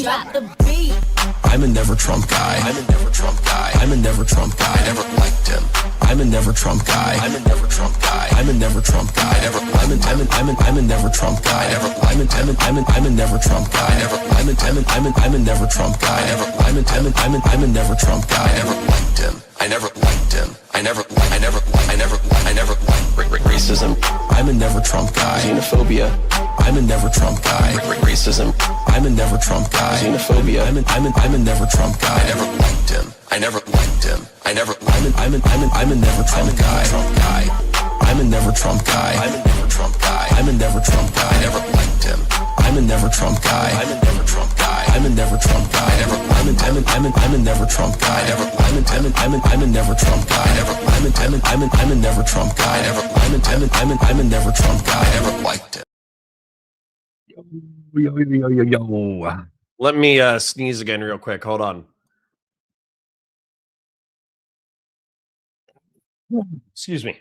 Drop the beat. I'm a never Trump guy. I'm a never Trump guy. I'm a never Trump guy. I never liked him. I'm a never Trump guy. I'm a never Trump guy. I'm a never Trump guy. I'm a never Trump guy. I'm a never Trump guy. I'm a never Trump guy. I'm a never Trump guy. I never liked him. I never liked him. I never liked racism. I'm a never Trump guy. Xenophobia. I'm a never Trump guy. Racism. I'm a never Trump guy. Xenophobia. I'm a never Trump guy. I never liked him. I never liked him. I'm a never Trump guy. I'm a never Trump guy. I'm a never Trump guy. I'm a never Trump guy. I never liked him. I'm a never Trump guy. I'm a never Trump guy. I'm a never Trump guy. I'm a never Trump guy. I'm a never Trump guy. I'm a never Trump guy. I'm a never Trump guy. I never liked it. Yo. Let me sneeze again real quick. Hold on. Excuse me.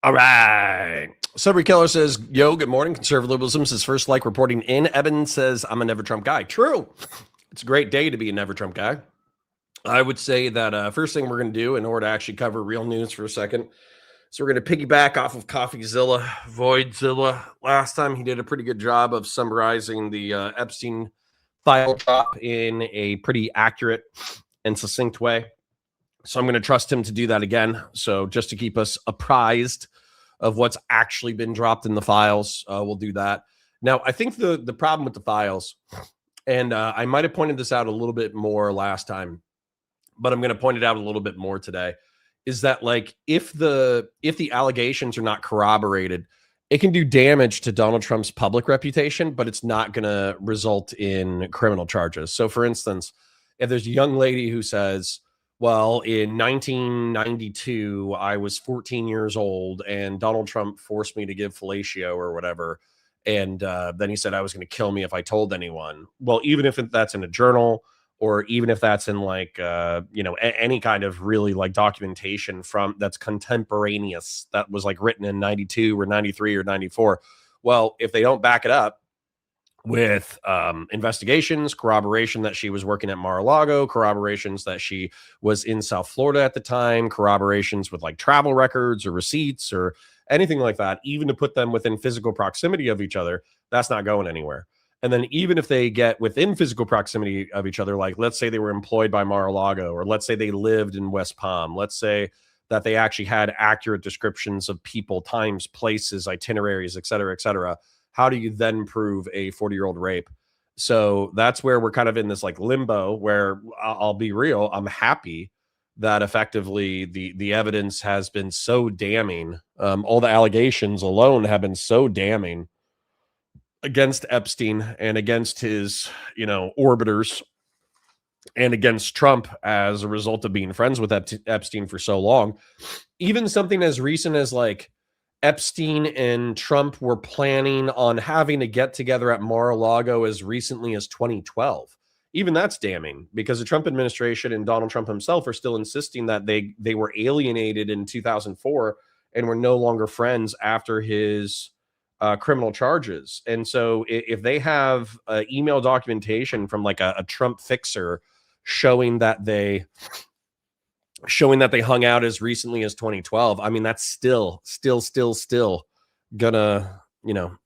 All right. Subry Killer says, yo, good morning. Conservatism is his first like reporting in. Evan says, I'm a never Trump guy. True. It's a great day to be a never Trump guy. I would say that first thing we're going to do in order to actually cover real news for a second. So we're going to piggyback off of CoffeeZilla, Voidzilla. Last time he did a pretty good job of summarizing the Epstein file drop in a pretty accurate and succinct way. So I'm going to trust him to do that again. So just to keep us apprised of what's actually been dropped in the files, we'll do that. Now, I think the problem with the files, and I might have pointed this out a little bit more last time, but I'm going to point it out a little bit more today, is that like if the allegations are not corroborated, it can do damage to Donald Trump's public reputation, but it's not going to result in criminal charges. So for instance, if there's a young lady who says, well, in 1992, I was 14 years old and Donald Trump forced me to give fellatio or whatever. And then he said I was going to kill me if I told anyone. Well, even if that's in a journal, or even if that's in like, any kind of really like documentation from that's contemporaneous, that was like written in 92 or 93 or 94. Well, if they don't back it up with investigations, corroboration that she was working at Mar-a-Lago, corroborations that she was in South Florida at the time, corroborations with like travel records or receipts or anything like that, even to put them within physical proximity of each other, that's not going anywhere. And then even if they get within physical proximity of each other, like let's say they were employed by Mar-a-Lago, or let's say they lived in West Palm, let's say that they actually had accurate descriptions of people, times, places, itineraries, et cetera, how do you then prove a 40-year-old rape? So that's where we're kind of in this like limbo where I'll be real. I'm happy that effectively the evidence has been so damning. All the allegations alone have been so damning against Epstein and against his, orbiters and against Trump as a result of being friends with Epstein for so long. Even something as recent as like Epstein and Trump were planning on having a get together at Mar-a-Lago as recently as 2012. Even that's damning because the Trump administration and Donald Trump himself are still insisting that they were alienated in 2004 and were no longer friends after his criminal charges. And so if they have email documentation from like a Trump fixer showing that they hung out as recently as 2012, I mean, that's still gonna,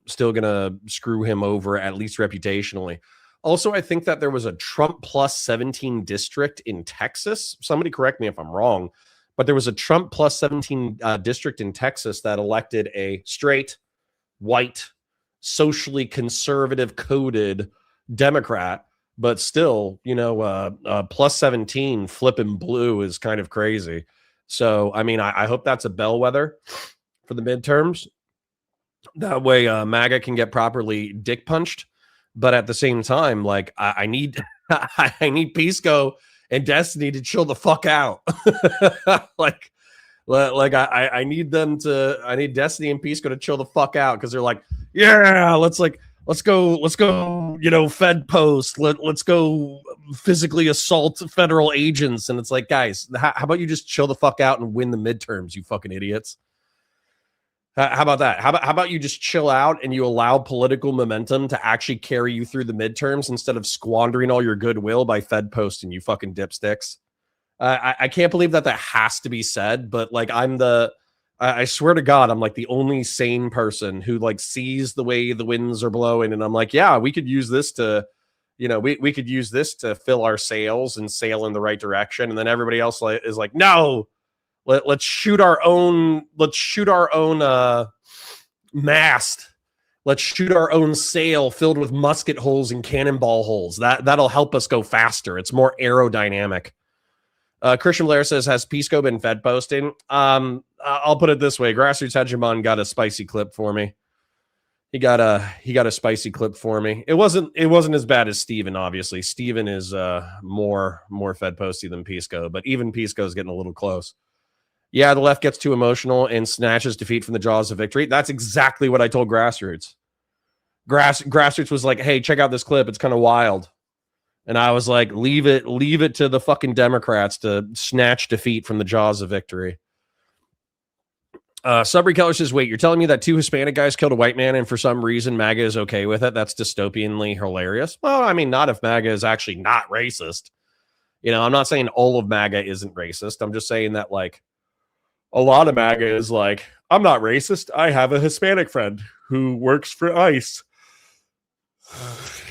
still gonna screw him over, at least reputationally. Also, I think that there was a Trump plus 17 district in Texas. Somebody correct me if I'm wrong, but there was a Trump plus 17 district in Texas that elected a straight, white, socially conservative coded Democrat, but still, plus 17 flipping blue is kind of crazy. So, I mean, I hope that's a bellwether for the midterms. That way MAGA can get properly dick punched. But at the same time, like I need I need Pisco and Destiny to chill the fuck out. I need Destiny and Pisco to chill the fuck out because they're like, yeah, let's go, Fed post. Let's go physically assault federal agents. And it's like, guys, how about you just chill the fuck out and win the midterms, you fucking idiots? How about that? How about you just chill out and you allow political momentum to actually carry you through the midterms instead of squandering all your goodwill by Fed posting, you fucking dipsticks. I can't believe that has to be said, but like I swear to God, I'm like the only sane person who like sees the way the winds are blowing, and I'm like, yeah, we could use this to, we could use this to fill our sails and sail in the right direction, and then everybody else is like, no, let's shoot our own mast. Let's shoot our own sail filled with musket holes and cannonball holes. That'll help us go faster. It's more aerodynamic. Christian Blair says, has Pisco been Fed posting? I'll put it this way. Grassroots Hegemon got a spicy clip for me. He got a spicy clip for me. It wasn't as bad as Steven, obviously. Steven is more Fed posty than Pisco, but even Pisco is getting a little close. Yeah, the left gets too emotional and snatches defeat from the jaws of victory. That's exactly what I told Grassroots. Grassroots was like, hey, check out this clip. It's kind of wild. And I was like, leave it to the fucking Democrats to snatch defeat from the jaws of victory. Subry Keller says, wait, you're telling me that 2 Hispanic guys killed a white man and for some reason MAGA is okay with it? That's dystopianly hilarious. Well, I mean, not if MAGA is actually not racist. I'm not saying all of MAGA isn't racist. I'm just saying that, like, a lot of MAGA is like, I'm not racist. I have a Hispanic friend who works for ICE.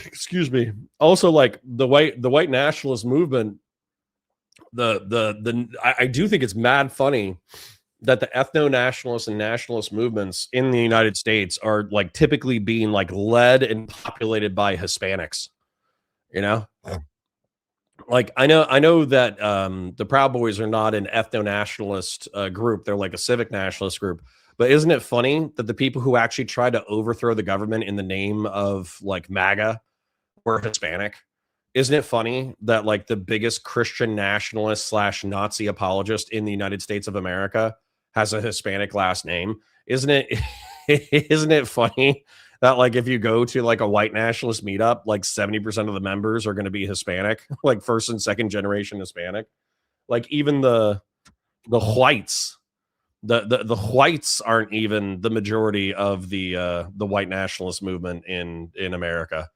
Excuse me. Also, like the white nationalist movement, I do think it's mad funny that the ethno-nationalist and nationalist movements in the United States are like typically being like led and populated by Hispanics. Like I know that the Proud Boys are not an ethno-nationalist group. They're like a civic nationalist group. But isn't it funny that the people who actually tried to overthrow the government in the name of like MAGA were Hispanic? Isn't it funny that like the biggest Christian nationalist / Nazi apologist in the United States of America has a Hispanic last name? Isn't it funny that like if you go to like a white nationalist meetup, like 70% of the members are going to be Hispanic, like first and second generation Hispanic? Like even the whites. The whites aren't even the majority of the white nationalist movement in America.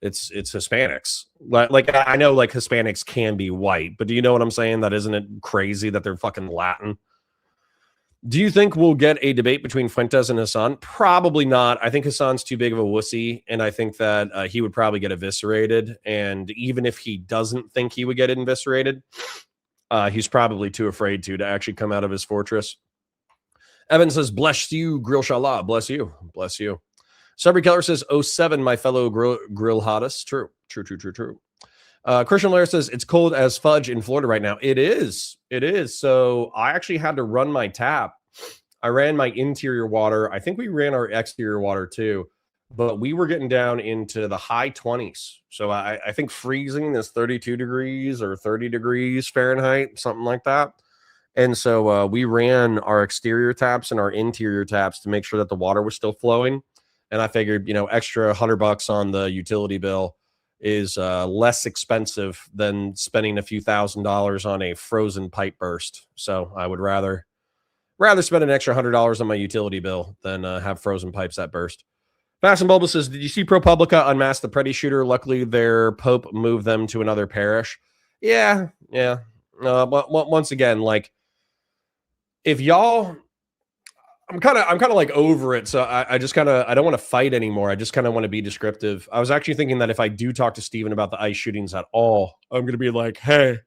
It's Hispanics. Like I know like Hispanics can be white, but do you know what I'm saying? That isn't it crazy that they're fucking Latin? Do you think we'll get a debate between Fuentes and Hassan? Probably not. I think Hassan's too big of a wussy, and I think that he would probably get eviscerated. And even if he doesn't think he would get eviscerated, he's probably too afraid to actually come out of his fortress. Evan says, bless you, Grill Shallah. Bless you. Bless you. Sabri Keller says, 07, my fellow grill hottest. True. Christian Lair says, it's cold as fudge in Florida right now. It is. So I actually had to run my tap. I ran my interior water. I think we ran our exterior water too, but we were getting down into the high 20s. So I think freezing is 32 degrees or 30 degrees Fahrenheit, something like that. And so we ran our exterior taps and our interior taps to make sure that the water was still flowing. And I figured, extra $100 on the utility bill is less expensive than spending a few $1,000s on a frozen pipe burst. So I would rather spend an extra $100 on my utility bill than have frozen pipes that burst. Fast and Bulbous says, did you see ProPublica unmask the Preddy shooter? Luckily, their Pope moved them to another parish. Yeah. But once again, like, if y'all, I'm kind of like over it. So I just I don't want to fight anymore. I just kind of want to be descriptive. I was actually thinking that if I do talk to Steven about the ICE shootings at all, I'm going to be like, hey,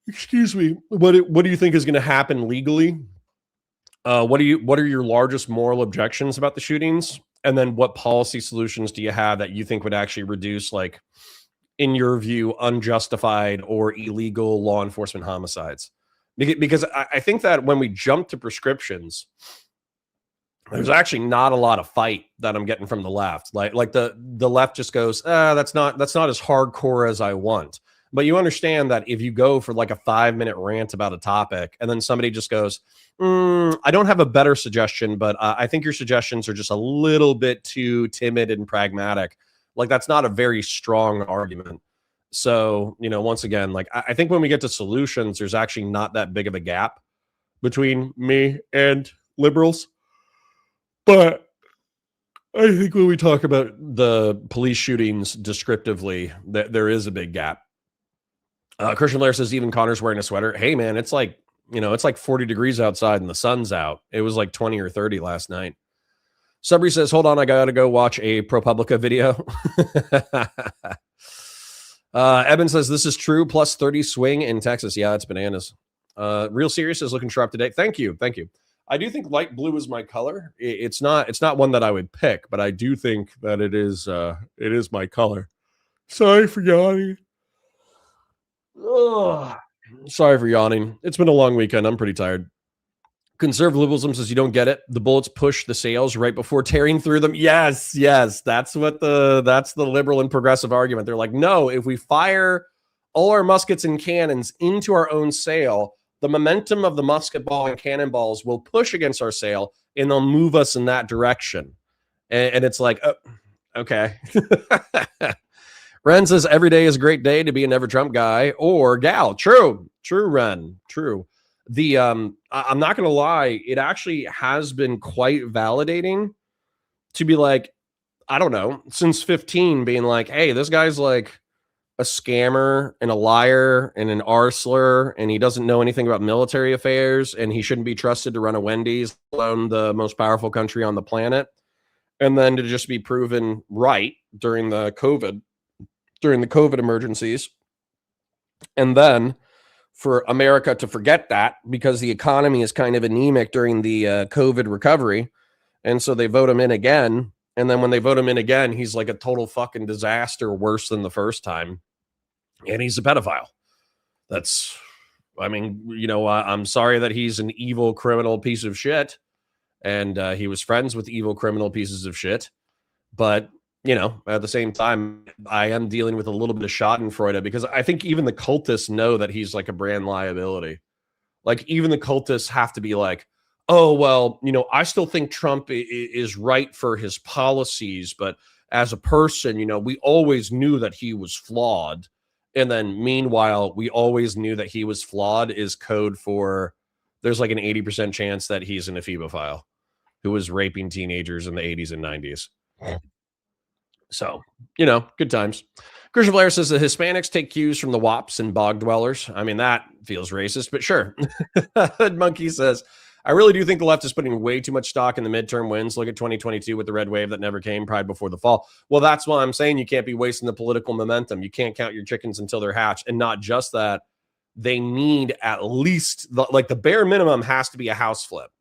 excuse me. What do you think is going to happen legally? What are your largest moral objections about the shootings? And then what policy solutions do you have that you think would actually reduce, like, in your view, unjustified or illegal law enforcement homicides? Because I think that when we jump to prescriptions, there's actually not a lot of fight that I'm getting from the left. Like the left just goes, that's not as hardcore as I want. But you understand that if you go for like a 5-minute rant about a topic and then somebody just goes, I don't have a better suggestion, but I think your suggestions are just a little bit too timid and pragmatic. Like, that's not a very strong argument. So, once again, like, I think when we get to solutions, there's actually not that big of a gap between me and liberals. But I think when we talk about the police shootings descriptively, that there is a big gap. Christian Blair says even Connor's wearing a sweater. Hey man, it's like, it's like 40 degrees outside and the sun's out. It was like 20 or 30 last night. Subri says, hold on, I gotta go watch a ProPublica video. Eben says, this is true, plus 30 swing in Texas. Yeah, it's bananas. Real Serious is looking sharp today. Thank you. I do think light blue is my color. It's not one that I would pick, but I do think that it is my color. Sorry for yawning. Ugh. Sorry for yawning. It's been a long weekend. I'm pretty tired. Conservatism says you don't get it. The bullets push the sails right before tearing through them. Yes. That's the liberal and progressive argument. They're like, no, if we fire all our muskets and cannons into our own sail, the momentum of the musket ball and cannonballs will push against our sail and they'll move us in that direction. And it's like, oh, okay. Ren says every day is a great day to be a never Trump guy or gal. True, Ren. True. I'm not going to lie. It actually has been quite validating to be like, I don't know, since 15 being like, hey, this guy's like a scammer and a liar and an arsler, and he doesn't know anything about military affairs, and he shouldn't be trusted to run a Wendy's, alone the most powerful country on the planet. And then to just be proven right during the COVID emergencies. And then for America to forget that because the economy is kind of anemic during the COVID recovery. And so they vote him in again. And then when they vote him in again, he's like a total fucking disaster, worse than the first time. And he's a pedophile. I'm sorry that he's an evil criminal piece of shit. And he was friends with evil criminal pieces of shit. But, at the same time, I am dealing with a little bit of schadenfreude because I think even the cultists know that he's like a brand liability. Like even the cultists have to be like, oh, well, I still think Trump is right for his policies. But as a person, we always knew that he was flawed. And then meanwhile, we always knew that he was flawed is code for there's like an 80% chance that he's an ephebophile who was raping teenagers in the 80s and 90s. So, good times. Christian Blair says the Hispanics take cues from the WAPs and bog dwellers. I mean, that feels racist, but sure. Monkey says, I really do think the left is putting way too much stock in the midterm wins. Look at 2022 with the red wave that never came, pride before the fall. Well, that's why I'm saying you can't be wasting the political momentum. You can't count your chickens until they're hatched. And not just that, they need at least, the bare minimum has to be a house flip.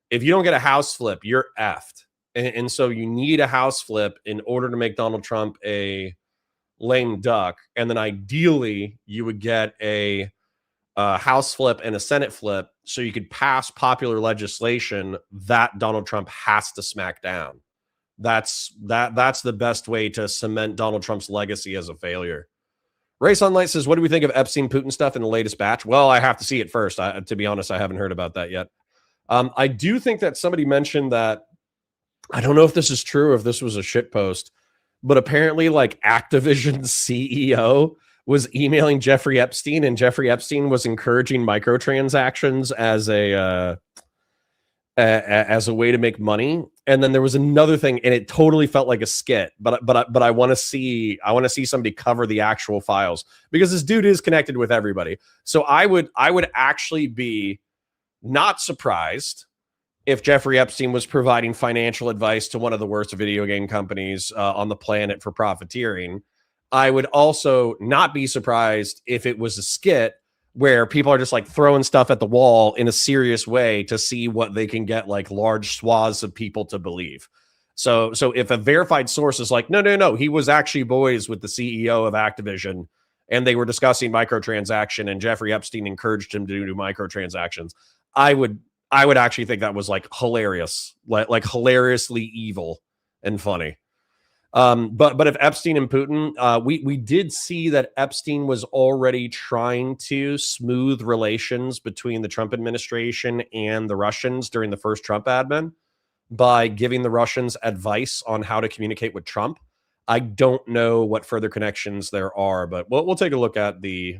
If you don't get a house flip, you're effed. And so you need a house flip in order to make Donald Trump a lame duck. And then ideally, you would get a House flip and a Senate flip so you could pass popular legislation that Donald Trump has to smack down. That's the best way to cement Donald Trump's legacy as a failure. Ray Sunlight says, what do we think of Epstein Putin stuff in the latest batch? Well, I have to see it first. To be honest, I haven't heard about that yet. I do think that somebody mentioned that, I don't know if this is true or if this was a shit post, but apparently like Activision's CEO was emailing Jeffrey Epstein, and Jeffrey Epstein was encouraging microtransactions as a way to make money. And then there was another thing, and it totally felt like a skit. But I want to see somebody cover the actual files because this dude is connected with everybody. So I would actually be not surprised if Jeffrey Epstein was providing financial advice to one of the worst video game companies on the planet for profiteering. I would also not be surprised if it was a skit where people are just like throwing stuff at the wall in a serious way to see what they can get like large swaths of people to believe. So if a verified source is like, no, he was actually boys with the CEO of Activision and they were discussing microtransaction and Jeffrey Epstein encouraged him to do microtransactions, I would actually think that was like hilarious, like hilariously evil and funny. But if Epstein and Putin, we did see that Epstein was already trying to smooth relations between the Trump administration and the Russians during the first Trump admin by giving the Russians advice on how to communicate with Trump. I don't know what further connections there are, but we'll take a look at the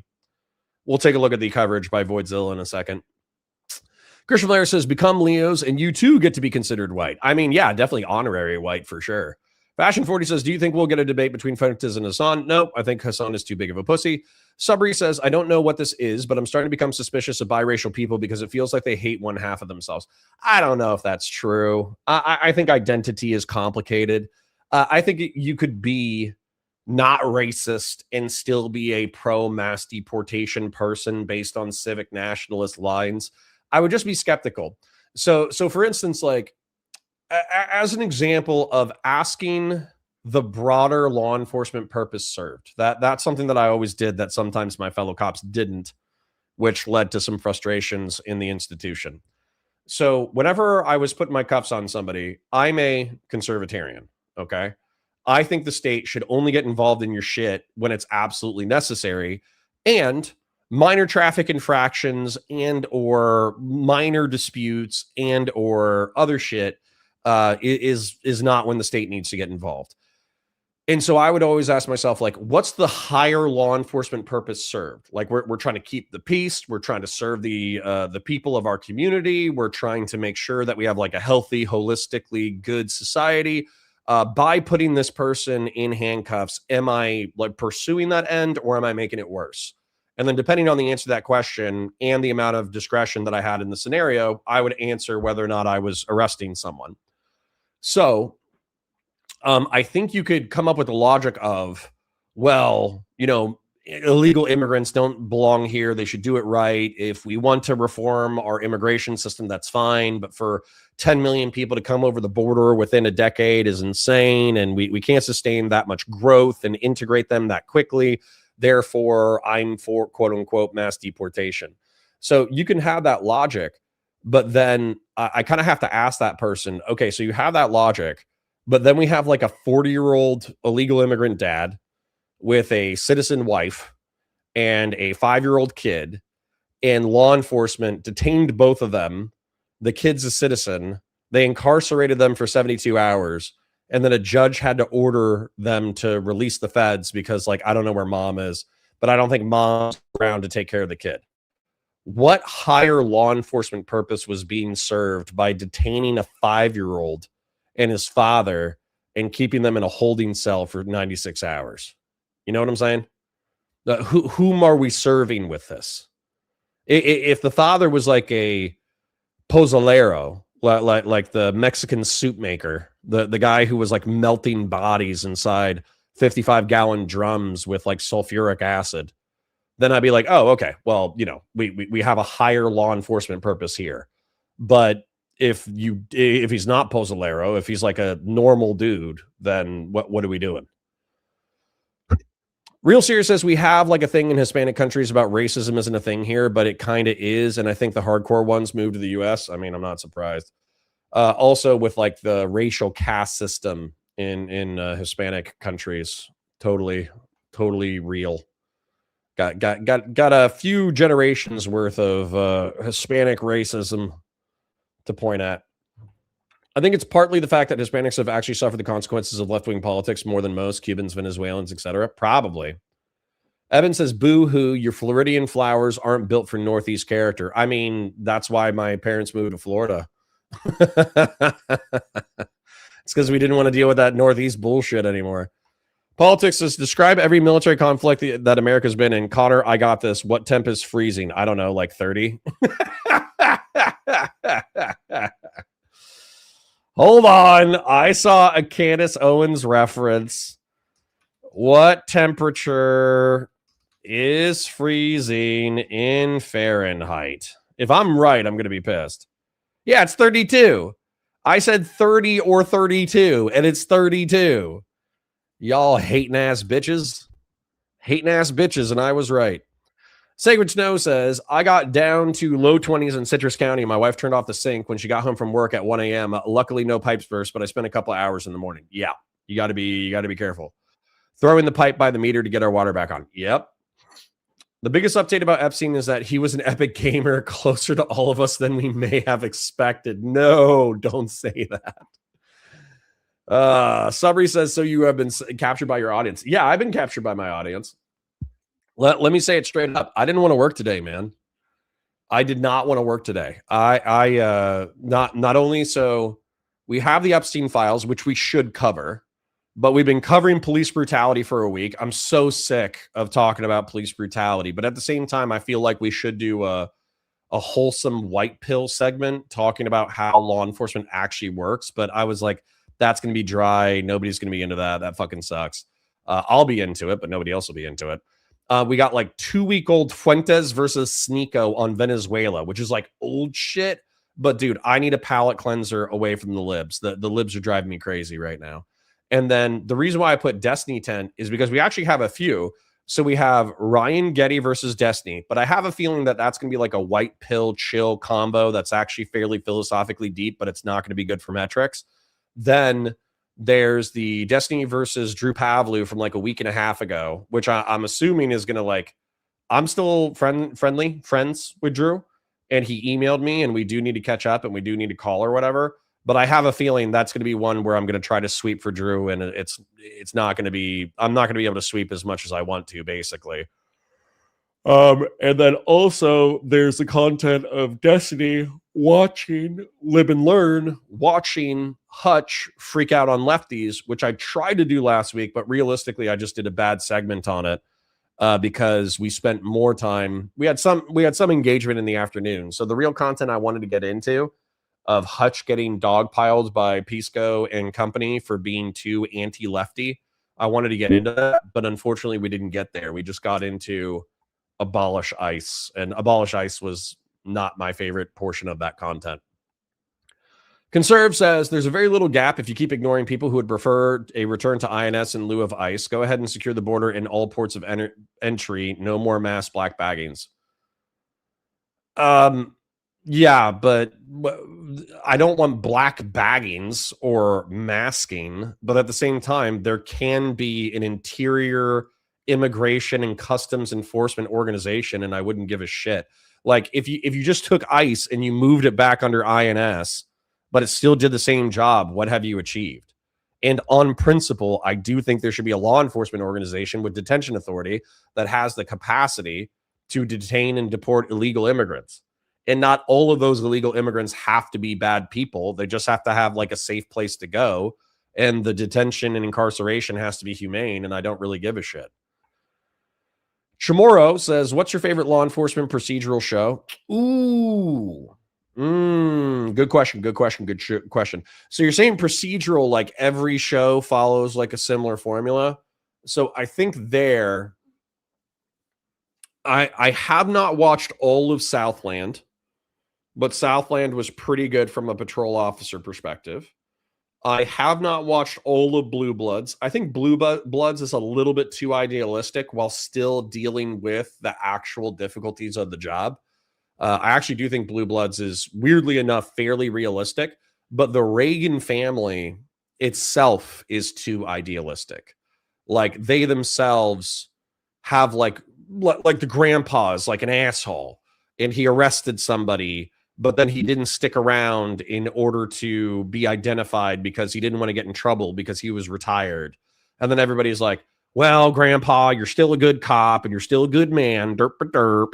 coverage by Voidzilla in a second. Christian Blair says, become Leos and you too get to be considered white. I mean, yeah, definitely honorary white for sure. Fashion 40 says, do you think we'll get a debate between Fuentes and Hassan? Nope, I think Hassan is too big of a pussy. Sabri says, I don't know what this is, but I'm starting to become suspicious of biracial people because it feels like they hate one half of themselves. I don't know if that's true. I think identity is complicated. I think you could be not racist and still be a pro-mass deportation person based on civic nationalist lines. I would just be skeptical. So for instance, like as an example of asking the broader law enforcement purpose served, that's something that I always did that sometimes my fellow cops didn't, which led to some frustrations in the institution. So whenever I was putting my cuffs on somebody, I'm a conservatarian. Okay. I think the state should only get involved in your shit when it's absolutely necessary, and minor traffic infractions and or minor disputes and or other shit is not when the state needs to get involved. And so I would always ask myself, like, what's the higher law enforcement purpose served? Like, we're trying to keep the peace. We're trying to serve the people of our community. We're trying to make sure that we have like a healthy, holistically good society. By putting this person in handcuffs, am I like pursuing that end or am I making it worse? And then depending on the answer to that question and the amount of discretion that I had in the scenario, I would answer whether or not I was arresting someone. So I think you could come up with the logic of, well, you know, illegal immigrants don't belong here. They should do it right. If we want to reform our immigration system, that's fine. But for 10 million people to come over the border within a decade is insane. And we can't sustain that much growth and integrate them that quickly. Therefore, I'm for quote unquote mass deportation. So you can have that logic, but then I kind of have to ask that person, okay, so you have that logic, but then we have like a 40-year-old illegal immigrant dad with a citizen wife and a 5-year-old kid, and law enforcement detained both of them. The kid's a citizen. They incarcerated them for 72 hours. And then a judge had to order them to release the feds because, like, I don't know where mom is, but I don't think mom's around to take care of the kid. What higher law enforcement purpose was being served by detaining a 5-year-old and his father and keeping them in a holding cell for 96 hours? You know what I'm saying? Whom are we serving with this? If the father was like a pozolero, like the Mexican soup maker, the guy who was like melting bodies inside 55-gallon drums with like sulfuric acid, then I'd be like, oh, okay, well, you know, we have a higher law enforcement purpose here. But if he's not pozolero, if he's like a normal dude, then what are we doing? Real Serious says we have like a thing in Hispanic countries about racism isn't a thing here, but it kind of is. And I think the hardcore ones moved to the US. I mean, I'm not surprised. Also with like the racial caste system in Hispanic countries, totally real. Got a few generations worth of Hispanic racism to point at. I think it's partly the fact that Hispanics have actually suffered the consequences of left-wing politics more than most, Cubans, Venezuelans, etc. Probably. Evan says, boo-hoo, your Floridian flowers aren't built for Northeast character. I mean, that's why my parents moved to Florida. It's because we didn't want to deal with that Northeast bullshit anymore. Politics says, describe every military conflict that America's been in. Connor, I got this. What temp is freezing? I don't know, like 30? Hold on. I saw a Candace Owens reference. What temperature is freezing in Fahrenheit? If I'm right, I'm going to be pissed. Yeah, it's 32. I said 30 or 32, and it's 32. Y'all hating ass bitches. Hating ass bitches, and I was right. Sacred Snow says, I got down to low 20s in Citrus County. My wife turned off the sink when she got home from work at 1 a.m. Luckily, no pipes burst, but I spent a couple of hours in the morning. Yeah, you got to be careful. Throwing the pipe by the meter to get our water back on. Yep. The biggest update about Epstein is that he was an epic gamer, closer to all of us than we may have expected. No, don't say that. Sabri says, so you have been captured by your audience. Yeah, I've been captured by my audience. Let me say it straight up. I didn't want to work today, man. I did not want to work today. Not only so we have the Epstein files, which we should cover, but we've been covering police brutality for a week. I'm so sick of talking about police brutality, but at the same time, I feel like we should do a wholesome white pill segment talking about how law enforcement actually works. But I was like, that's going to be dry. Nobody's going to be into that. That fucking sucks. I'll be into it, but nobody else will be into it. We got like 2-week-old Fuentes versus Sneeko on Venezuela, which is like old shit. But dude, I need a palate cleanser away from the libs. The libs are driving me crazy right now. And then the reason why I put Destiny 10 is because we actually have a few. So we have Ryan Getty versus Destiny, but I have a feeling that that's going to be like a white pill chill combo that's actually fairly philosophically deep, but it's not going to be good for metrics. Then there's the Destiny versus Drew Pavlou from like a week and a half ago, which I'm assuming is going to like, I'm still friends with Drew, and he emailed me, and we do need to catch up, and we do need to call or whatever. But I have a feeling that's going to be one where I'm going to try to sweep for Drew, and it's not going to be, I'm not going to be able to sweep as much as I want to, basically. And then also there's the content of Destiny watching Live and Learn, watching Hutch freak out on lefties, which I tried to do last week, but realistically, I just did a bad segment on it because we spent more time. We had some engagement in the afternoon. So the real content I wanted to get into of Hutch getting dogpiled by Pisco and company for being too anti-lefty, I wanted to get into that, but unfortunately we didn't get there. We just got into Abolish ICE, and Abolish ICE was not my favorite portion of that content. Conserve says there's a very little gap if you keep ignoring people who would prefer a return to INS in lieu of ICE. Go ahead and secure the border in all ports of entry. No more mass black baggings. Yeah, but I don't want black baggings or masking. But at the same time, there can be an interior immigration and customs enforcement organization, and I wouldn't give a shit. Like if you just took ICE and you moved it back under INS, but it still did the same job, what have you achieved? And on principle, I do think there should be a law enforcement organization with detention authority that has the capacity to detain and deport illegal immigrants. And not all of those illegal immigrants have to be bad people. They just have to have like a safe place to go. And the detention and incarceration has to be humane. And I don't really give a shit. Chamorro says, what's your favorite law enforcement procedural show? Ooh. Good question. Good question. So you're saying procedural, like every show follows like a similar formula. So I think there, I have not watched all of Southland, but Southland was pretty good from a patrol officer perspective. I have not watched all of Blue Bloods. I think Blue Bloods is a little bit too idealistic while still dealing with the actual difficulties of the job. I actually do think Blue Bloods is, weirdly enough, fairly realistic, but the Reagan family itself is too idealistic. Like they themselves have like the grandpa's like an asshole, and he arrested somebody, but then he didn't stick around in order to be identified because he didn't want to get in trouble because he was retired. And then everybody's like, well, grandpa, you're still a good cop and you're still a good man. Derp, derp.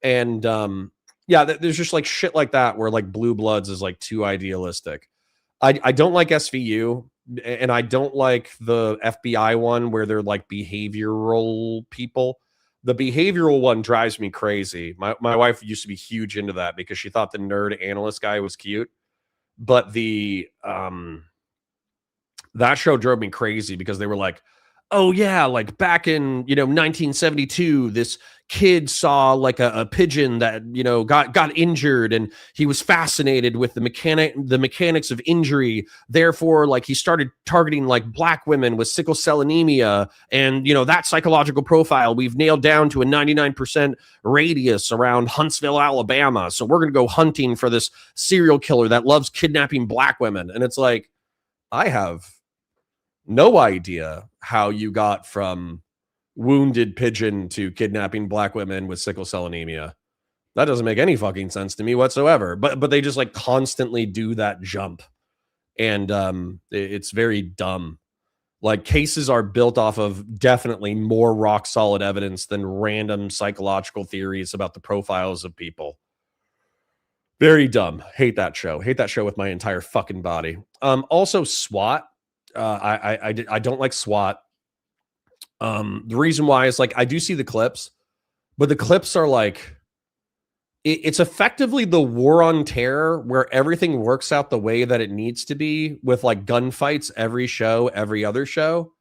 And yeah, there's just like shit like that where like Blue Bloods is like too idealistic. I don't like SVU, and I don't like the FBI one where they're like behavioral people. The behavioral one drives me crazy. My wife used to be huge into that because she thought the nerd analyst guy was cute. But the that show drove me crazy because they were like, oh yeah, like back in 1972, this kid saw like a pigeon that got injured, and he was fascinated with the mechanics of injury. Therefore, like he started targeting like black women with sickle cell anemia, and that psychological profile we've nailed down to a 99% radius around Huntsville, Alabama. So we're gonna go hunting for this serial killer that loves kidnapping black women. And it's like, I have no idea how you got from wounded pigeon to kidnapping black women with sickle cell anemia. That doesn't make any fucking sense to me whatsoever. But they just like constantly do that jump, and it's very dumb. Like cases are built off of definitely more rock solid evidence than random psychological theories about the profiles of people. Very dumb. Hate that show. Hate that show with my entire fucking body. Also SWAT. I don't like SWAT. The reason why is like I do see the clips, but the clips are like it's effectively the war on terror where everything works out the way that it needs to be with like gunfights every show, every other show.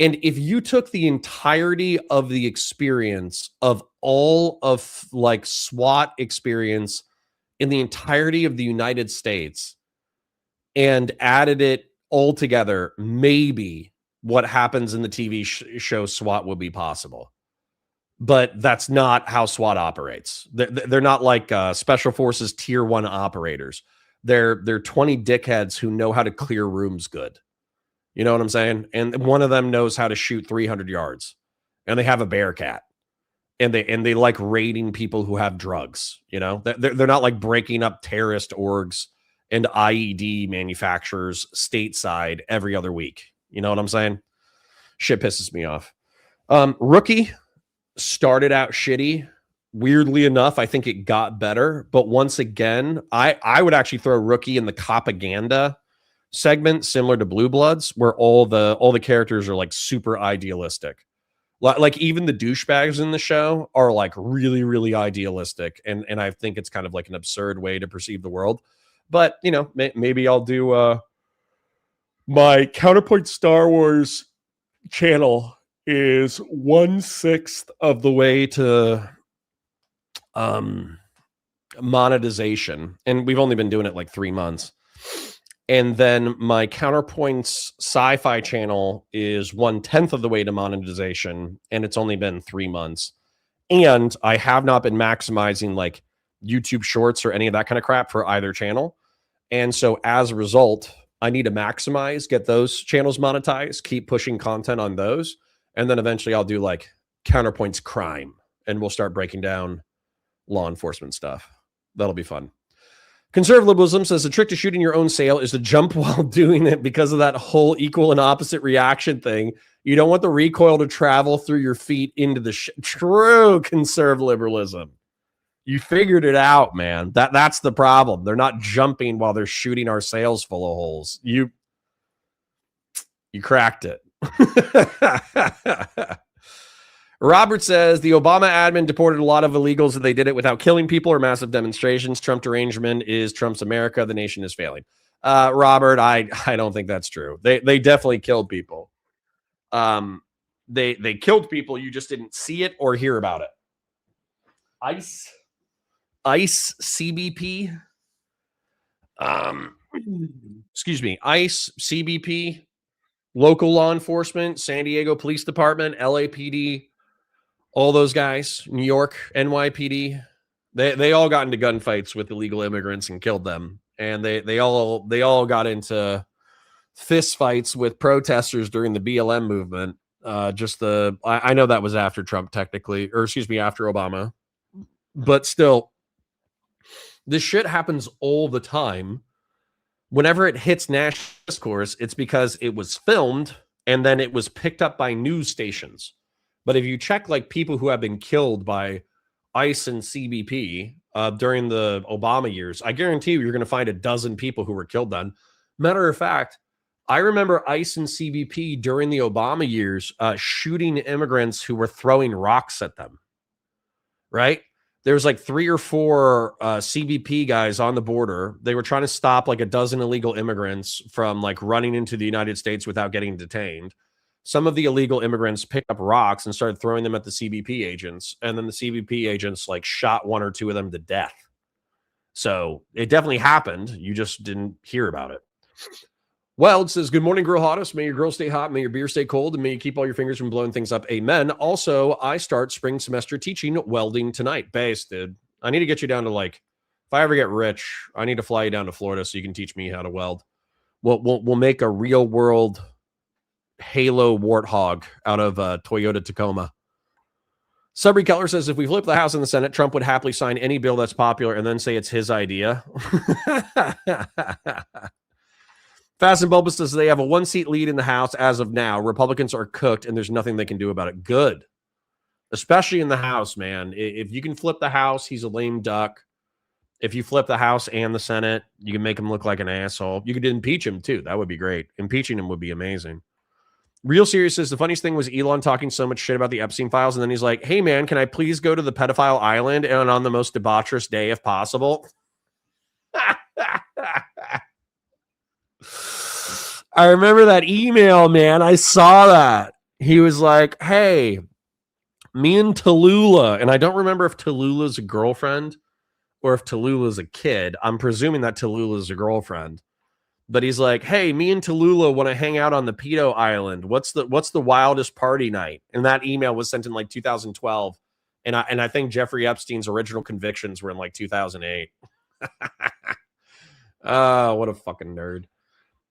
And if you took the entirety of the experience of all of like SWAT experience in the entirety of the United States and added it all together, maybe what happens in the TV show SWAT would be possible. But that's not how SWAT operates. They're not like special forces tier 1 operators. They're 20 dickheads who know how to clear rooms good. You know what I'm saying? And one of them knows how to shoot 300 yards. And they have a Bearcat. And they like raiding people who have drugs. You know, they're not like breaking up terrorist orgs and IED manufacturers stateside every other week. You know what I'm saying? Shit pisses me off. Rookie started out shitty. Weirdly enough, I think it got better. But once again, I would actually throw Rookie in the propaganda segment, similar to Blue Bloods, where all the characters are like super idealistic. Like even the douchebags in the show are like really, really idealistic. And I think it's kind of like an absurd way to perceive the world. But, you know, maybe I'll do my Counterpoint Star Wars channel is 1/6 of the way to monetization. And we've only been doing it like 3 months. And then my Counterpoints sci-fi channel is 1/10 of the way to monetization. And it's only been 3 months. And I have not been maximizing like YouTube shorts or any of that kind of crap for either channel. And so as a result, I need to maximize, get those channels monetized, keep pushing content on those. And then eventually I'll do like Counterpoints crime and we'll start breaking down law enforcement stuff. That'll be fun. Conservatism says the trick to shooting your own sale is to jump while doing it because of that whole equal and opposite reaction thing. You don't want the recoil to travel through your feet into the true conservative liberalism. You figured it out, man. That's the problem. They're not jumping while they're shooting our sails full of holes. You cracked it. Robert says the Obama admin deported a lot of illegals and they did it without killing people or massive demonstrations. Trump derangement is Trump's America. The nation is failing. Robert, I don't think that's true. They definitely killed people. They killed people. You just didn't see it or hear about it. ICE CBP. Excuse me. ICE CBP. Local law enforcement, San Diego Police Department, LAPD, all those guys, New York, NYPD, they all got into gunfights with illegal immigrants and killed them. And they all got into fist fights with protesters during the BLM movement. I know that was after Trump technically, or excuse me, after Obama. But still, this shit happens all the time. Whenever it hits national discourse, it's because it was filmed and then it was picked up by news stations. But if you check like people who have been killed by ICE and CBP during the Obama years, I guarantee you're going to find a dozen people who were killed then. Matter of fact, I remember ICE and CBP during the Obama years shooting immigrants who were throwing rocks at them, right? There's like 3 or 4 CBP guys on the border. They were trying to stop like a dozen illegal immigrants from like running into the United States without getting detained. Some of the illegal immigrants picked up rocks and started throwing them at the CBP agents. And then the CBP agents like shot 1 or 2 of them to death. So it definitely happened. You just didn't hear about it. Weld says, good morning, Girl Hottest. May your girl stay hot. May your beer stay cold. And may you keep all your fingers from blowing things up. Amen. Also, I start spring semester teaching welding tonight. Base, dude. I need to get you down to like, if I ever get rich, I need to fly you down to Florida so you can teach me how to weld. We'll make a real world Halo Warthog out of Toyota Tacoma. Subry Keller says, if we flip the House and the Senate, Trump would happily sign any bill that's popular and then say it's his idea. Fast and Bulbous says they have a 1-seat lead in the House as of now. Republicans are cooked, and there's nothing they can do about it. Good. Especially in the House, man. If you can flip the House, he's a lame duck. If you flip the House and the Senate, you can make him look like an asshole. You could impeach him too. That would be great. Impeaching him would be amazing. Real Serious says the funniest thing was Elon talking so much shit about the Epstein files, and then he's like, "Hey man, can I please go to the pedophile island and on the most debaucherous day if possible?" I remember that email, man. I saw that. He was like, "Hey, me and Tallulah," and I don't remember if Tallulah's a girlfriend or if Tallulah's a kid. I'm presuming that Tallulah's a girlfriend. But he's like, "Hey, me and Tallulah want to hang out on the pedo island. What's the wildest party night?" And that email was sent in like 2012. And I think Jeffrey Epstein's original convictions were in like 2008. What a fucking nerd.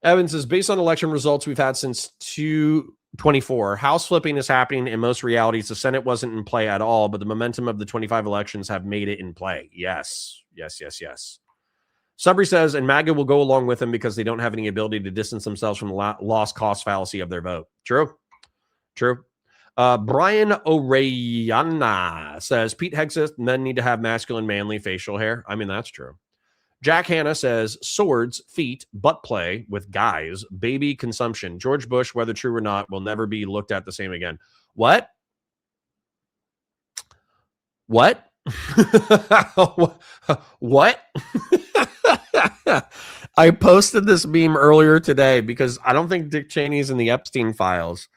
Evans says, based on election results we've had since 2024, House flipping is happening in most realities. The Senate wasn't in play at all, but the momentum of the 25 elections have made it in play. Yes. Subry says, and MAGA will go along with them because they don't have any ability to distance themselves from the lost cost fallacy of their vote. True. Brian Orellana says, Pete Hegseth, men need to have masculine, manly facial hair. I mean, that's true. Jack Hanna says, swords, feet, butt play with guys, baby consumption. George Bush, whether true or not, will never be looked at the same again. What? What? I posted this meme earlier today because I don't think Dick Cheney's in the Epstein files.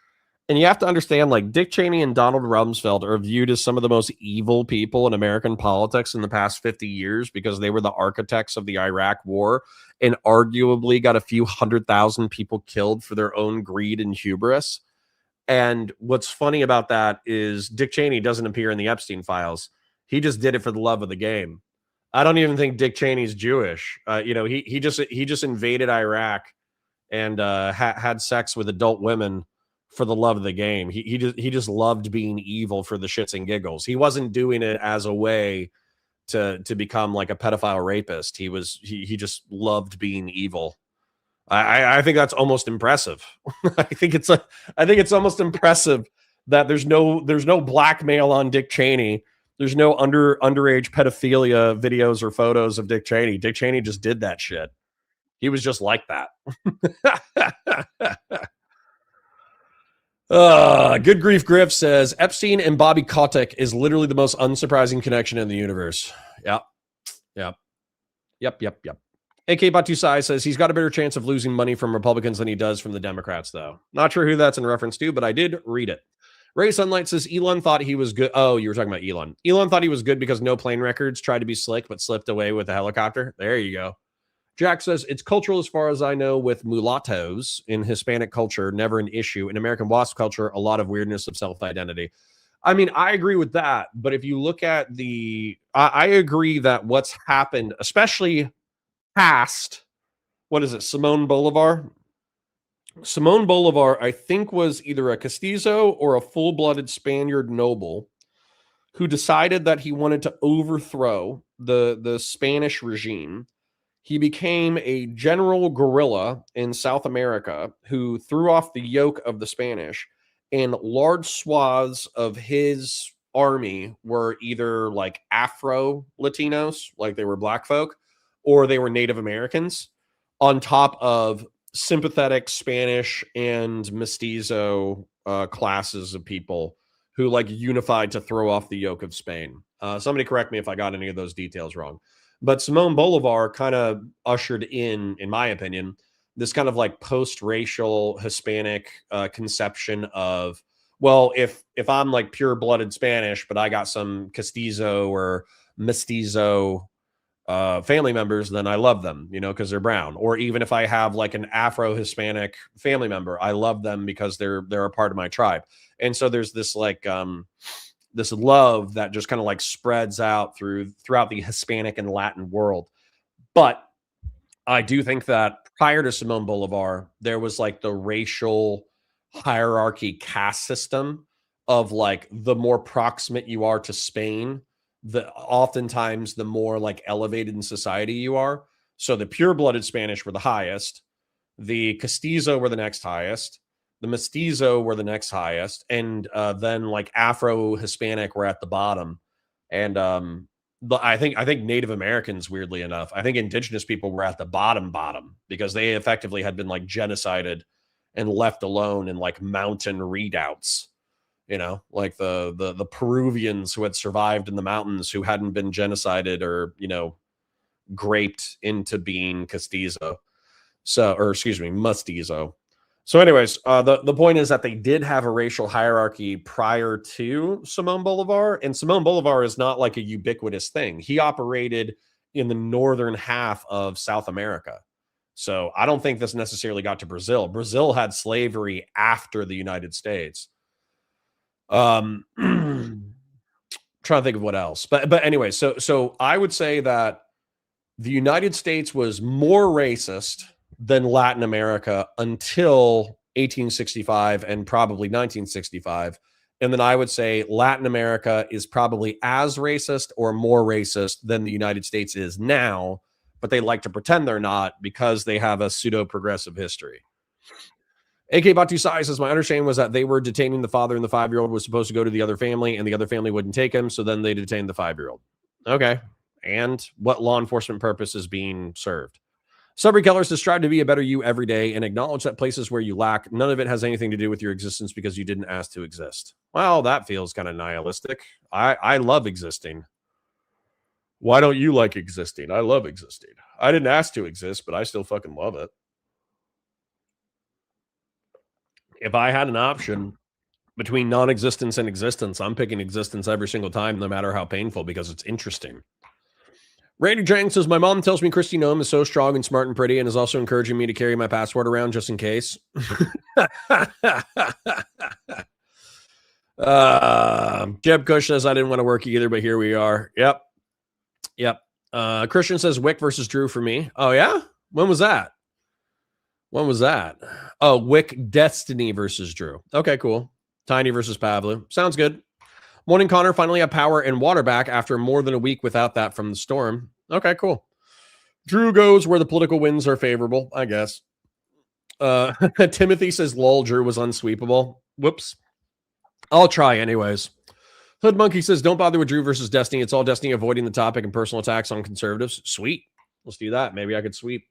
And you have to understand, like, Dick Cheney and Donald Rumsfeld are viewed as some of the most evil people in American politics in the past 50 years because they were the architects of the Iraq war and arguably got a few 100,000 people killed for their own greed and hubris. And what's funny about that is Dick Cheney doesn't appear in the Epstein files. He just did it for the love of the game. I don't even think Dick Cheney's Jewish. He just invaded Iraq and had sex with adult women for the love of the game. He just loved being evil for the shits and giggles. He wasn't doing it as a way to become like a pedophile rapist. He just loved being evil. I think that's almost impressive. I think it's almost impressive that there's no blackmail on Dick Cheney. There's no underage pedophilia videos or photos of Dick Cheney. Dick Cheney just did that shit. He was just like that. Good Grief Griff says Epstein and Bobby Kotick is literally the most unsurprising connection in the universe. Yep. AK Batusai says he's got a better chance of losing money from Republicans than he does from the Democrats, though. Not sure who that's in reference to, but I did read it. Ray Sunlight says Elon thought he was good. Oh, you were talking about Elon. Elon thought he was good because no plane records, tried to be slick, but slipped away with a helicopter. There you go. Jack says it's cultural as far as I know with mulattoes in Hispanic culture, never an issue. In American WASP culture, a lot of weirdness of self-identity. I mean, I agree with that. But if you look at I agree that what's happened, especially past, what is it, Simone Bolivar? Simone Bolivar, I think, was either a castizo or a full-blooded Spaniard noble who decided that he wanted to overthrow the Spanish regime. He became a general guerrilla in South America who threw off the yoke of the Spanish, and large swaths of his army were either like Afro-Latinos, like they were black folk, or they were Native Americans, on top of sympathetic Spanish and mestizo classes of people who like unified to throw off the yoke of Spain. Somebody correct me if I got any of those details wrong. But Simone Bolivar kind of ushered in my opinion, this kind of like post-racial Hispanic conception of, well, if I'm like pure-blooded Spanish, but I got some castizo or mestizo family members, then I love them, because they're brown. Or even if I have like an Afro-Hispanic family member, I love them because they're a part of my tribe. And so there's this like this love that just kind of like spreads out throughout the Hispanic and Latin world. But I do think that prior to Simone Bolivar, there was like the racial hierarchy caste system of like the more proximate you are to Spain, oftentimes the more like elevated in society you are. So the pure-blooded Spanish were the highest, the castizo were the next highest, the mestizo were the next highest, and then like Afro-Hispanic were at the bottom. And I think Native Americans, weirdly enough, I think indigenous people were at the bottom because they effectively had been like genocided and left alone in like mountain redoubts. You know, like the Peruvians who had survived in the mountains who hadn't been genocided or, you know, graped into being castizo. So, or excuse me, mestizo. So, anyways, the point is that they did have a racial hierarchy prior to Simon Bolivar, and Simon Bolivar is not like a ubiquitous thing. He operated in the northern half of South America. So I don't think this necessarily got to Brazil. Brazil had slavery after the United States. Trying to think of what else, but anyway, so I would say that the United States was more racist than Latin America until 1865 and probably 1965. And then I would say Latin America is probably as racist or more racist than the United States is now, but they like to pretend they're not because they have a pseudo-progressive history. AK Batu Sai says, my understanding was that they were detaining the father and the 5-year-old was supposed to go to the other family and the other family wouldn't take him. So then they detained the 5-year-old. Okay. And what law enforcement purpose is being served? Subry Keller says, strive to be a better you every day and acknowledge that places where you lack, none of it has anything to do with your existence because you didn't ask to exist. Well, that feels kind of nihilistic. I love existing. Why don't you like existing? I love existing. I didn't ask to exist, but I still fucking love it. If I had an option between non-existence and existence, I'm picking existence every single time, no matter how painful, because it's interesting. Randy Jang says, my mom tells me Christy Nome is so strong and smart and pretty and is also encouraging me to carry my passport around just in case. Jeb Kush says, I didn't want to work either, but here we are. Yep. Christian says, Wick versus Drew for me. Oh, yeah? When was that? Oh, Wick Destiny versus Drew. Okay, cool. Tiny versus Pavlou. Sounds good. Morning Connor finally have power and water back after more than a week without that from the storm. Okay, cool. Drew goes where the political winds are favorable, I guess. Timothy says, lol, Drew was unsweepable. Whoops. I'll try anyways. Hood Monkey says, don't bother with Drew versus Destiny. It's all Destiny avoiding the topic and personal attacks on conservatives. Sweet. Let's do that. Maybe I could sweep.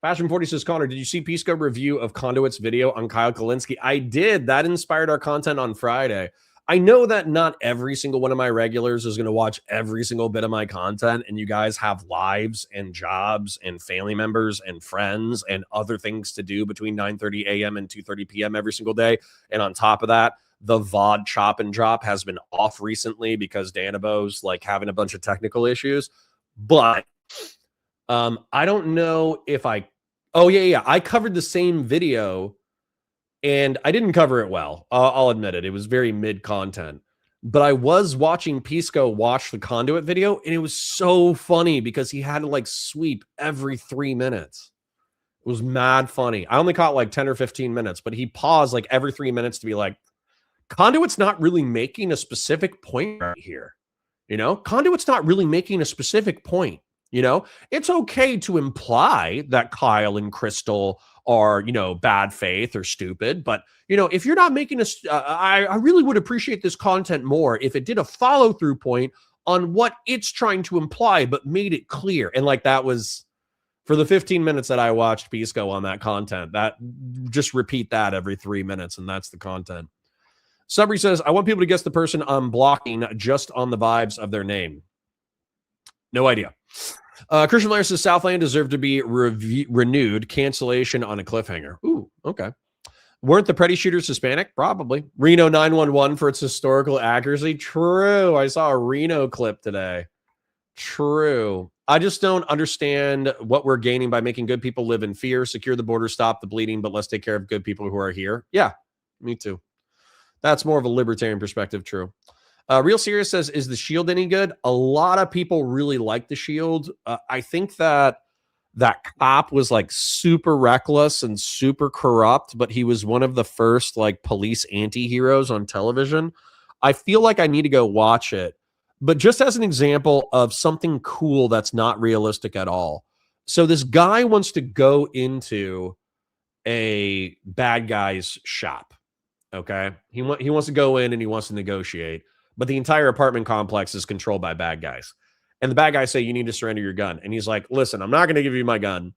Fashion 40 says, Connor, did you see Pisco review of Conduit's video on Kyle Kalinske? I did. That inspired our content on Friday. I know that not every single one of my regulars is going to watch every single bit of my content, and you guys have lives and jobs and family members and friends and other things to do between 9:30 a.m. and 2:30 p.m. every single day. And on top of that, the VOD chop and drop has been off recently because Danabo's like having a bunch of technical issues. But I don't know if I covered the same video. And I didn't cover it well. I'll admit it. It was very mid-content. But I was watching Pisco watch the Conduit video, and it was so funny because he had to, like, sweep every 3 minutes. It was mad funny. I only caught, like, 10 or 15 minutes, but he paused, like, every 3 minutes to be like, Conduit's not really making a specific point right here. You know? Conduit's not really making a specific point. You know? It's okay to imply that Kyle and Crystal are, you know, bad faith or stupid. But, you know, if you're not making I really would appreciate this content more if it did a follow through point on what it's trying to imply, but made it clear. And like that was for the 15 minutes that I watched Pisco on that content, that just repeat that every 3 minutes. And that's the content. Subry says, I want people to guess the person I'm blocking just on the vibes of their name. No idea. Christian Blair says Southland deserved to be renewed. Cancellation on a cliffhanger. Ooh, okay. Weren't the Pretty Shooters Hispanic? Probably. Reno 911 for its historical accuracy. True. I saw a Reno clip today. True. I just don't understand what we're gaining by making good people live in fear, secure the border, stop the bleeding, but let's take care of good people who are here. Yeah, me too. That's more of a libertarian perspective. True. Real Serious says, is the Shield any good? A lot of people really like the Shield. I think that cop was like super reckless and super corrupt, but he was one of the first like police anti-heroes on television. I feel like I need to go watch it. But just as an example of something cool that's not realistic at all. So this guy wants to go into a bad guy's shop. Okay. He wants to go in and he wants to negotiate. But the entire apartment complex is controlled by bad guys. And the bad guys say, you need to surrender your gun. And he's like, listen, I'm not going to give you my gun,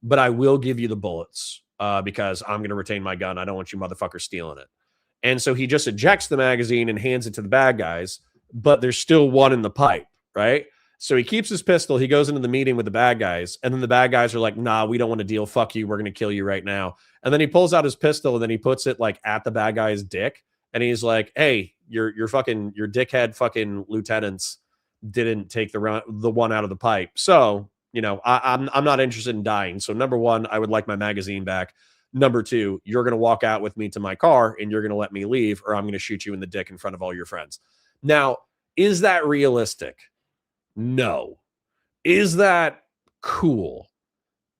but I will give you the bullets because I'm going to retain my gun. I don't want you motherfuckers stealing it. And so he just ejects the magazine and hands it to the bad guys, but there's still one in the pipe, right? So he keeps his pistol. He goes into the meeting with the bad guys, and then the bad guys are like, nah, we don't want to deal. Fuck you. We're going to kill you right now. And then he pulls out his pistol, and then he puts it like at the bad guy's dick. And he's like, hey, your dickhead fucking lieutenants didn't take the one out of the pipe. So, I'm not interested in dying. So number one, I would like my magazine back. Number two, you're going to walk out with me to my car and you're going to let me leave, or I'm going to shoot you in the dick in front of all your friends. Now, is that realistic? No. Is that cool?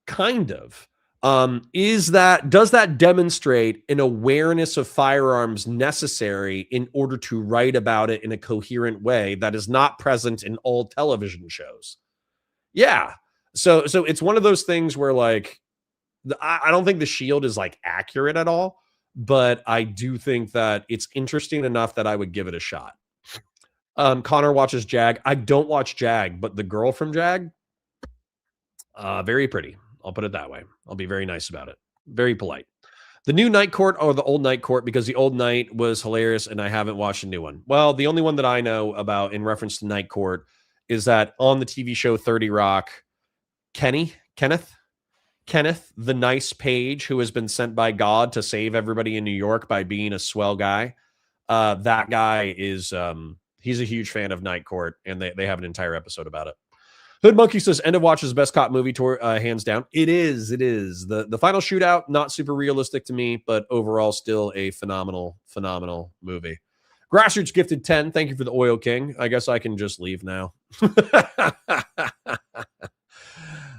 Kind of. Does that demonstrate an awareness of firearms necessary in order to write about it in a coherent way that is not present in all television shows? Yeah. So it's one of those things where like, I don't think the Shield is like accurate at all, but I do think that it's interesting enough that I would give it a shot. Connor watches Jag. I don't watch Jag, but the girl from Jag, very pretty. I'll put it that way. I'll be very nice about it. Very polite. The new Night Court or the old Night Court, because the old Night was hilarious and I haven't watched a new one. Well, the only one that I know about in reference to Night Court is that on the TV show 30 Rock, Kenneth, the nice page who has been sent by God to save everybody in New York by being a swell guy. That guy is, he's a huge fan of Night Court, and they have an entire episode about it. Hood Monkey says, End of Watch is the best cop movie tour, hands down. It is. The final shootout, not super realistic to me, but overall still a phenomenal movie. Grassroots gifted 10. Thank you for the Oil King. I guess I can just leave now.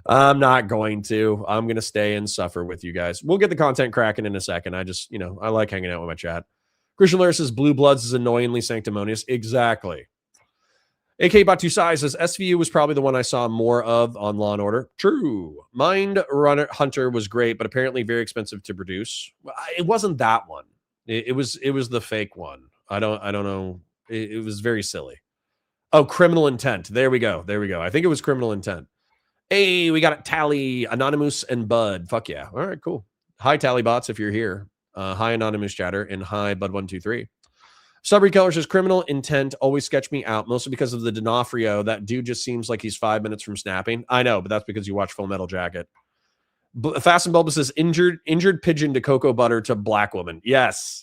I'm not going to. I'm going to stay and suffer with you guys. We'll get the content cracking in a second. I just, I like hanging out with my chat. Christian Lair says Blue Bloods is annoyingly sanctimonious. Exactly. AK Batu Sai says SVU was probably the one I saw more of on Law and Order. True. Mind Runner Hunter was great, but apparently very expensive to produce. It wasn't that one. It was the fake one. I don't know. It was very silly. Oh, Criminal Intent. There we go. I think it was Criminal Intent. Hey, we got it. Tally, Anonymous, and Bud. Fuck yeah. All right, cool. Hi, Tally bots, if you're here. Hi, Anonymous Chatter, and hi, Bud123. Subry Keller says, Criminal Intent always sketch me out, mostly because of the D'Onofrio. That dude just seems like he's 5 minutes from snapping. I know, but that's because you watch Full Metal Jacket. Fast and Bulbous says, injured pigeon to cocoa butter to black woman. Yes.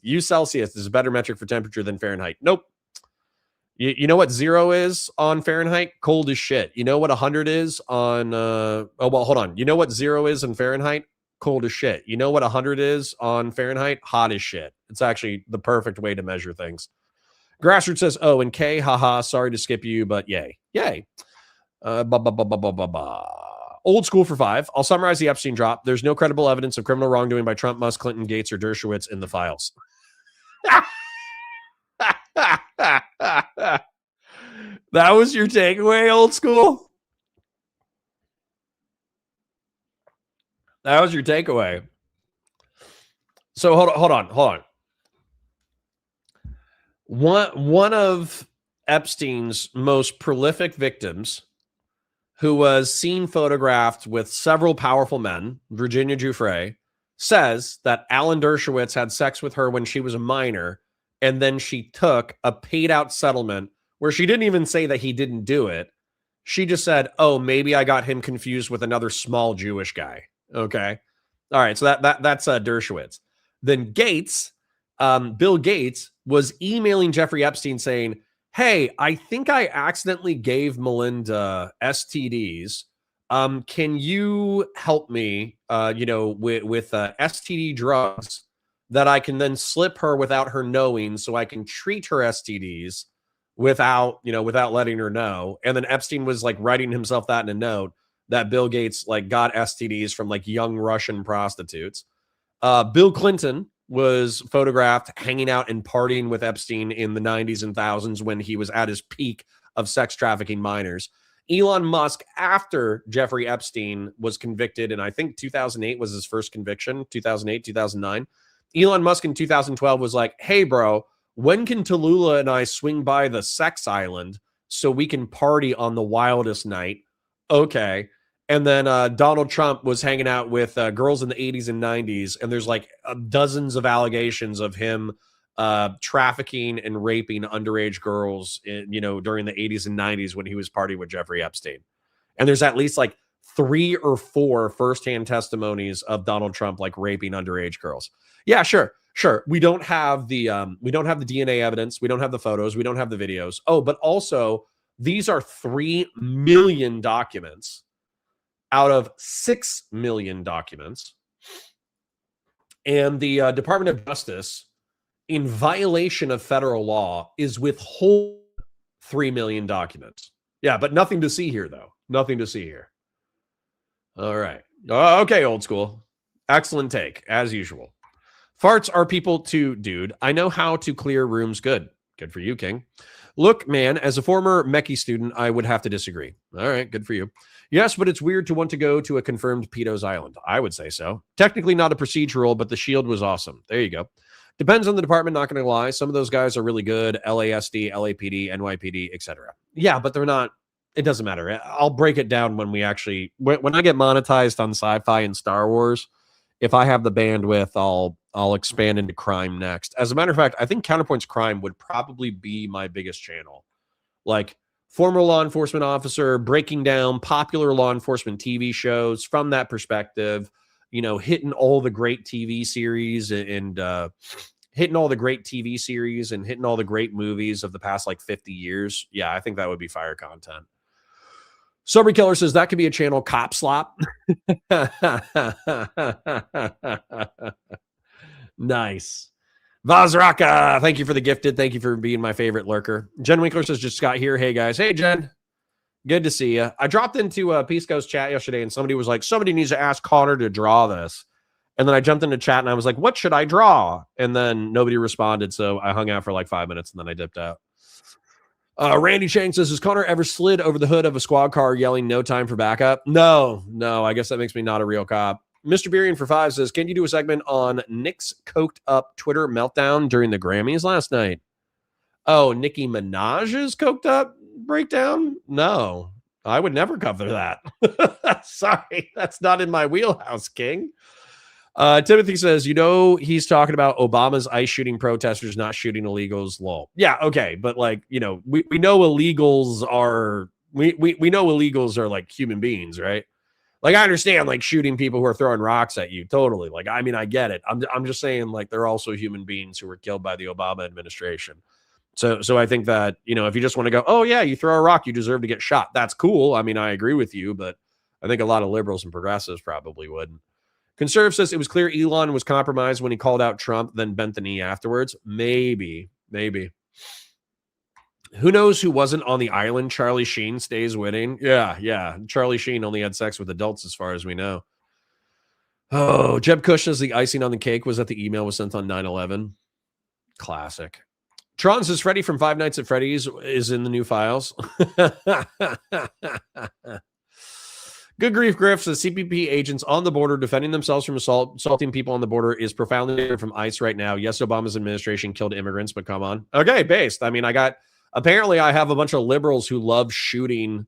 Use Celsius. There's a better metric for temperature than Fahrenheit. Nope. You know what 0 is on Fahrenheit? Cold as shit. You know what 100 is on... hold on. You know what 0 is in Fahrenheit? Cold as shit. You know what 100 is on Fahrenheit? Hot as shit. It's actually the perfect way to measure things. Grassroots says, oh, and K, haha, sorry to skip you, but yay. Old school for 5. I'll summarize the Epstein drop. There's no credible evidence of criminal wrongdoing by Trump, Musk, Clinton, Gates, or Dershowitz in the files. That was your takeaway, old school? That was your takeaway. So hold on. One of Epstein's most prolific victims, who was seen photographed with several powerful men, Virginia Giuffre, says that Alan Dershowitz had sex with her when she was a minor, and then she took a paid out settlement where she didn't even say that he didn't do it. She just said, oh, maybe I got him confused with another small Jewish guy. Okay. All right. So that's Dershowitz. Then Gates, Bill Gates, was emailing Jeffrey Epstein saying, hey, I think I accidentally gave Melinda STDs. Can you help me, with STD drugs that I can then slip her without her knowing, so I can treat her STDs without letting her know. And then Epstein was like writing himself that in a note that Bill Gates like got STDs from like young Russian prostitutes. Bill Clinton was photographed hanging out and partying with Epstein in the 90s and thousands when he was at his peak of sex trafficking minors. Elon Musk, after Jeffrey Epstein was convicted, and I think 2008 was his first conviction, 2008, 2009. Elon Musk in 2012 was like, hey, bro, when can Tallulah and I swing by the sex island so we can party on the wildest night. Okay. And then Donald Trump was hanging out with girls in the 80s and 90s, and there's like dozens of allegations of him trafficking and raping underage girls during the 80s and 90s when he was partying with Jeffrey Epstein. And there's at least like 3 or 4 firsthand testimonies of Donald Trump like raping underage girls. Yeah, sure. We don't have the DNA evidence, we don't have the photos, we don't have the videos. Oh, but also these are 3 million documents out of 6 million documents. And the Department of Justice, in violation of federal law, is withholding 3 million documents. Yeah, but nothing to see here, though. Nothing to see here. All right. Okay, old school. Excellent take, as usual. Farts are people too, dude. I know how to clear rooms good. Good for you, King. Look, man, as a former Mechie student, I would have to disagree. All right, good for you. Yes, but it's weird to want to go to a confirmed pedo's island. I would say so. Technically not a procedural, but the shield was awesome. There you go. Depends on the department, not going to lie. Some of those guys are really good. LASD, LAPD, NYPD, etc. Yeah, but they're not. It doesn't matter. I'll break it down when we actually, when I get monetized on sci-fi and Star Wars, if I have the bandwidth, I'll expand into crime next. As a matter of fact, I think Counterpoints Crime would probably be my biggest channel. Like former law enforcement officer, breaking down popular law enforcement TV shows from that perspective, hitting all the great TV series and hitting all the great TV series and hitting all the great movies of the past like 50 years. Yeah, I think that would be fire content. Sobry Killer says that could be a channel, Cop Slop. Nice. Vazraka, thank you for the gifted. Thank you for being my favorite lurker. Jen Winkler says, just got here. Hey, guys. Hey, Jen. Good to see you. I dropped into Peace Coast chat yesterday, and somebody was like, somebody needs to ask Connor to draw this. And then I jumped into chat, and I was like, what should I draw? And then nobody responded, so I hung out for like 5 minutes, and then I dipped out. Randy Chang says, has Connor ever slid over the hood of a squad car yelling no time for backup? No. I guess that makes me not a real cop. Mr. Berian for 5 says, can you do a segment on Nick's coked up Twitter meltdown during the Grammys last night? Oh, Nicki Minaj's coked up breakdown? No, I would never cover that. Sorry, that's not in my wheelhouse, King. Timothy says, he's talking about Obama's ICE shooting protesters, not shooting illegals. Lol. Yeah, okay, but like, we know illegals are like human beings, right? Like, I understand like shooting people who are throwing rocks at you, totally. Like, I mean, I get it. I'm just saying like they're also human beings who were killed by the Obama administration. So I think that, if you just want to go, oh yeah, you throw a rock, you deserve to get shot. That's cool. I mean, I agree with you, but I think a lot of liberals and progressives probably wouldn't. Conserve says it was clear Elon was compromised when he called out Trump, then bent the knee afterwards. Maybe. Who knows who wasn't on the island? Charlie Sheen stays winning. Yeah. Charlie Sheen only had sex with adults as far as we know. Oh, Jeb Kush says the icing on the cake was that the email was sent on 9/11. Classic. Tron says Freddy from Five Nights at Freddy's is in the new files. Good grief, Griff says CPP agents on the border defending themselves from assaulting people on the border is profoundly different from ICE right now. Yes, Obama's administration killed immigrants, but come on. Okay, based. I mean, apparently I have a bunch of liberals who love shooting,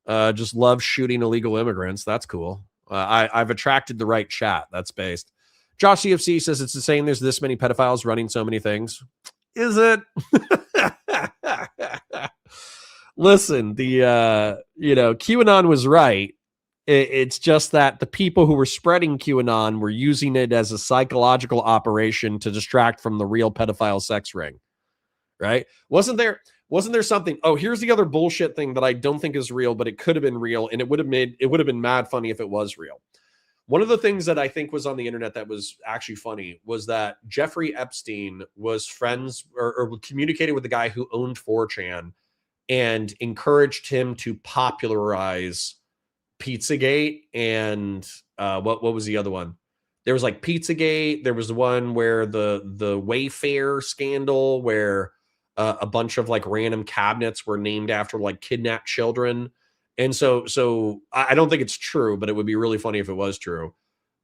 just love shooting illegal immigrants. That's cool. I've attracted the right chat. That's based. Josh CFC says it's insane there's this many pedophiles running so many things. Is it? Listen, QAnon was right. It's just that the people who were spreading QAnon were using it as a psychological operation to distract from the real pedophile sex ring, right? Wasn't there something? Oh, here's the other bullshit thing that I don't think is real, but it could have been real, and it would have been mad funny if it was real. One of the things that I think was on the internet that was actually funny was that Jeffrey Epstein was friends or communicated with the guy who owned 4chan and encouraged him to popularize Pizzagate and what was the other one? There was like Pizzagate. There was the one where the Wayfair scandal where a bunch of like random cabinets were named after like kidnapped children. And so I don't think it's true, but it would be really funny if it was true.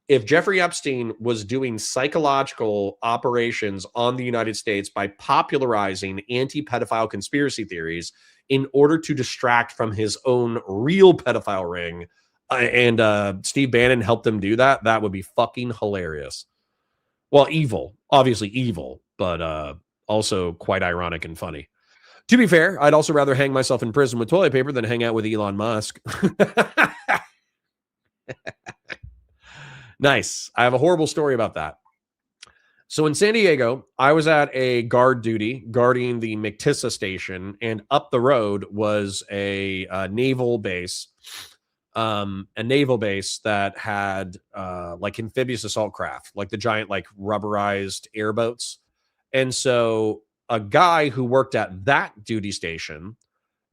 if Jeffrey Epstein was doing psychological operations on the United States by popularizing anti-pedophile conspiracy theories in order to distract from his own real pedophile ring, and Steve Bannon helped him do that, that would be fucking hilarious. Well, evil, obviously evil, but also quite ironic and funny. To be fair, I'd also rather hang myself in prison with toilet paper than hang out with Elon Musk. Nice. I have a horrible story about that. So in San Diego, I was at a guard duty guarding the McTissa station, and up the road was a naval base, that had like amphibious assault craft, like the giant like rubberized airboats. And so a guy who worked at that duty station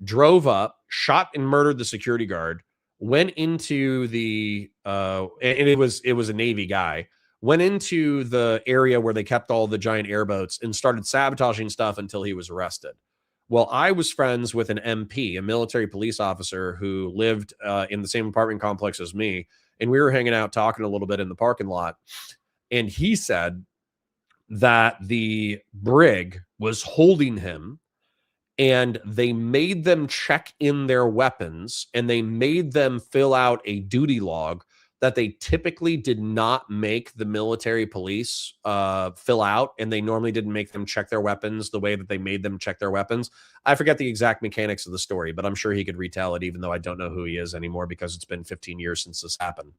drove up, shot and murdered the security guard, went into the and it was a Navy guy, went into the area where they kept all the giant airboats and started sabotaging stuff until he was arrested. Well, I was friends with an MP, a military police officer who lived in the same apartment complex as me, and we were hanging out talking a little bit in the parking lot, and he said that the brig was holding him, and they made them check in their weapons, and they made them fill out a duty log that they typically did not make the military police fill out, and they normally didn't make them check their weapons the way that they made them check their weapons. I forget the exact mechanics of the story, but I'm sure he could retell it, even though I don't know who he is anymore because it's been 15 years since this happened.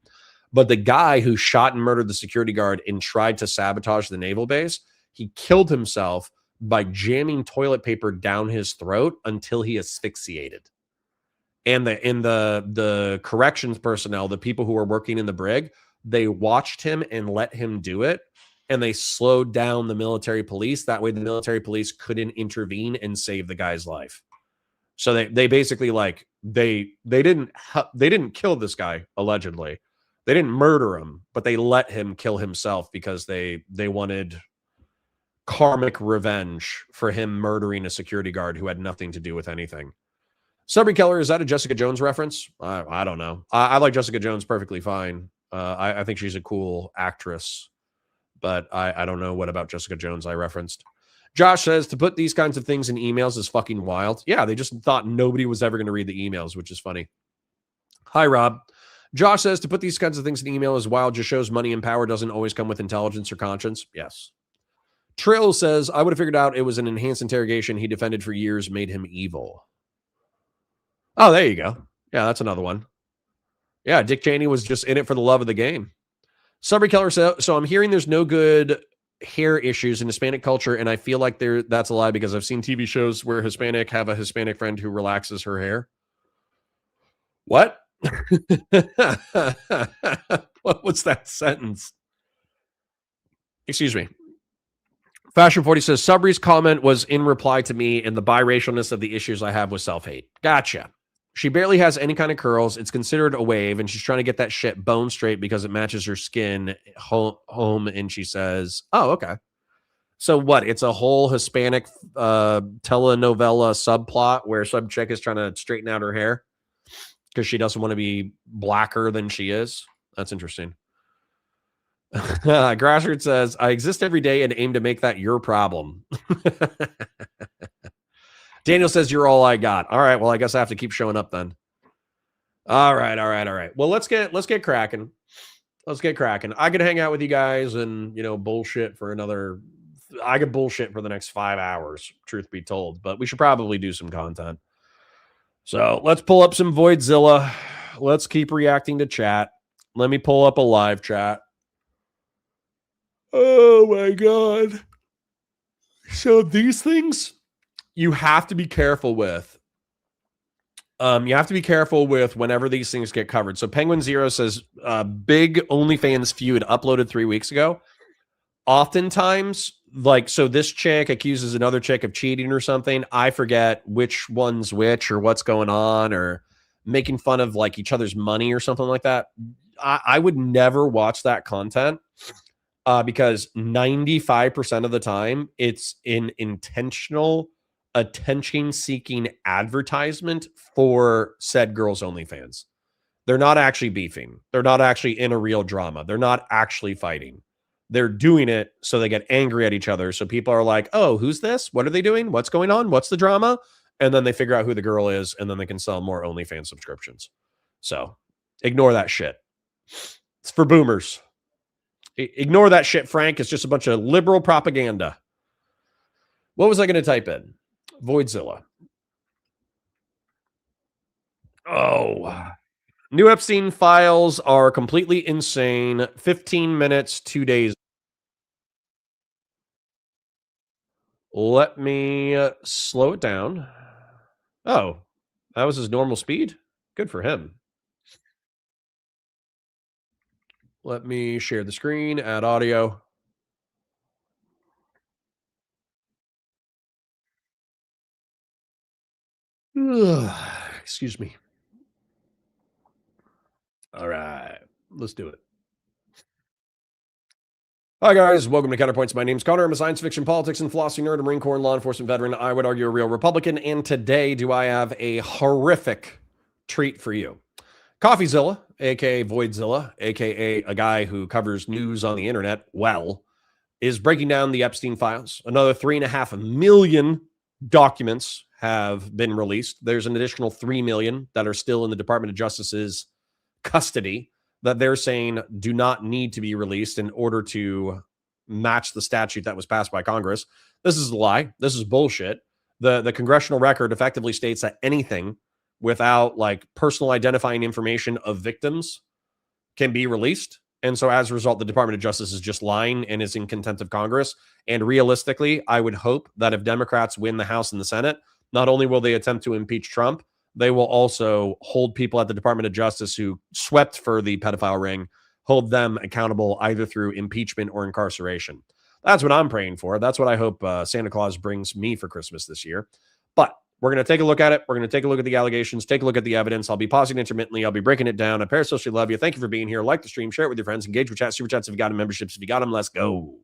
But the guy who shot and murdered the security guard and tried to sabotage the naval base, he killed himself by jamming toilet paper down his throat until he asphyxiated. And the corrections personnel, the people who were working in the brig, they watched him and let him do it, and they slowed down the military police. That way the military police couldn't intervene and save the guy's life. So they basically like they didn't kill this guy, allegedly. They didn't murder him, but they let him kill himself because they wanted karmic revenge for him murdering a security guard who had nothing to do with anything. Subry Keller, is that a Jessica Jones reference? I don't know. I like Jessica Jones perfectly fine. I think she's a cool actress, but I don't know what about Jessica Jones I referenced. Josh says to put these kinds of things in emails is fucking wild. Yeah, they just thought nobody was ever going to read the emails, which is funny. Hi, Rob. Josh says to put these kinds of things in email is wild. Just shows money and power doesn't always come with intelligence or conscience. Yes. Trill says, I would have figured out it was an enhanced interrogation he defended for years made him evil. Oh, there you go. Yeah, that's another one. Yeah, Dick Cheney was just in it for the love of the game. Subry Keller says, so I'm hearing there's no good hair issues in Hispanic culture, and I feel like that's a lie because I've seen TV shows where Hispanic have a Hispanic friend who relaxes her hair. What? What was that sentence? Excuse me. Fashion 40 says, Subry's comment was in reply to me and the biracialness of the issues I have with self-hate. Gotcha. She barely has any kind of curls. It's considered a wave, and she's trying to get that shit bone straight because it matches her skin home. And she says, oh, okay. So what? It's a whole Hispanic telenovela subplot where some chick is trying to straighten out her hair because she doesn't want to be blacker than she is. That's interesting. Grassroots says, I exist every day and aim to make that your problem. Daniel says, you're all I got. All right. Well, I guess I have to keep showing up then. All right. Well, let's get cracking. Let's get cracking. I could hang out with you guys and, bullshit for I could bullshit for the next 5 hours, truth be told, but we should probably do some content. So let's pull up some Voidzilla. Let's keep reacting to chat. Let me pull up a live chat. Oh my God. So these things you have to be careful with. You have to be careful with whenever these things get covered. So Penguin Zero says, big OnlyFans feud uploaded 3 weeks ago. Oftentimes, so this chick accuses another chick of cheating or something. I forget which one's which or what's going on, or making fun of each other's money or something like that. I would never watch that content. Because 95% of the time it's an intentional attention-seeking advertisement for said girl's OnlyFans. They're not actually beefing. They're not actually in a real drama. They're not actually fighting. They're doing it so they get angry at each other. So people are like, oh, who's this? What are they doing? What's going on? What's the drama? And then they figure out who the girl is, and then they can sell more OnlyFans subscriptions. So ignore that shit. It's for boomers. Ignore that shit, Frank. It's just a bunch of liberal propaganda. What was I going to type in? Voidzilla. Oh, new Epstein files are completely insane. 15 minutes, 2 days. Let me slow it down. Oh, that was his normal speed? Good for him. Let me share the screen, add audio. Excuse me. All right, let's do it. Hi, guys. Welcome to Counterpoints. My name's Connor. I'm a science fiction, politics, and philosophy nerd, a Marine Corps and law enforcement veteran. I would argue a real Republican. And today, do I have a horrific treat for you? Coffeezilla, aka Voidzilla, aka a guy who covers news on the internet well, is breaking down the Epstein files. Another 3.5 million documents have been released. There's an additional 3 million that are still in the Department of Justice's custody that they're saying do not need to be released in order to match the statute that was passed by Congress. This is a lie. This is bullshit. The congressional record effectively states that anything without like personal identifying information of victims can be released. And so as a result, the Department of Justice is just lying and is in contempt of Congress. And realistically, I would hope that if Democrats win the House and the Senate, not only will they attempt to impeach Trump, they will also hold people at the Department of Justice who swept for the pedophile ring, hold them accountable either through impeachment or incarceration. That's what I'm praying for. That's what I hope Santa Claus brings me for Christmas this year. But we're going to take a look at it. We're going to take a look at the allegations, take a look at the evidence. I'll be pausing intermittently. I'll be breaking it down. I parasocially love you. Thank you for being here. Like the stream, share it with your friends, engage with chat, super chats if you got them, memberships if you got them. Let's go.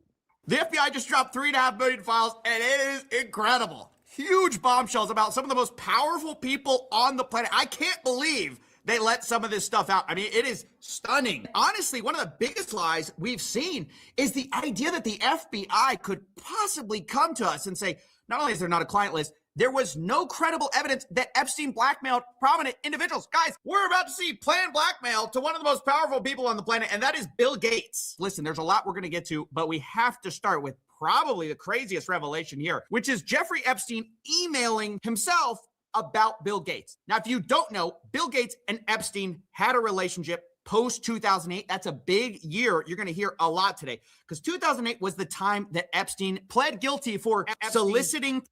The FBI just dropped 3.5 million files, and it is incredible. Huge bombshells about some of the most powerful people on the planet. I can't believe they let some of this stuff out. I mean, it is stunning. Honestly, one of the biggest lies we've seen is the idea that the FBI could possibly come to us and say, not only is there not a client list, there was no credible evidence that Epstein blackmailed prominent individuals. Guys, we're about to see planned blackmail to one of the most powerful people on the planet, and that is Bill Gates. Listen, there's a lot we're going to get to, but we have to start with probably the craziest revelation here, which is Jeffrey Epstein emailing himself about Bill Gates. Now, if you don't know, Bill Gates and Epstein had a relationship post 2008. That's a big year. You're going to hear a lot today because 2008 was the time that Epstein pled guilty for soliciting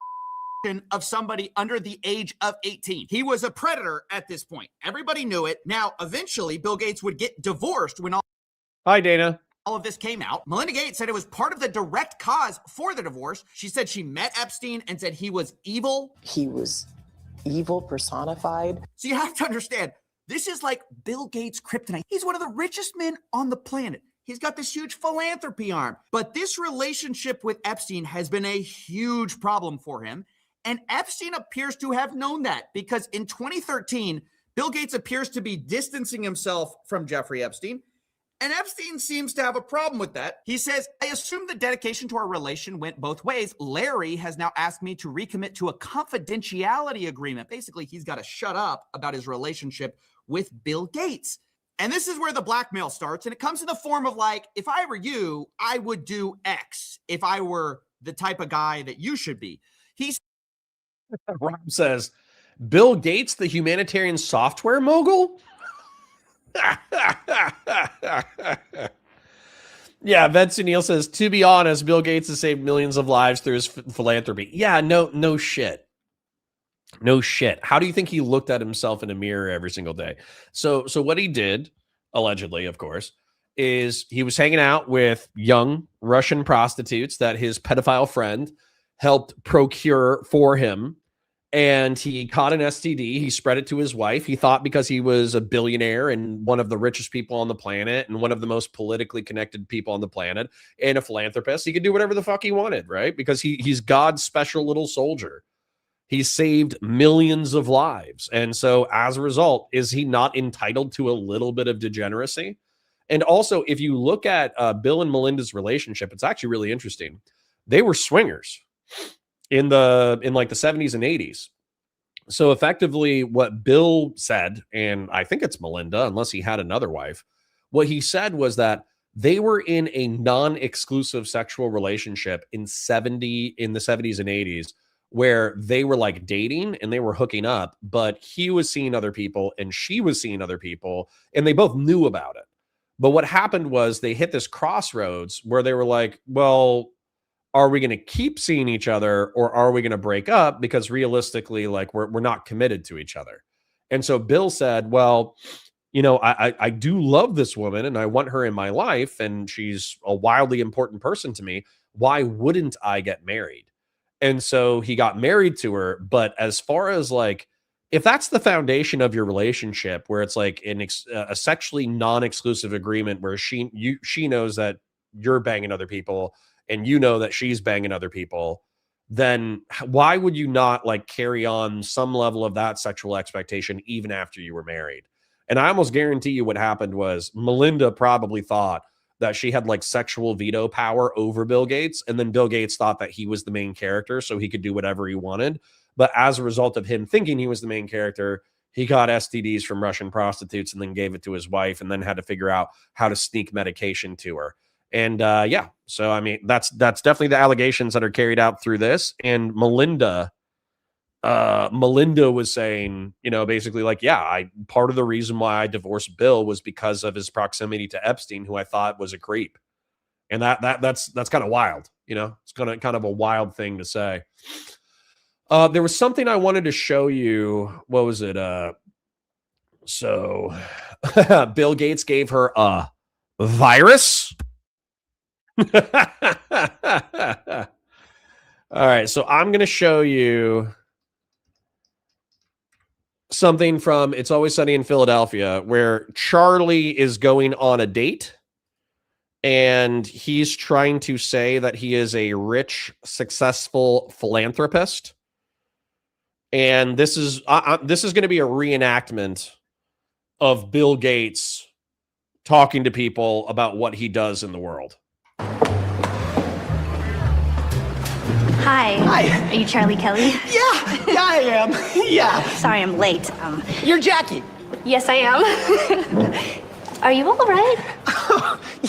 of somebody under the age of 18. He was a predator at this point. Everybody knew it. Now, eventually, Bill Gates would get divorced when Hi, Dana. all of this came out. Melinda Gates said it was part of the direct cause for the divorce. She said she met Epstein and said he was evil. He was evil personified. So you have to understand, this is like Bill Gates' kryptonite. He's one of the richest men on the planet. He's got this huge philanthropy arm. But this relationship with Epstein has been a huge problem for him. And Epstein appears to have known that because in 2013, Bill Gates appears to be distancing himself from Jeffrey Epstein. And Epstein seems to have a problem with that. He says, I assume the dedication to our relation went both ways. Larry has now asked me to recommit to a confidentiality agreement. Basically, he's got to shut up about his relationship with Bill Gates. And this is where the blackmail starts. And it comes in the form of like, if I were you, I would do X if I were the type of guy that you should be. Rob says, Bill Gates, the humanitarian software mogul? Yeah, Vince Neal says, to be honest, Bill Gates has saved millions of lives through his philanthropy. Yeah, no shit. No shit. How do you think he looked at himself in a mirror every single day? So what he did, allegedly, of course, is he was hanging out with young Russian prostitutes that his pedophile friend helped procure for him. And he caught an STD. He spread it to his wife. He thought because he was a billionaire and one of the richest people on the planet and one of the most politically connected people on the planet and a philanthropist, he could do whatever the fuck he wanted, right? Because he's God's special little soldier. He saved millions of lives. And so as a result, is he not entitled to a little bit of degeneracy? And also, if you look at Bill and Melinda's relationship, it's actually really interesting. They were swingers in like the 70s and 80s. So effectively what Bill said, and I think it's Melinda, unless he had another wife, what he said was that they were in a non-exclusive sexual relationship in the 70s and 80s, where they were like dating and they were hooking up, but he was seeing other people and she was seeing other people, and they both knew about it. But what happened was they hit this crossroads where they were like, well, are we going to keep seeing each other or are we going to break up? Because realistically, like we're not committed to each other. And so Bill said, well, I do love this woman and I want her in my life and she's a wildly important person to me. Why wouldn't I get married? And so he got married to her. But as far as like, if that's the foundation of your relationship, where it's like a sexually non-exclusive agreement where she knows that you're banging other people and you know that she's banging other people, then why would you not like carry on some level of that sexual expectation even after you were married? And I almost guarantee you what happened was Melinda probably thought that she had like sexual veto power over Bill Gates. And then Bill Gates thought that he was the main character, so he could do whatever he wanted. But as a result of him thinking he was the main character, he got STDs from Russian prostitutes and then gave it to his wife and then had to figure out how to sneak medication to her. And yeah, so I mean, that's definitely the allegations that are carried out through this. And Melinda was saying, basically like, yeah, part of the reason why I divorced Bill was because of his proximity to Epstein, who I thought was a creep. And that's kind of wild, it's kind of a wild thing to say. There was something I wanted to show you. What was it? So Bill Gates gave her a virus. All right, so I'm going to show you something from It's Always Sunny in Philadelphia, where Charlie is going on a date and he's trying to say that he is a rich, successful philanthropist. And this is going to be a reenactment of Bill Gates talking to people about what he does in the world. Hi. Hi. Are you Charlie Kelly? Yeah, I am. Yeah. Sorry, I'm late. You're Jackie. Yes, I am. Are you all right?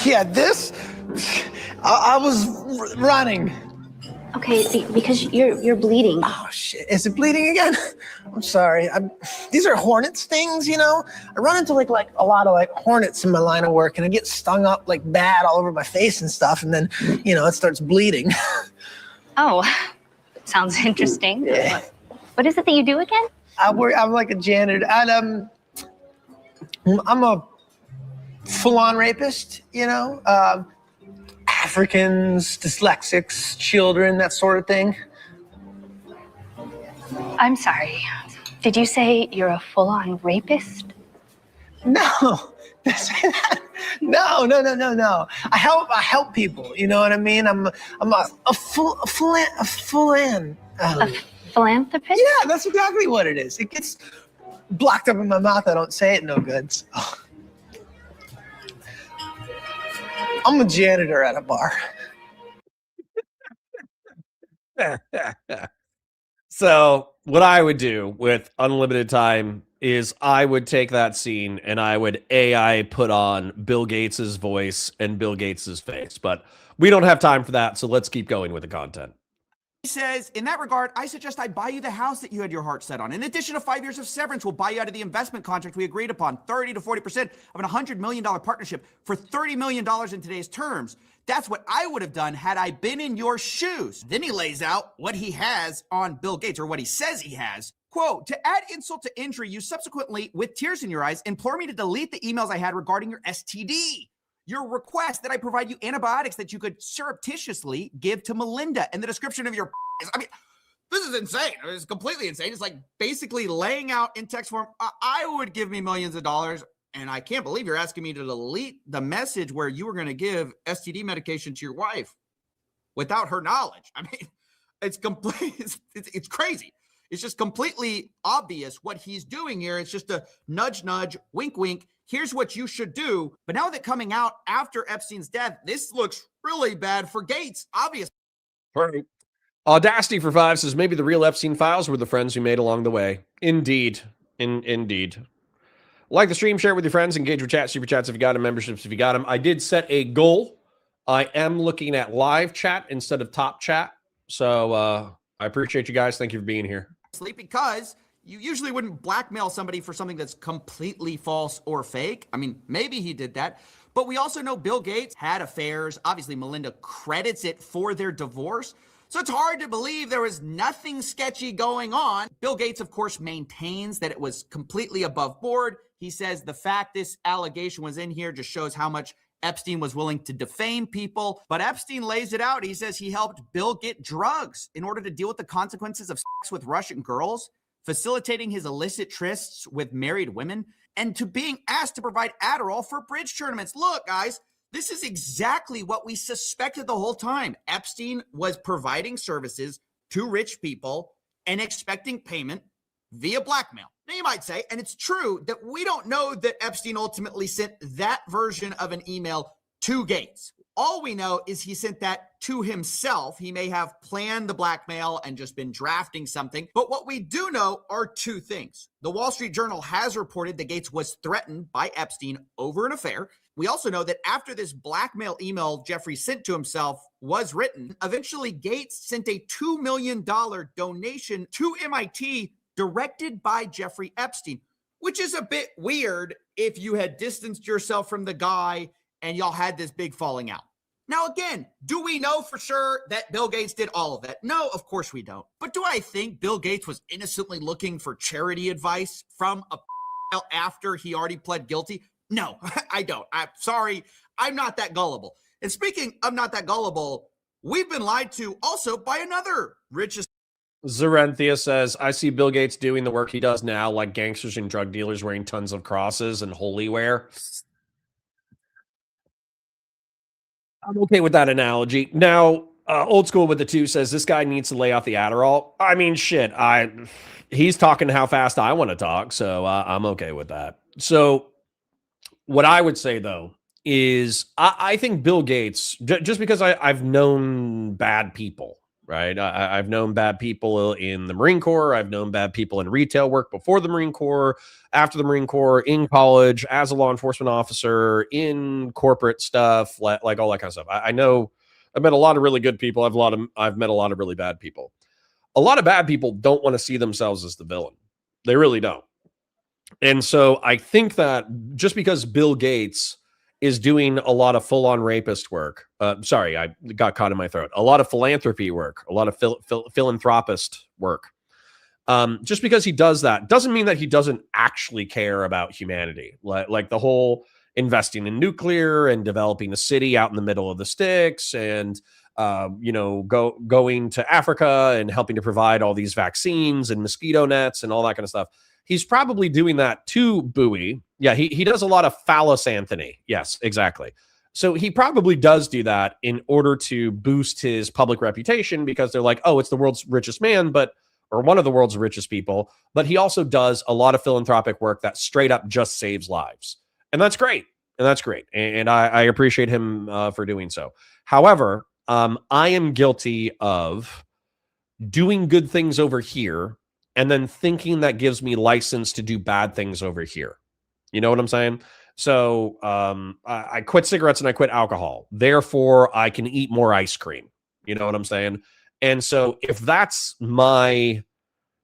Yeah, I was running. Okay, because you're bleeding. Oh, shit. Is it bleeding again? I'm sorry. These are hornet stings, I run into like a lot of like hornets in my line of work and I get stung up like bad all over my face and stuff. And then, it starts bleeding. Oh, sounds interesting. Yeah. What is it that you do again? I'm like a janitor. And, I'm a full-on rapist, Africans, dyslexics, children, that sort of thing. I'm sorry. Did you say you're a full-on rapist? No. No. I help people. You know what I mean? I'm a philanthropist. Yeah, that's exactly what it is. It gets blocked up in my mouth. I don't say it no good. So. I'm a janitor at a bar. So what I would do with unlimited time is I would take that scene and I would AI put on Bill Gates's voice and Bill Gates's face, but we don't have time for that. So let's keep going with the content. He says, in that regard, I suggest I buy you the house that you had your heart set on. In addition to 5 years of severance, we'll buy you out of the investment contract we agreed upon, 30 to 40% of an $100 million partnership for $30 million in today's terms. That's what I would have done had I been in your shoes. Then he lays out what he has on Bill Gates, or what he says he has. Quote, to add insult to injury, you subsequently, with tears in your eyes, implore me to delete the emails I had regarding your STD. Your request that I provide you antibiotics that you could surreptitiously give to Melinda, and the description of your, I mean, this is insane. It's completely insane. It's like basically laying out in text form, I would give me millions of dollars, and I can't believe you're asking me to delete the message where you were going to give STD medication to your wife without her knowledge. I mean, it's complete. It's crazy. It's just completely obvious what he's doing here. It's just a nudge, nudge, wink, wink. Here's what you should do. But now that coming out after Epstein's death, this looks really bad for Gates, obviously. Right. Audacity for 5 says maybe the real Epstein files were the friends we made along the way. Indeed. Indeed. Like the stream, share it with your friends, engage with chat, super chats if you got them, memberships if you got them. I did set a goal. I am looking at live chat instead of top chat. So I appreciate you guys. Thank you for being here. Because you usually wouldn't blackmail somebody for something that's completely false or fake. I mean, maybe he did that. But we also know Bill Gates had affairs. Obviously, Melinda credits it for their divorce. So it's hard to believe there was nothing sketchy going on. Bill Gates, of course, maintains that it was completely above board. He says the fact this allegation was in here just shows how much Epstein was willing to defame people. But Epstein lays it out. He says he helped Bill get drugs in order to deal with the consequences of sex with Russian girls, facilitating his illicit trysts with married women, and to being asked to provide Adderall for bridge tournaments. Look, guys, this is exactly what we suspected the whole time. Epstein was providing services to rich people and expecting payment via blackmail. Now, you might say, and it's true, that we don't know that Epstein ultimately sent that version of an email to Gates. All we know is he sent that to himself. He may have planned the blackmail and just been drafting something. But what we do know are two things. The Wall Street Journal has reported that Gates was threatened by Epstein over an affair. We also know that after this blackmail email Jeffrey sent to himself was written, eventually Gates sent a $2 million donation to MIT directed by Jeffrey Epstein, which is a bit weird if you had distanced yourself from the guy and y'all had this big falling out. Now, again, do we know for sure that Bill Gates did all of that? No, of course we don't. But do I think Bill Gates was innocently looking for charity advice from a after he already pled guilty? No, I don't. I'm sorry. I'm not that gullible. And speaking of not that gullible, we've been lied to also by another richest. Zarenthia says, I see Bill Gates doing the work he does now, like gangsters and drug dealers wearing tons of crosses and holy wear. I'm okay with that analogy. Now, old school with the 2 says this guy needs to lay off the Adderall. I mean, shit. He's talking how fast I want to talk, so I'm okay with that. So what I would say, though, is I think Bill Gates, just because I've known bad people, right? I've known bad people in the Marine Corps. I've known bad people in retail work before the Marine Corps, after the Marine Corps, in college, as a law enforcement officer, in corporate stuff, like all that kind of stuff. I know I've met a lot of really good people. I've met a lot of really bad people. A lot of bad people don't want to see themselves as the villain. They really don't. And so I think that just because Bill Gates is doing a lot of full-on rapist work, sorry, I got caught in my throat, a lot of philanthropy work, a lot of philanthropist work, just because he does that doesn't mean that he doesn't actually care about humanity. Like the whole investing in nuclear and developing a city out in the middle of the sticks and going to Africa and helping to provide all these vaccines and mosquito nets and all that kind of stuff. He's probably doing that to Bowie. Yeah, he does a lot of phallus Anthony. Yes, exactly. So he probably does do that in order to boost his public reputation because they're like, oh, it's the world's richest man, or one of the world's richest people. But he also does a lot of philanthropic work that straight up just saves lives. And that's great. And I appreciate him for doing so. However, I am guilty of doing good things over here and then thinking that gives me license to do bad things over here. You know what I'm saying? So I quit cigarettes and I quit alcohol. Therefore, I can eat more ice cream. You know what I'm saying? And so if that's my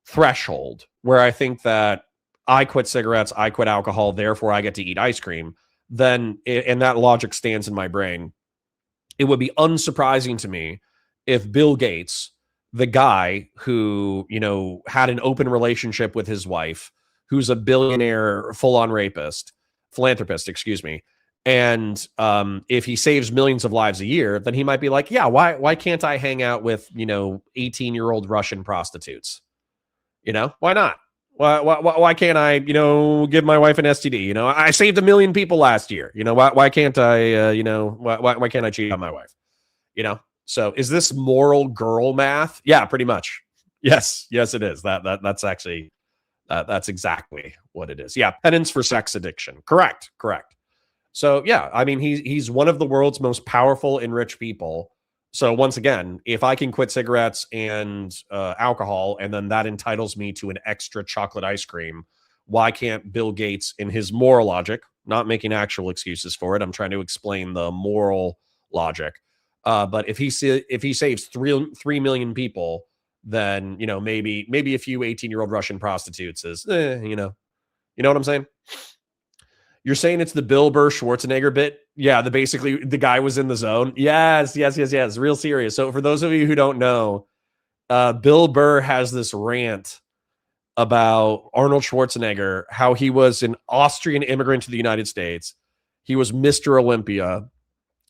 threshold where I think that I quit cigarettes, I quit alcohol, therefore I get to eat ice cream, then, and that logic stands in my brain, it would be unsurprising to me if Bill Gates, the guy who, had an open relationship with his wife, who's a billionaire full-on philanthropist, and if he saves millions of lives a year, then he might be like, yeah, why can't I hang out with 18-year-old Russian prostitutes? Why not? Why can't I give my wife an STD? I saved 1 million people last year. Why can't I why can't I cheat on my wife? So is this moral girl math? Yeah, pretty much. Yes, it is. That's actually that's exactly what it is. Yeah, penance for sex addiction. Correct. So yeah, I mean he's one of the world's most powerful and rich people. So once again, if I can quit cigarettes and alcohol, and then that entitles me to an extra chocolate ice cream, why can't Bill Gates, in his moral logic, not making actual excuses for it, I'm trying to explain the moral logic. But if he saves 3 million people, then maybe a few 18-year-old Russian prostitutes is you know what I'm saying? You're saying it's the Bill Burr Schwarzenegger bit? Yeah, basically the guy was in the zone. Yes. Real serious. So for those of you who don't know, Bill Burr has this rant about Arnold Schwarzenegger, how he was an Austrian immigrant to the United States. He was Mr. Olympia.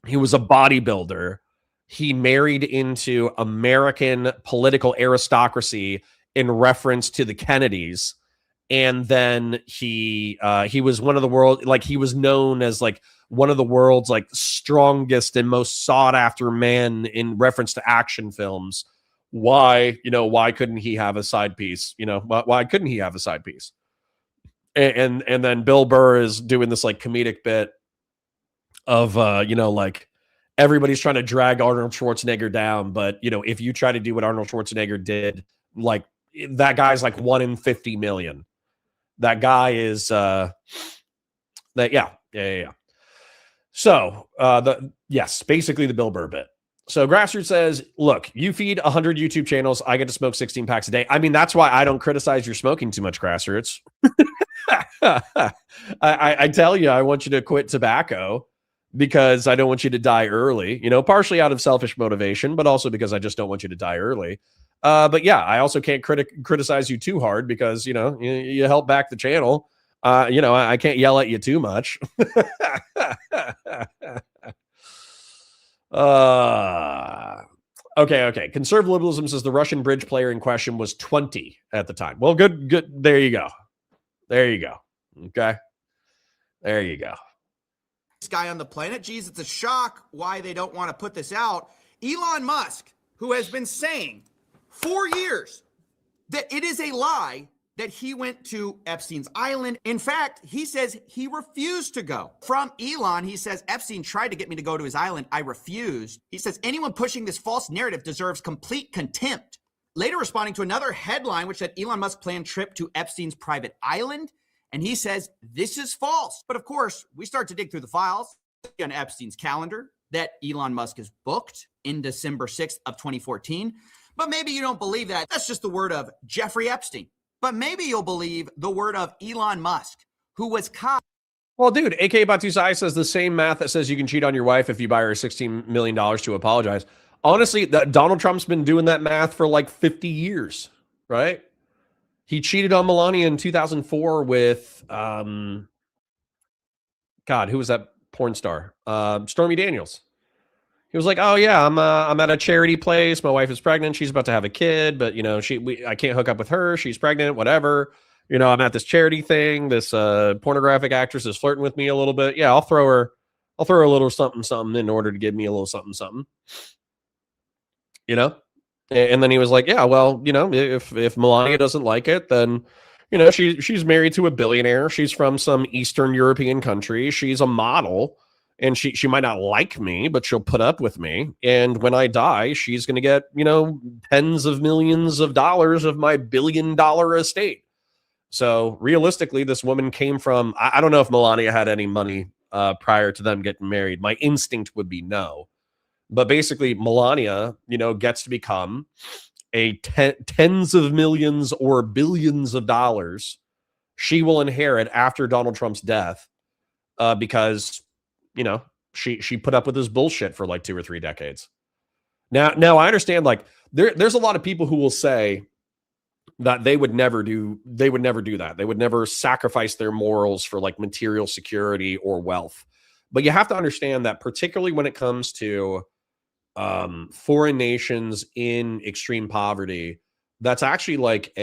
He was a bodybuilder. He married into American political aristocracy in reference to the Kennedys. And then he was one of the world, like he was known as like one of the world's like strongest and most sought after men in reference to action films. Why couldn't he have a side piece? Why couldn't he have a side piece? And then Bill Burr is doing this like comedic bit of like everybody's trying to drag Arnold Schwarzenegger down, but if you try to do what Arnold Schwarzenegger did, like that guy's like 1 in 50 million. That guy is yeah. So basically the Bill Burr bit. So Grassroots says, look, you feed 100 YouTube channels, I get to smoke 16 packs a day. I mean, that's why I don't criticize your smoking too much, Grassroots. I tell you, I want you to quit tobacco because I don't want you to die early, partially out of selfish motivation, but also because I just don't want you to die early. But yeah, I also can't criticize you too hard because, you help back the channel. I can't yell at you too much. Okay. Conservative liberalism says the Russian bridge player in question was 20 at the time. Well, good. There you go. Okay. There you go. This guy on the planet. Geez, it's a shock why they don't want to put this out. Elon Musk, who has been saying for years that it is a lie that he went to Epstein's island. In fact, he says he refused to go. From Elon, he says, Epstein tried to get me to go to his island. I refused. He says, anyone pushing this false narrative deserves complete contempt. Later responding to another headline, which said Elon Musk planned trip to Epstein's private island. And he says, this is false. But of course, we start to dig through the files on Epstein's calendar that Elon Musk is booked in December 6th of 2014. But maybe you don't believe that. That's just the word of Jeffrey Epstein. But maybe you'll believe the word of Elon Musk, who was caught. Well, dude, AK Batusai says the same math that says you can cheat on your wife if you buy her $16 million to apologize. Honestly, Donald Trump's been doing that math for like 50 years, right? He cheated on Melania in 2004 with, God, who was that porn star? Stormy Daniels. He was like, "Oh yeah, I'm at a charity place. My wife is pregnant. She's about to have a kid, but I can't hook up with her. She's pregnant. Whatever. I'm at this charity thing. This pornographic actress is flirting with me a little bit. Yeah, I'll throw her a little something in order to give me a little something. And then he was like, yeah, well, if Melania doesn't like it, then she's married to a billionaire. She's from some Eastern European country. She's a model. And she might not like me, but she'll put up with me. And when I die, she's going to get, tens of millions of dollars of my $1 billion estate. So realistically, this woman came from, I don't know if Melania had any money prior to them getting married. My instinct would be no. But basically, Melania, gets to become a tens of millions or billions of dollars she will inherit after Donald Trump's death because she put up with this bullshit for like 2 or 3 decades. Now I understand, like there's a lot of people who will say that they would never do that. They would never sacrifice their morals for like material security or wealth. But you have to understand that particularly when it comes to foreign nations in extreme poverty, that's actually like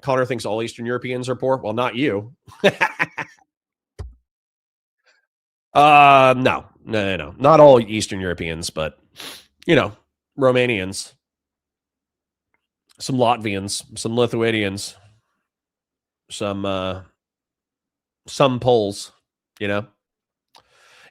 Connor thinks all Eastern Europeans are poor. Well, not you. No, not all Eastern Europeans, but Romanians. some Latvians, some Lithuanians, some Poles, you know.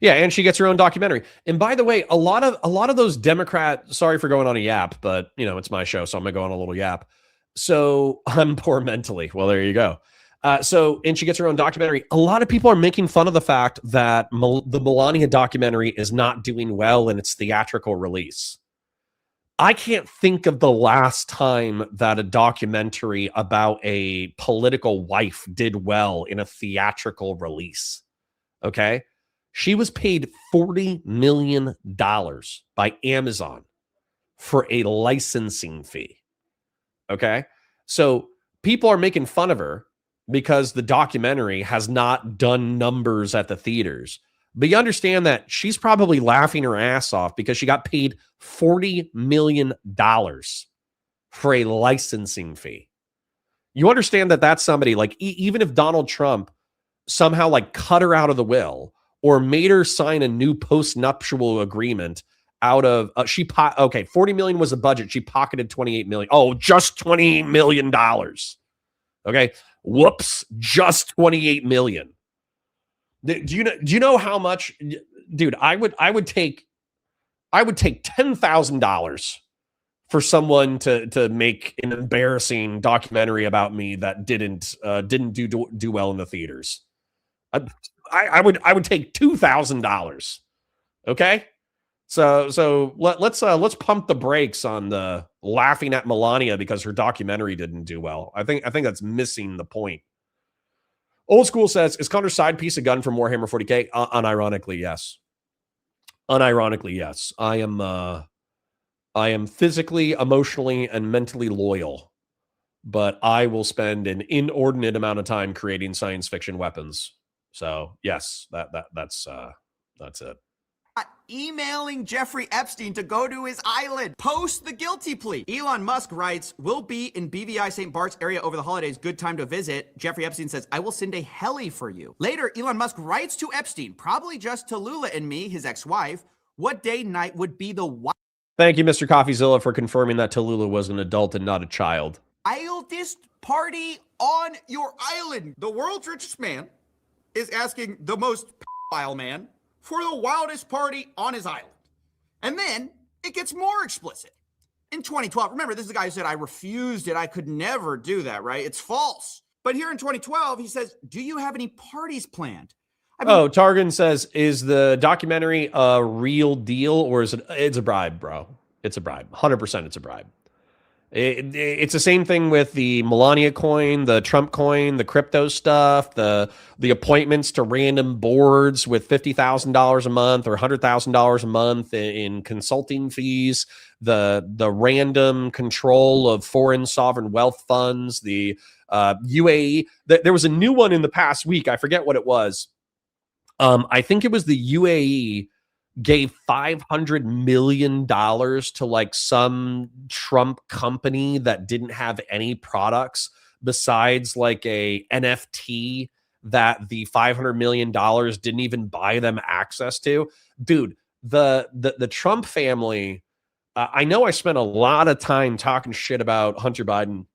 Yeah, and she gets her own documentary. And by the way, a lot of those Democrat, sorry for going on a yap, but you know, it's my show, so I'm gonna go on a little yap. So I'm poor mentally. Well, there you go. And she gets her own documentary. A lot of people are making fun of the fact that the Melania documentary is not doing well in its theatrical release. I can't think of the last time that a documentary about a political wife did well in a theatrical release. Okay. She was paid $40 million by Amazon for a licensing fee. Okay. So people are making fun of her because the documentary has not done numbers at the theaters. But you understand that she's probably laughing her ass off because she got paid $40 million for a licensing fee. You understand that that's somebody like, even if Donald Trump somehow like cut her out of the will or made her sign a new post-nuptial agreement out of, okay, 40 million was the budget. She pocketed 28 million. Oh, just $28 million. Okay. Whoops. Just 28 million. Do you know how much, dude? I would take $10,000 for someone to make an embarrassing documentary about me that didn't do well in the theaters. I would take $2,000. Okay, so let's pump the brakes on the laughing at Melania because her documentary didn't do well. I think that's missing the point. Old School says, is Connor's side piece a gun from Warhammer 40K? Unironically, yes. Unironically, yes. I am physically, emotionally, and mentally loyal, but I will spend an inordinate amount of time creating science fiction weapons. So yes, that's it. Emailing Jeffrey Epstein to go to his island, post the guilty plea. Elon Musk writes, will be in BVI St. Bart's area over the holidays. Good time to visit. Jeffrey Epstein says, I will send a heli for you. Later, Elon Musk writes to Epstein, probably just to Lula and me, his ex-wife, what day night would be the Thank you, Mr. Coffeezilla, for confirming that Tallulah was an adult and not a child. wildest party on your island. The world's richest man is asking the most pedophile man for the wildest party on his island. And then it gets more explicit. In 2012, remember, this is the guy who said, I refused it. I could never do that, right? It's false. But here in 2012, he says, do you have any parties planned? Targan says, is the documentary a real deal or is it's a bribe, bro? It's a bribe. 100% it's a bribe. It's the same thing with the Melania coin, the Trump coin, the crypto stuff, the appointments to random boards with $50,000 a month or $100,000 a month in consulting fees, the random control of foreign sovereign wealth funds, the UAE. There was a new one in the past week. I forget what it was. I think it was the UAE gave $500 million to like some Trump company that didn't have any products besides like a NFT that the $500 million didn't even buy them access to. Dude, the Trump family, I know I spent a lot of time talking shit about Hunter Biden,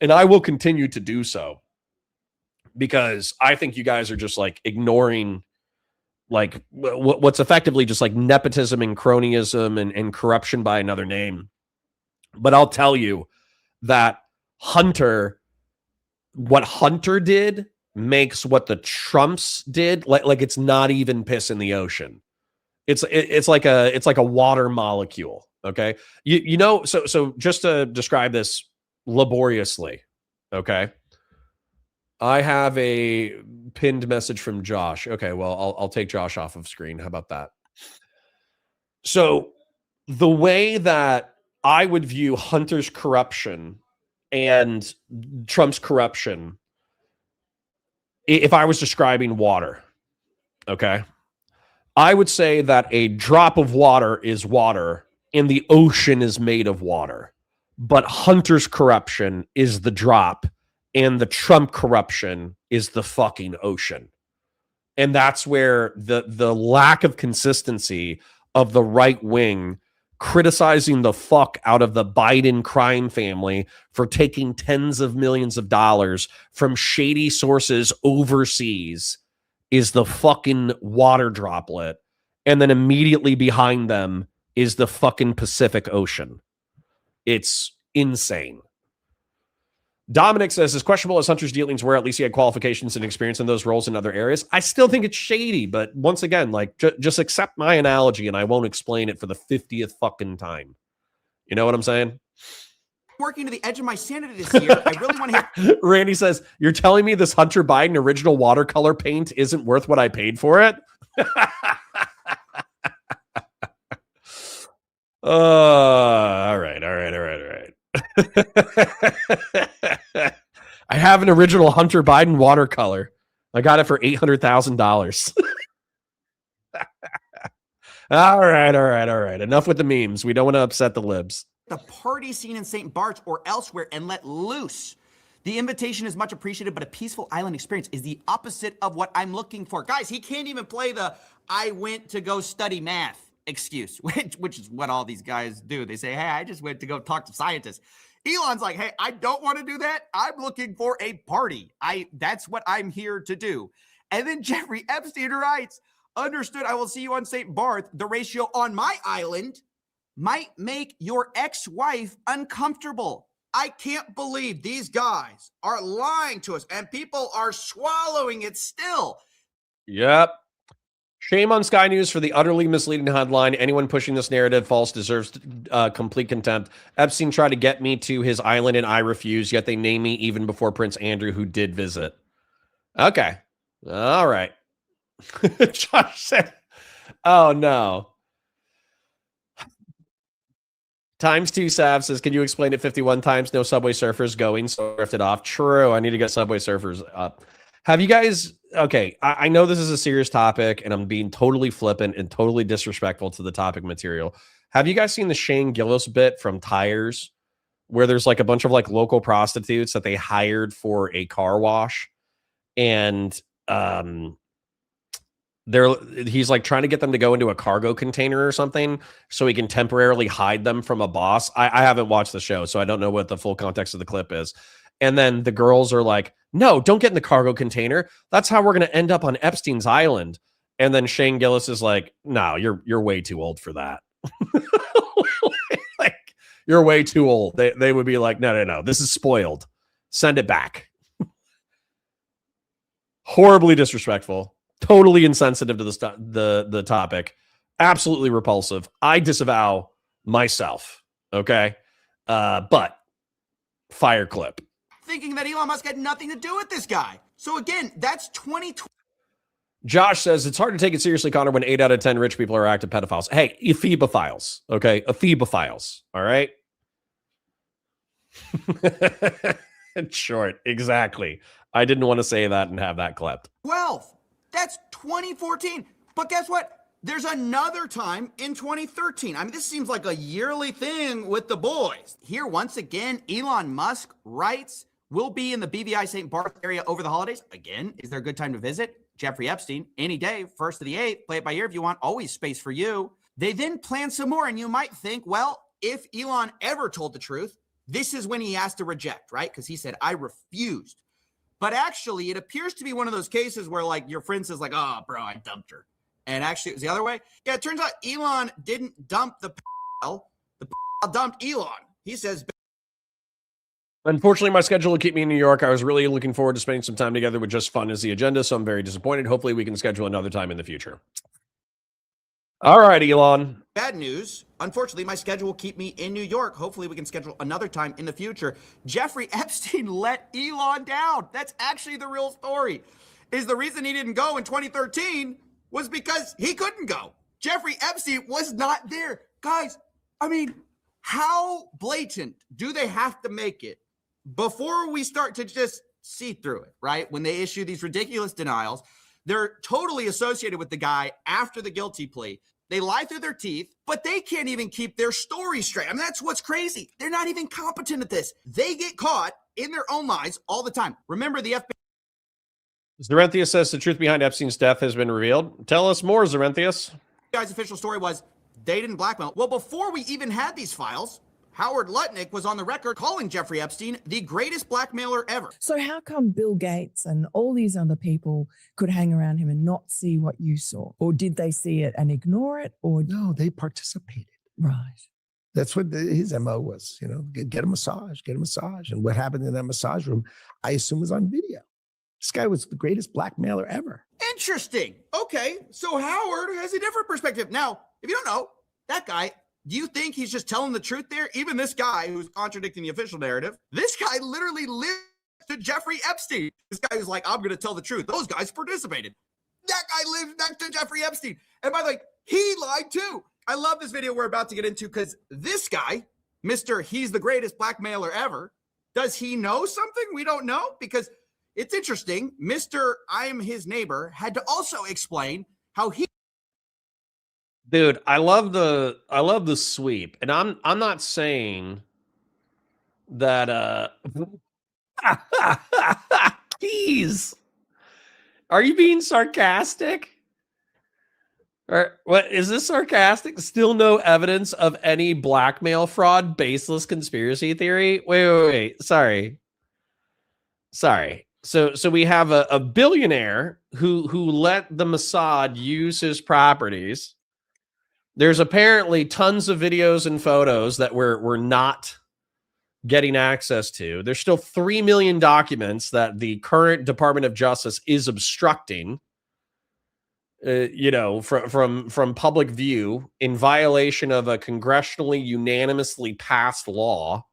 and I will continue to do so because I think you guys are just like ignoring like what's effectively just like nepotism and cronyism and corruption by another name. But I'll tell you that what Hunter did makes what the Trumps did like it's not even piss in the ocean. It's like a water molecule. Okay. You know, so just to describe this laboriously. Okay. I have a pinned message from Josh. Okay, well, I'll take Josh off of screen. How about that? So the way that I would view Hunter's corruption and Trump's corruption, if I was describing water, okay, I would say that a drop of water is water and the ocean is made of water. But Hunter's corruption is the drop and the Trump corruption is the fucking ocean. And that's where the lack of consistency of the right wing criticizing the fuck out of the Biden crime family for taking tens of millions of dollars from shady sources overseas is the fucking water droplet. And then immediately behind them is the fucking Pacific Ocean. It's insane. Dominic says, as questionable as Hunter's dealings were, at least he had qualifications and experience in those roles in other areas. I still think it's shady, but once again, like, just accept my analogy and I won't explain it for the 50th fucking time. You know what I'm saying? Working to the edge of my sanity this year. I really want to hear. Randy says, you're telling me this Hunter Biden original watercolor paint isn't worth what I paid for it? All right. I have an original Hunter Biden watercolor. I got it for $800,000. All right. Enough with the memes. We don't want to upset the libs. The party scene in St. Bart's or elsewhere and let loose. The invitation is much appreciated, but a peaceful island experience is the opposite of what I'm looking for. Guys, he can't even play the I went to go study math excuse, which is what all these guys do. They say, hey, I just went to go talk to scientists. Elon's like, hey, I don't want to do that. I'm looking for a party. That's what I'm here to do. And then Jeffrey Epstein writes, understood, I will see you on St. Barth. The ratio on my island might make your ex-wife uncomfortable. I can't believe these guys are lying to us and people are swallowing it still. Yep. Shame on Sky News for the utterly misleading headline. Anyone pushing this narrative false deserves complete contempt. Epstein tried to get me to his island and I refused, yet they named me even before Prince Andrew, who did visit. Okay. All right. Josh said, oh no. Times 2 Sav says, can you explain it 51 times? No Subway Surfers going, so drifted off. True. I need to get Subway Surfers up. Have you guys, okay, I know this is a serious topic and I'm being totally flippant and totally disrespectful to the topic material. Have you guys seen the Shane Gillis bit from Tires where there's like a bunch of like local prostitutes that they hired for a car wash and he's like trying to get them to go into a cargo container or something so he can temporarily hide them from a boss. I haven't watched the show, so I don't know what the full context of the clip is. And then the girls are like, no, don't get in the cargo container. That's how we're going to end up on Epstein's island. And then Shane Gillis is like, no, you're way too old for that. Like, you're way too old. They would be like, no, this is spoiled. Send it back. Horribly disrespectful. Totally insensitive to the topic. Absolutely repulsive. I disavow myself. Okay. But fire clip. Thinking that Elon Musk had nothing to do with this guy. So again, that's 2020. Josh says, it's hard to take it seriously, Connor, when 8 out of 10 rich people are active pedophiles. Hey, ephebophiles. Okay. Ephebophiles. All right. Short. Exactly. I didn't want to say that and have that clipped. 12. That's 2014. But guess what? There's another time in 2013. I mean, this seems like a yearly thing with the boys. Here, once again, Elon Musk writes, we'll be in the BVI St. Barth area over the holidays. Again, is there a good time to visit? Jeffrey Epstein, any day, 1st to the 8th. Play it by ear if you want. Always space for you. They then plan some more, and you might think, well, if Elon ever told the truth, this is when he has to reject, right? Because he said, I refused. But actually, it appears to be one of those cases where, like, your friend says, like, oh, bro, I dumped her. And actually, it was the other way. Yeah, it turns out Elon didn't dump the p***. The p*** dumped Elon. He says... Unfortunately, my schedule will keep me in New York. I was really looking forward to spending some time together with just fun as the agenda, so I'm very disappointed. Hopefully, we can schedule another time in the future. All right, Elon. Bad news. Unfortunately, my schedule will keep me in New York. Hopefully, we can schedule another time in the future. Jeffrey Epstein let Elon down. That's actually the real story. Is the reason he didn't go in 2013 was because he couldn't go. Jeffrey Epstein was not there. Guys, I mean, how blatant do they have to make it before we start to just see through it, right? When they issue these ridiculous denials, they're totally associated with the guy after the guilty plea. They lie through their teeth, but they can't even keep their story straight. I mean, that's what's crazy. They're not even competent at this. They get caught in their own lies all the time. Remember, the FBI... Zarenthius says the truth behind Epstein's death has been revealed. Tell us more, Zarenthius. Guy's official story was they didn't blackmail. Well, before we even had these files, Howard Lutnick was on the record calling Jeffrey Epstein the greatest blackmailer ever. So how come Bill Gates and all these other people could hang around him and not see what you saw? Or did they see it and ignore it? Or no, they participated. Right. That's what his MO was, get a massage. And what happened in that massage room, I assume was on video. This guy was the greatest blackmailer ever. Interesting. Okay, so Howard has a different perspective. Now, if you don't know, that guy, do you think he's just telling the truth there? Even this guy who's contradicting the official narrative, this guy literally lived to Jeffrey Epstein. This guy was like, I'm going to tell the truth. Those guys participated. That guy lived next to Jeffrey Epstein. And by the way, he lied too. I love this video we're about to get into because this guy, Mr. He's the greatest blackmailer ever, does he know something we don't know? Because it's interesting. Mr. I'm his neighbor had to also explain how he. Dude, I love the sweep. And I'm not saying that Jeez. Are you being sarcastic? Or what is this sarcastic? Still no evidence of any blackmail fraud, baseless conspiracy theory? Wait. Sorry. So we have a billionaire who let the Mossad use his properties. There's apparently tons of videos and photos that we're not getting access to. There's still 3 million documents that the current Department of Justice is obstructing, from public view in violation of a congressionally unanimously passed law.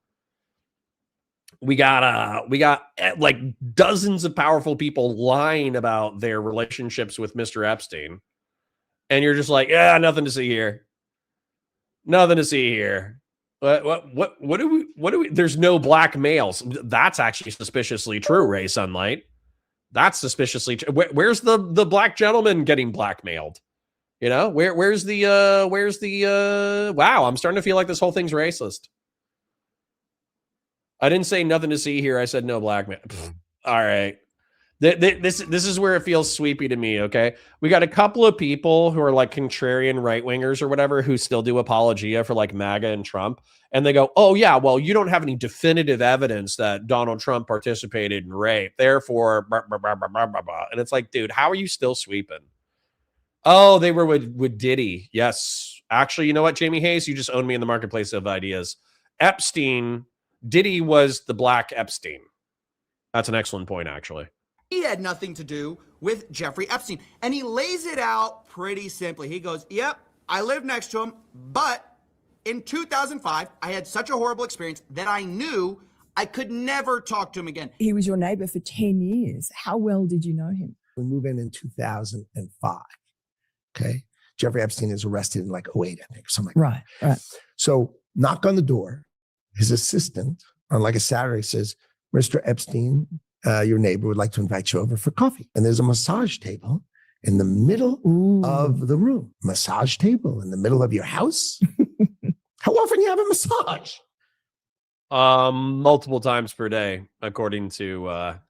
We got like dozens of powerful people lying about their relationships with Mr. Epstein. And you're just like, yeah, nothing to see here. Nothing to see here. What do we, there's no black males. That's actually suspiciously true, Ray Sunlight. That's suspiciously true. Where's the black gentleman getting blackmailed? Where's the wow, I'm starting to feel like this whole thing's racist. I didn't say nothing to see here. I said no blackmail. All right. This is where it feels sweepy to me, okay? We got a couple of people who are like contrarian right-wingers or whatever who still do apologia for like MAGA and Trump. And they go, oh, yeah, well, you don't have any definitive evidence that Donald Trump participated in rape. Therefore, blah, blah, blah, blah, blah, blah. And it's like, dude, how are you still sweeping? Oh, they were with Diddy. Yes. Actually, you know what, Jamie Hayes? You just owned me in the marketplace of ideas. Diddy was the black Epstein. That's an excellent point, actually. He had nothing to do with Jeffrey Epstein. And he lays it out pretty simply. He goes, yep, I lived next to him, but in 2005, I had such a horrible experience that I knew I could never talk to him again. He was your neighbor for 10 years. How well did you know him? We move in 2005. Okay. Jeffrey Epstein is arrested in like 2008, I think, or something like that. Right. So knock on the door. His assistant on like a Saturday says, Mr. Epstein, your neighbor would like to invite you over for coffee. And there's a massage table in the middle of the room. Massage table in the middle of your house? How often do you have a massage? Multiple times per day, according to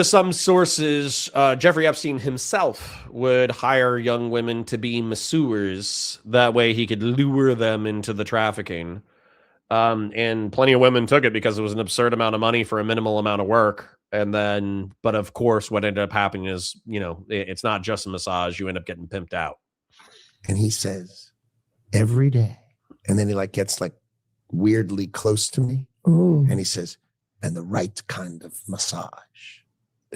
some sources. Jeffrey Epstein himself would hire young women to be masseurs. That way he could lure them into the trafficking. And plenty of women took it because it was an absurd amount of money for a minimal amount of work. But of course, what ended up happening is, it's not just a massage. You end up getting pimped out. And he says, every day. And then he gets weirdly close to me. Ooh. And he says, and the right kind of massage.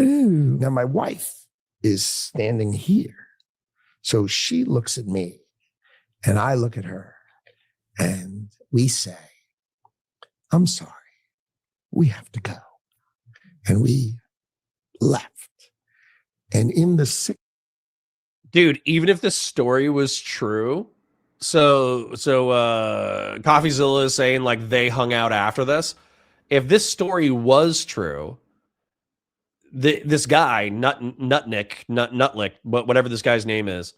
Ooh. Now my wife is standing here. So she looks at me and I look at her and we say, I'm sorry, we have to go. And we left. And in the dude, even if this story was true, so Coffeezilla is saying they hung out after this. If this story was true, this guy, Nutlick, whatever this guy's name is,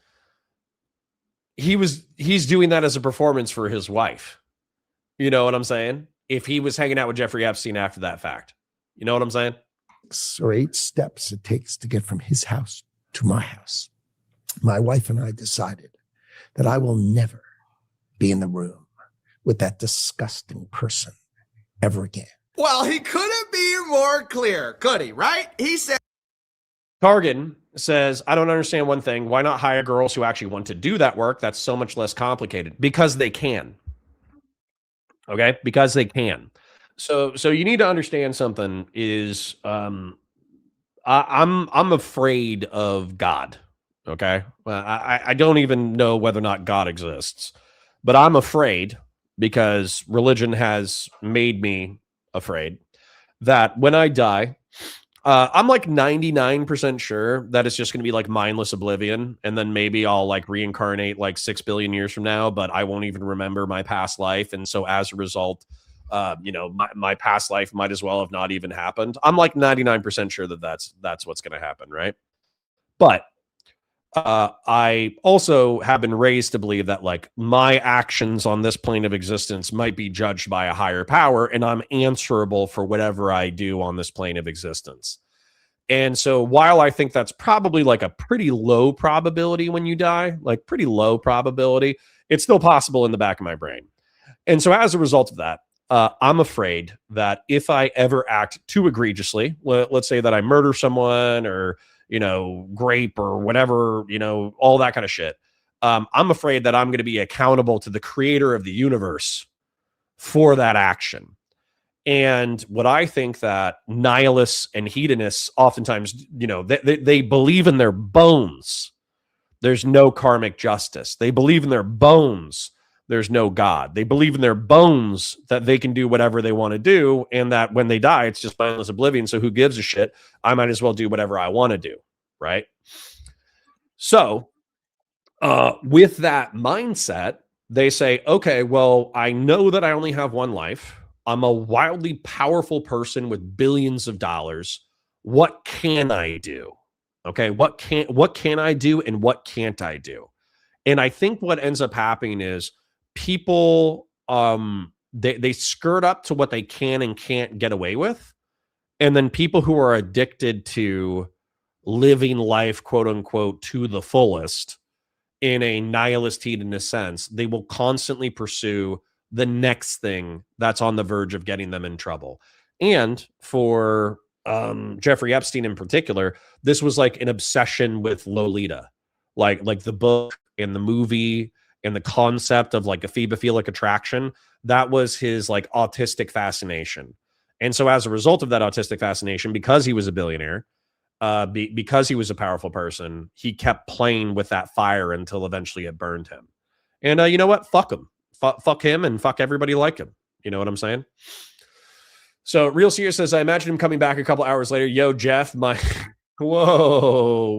he's doing that as a performance for his wife. You know what I'm saying? If he was hanging out with Jeffrey Epstein after that fact. You know what I'm saying? 6 or 8 steps it takes to get from his house to my house. My wife and I decided that I will never be in the room with that disgusting person ever again. Well, he couldn't be more clear, could he? Right? He said. Targan says, I don't understand one thing. Why not hire girls who actually want to do that work? That's so much less complicated. Because they can. Okay? Because they can. So you need to understand something is I'm afraid of God. Okay? Well, I don't even know whether or not God exists. But I'm afraid because religion has made me afraid that when I die, I'm like 99% sure that it's just going to be like mindless oblivion. And then maybe I'll like reincarnate like 6 billion years from now, but I won't even remember my past life. And so as a result, my past life might as well have not even happened. I'm like 99% sure that that's what's going to happen. Right. But I also have been raised to believe that like my actions on this plane of existence might be judged by a higher power, and I'm answerable for whatever I do on this plane of existence. And so while I think that's probably like a pretty low probability when you die, like pretty low probability, it's still possible in the back of my brain. And so as a result of that, I'm afraid that if I ever act too egregiously, let's say that I murder someone or grape or whatever, all that kind of shit. I'm afraid that I'm going to be accountable to the creator of the universe for that action. And what I think that nihilists and hedonists oftentimes, they believe in their bones there's no karmic justice. They believe in their bones there's no God. They believe in their bones that they can do whatever they want to do, and that when they die, it's just mindless oblivion. So who gives a shit? I might as well do whatever I want to do, right? So with that mindset, they say, okay, well, I know that I only have one life. I'm a wildly powerful person with billions of dollars. What can I do? Okay, what can I do and what can't I do? And I think what ends up happening is people they skirt up to what they can and can't get away with. And then people who are addicted to living life, quote unquote, to the fullest in a nihilist hedonist sense, they will constantly pursue the next thing that's on the verge of getting them in trouble. And for Jeffrey Epstein in particular, this was like an obsession with Lolita, like the book and the movie and the concept of like a phoebophilic attraction. That was his like autistic fascination. And so as a result of that autistic fascination, because he was a billionaire, because he was a powerful person, he kept playing with that fire until eventually it burned him. And you know what? Fuck him. Fuck him and fuck everybody like him. You know what I'm saying? So Real Serious says, I imagine him coming back a couple hours later. Yo, Jeff, my... Whoa.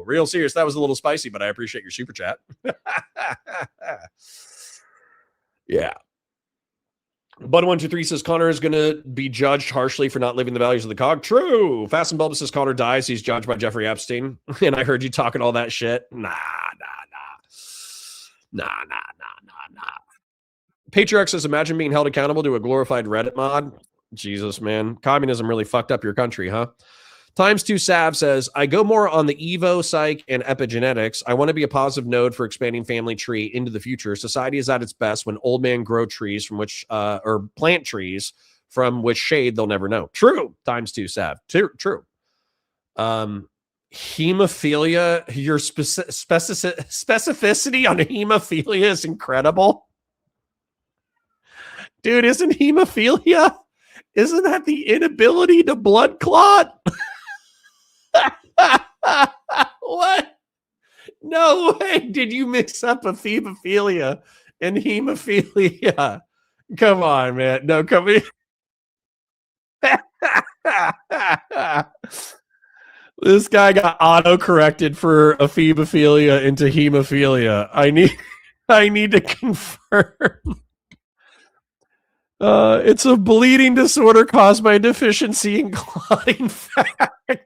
Real Serious, that was a little spicy, but I appreciate your super chat. Yeah. Bud123 says Connor is going to be judged harshly for not living the values of the cog. True. Fast and Bulbous says Connor dies. He's judged by Jeffrey Epstein. And I heard you talking all that shit. Nah. Patriarch says, imagine being held accountable to a glorified Reddit mod. Jesus, man. Communism really fucked up your country, huh? Times2 Sav says, I go more on the Evo, psych, and epigenetics. I want to be a positive node for expanding family tree into the future. Society is at its best when old men grow trees from which, or plant trees from which shade they'll never know. True. Times2 Sav. True. Hemophilia, your specificity on hemophilia is incredible. Dude, isn't hemophilia? Isn't that the inability to blood clot? What? No way. Did you mix up a hemophilia and hemophilia? Come on, man. No, come in. This guy got auto-corrected for a hemophilia into hemophilia. I need to confirm. It's a bleeding disorder caused by a deficiency in clotting factors.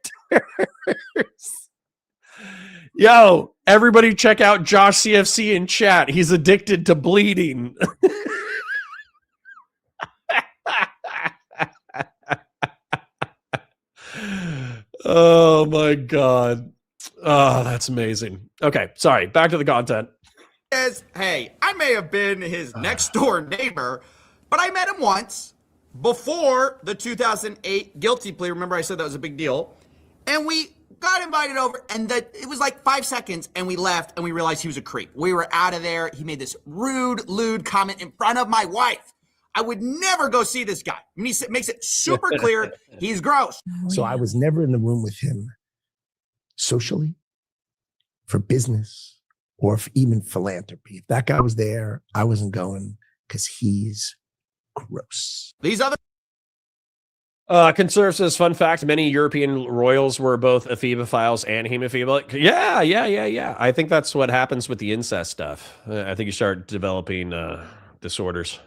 Yo, everybody check out Josh CFC in chat. He's addicted to bleeding. Oh my God. Oh, that's amazing. Okay, sorry. Back to the content. Says, hey, I may have been his next door neighbor, but I met him once before the 2008 guilty plea. Remember, I said that was a big deal. And we got invited over, and it was like 5 seconds, and we left, and we realized he was a creep. We were out of there. He made this rude, lewd comment in front of my wife. I would never go see this guy. I mean, he makes it super clear he's gross. So I was never in the room with him socially, for business, or for even philanthropy. If that guy was there, I wasn't going because he's gross. These other Conserve says, fun fact, many European royals were both ephebophiles and hemophilic. Yeah. I think that's what happens with the incest stuff. I think you start developing disorders.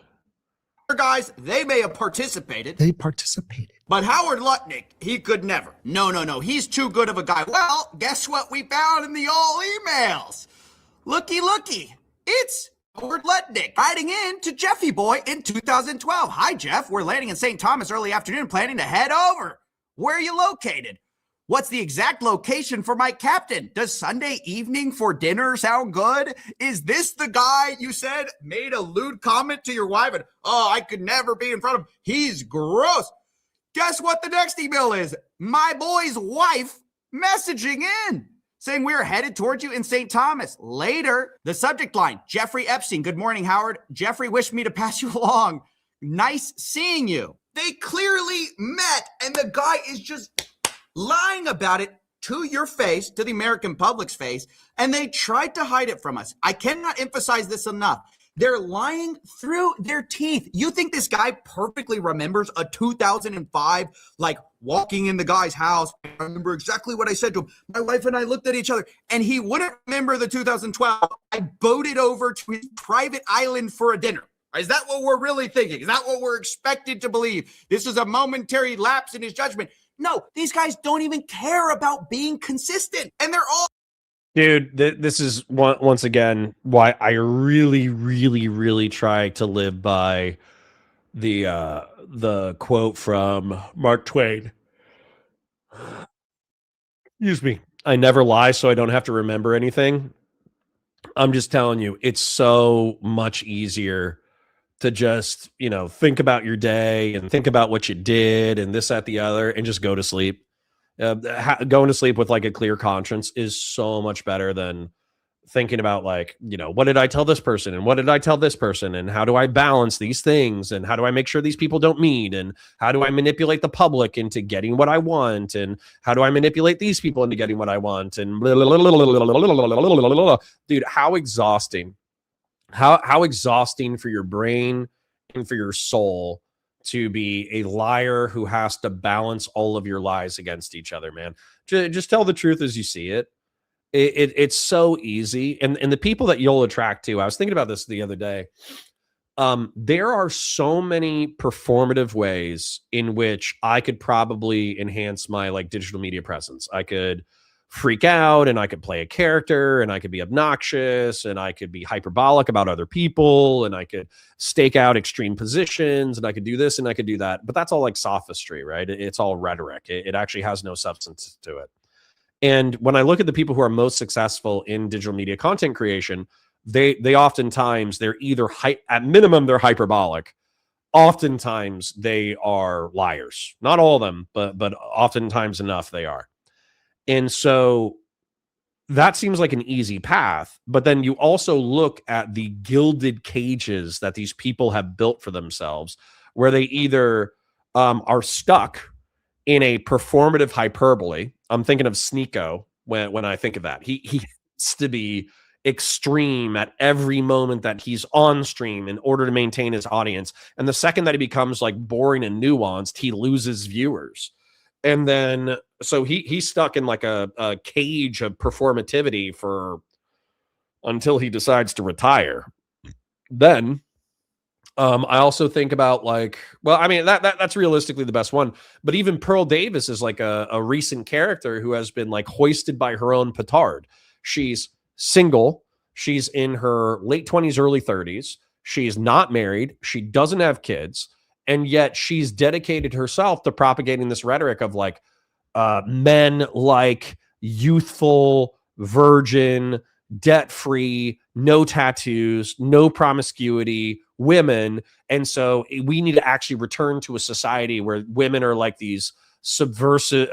guys, they may have participated. They participated. But Howard Lutnick, he could never. No. He's too good of a guy. Well, guess what we found in the old emails? Looky. It's Howard Lutnick writing in to Jeffy Boy in 2012. Hi, Jeff. We're landing in St. Thomas early afternoon, planning to head over. Where are you located? What's the exact location for my captain? Does Sunday evening for dinner sound good? Is this the guy you said made a lewd comment to your wife and, I could never be in front of him? He's gross. Guess what the next email is? My boy's wife messaging in saying we're headed towards you in St. Thomas. Later, the subject line, Jeffrey Epstein. Good morning, Howard. Jeffrey wished me to pass you along. Nice seeing you. They clearly met, and the guy is just lying about it to your face, to the American public's face, and they tried to hide it from us. I cannot emphasize this enough. They're lying through their teeth. You think this guy perfectly remembers a 2005, like walking in the guy's house? I remember exactly what I said to him. My wife and I looked at each other, and he wouldn't remember the 2012. I boated over to his private island for a dinner. Is that what we're really thinking? Is that what we're expected to believe? This is a momentary lapse in his judgment. No, these guys don't even care about being consistent, and they're all. Dude, this is once again why I really try to live by the quote from Mark Twain. Excuse me. I never lie, so I don't have to remember anything. I'm just telling you, it's so much easier to just, think about your day and think about what you did and this, that, the other, and just go to sleep. Going to sleep with like a clear conscience is so much better than thinking about like, what did I tell this person and what did I tell this person and how do I balance these things and how do I make sure these people don't meet and how do I manipulate the public into getting what I want and how do I manipulate these people into getting what I want and dude, how exhausting for your brain and for your soul to be a liar who has to balance all of your lies against each other, man. Just tell the truth as you see it. It's so easy. And the people that you'll attract to, I was thinking about this the other day. There are so many performative ways in which I could probably enhance my like digital media presence. I could freak out and I could play a character and I could be obnoxious and I could be hyperbolic about other people and I could stake out extreme positions and I could do this and I could do that. But that's all like sophistry, right? It's all rhetoric. It actually has no substance to it. And when I look at the people who are most successful in digital media content creation, they oftentimes, they're either at minimum, they're hyperbolic. Oftentimes they are liars. Not all of them, but oftentimes enough they are. And so that seems like an easy path. But then you also look at the gilded cages that these people have built for themselves, where they either are stuck in a performative hyperbole. I'm thinking of Sneeko when I think of that. He has to be extreme at every moment that he's on stream in order to maintain his audience. And the second that he becomes like boring and nuanced, he loses viewers. And then, so he's stuck in like a cage of performativity until he decides to retire. Then, I also think about like, well, I mean, that's realistically the best one. But even Pearl Davis is like a recent character who has been like hoisted by her own petard. She's single. She's in her late 20s, early 30s. She's not married. She doesn't have kids. And yet she's dedicated herself to propagating this rhetoric of like men like youthful, virgin, debt-free, no tattoos, no promiscuity women. And so we need to actually return to a society where women are like these submissive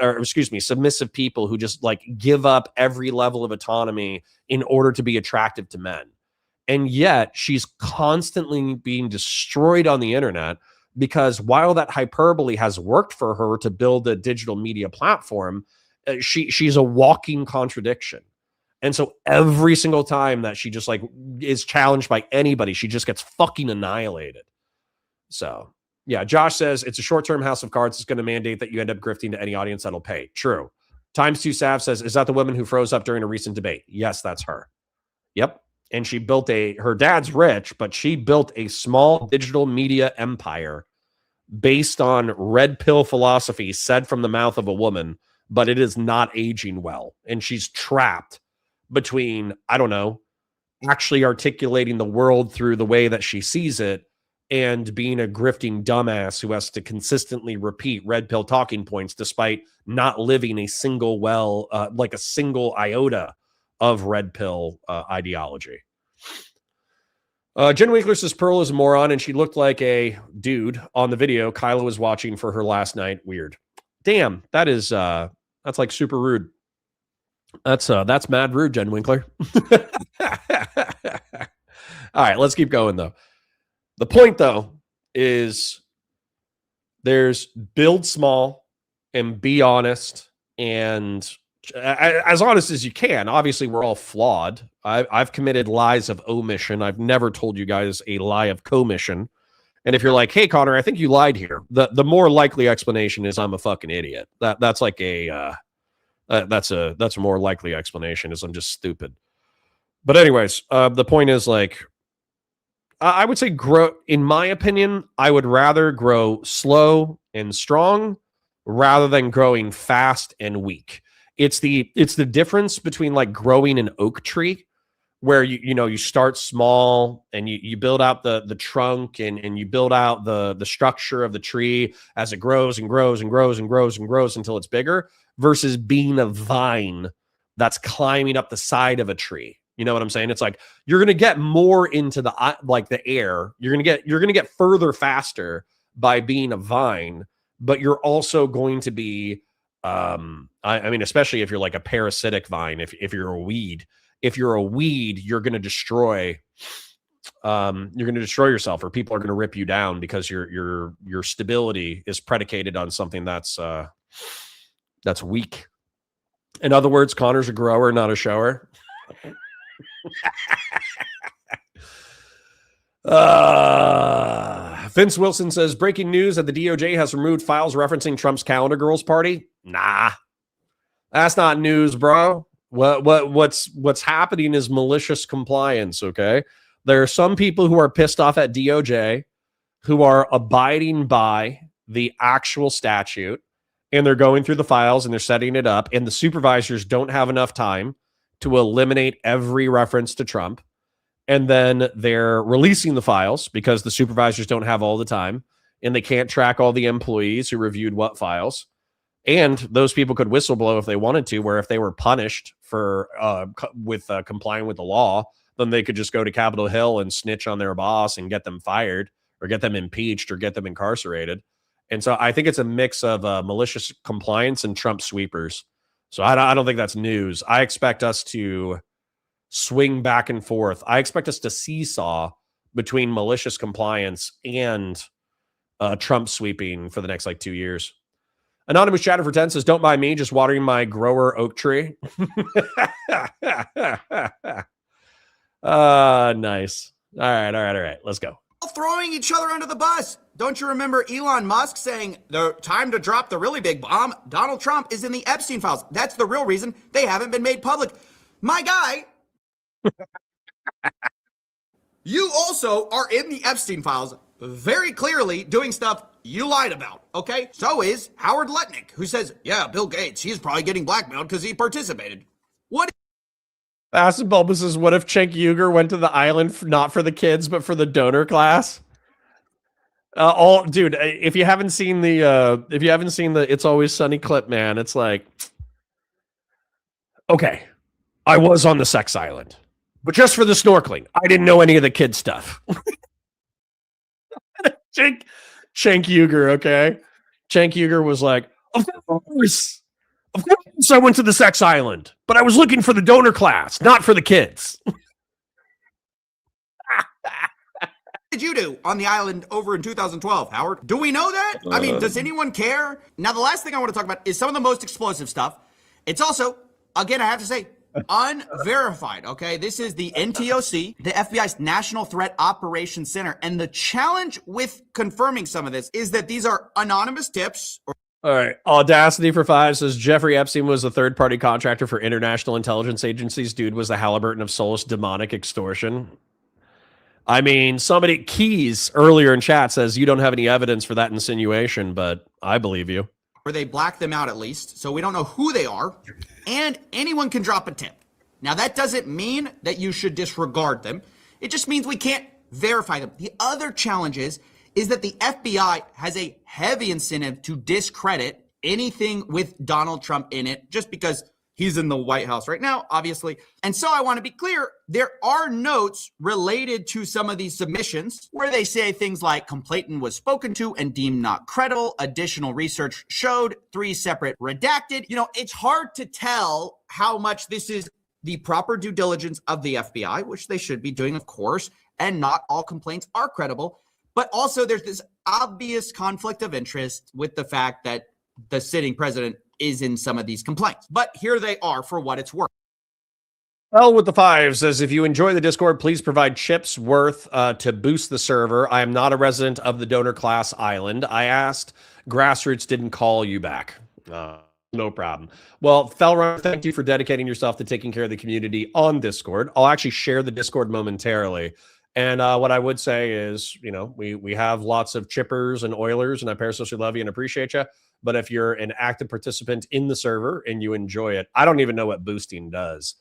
people who just like give up every level of autonomy in order to be attractive to men. And yet she's constantly being destroyed on the internet because while that hyperbole has worked for her to build a digital media platform, she's a walking contradiction. And so every single time that she just like is challenged by anybody, she just gets fucking annihilated. So yeah, Josh says it's a short-term house of cards. It's going to mandate that you end up grifting to any audience that'll pay. True. Times 2 Sav says, is that the woman who froze up during a recent debate? Yes, that's her. Yep. And she built her dad's rich, but she built a small digital media empire based on red pill philosophy said from the mouth of a woman, but it is not aging well. And she's trapped between, I don't know, actually articulating the world through the way that she sees it and being a grifting dumbass who has to consistently repeat red pill talking points despite not living a single a single iota of red pill ideology. Jen Winkler says Pearl is a moron and she looked like a dude on the video Kyla was watching for her last night. Weird. Damn, that's like super rude. That's mad rude, Jen Winkler. All right, let's keep going though. The point though is there's build small and be honest and as honest as you can. Obviously, we're all flawed. I've committed lies of omission. I've never told you guys a lie of commission. And if you're like, hey, Connor, I think you lied here, the more likely explanation is I'm a fucking idiot. That's like that's a more likely explanation is I'm just stupid. But anyways, the point is like, I would say grow. In my opinion, I would rather grow slow and strong rather than growing fast and weak. It's the difference between like growing an oak tree where you start small and you build out the trunk and you build out the structure of the tree as it grows and grows and grows and grows and grows until it's bigger versus being a vine that's climbing up the side of a tree. You know what I'm saying? It's like you're going to get more into the air. You're going to get further faster by being a vine, but you're also going to be I mean, especially if you're like a parasitic vine, if you're a weed, you're going to destroy yourself, or people are going to rip you down because your stability is predicated on something that's weak. In other words, Connor's a grower, not a shower. Vince Wilson says breaking news that the DOJ has removed files referencing Trump's calendar girls party. Nah, that's not news, bro. What's happening is malicious compliance. Okay, there are some people who are pissed off at DOJ who are abiding by the actual statute, and they're going through the files and they're setting it up, and the supervisors don't have enough time to eliminate every reference to Trump. And then they're releasing the files because the supervisors don't have all the time and they can't track all the employees who reviewed what files. And those people could whistleblow if they wanted to, where if they were punished for complying with the law, then they could just go to Capitol Hill and snitch on their boss and get them fired or get them impeached or get them incarcerated. And so I think it's a mix of malicious compliance and Trump sweepers. So I don't think that's news. I expect us to swing back and forth. I expect us to seesaw between malicious compliance and Trump sweeping for the next 2 years. Anonymous Chatter for 10 says, don't mind me, just watering my grower oak tree. Nice. All right. Let's go. Throwing each other under the bus. Don't you remember Elon Musk saying the time to drop the really big bomb? Donald Trump is in the Epstein files. That's the real reason they haven't been made public. My guy, you also are in the Epstein files very clearly doing stuff you lied about, okay? So is Howard Lutnick, who says, yeah, Bill Gates, he's probably getting blackmailed because he participated. What? Acid Bulbous says, what if Cenk Uygur went to the island not for the kids, but for the donor class? Dude, if you haven't seen the It's Always Sunny clip, man, it's like, Okay, I was on the sex island, but just for the snorkeling. I didn't know any of the kid stuff. Cenk Uygur, okay? Cenk Uygur was like, of course I went to the sex island, but I was looking for the donor class, not for the kids. What did you do on the island over in 2012, Howard? Do we know that? I mean, does anyone care? Now, the last thing I want to talk about is some of the most explosive stuff. It's also, again, I have to say, unverified, okay? This is the NTOC, the FBI's National Threat Operations Center. And the challenge with confirming some of this is that these are anonymous tips. All right. Audacity for 5 says Jeffrey Epstein was a third-party contractor for international intelligence agencies. Dude was the Halliburton of soulless demonic extortion. I mean, somebody, Keys, earlier in chat says you don't have any evidence for that insinuation, but I believe you. Or they black them out at least, so we don't know who they are, and anyone can drop a tip. Now, that doesn't mean that you should disregard them. It just means we can't verify them. The other challenge is that the FBI has a heavy incentive to discredit anything with Donald Trump in it, just because he's in the White House right now, obviously. And so I want to be clear, there are notes related to some of these submissions where they say things like complainant was spoken to and deemed not credible. Additional research showed 3 separate redacted. You know, it's hard to tell how much this is the proper due diligence of the FBI, which they should be doing, of course, and not all complaints are credible. But also there's this obvious conflict of interest with the fact that the sitting president is in some of these complaints. But here they are for what it's worth. Well, with the 5 says, if you enjoy the Discord, please provide chips worth to boost the server. I am not a resident of the donor class island. I asked, Grassroots didn't call you back. No problem. Well, Felrun, thank you for dedicating yourself to taking care of the community on Discord. I'll actually share the Discord momentarily. And what I would say is, you know, we have lots of chippers and oilers, and I parasocially love you and appreciate you. But if you're an active participant in the server and you enjoy it, I don't even know what boosting does.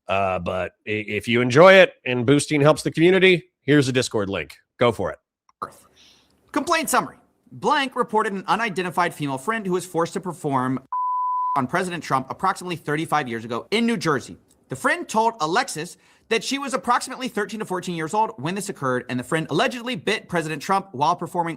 But if you enjoy it and boosting helps the community, here's a Discord link. Go for it. Complaint summary. Blank reported an unidentified female friend who was forced to perform on President Trump approximately 35 years ago in New Jersey. The friend told Alexis that she was approximately 13 to 14 years old when this occurred, and the friend allegedly bit President Trump while performing.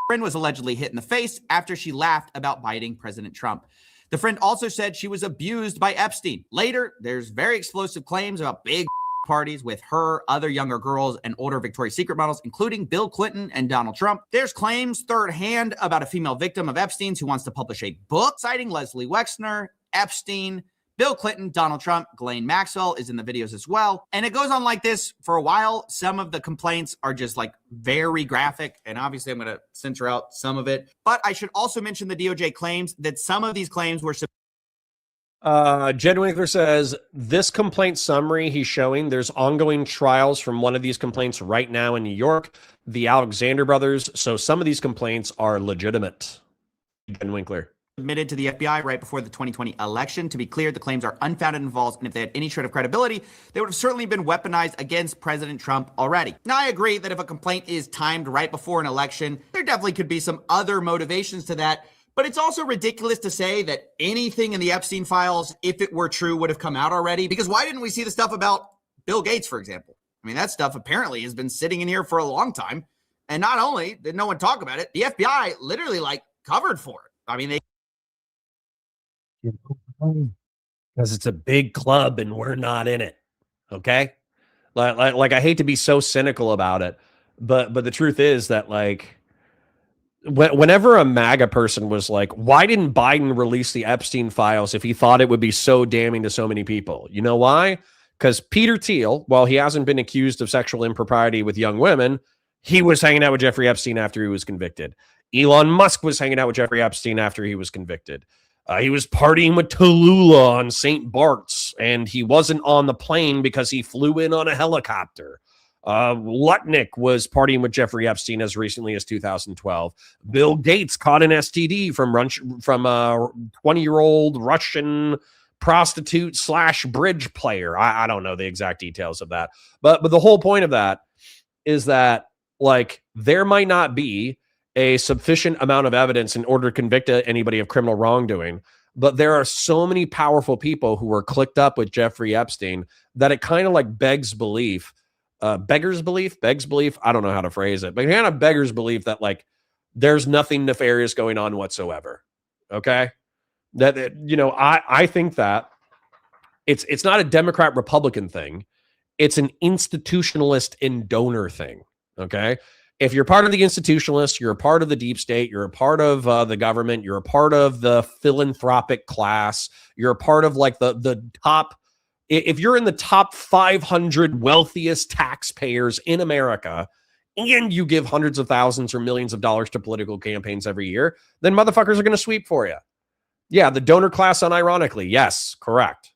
Friend was allegedly hit in the face after she laughed about biting President Trump. The friend also said she was abused by Epstein. Later, there's very explosive claims about big parties with her, other younger girls, and older Victoria's Secret models, including Bill Clinton and Donald Trump. There's claims third hand about a female victim of Epstein's who wants to publish a book citing Leslie Wexner, Epstein, Bill Clinton, Donald Trump, Ghislaine Maxwell is in the videos as well. And it goes on like this for a while. Some of the complaints are just like very graphic. And obviously I'm going to censor out some of it. But I should also mention the DOJ claims that some of these claims were... Jed Winkler says, this complaint summary he's showing, there's ongoing trials from one of these complaints right now in New York, the Alexander brothers. So some of these complaints are legitimate. Jed Winkler. Submitted to the FBI right before the 2020 election. To be clear, the claims are unfounded and false, and if they had any shred of credibility, they would have certainly been weaponized against President Trump already. Now, I agree that if a complaint is timed right before an election, there definitely could be some other motivations to that, but it's also ridiculous to say that anything in the Epstein files, if it were true, would have come out already, because why didn't we see the stuff about Bill Gates, for example? I mean, that stuff apparently has been sitting in here for a long time, and not only did no one talk about it, the FBI literally, covered for it. I mean, they... Because it's a big club and we're not in it. Okay. Like I hate to be so cynical about it, but the truth is that whenever a MAGA person was like, why didn't Biden release the Epstein files if he thought it would be so damning to so many people? You know why? Because Peter Thiel, while he hasn't been accused of sexual impropriety with young women, he was hanging out with Jeffrey Epstein after he was convicted. Elon Musk was hanging out with Jeffrey Epstein after he was convicted. He was partying with Tallulah on St. Bart's, and he wasn't on the plane because he flew in on a helicopter. Lutnick was partying with Jeffrey Epstein as recently as 2012. Bill Gates caught an STD from a 20-year-old Russian prostitute / bridge player. I don't know the exact details of that. But the whole point of that is that, there might not be a sufficient amount of evidence in order to convict anybody of criminal wrongdoing, but there are so many powerful people who were clicked up with Jeffrey Epstein that it kind of like begs belief, begs belief. I don't know how to phrase it, but it kind of beggars belief that like there's nothing nefarious going on whatsoever. Okay. I think that it's not a Democrat Republican thing. It's an institutionalist and donor thing. Okay. If you're part of the institutionalists, you're a part of the deep state, you're a part of the government, you're a part of the philanthropic class, you're a part of like the top, if you're in the top 500 wealthiest taxpayers in America, and you give hundreds of thousands or millions of dollars to political campaigns every year, then motherfuckers are going to sweep for you. Yeah, the donor class unironically. Yes, correct.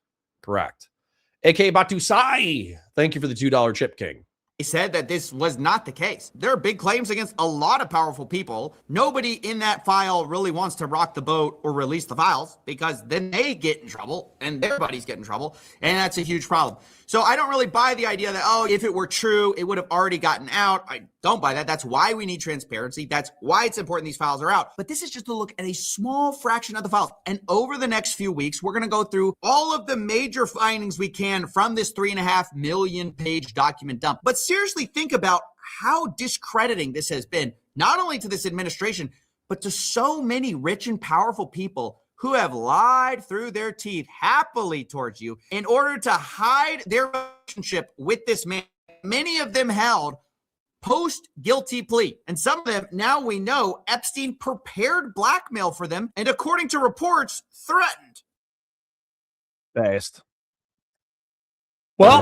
A.K. Batusai, thank you for the $2 chip king. He said that this was not the case. There are big claims against a lot of powerful people. Nobody in that file really wants to rock the boat or release the files because then they get in trouble and their buddies get in trouble. And that's a huge problem. So I don't really buy the idea that, oh, if it were true, it would have already gotten out. I don't buy that. That's why we need transparency. That's why it's important these files are out. But this is just to look at a small fraction of the files. And over the next few weeks, we're going to go through all of the major findings we can from this 3.5 million page document dump. But seriously, think about how discrediting this has been, not only to this administration, but to so many rich and powerful people who have lied through their teeth happily towards you in order to hide their relationship with this man. Many of them held post-guilty plea. And some of them, now we know, Epstein prepared blackmail for them and, according to reports, threatened. Based. Well,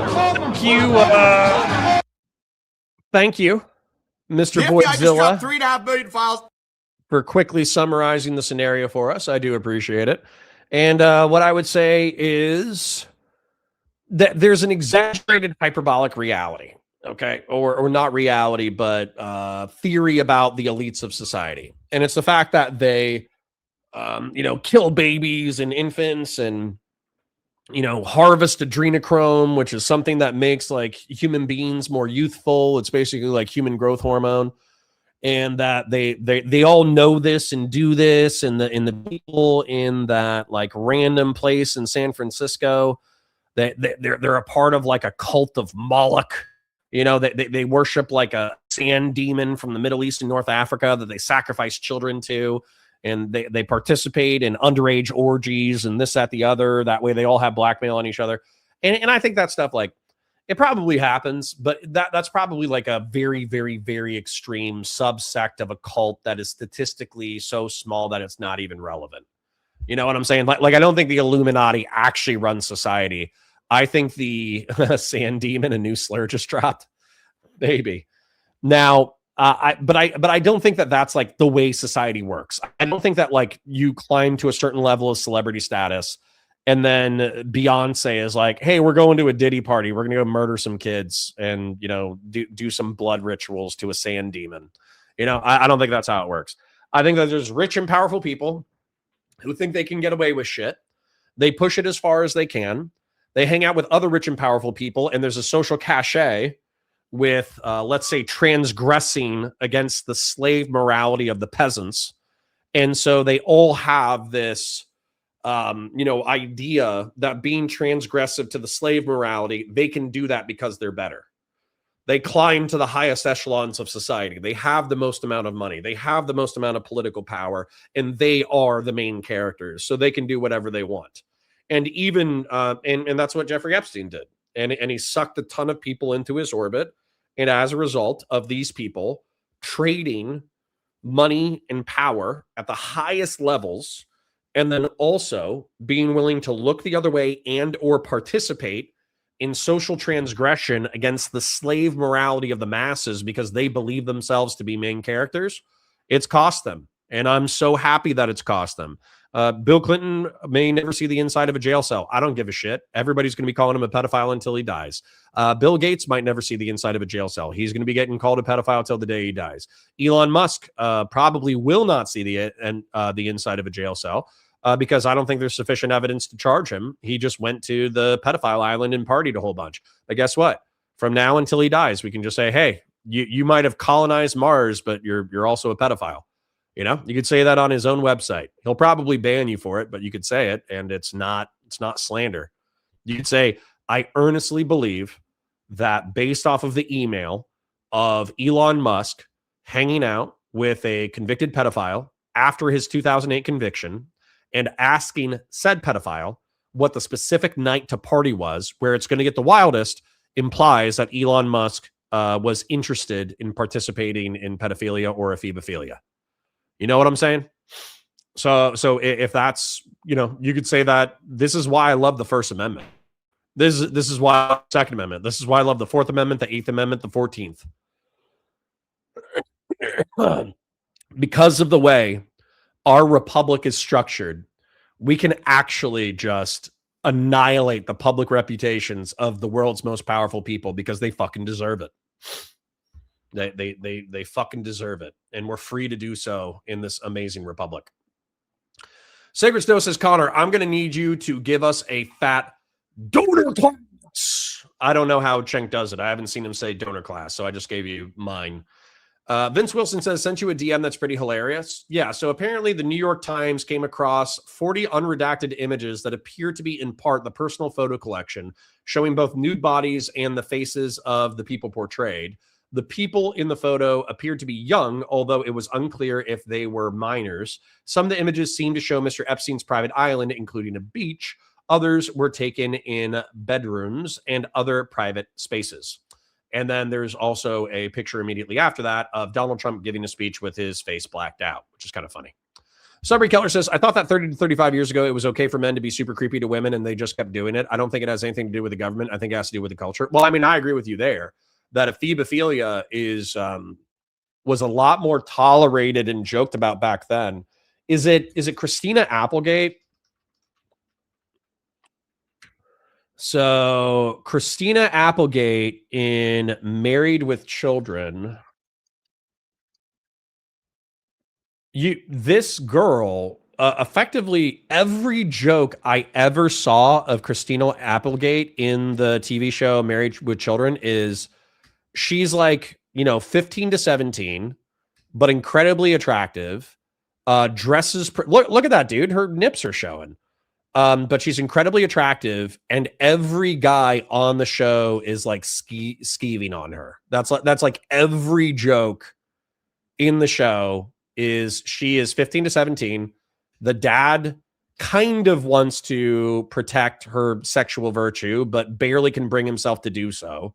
thank you, Mr. I just dropped Boyzilla, 3.5 million files. for quickly summarizing the scenario for us. I do appreciate it. And what I would say is that there's an exaggerated hyperbolic reality, okay? Or not reality, but theory about the elites of society. And it's the fact that they, kill babies and infants and, harvest adrenochrome, which is something that makes like human beings more youthful. It's basically like human growth hormone. And that they all know this and do this, and the people in that like random place in San Francisco, they're a part of like a cult of Moloch. They worship like a sand demon from the Middle East and North Africa that they sacrifice children to, and they participate in underage orgies and this, that, the other. That way they all have blackmail on each other. And I think that stuff, like, it probably happens, but that's probably like a very, very, very extreme subsect of a cult that is statistically so small that it's not even relevant. You know what I'm saying? Like I don't think the Illuminati actually runs society. I think the sand demon, a new slur just dropped. Maybe. Now, but I don't think that that's like the way society works. I don't think that like you climb to a certain level of celebrity status and then Beyonce is like, hey, we're going to a Diddy party. We're going to go murder some kids and, do some blood rituals to a sand demon. I don't think that's how it works. I think that there's rich and powerful people who think they can get away with shit. They push it as far as they can. They hang out with other rich and powerful people. And there's a social cachet with, let's say, transgressing against the slave morality of the peasants. And so they all have this idea that being transgressive to the slave morality, they can do that because they're better. They climb to the highest echelons of society. They have the most amount of money. They have the most amount of political power, and they are the main characters. So they can do whatever they want. And even, and that's what Jeffrey Epstein did. And he sucked a ton of people into his orbit. And as a result of these people trading money and power at the highest levels, and then also being willing to look the other way and or participate in social transgression against the slave morality of the masses because they believe themselves to be main characters, it's cost them. And I'm so happy that it's cost them. Bill Clinton may never see the inside of a jail cell. I don't give a shit. Everybody's going to be calling him a pedophile until he dies. Bill Gates might never see the inside of a jail cell. He's going to be getting called a pedophile till the day he dies. Elon Musk probably will not see the inside of a jail cell because I don't think there's sufficient evidence to charge him. He just went to the pedophile island and partied a whole bunch. But guess what? From now until he dies, we can just say, hey, you might have colonized Mars, but you're also a pedophile. You know, you could say that on his own website. He'll probably ban you for it, but you could say it, and it's not slander. You could say, I earnestly believe that based off of the email of Elon Musk hanging out with a convicted pedophile after his 2008 conviction and asking said pedophile what the specific night to party was, where it's going to get the wildest, implies that Elon Musk was interested in participating in pedophilia or ephebophilia. You know what I'm saying? So if that's, you know, you could say that this is why I love the First Amendment. This is why I love the Second Amendment. This is why I love the Fourth Amendment, the Eighth Amendment, the 14th. Because of the way our republic is structured, we can actually just annihilate the public reputations of the world's most powerful people because they fucking deserve it. They fucking deserve it. And we're free to do so in this amazing republic. Sacred Snow says, Connor, I'm going to need you to give us a fat donor class. I don't know how Cenk does it. I haven't seen him say donor class, so I just gave you mine. Vince Wilson says, sent you a DM that's pretty hilarious. Yeah, so apparently the New York Times came across 40 unredacted images that appear to be in part the personal photo collection, showing both nude bodies and the faces of the people portrayed. The people in the photo appeared to be young, although it was unclear if they were minors. Some of the images seem to show Mr. Epstein's private island, including a beach. Others were taken in bedrooms and other private spaces. And then there's also a picture immediately after that of Donald Trump giving a speech with his face blacked out, which is kind of funny. Subry Keller says, I thought that 30 to 35 years ago, it was okay for men to be super creepy to women and they just kept doing it. I don't think it has anything to do with the government. I think it has to do with the culture. Well, I mean, I agree with you there that ephebophilia was a lot more tolerated and joked about back then. Is it Christina Applegate? So Christina Applegate in Married with Children, this girl, effectively every joke I ever saw of Christina Applegate in the TV show Married with Children is she's like, 15 to 17, but incredibly attractive, dresses. Look at that, dude. Her nips are showing. But she's incredibly attractive, and every guy on the show is like skeeving on her. That's like every joke in the show is she is 15 to 17. The dad kind of wants to protect her sexual virtue, but barely can bring himself to do so.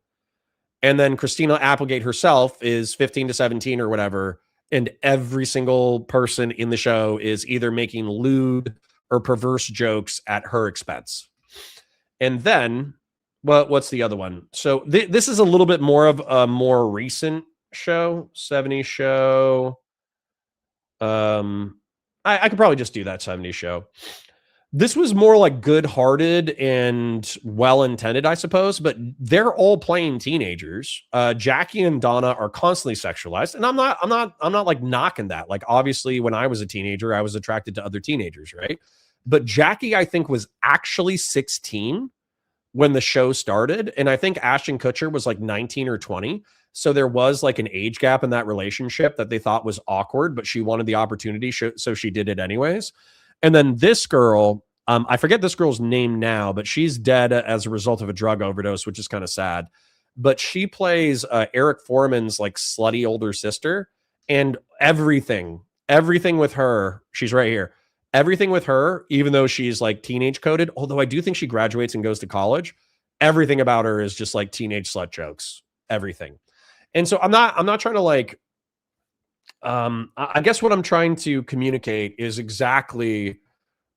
And then Christina Applegate herself is 15 to 17 or whatever, and every single person in the show is either making lewd or perverse jokes at her expense. And then, what's the other one? So this is a little bit more of a more recent show, 70s show. I could probably just do that 70s show. This was more like good-hearted and well-intended, I suppose, but they're all playing teenagers. Jackie and Donna are constantly sexualized, and I'm not like knocking that. Like, obviously, when I was a teenager, I was attracted to other teenagers, right? But Jackie, I think, was actually 16 when the show started, and I think Ashton Kutcher was like 19 or 20. So there was like an age gap in that relationship that they thought was awkward, but she wanted the opportunity, so she did it anyways. And then this girl, I forget this girl's name now, but she's dead as a result of a drug overdose, which is kind of sad. But she plays Eric Foreman's like slutty older sister, and everything with her, she's right here. Everything with her, even though she's like teenage coded, although I do think she graduates and goes to college, everything about her is just like teenage slut jokes, everything. And so I'm not trying to like, I guess what I'm trying to communicate is exactly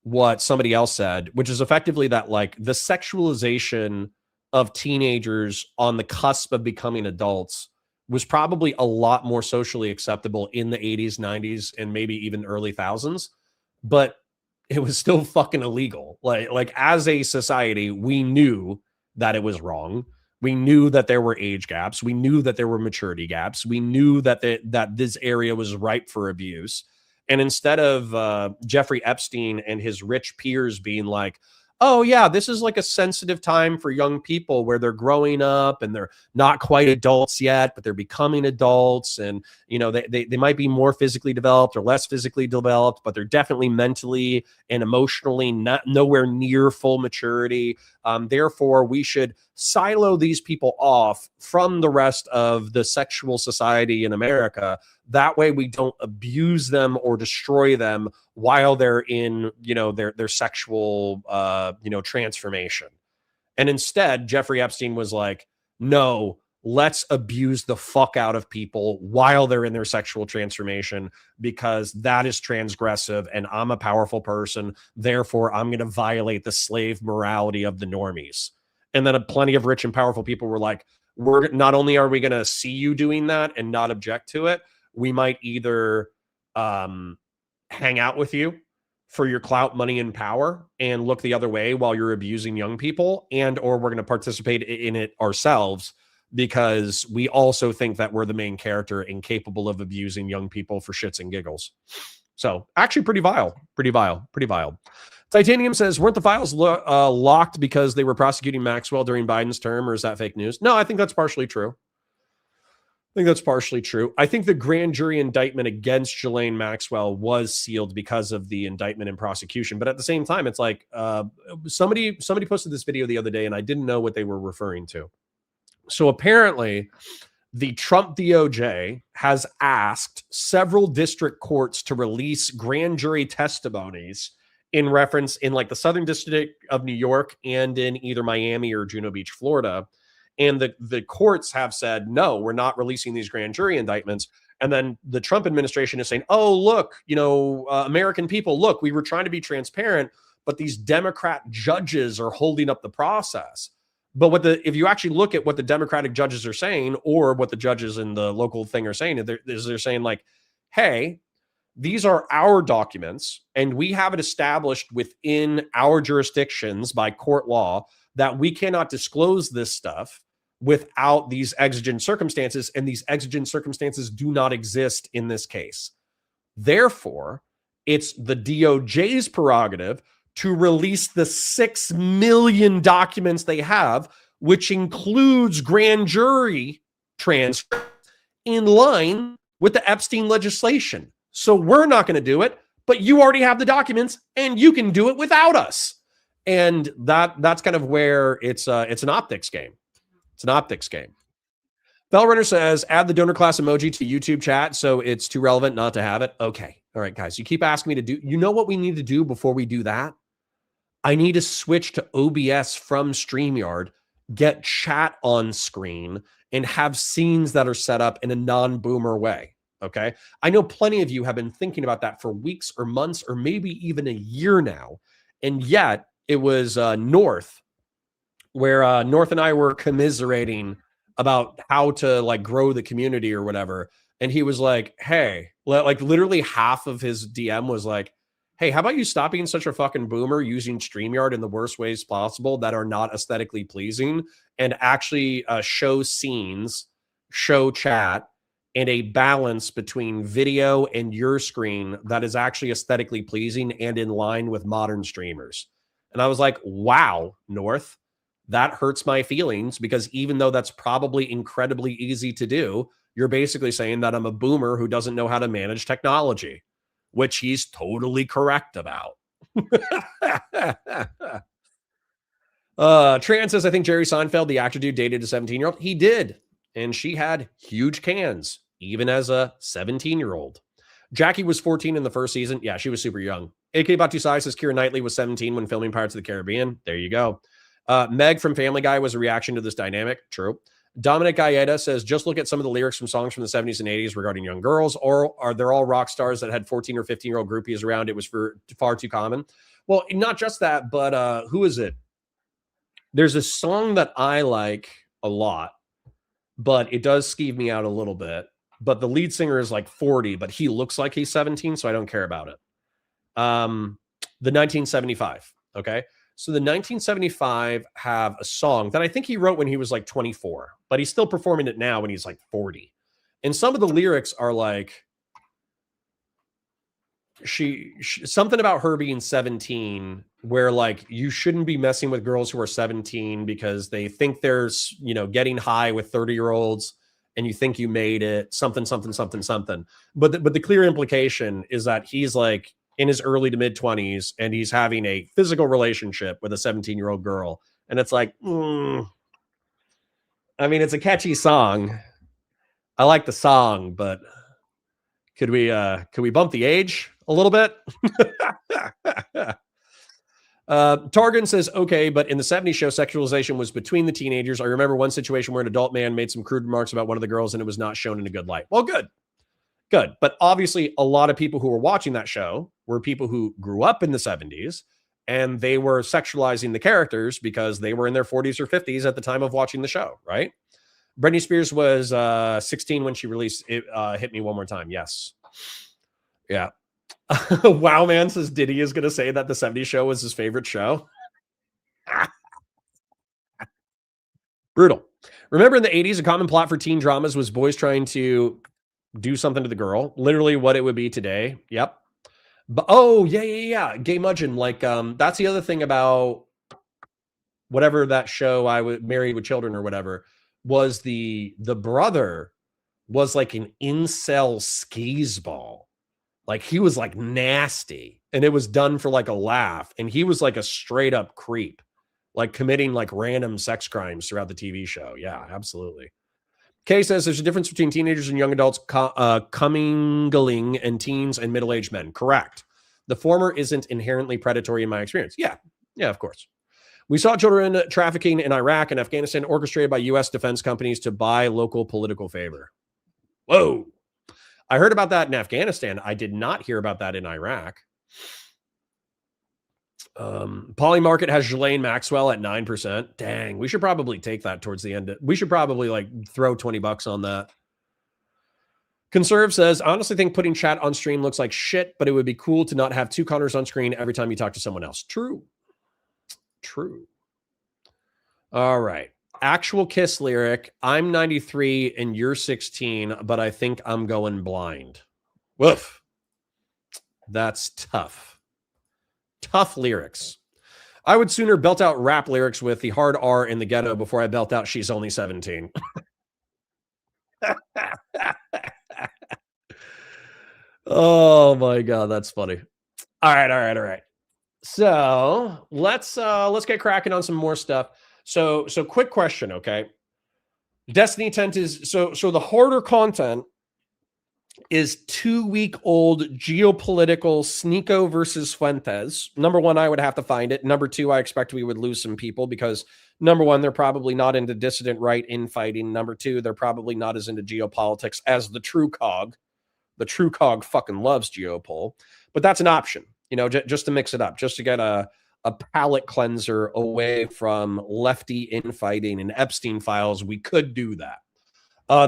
what somebody else said, which is effectively that like the sexualization of teenagers on the cusp of becoming adults was probably a lot more socially acceptable in the 80s, 90s, and maybe even early thousands, but it was still fucking illegal. Like as a society, we knew that it was wrong. We knew that there were age gaps. We knew that there were maturity gaps. We knew that that this area was ripe for abuse. And instead of Jeffrey Epstein and his rich peers being like, oh yeah, this is like a sensitive time for young people where they're growing up and they're not quite adults yet, but they're becoming adults. And, you know, they might be more physically developed or less physically developed, but they're definitely mentally and emotionally not nowhere near full maturity. Therefore, we should silo these people off from the rest of the sexual society in America. That way we don't abuse them or destroy them while they're in, you know, their sexual, transformation. And instead, Jeffrey Epstein was like, no, let's abuse the fuck out of people while they're in their sexual transformation, because that is transgressive and I'm a powerful person. Therefore, I'm going to violate the slave morality of the normies. And then plenty of rich and powerful people were like, we're not only are we going to see you doing that and not object to it, we might either hang out with you for your clout, money, and power and look the other way while you're abusing young people, and or we're going to participate in it ourselves because we also think that we're the main character and capable of abusing young people for shits and giggles. So actually pretty vile. Titanium says, weren't the files locked because they were prosecuting Maxwell during Biden's term, or is that fake news? No, I think that's partially true. I think the grand jury indictment against Ghislaine Maxwell was sealed because of the indictment and prosecution. But at the same time, it's like somebody posted this video the other day and I didn't know what they were referring to. So apparently the Trump DOJ has asked several district courts to release grand jury testimonies in reference in like the Southern District of New York and in either Miami or Juno Beach, Florida. And the courts have said, no, we're not releasing these grand jury indictments. And then the Trump administration is saying, oh, look, American people, look, we were trying to be transparent, but these Democrat judges are holding up the process. But if you actually look at what the Democratic judges are saying, or what the judges in the local thing are saying, they're saying like, hey, these are our documents, and we have it established within our jurisdictions by court law that we cannot disclose this stuff without these exigent circumstances, and these exigent circumstances do not exist in this case. Therefore, it's the DOJ's prerogative to release the 6 million documents they have, which includes grand jury transcripts in line with the Epstein legislation. So we're not going to do it, but you already have the documents and you can do it without us. And that's kind of where it's an optics game. It's an optics game. Bellrunner says, add the donor class emoji to YouTube chat, so it's too relevant not to have it. Okay. All right, guys. You keep asking me to do. You know what we need to do before we do that? I need to switch to OBS from StreamYard, get chat on screen, and have scenes that are set up in a non-boomer way. Okay. I know plenty of you have been thinking about that for weeks or months or maybe even a year now. And yet it was North, where North and I were commiserating about how to like grow the community or whatever. And he was like, hey, like literally half of his DM was like, hey, how about you stop being such a fucking boomer using StreamYard in the worst ways possible that are not aesthetically pleasing, and actually show scenes, show chat, and a balance between video and your screen that is actually aesthetically pleasing and in line with modern streamers. And I was like, wow, North, that hurts my feelings, because even though that's probably incredibly easy to do, you're basically saying that I'm a boomer who doesn't know how to manage technology, which he's totally correct about. Tran says, I think Jerry Seinfeld, the actor dude, dated a 17-year-old. He did. And she had huge cans, even as a 17-year-old. Jackie was 14 in the first season. Yeah, she was super young. AK Batu Sai says Keira Knightley was 17 when filming Pirates of the Caribbean. There you go. Meg from Family Guy was a reaction to this dynamic. True. Dominic Gaeta says, just look at some of the lyrics from songs from the 70s and 80s regarding young girls, or are they all rock stars that had 14 or 15-year-old groupies around? It was far too common. Well, not just that, but who is it? There's a song that I like a lot, but it does skeeve me out a little bit. But the lead singer is like 40, but he looks like he's 17, so I don't care about it. The 1975, okay? So the 1975 have a song that I think he wrote when he was like 24, but he's still performing it now when he's like 40. And some of the lyrics are like, she something about her being 17 where like you shouldn't be messing with girls who are 17 because they think they're, you know, getting high with 30-year-olds and you think you made it, something. But the clear implication is that he's like in his early to mid 20s and he's having a physical relationship with a 17-year-old girl. And it's like, I mean, it's a catchy song. I like the song, but could we bump the age a little bit? Targan says, okay, but in the 70s show, sexualization was between the teenagers. I remember one situation where an adult man made some crude remarks about one of the girls and it was not shown in a good light. Well, good. But obviously a lot of people who were watching that show were people who grew up in the 70s and they were sexualizing the characters because they were in their 40s or 50s at the time of watching the show, right? Britney Spears was 16 when she released it, Hit Me One More Time. Yes. Yeah. Wow, man says Diddy is going to say that the 70s show was his favorite show. Brutal. Remember in the 80s, a common plot for teen dramas was boys trying to do something to the girl. Literally what it would be today. Yep. But oh, yeah. Gay Mudgeon. Like, that's the other thing about whatever that show I was Married with Children or whatever was the brother was like an incel skis-ball. Like he was like nasty and it was done for like a laugh. And he was like a straight up creep, like committing like random sex crimes throughout the TV show. Yeah, absolutely. Kay says there's a difference between teenagers and young adults commingling and teens and middle-aged men. Correct. The former isn't inherently predatory in my experience. Yeah, of course. We saw children trafficking in Iraq and Afghanistan orchestrated by U.S. defense companies to buy local political favor. Whoa. I heard about that in Afghanistan. I did not hear about that in Iraq. Polymarket has Ghislaine Maxwell at 9%. Dang, we should probably take that towards the end. We should probably like throw $20 on that. Conserve says, honestly think putting chat on stream looks like shit, but it would be cool to not have two Connors on screen every time you talk to someone else. True. All right. Actual Kiss lyric. I'm 93 and you're 16, but I think I'm going blind. Woof. That's tough. Tough lyrics. I would sooner belt out rap lyrics with the hard R in the ghetto before I belt out she's only 17. Oh my God, that's funny. All right. So let's get cracking on some more stuff. So quick question, okay? Destiny tent is so the harder content is 2-week-old geopolitical Sneeko versus Fuentes. Number one, I would have to find it. Number two, I expect we would lose some people because number one, they're probably not into dissident right infighting. Number two, they're probably not as into geopolitics as the true cog. The true cog fucking loves geopol, but that's an option, you know, just to mix it up, just to get a palate cleanser away from lefty infighting and Epstein files. We could do that.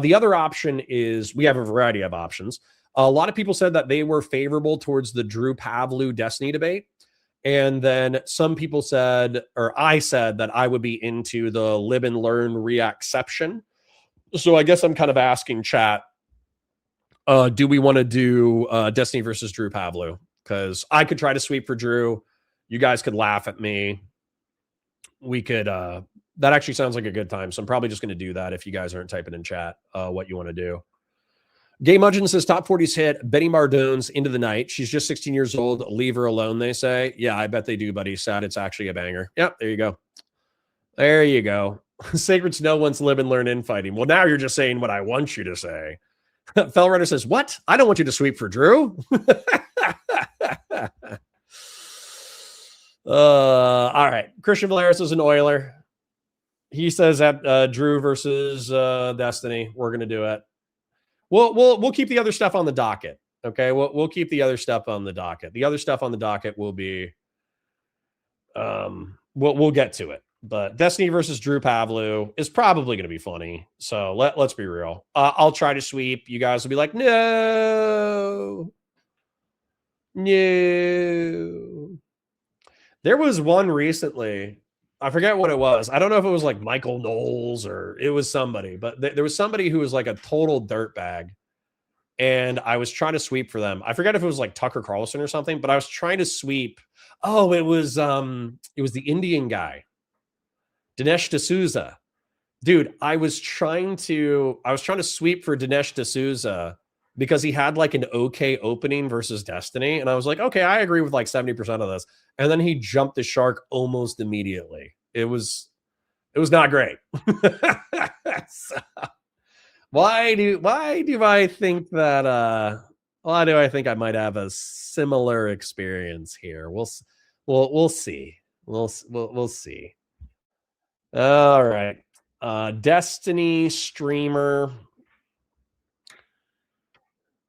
The other option is we have a variety of options. A lot of people said that they were favorable towards the Drew Pavlou Destiny debate. And then some people said, or I said that I would be into the live and learn reacception. So I guess I'm kind of asking chat, do we want to do Destiny versus Drew Pavlou? Because I could try to sweep for Drew. You guys could laugh at me. We could, that actually sounds like a good time. So I'm probably just going to do that if you guys aren't typing in chat what you want to do. Gay Mudgeon says top 40s hit Betty Mardone's Into the Night. She's just 16 years old. Leave her alone, they say. Yeah, I bet they do, buddy. Sad it's actually a banger. Yep, there you go. There you go. Sacred Snow wants live and learn infighting. Well, now you're just saying what I want you to say. Fellrunner says, what? I don't want you to sweep for Drew. All right. Christian Valeris is an Oiler. He says that Drew versus Destiny. We're going to do it. We'll keep the other stuff on the docket. Okay. We'll keep the other stuff on the docket. The other stuff on the docket will be, we'll get to it. But Destiny versus Drew Pavlou is probably going to be funny. So let's be real. I'll try to sweep. You guys will be like, no. There was one recently. I forget what it was. I don't know if it was like Michael Knowles or it was somebody, but there was somebody who was like a total dirtbag. and I was trying to sweep for them. I forget if it was like Tucker Carlson or something, but I was trying to sweep. Oh, it was the Indian guy, Dinesh D'Souza. Dude, I was trying to sweep for Dinesh D'Souza because he had like an okay opening versus Destiny. And I was like, okay, I agree with like 70% of this. And then he jumped the shark almost immediately. It was not great. So, why do I think that why do I think I might have a similar experience here? We'll see. We'll see. All right. Destiny streamer.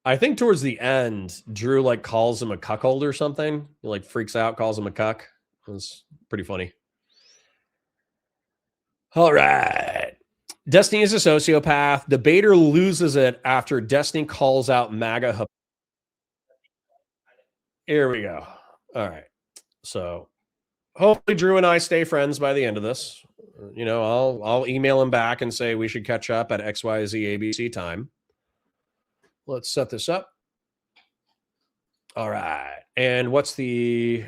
I think towards the end, Drew like calls him a cuckold or something. He like freaks out, calls him a cuck. It was pretty funny. All right. Destiny is a sociopath. Debater loses it after Destiny calls out MAGA. Here we go. All right. So hopefully Drew and I stay friends by the end of this. You know, I'll email him back and say we should catch up at XYZ ABC time. Let's set this up. All right. And what's the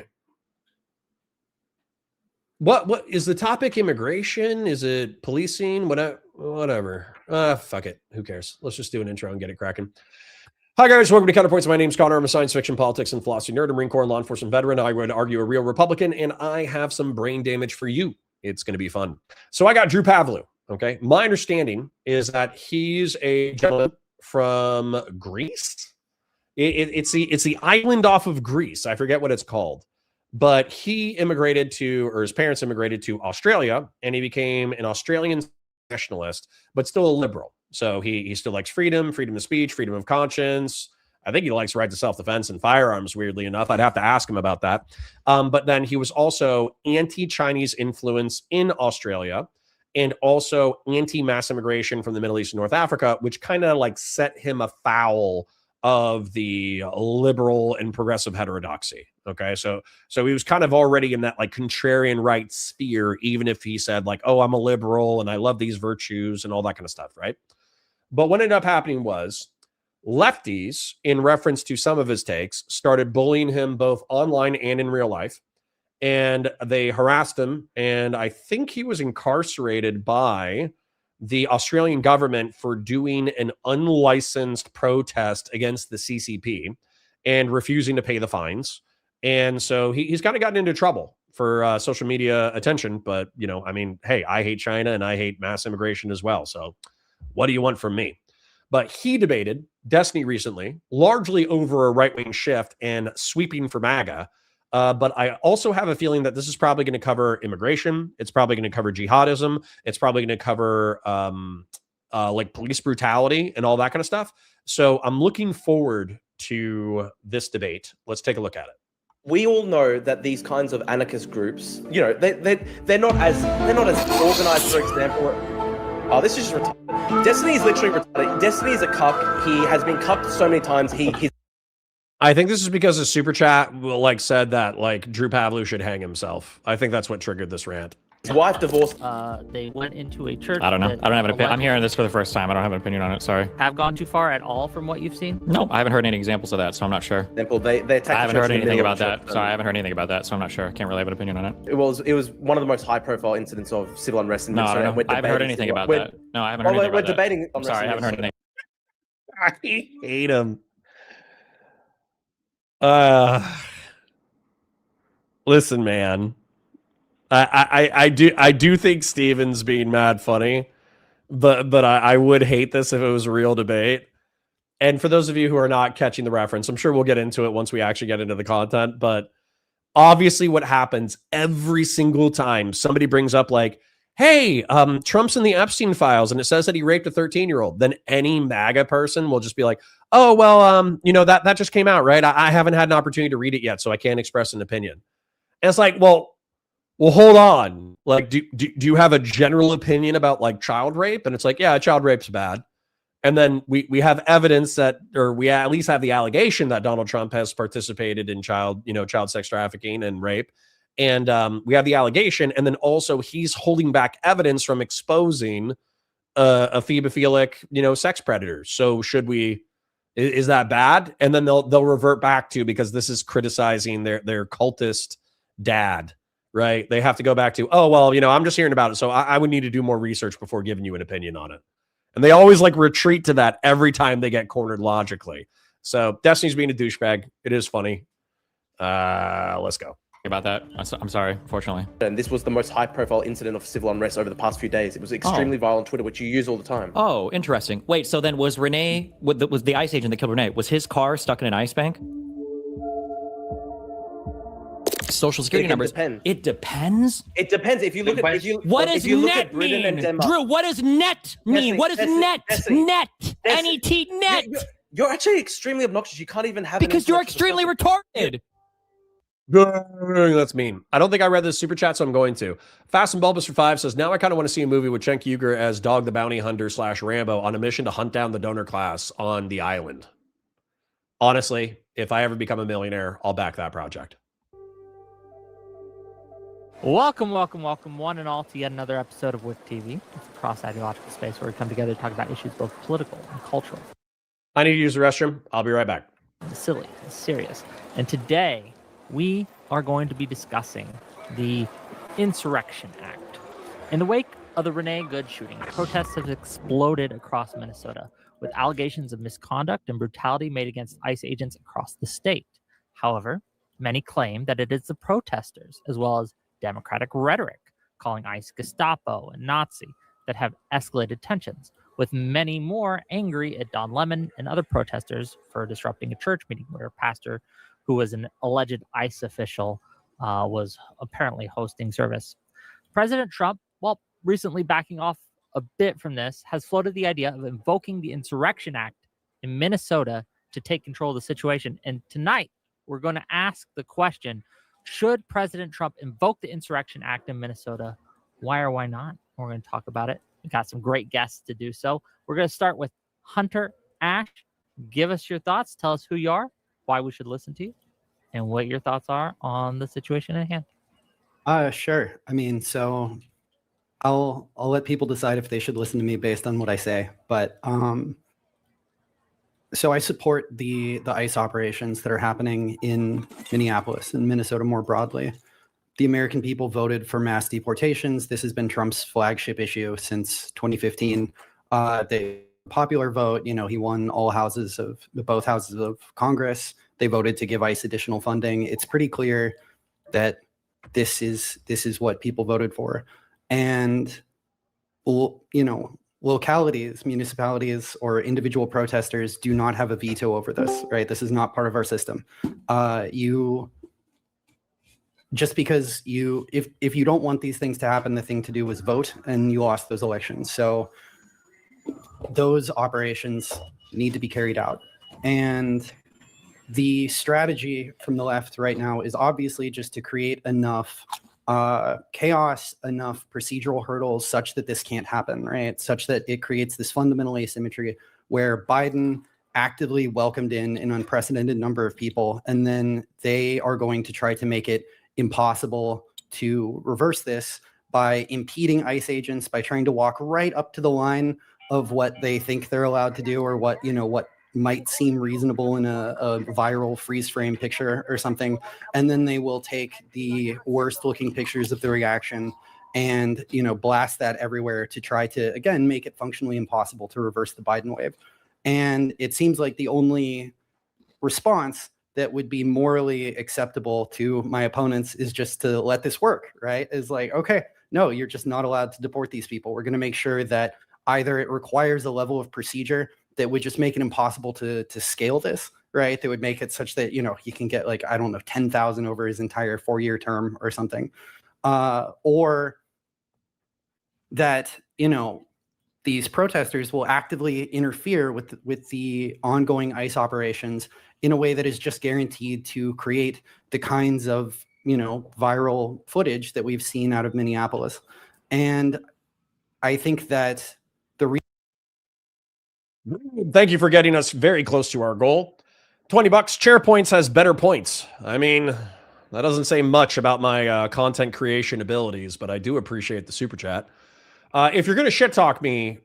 what is the topic? Immigration? Is it policing? Whatever. Fuck it. Who cares? Let's just do an intro and get it cracking. Hi, guys. Welcome to Counterpoints. My name's Connor. I'm a science fiction, politics, and philosophy nerd, a Marine Corps and law enforcement veteran. I would argue a real Republican, and I have some brain damage for you. It's going to be fun. So I got Drew Pavlou. Okay. My understanding is that he's a gentleman from Greece. It's the island off of Greece. I forget what it's called. But he immigrated to, or his parents immigrated to Australia, and he became an Australian nationalist, but still a liberal. So he still likes freedom of speech, freedom of conscience. I think he likes right to self-defense and firearms, weirdly enough. I'd have to ask him about that. But then he was also anti-Chinese influence in Australia and also anti-mass immigration from the Middle East and North Africa, which kind of like set him afoul of the liberal and progressive heterodoxy. Okay. So he was kind of already in that like contrarian right sphere, even if he said like, oh, I'm a liberal and I love these virtues and all that kind of stuff. Right. But what ended up happening was lefties, in reference to some of his takes, started bullying him both online and in real life. And they harassed him. And I think he was incarcerated by the Australian government for doing an unlicensed protest against the CCP and refusing to pay the fines. And so he's kind of gotten into trouble for social media attention. But, you know, I mean, hey, I hate China and I hate mass immigration as well. So what do you want from me? But he debated Destiny recently, largely over a right-wing shift and sweeping for MAGA. But I also have a feeling that this is probably going to cover immigration. It's probably going to cover jihadism. It's probably going to cover like police brutality and all that kind of stuff. So I'm looking forward to this debate. Let's take a look at it. We all know that these kinds of anarchist groups, you know, they're not as organized. For example, oh, this is just retarded. Destiny is literally retarded. Destiny is a cuck. He has been cucked so many times. He's I think this is because the super chat like said that like Drew Pavlou should hang himself. I think that's what triggered this rant. His wife divorced. They went into a church. I don't know. I don't have an opinion. I'm hearing this for the first time. I don't have an opinion on it. Sorry. Have gone too far at all from what you've seen? No, I haven't heard any examples of that, so I'm not sure. Example, they attacked. I haven't heard anything about that. Sorry, I haven't heard anything about that, so I'm not sure. Can't really have an opinion on it. It was one of the most high-profile incidents of civil unrest in Minnesota. No, I haven't heard anything about that. No, I haven't heard anything about that. We're debating. I'm sorry, I haven't heard anything. I hate him. Listen, man. I do think Steven's being mad funny, but I would hate this if it was a real debate. And for those of you who are not catching the reference, I'm sure we'll get into it once we actually get into the content. But obviously, what happens every single time somebody brings up like, "Hey, Trump's in the Epstein files, and it says that he raped a 13-year-old," then any MAGA person will just be like, "Oh, well, you know that just came out, right? I haven't had an opportunity to read it yet, so I can't express an opinion." And it's like, well, hold on. Like, do you have a general opinion about like child rape? And it's like, yeah, child rape's bad. And then we have evidence that, or we at least have the allegation that Donald Trump has participated in child sex trafficking and rape. And we have the allegation. And then also he's holding back evidence from exposing a phobophilic, sex predator. So should we Is that bad? And then they'll revert back to, because this is criticizing their cultist dad, right? They have to go back to, oh, well, I'm just hearing about it, so I would need to do more research before giving you an opinion on it. And they always like retreat to that every time they get cornered logically. So Destiny's being a douchebag. It is funny. Let's go. About that. I'm sorry, unfortunately. And this was the most high-profile incident of civil unrest over the past few days. It was extremely viral on Twitter, which you use all the time. Oh, interesting. Wait, so then was the ICE agent that killed Renee, was his car stuck in an ice bank? Social security numbers. It depends. It depends. If you look at what does net mean? Drew, what does net mean? What is net? Net. N-E-T, net. You're actually extremely obnoxious. You can't even have because you're extremely retarded. That's mean. I don't think I read this super chat, so I'm going to. Fast and Bulbous for 5 says, now I kind of want to see a movie with Cenk Uygur as Dog the Bounty Hunter / Rambo on a mission to hunt down the donor class on the island. Honestly, if I ever become a millionaire, I'll back that project. Welcome, one and all, to yet another episode of WIC TV. It's a cross-ideological space where we come together to talk about issues both political and cultural. I need to use the restroom. I'll be right back. The silly, the serious. And today, we are going to be discussing the Insurrection Act. In the wake of the Renee Good shooting, protests have exploded across Minnesota, with allegations of misconduct and brutality made against ICE agents across the state. However, many claim that it is the protesters, as well as Democratic rhetoric, calling ICE Gestapo and Nazi, that have escalated tensions, with many more angry at Don Lemon and other protesters for disrupting a church meeting where a pastor who was an alleged ICE official was apparently hosting service. President Trump, while recently backing off a bit from this, has floated the idea of invoking the Insurrection Act in Minnesota to take control of the situation. And tonight, we're going to ask the question, should President Trump invoke the Insurrection Act in Minnesota? Why or why not? We're going to talk about it. We got some great guests to do so. We're going to start with Hunter Ash. Give us your thoughts. Tell us who you are, why we should listen to you, and what your thoughts are on the situation at hand. Sure. I mean, so I'll let people decide if they should listen to me based on what I say. But so I support the ICE operations that are happening in Minneapolis and Minnesota more broadly. The American people voted for mass deportations. This has been Trump's flagship issue since 2015. The popular vote, he won both houses of Congress. They voted to give ICE additional funding. It's pretty clear that this is what people voted for. And, localities, municipalities, or individual protesters do not have a veto over this, right? This is not part of our system. Just because if you don't want these things to happen, the thing to do is vote, and you lost those elections. So those operations need to be carried out. And the strategy from the left right now is obviously just to create enough chaos, enough procedural hurdles such that this can't happen, right? Such that it creates this fundamental asymmetry where Biden actively welcomed in an unprecedented number of people, and then they are going to try to make it impossible to reverse this by impeding ICE agents, by trying to walk right up to the line of what they think they're allowed to do, or what might seem reasonable in a viral freeze frame picture or something. And then they will take the worst looking pictures of the reaction and, blast that everywhere to try to, again, make it functionally impossible to reverse the Biden wave. And it seems like the only response that would be morally acceptable to my opponents is just to let this work, right? Is like, okay, no, you're just not allowed to deport these people. We're going to make sure that either it requires a level of procedure that would just make it impossible to scale this, right? That would make it such that, he can get 10,000 over his entire 4-year term or something. Or that, these protesters will actively interfere with the ongoing ICE operations in a way that is just guaranteed to create the kinds of, viral footage that we've seen out of Minneapolis. And I think that Thank you for getting us very close to our goal. $20. Chair Points has better points. I mean, that doesn't say much about my content creation abilities, but I do appreciate the super chat. If you're going to shit talk me,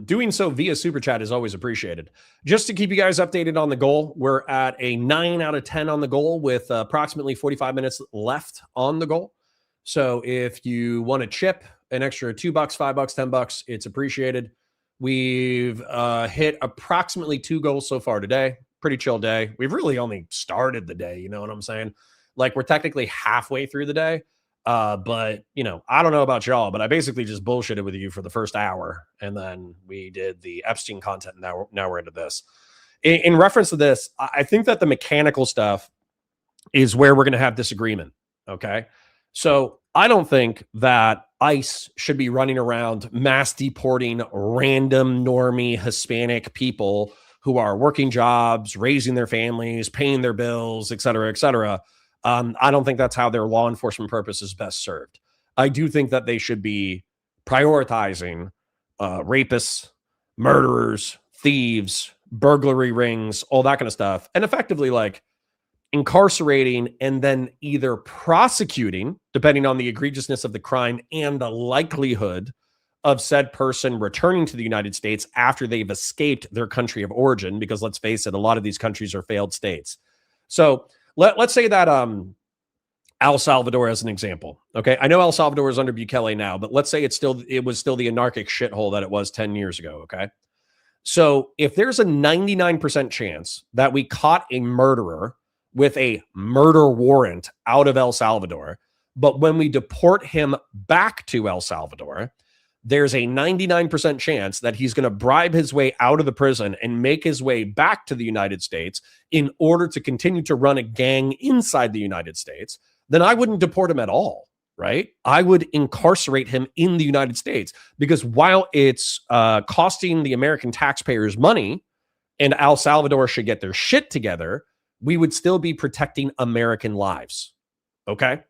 doing so via Super Chat is always appreciated. Just to keep you guys updated on the goal, we're at a 9 out of 10 on the goal with approximately 45 minutes left on the goal. So if you want to chip an extra $2, $5, $10, it's appreciated. We've hit approximately 2 goals so far today. Pretty chill day. We've really only started the day. You know what I'm saying? Like, we're technically halfway through the day. But you know, I don't know about y'all, but I basically just bullshitted with you for the first hour, and then we did the Epstein content. And now we're into this. In reference to this, I think that the mechanical stuff is where we're going to have disagreement. Okay, so I don't think that ICE should be running around mass deporting random normie Hispanic people who are working jobs, raising their families, paying their bills, et cetera, et cetera. I don't think that's how their law enforcement purpose is best served. I do think that they should be prioritizing rapists, murderers, thieves, burglary rings, all that kind of stuff, and effectively like incarcerating and then either prosecuting, depending on the egregiousness of the crime and the likelihood of said person returning to the United States after they've escaped their country of origin, because let's face it, a lot of these countries are failed states. So let's say that El Salvador as an example. Okay, I know El Salvador is under Bukele now, but let's say it was still the anarchic shithole that it was 10 years ago. Okay, so if there's a 99% chance that we caught a murderer with a murder warrant out of El Salvador, but when we deport him back to El Salvador, there's a 99% chance that he's going to bribe his way out of the prison and make his way back to the United States in order to continue to run a gang inside the United States, then I wouldn't deport him at all, right? I would incarcerate him in the United States, because while it's costing the American taxpayers money and El Salvador should get their shit together, we would still be protecting American lives, okay?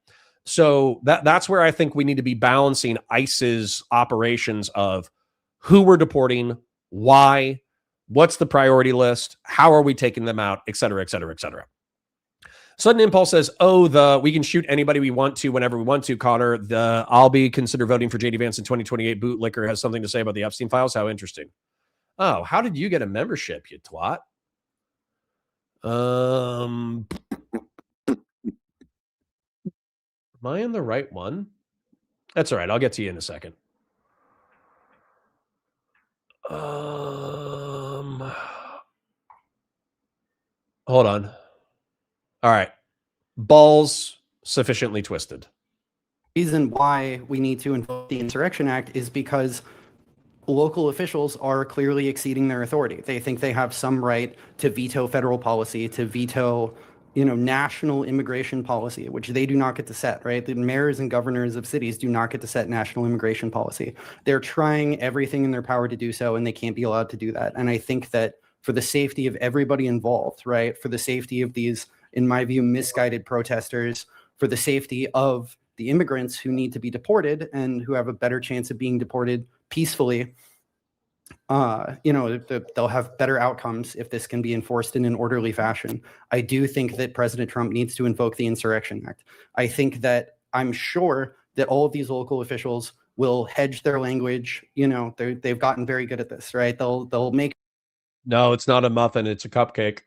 So that's where I think we need to be balancing ICE's operations of who we're deporting, why, what's the priority list, how are we taking them out, et cetera, et cetera, et cetera. Sudden Impulse says, we can shoot anybody we want to whenever we want to, Connor. I'll be consider voting for JD Vance in 2028. Bootlicker has something to say about the Epstein files. How interesting. Oh, how did you get a membership, you twat? Am I in the right one? That's all right. I'll get to you in a second. Hold on. All right. Balls sufficiently twisted. Reason why we need to invoke the Insurrection Act is because local officials are clearly exceeding their authority. They think they have some right to veto federal policy, to veto, national immigration policy, which they do not get to set, right? The mayors and governors of cities do not get to set national immigration policy. They're trying everything in their power to do so, and they can't be allowed to do that. And I think that for the safety of everybody involved, right, for the safety of these, in my view, misguided protesters, for the safety of the immigrants who need to be deported and who have a better chance of being deported peacefully, they'll have better outcomes if this can be enforced in an orderly fashion. I do think that President Trump needs to invoke the Insurrection Act. I'm sure that all of these local officials will hedge their language. They've gotten very good at this, right? They'll make. No, it's not a muffin. It's a cupcake.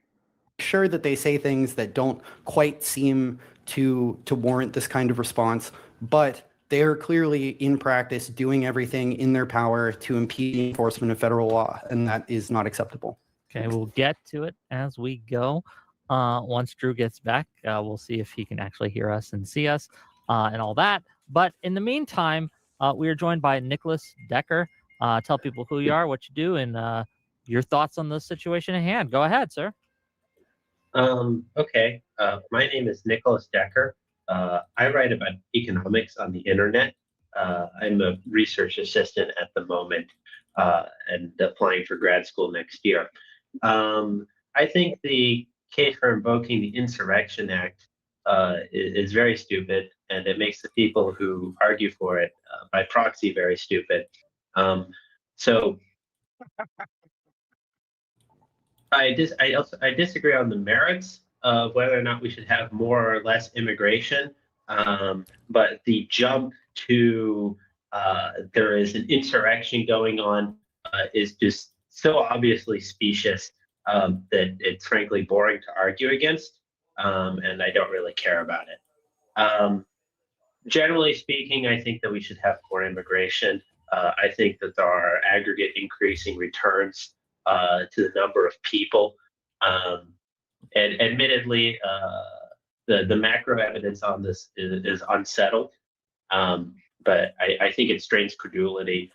Sure that they say things that don't quite seem to warrant this kind of response, but they're clearly in practice doing everything in their power to impede the enforcement of federal law, and that is not acceptable. Okay, we'll get to it as we go. Once Drew gets back, we'll see if he can actually hear us and see us and all that. But in the meantime, we are joined by Nicholas Decker. Tell people who you are, what you do, and your thoughts on the situation at hand. Go ahead, sir. Okay. My name is Nicholas Decker. I write about economics on the internet. I'm a research assistant at the moment and applying for grad school next year. I think the case for invoking the Insurrection Act is very stupid, and it makes the people who argue for it by proxy very stupid. So I disagree on the merits of whether or not we should have more or less immigration, but the jump to there is an insurrection going on is just so obviously specious that it's frankly boring to argue against, and I don't really care about it. Generally speaking, I think that we should have more immigration. I think that there are aggregate increasing returns to the number of people. And admittedly, the macro evidence on this is unsettled. But I think it strains credulity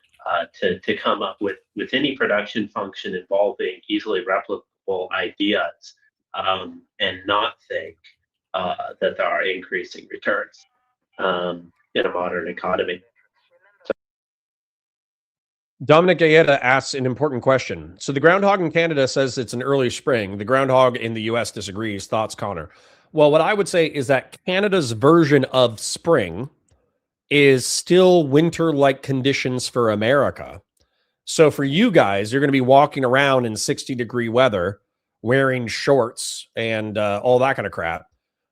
to come up with any production function involving easily replicable ideas and not think that there are increasing returns in a modern economy. Dominic Gaeta asks an important question. So the groundhog in Canada says it's an early spring. The groundhog in the US disagrees. Thoughts, Connor? Well, what I would say is that Canada's version of spring is still winter-like conditions for America. So for you guys, you're going to be walking around in 60-degree weather, wearing shorts and all that kind of crap.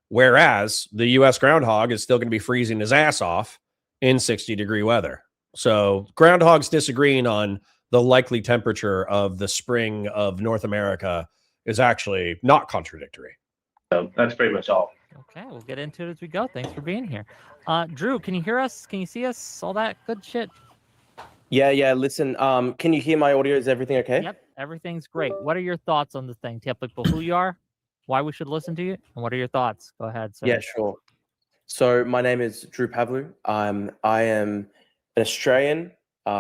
Whereas the US groundhog is still going to be freezing his ass off in 60-degree weather. So groundhogs disagreeing on the likely temperature of the spring of North America is actually not contradictory. So that's pretty much all. Okay, we'll get into it as we go. Thanks for being here. Drew, can you hear us? Can you see us? All that good shit? Yeah. Listen, can you hear my audio? Is everything okay? Yep, everything's great. What are your thoughts on the thing? Tell people who you are, why we should listen to you, and what are your thoughts? Go ahead, sir. Yeah, sure. So my name is Drew Pavlou. I am an Australian.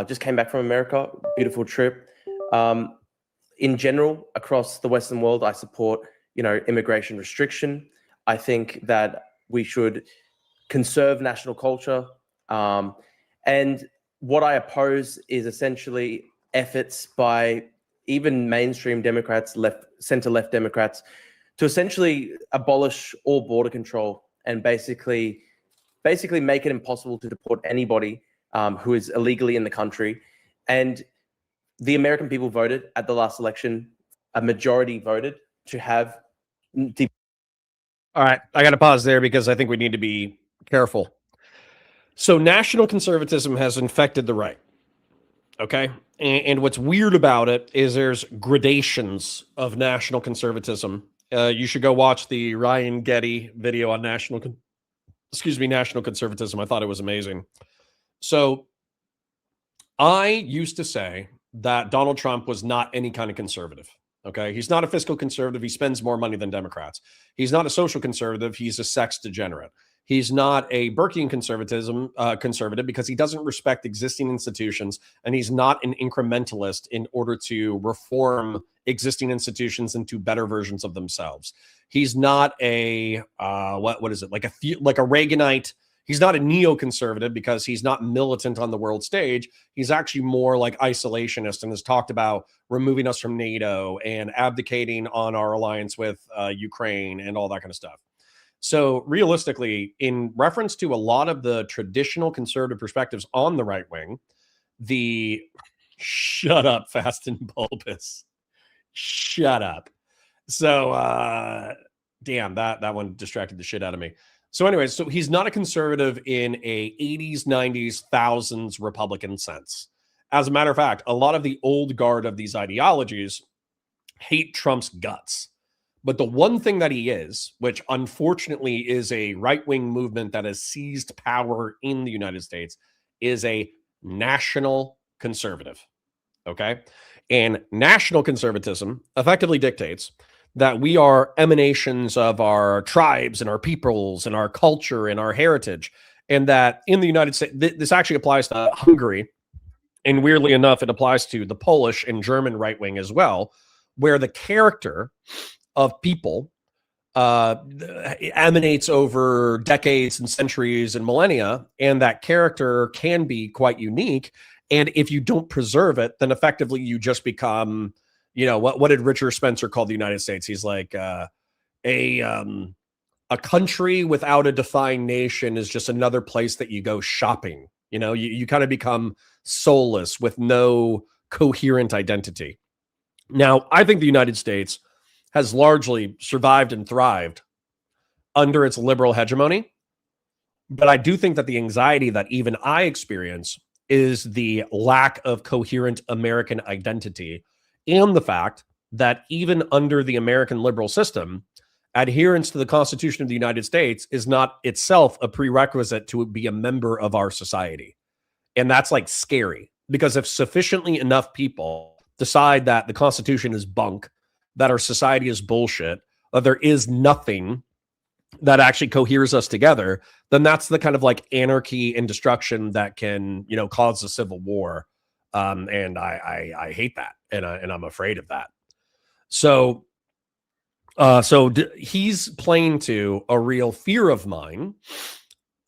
Just came back from America. Beautiful trip. In general, across the Western world, I support, immigration restriction. I think that we should conserve national culture. And what I oppose is essentially efforts by even mainstream Democrats, center-left Democrats, to essentially abolish all border control and basically make it impossible to deport anybody who is illegally in the country. And the American people voted at the last election. A majority voted to have. All right, I got to pause there because I think we need to be careful. So national conservatism has infected the right. Okay. And what's weird about it is there's gradations of national conservatism. You should go watch the Ryan Getty video on national conservatism. I thought it was amazing. So I used to say that Donald Trump was not any kind of conservative. Okay. He's not a fiscal conservative. He spends more money than Democrats. He's not a social conservative. He's a sex degenerate. He's not a Burkean conservative because he doesn't respect existing institutions, and he's not an incrementalist in order to reform existing institutions into better versions of themselves. He's not a what is it, like a Reaganite. He's not a neoconservative because he's not militant on the world stage. He's actually more like isolationist and has talked about removing us from NATO and abdicating on our alliance with Ukraine and all that kind of stuff. So realistically, in reference to a lot of the traditional conservative perspectives on the right wing, shut up, Fast and Bulbous. Shut up. So, damn, that one distracted the shit out of me. So anyways, so he's not a conservative in a 80s, 90s, thousands Republican sense. As a matter of fact, a lot of the old guard of these ideologies hate Trump's guts. But the one thing that he is, which unfortunately is a right-wing movement that has seized power in the United States, is a national conservative. Okay? And national conservatism effectively dictates that we are emanations of our tribes and our peoples and our culture and our heritage. And that in the United States, this actually applies to Hungary. And weirdly enough, it applies to the Polish and German right wing as well, where the character of people emanates over decades and centuries and millennia. And that character can be quite unique. And if you don't preserve it, then effectively you just become, what did Richard Spencer call the United States? He's like a country without a defined nation is just another place that you go shopping. You kind of become soulless with no coherent identity. Now, I think the United States has largely survived and thrived under its liberal hegemony. But I do think that the anxiety that even I experience is the lack of coherent American identity and the fact that even under the American liberal system, adherence to the Constitution of the United States is not itself a prerequisite to be a member of our society. And that's like scary, because if sufficiently enough people decide that the Constitution is bunk, that our society is bullshit, that there is nothing that actually coheres us together, then that's the kind of like anarchy and destruction that can, you know, cause a civil war. And I hate that, and I'm afraid of that. So, he's playing to a real fear of mine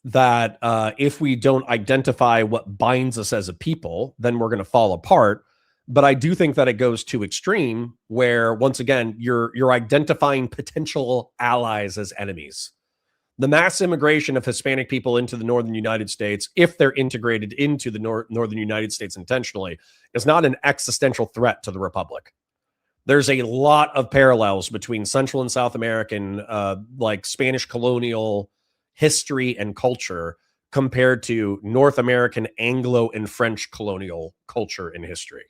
that if we don't identify what binds us as a people, then we're going to fall apart. But I do think that it goes too extreme, where once again you're identifying potential allies as enemies. The mass immigration of Hispanic people into the northern United States, if they're integrated into the northern United States intentionally, is not an existential threat to the Republic. There's a lot of parallels between Central and South American, like Spanish colonial history and culture, compared to North American Anglo and French colonial culture and history.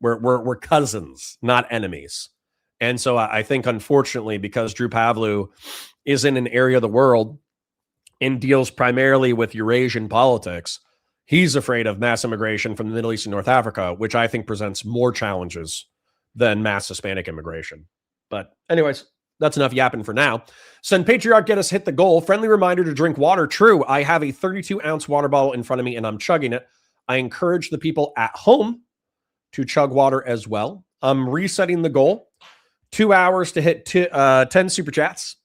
We're cousins, not enemies. And so I think, unfortunately, because Drew Pavlou is in an area of the world and deals primarily with Eurasian politics, he's afraid of mass immigration from the Middle East and North Africa, which I think presents more challenges than mass Hispanic immigration. But anyways, that's enough yapping for now. Send Patriarch, get us hit the goal. Friendly reminder to drink water. True, I have a 32-ounce water bottle in front of me and I'm chugging it. I encourage the people at home to chug water as well. I'm resetting the goal. 2 hours to hit 10 super chats.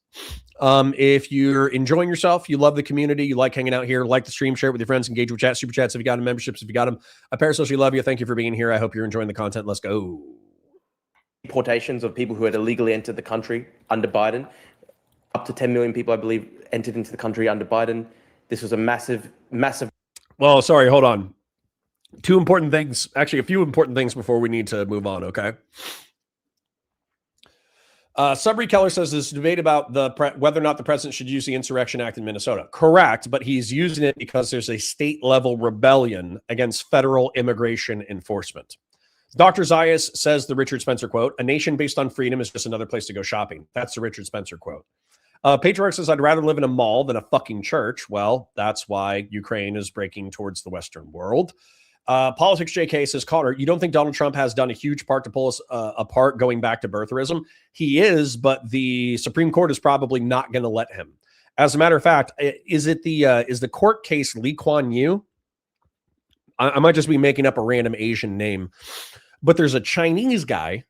If you're enjoying yourself, you love the community, you like hanging out here, like the stream, share it with your friends, engage with chat, super chats if you got them, memberships if you got them. I parasocially love you. Thank you for being here. I hope you're enjoying the content. Let's go. Deportations of people who had illegally entered the country under Biden. Up to 10 million people, I believe, entered into the country under Biden. This was a massive. Well, sorry, hold on. Two important things, actually a few important things before we need to move on, okay? Subry Keller says this debate about whether or not the president should use the Insurrection Act in Minnesota. Correct, but he's using it because there's a state-level rebellion against federal immigration enforcement. Dr. Zayas says the Richard Spencer quote, "A nation based on freedom is just another place to go shopping." That's the Richard Spencer quote. Patriarch says, "I'd rather live in a mall than a fucking church." Well, that's why Ukraine is breaking towards the Western world. Politics JK says, "Connor, you don't think Donald Trump has done a huge part to pull us apart going back to birtherism?" He is, but the Supreme Court is probably not going to let him. As a matter of fact, is the court case Lee Kuan Yew? I might just be making up a random Asian name, but there's a Chinese guy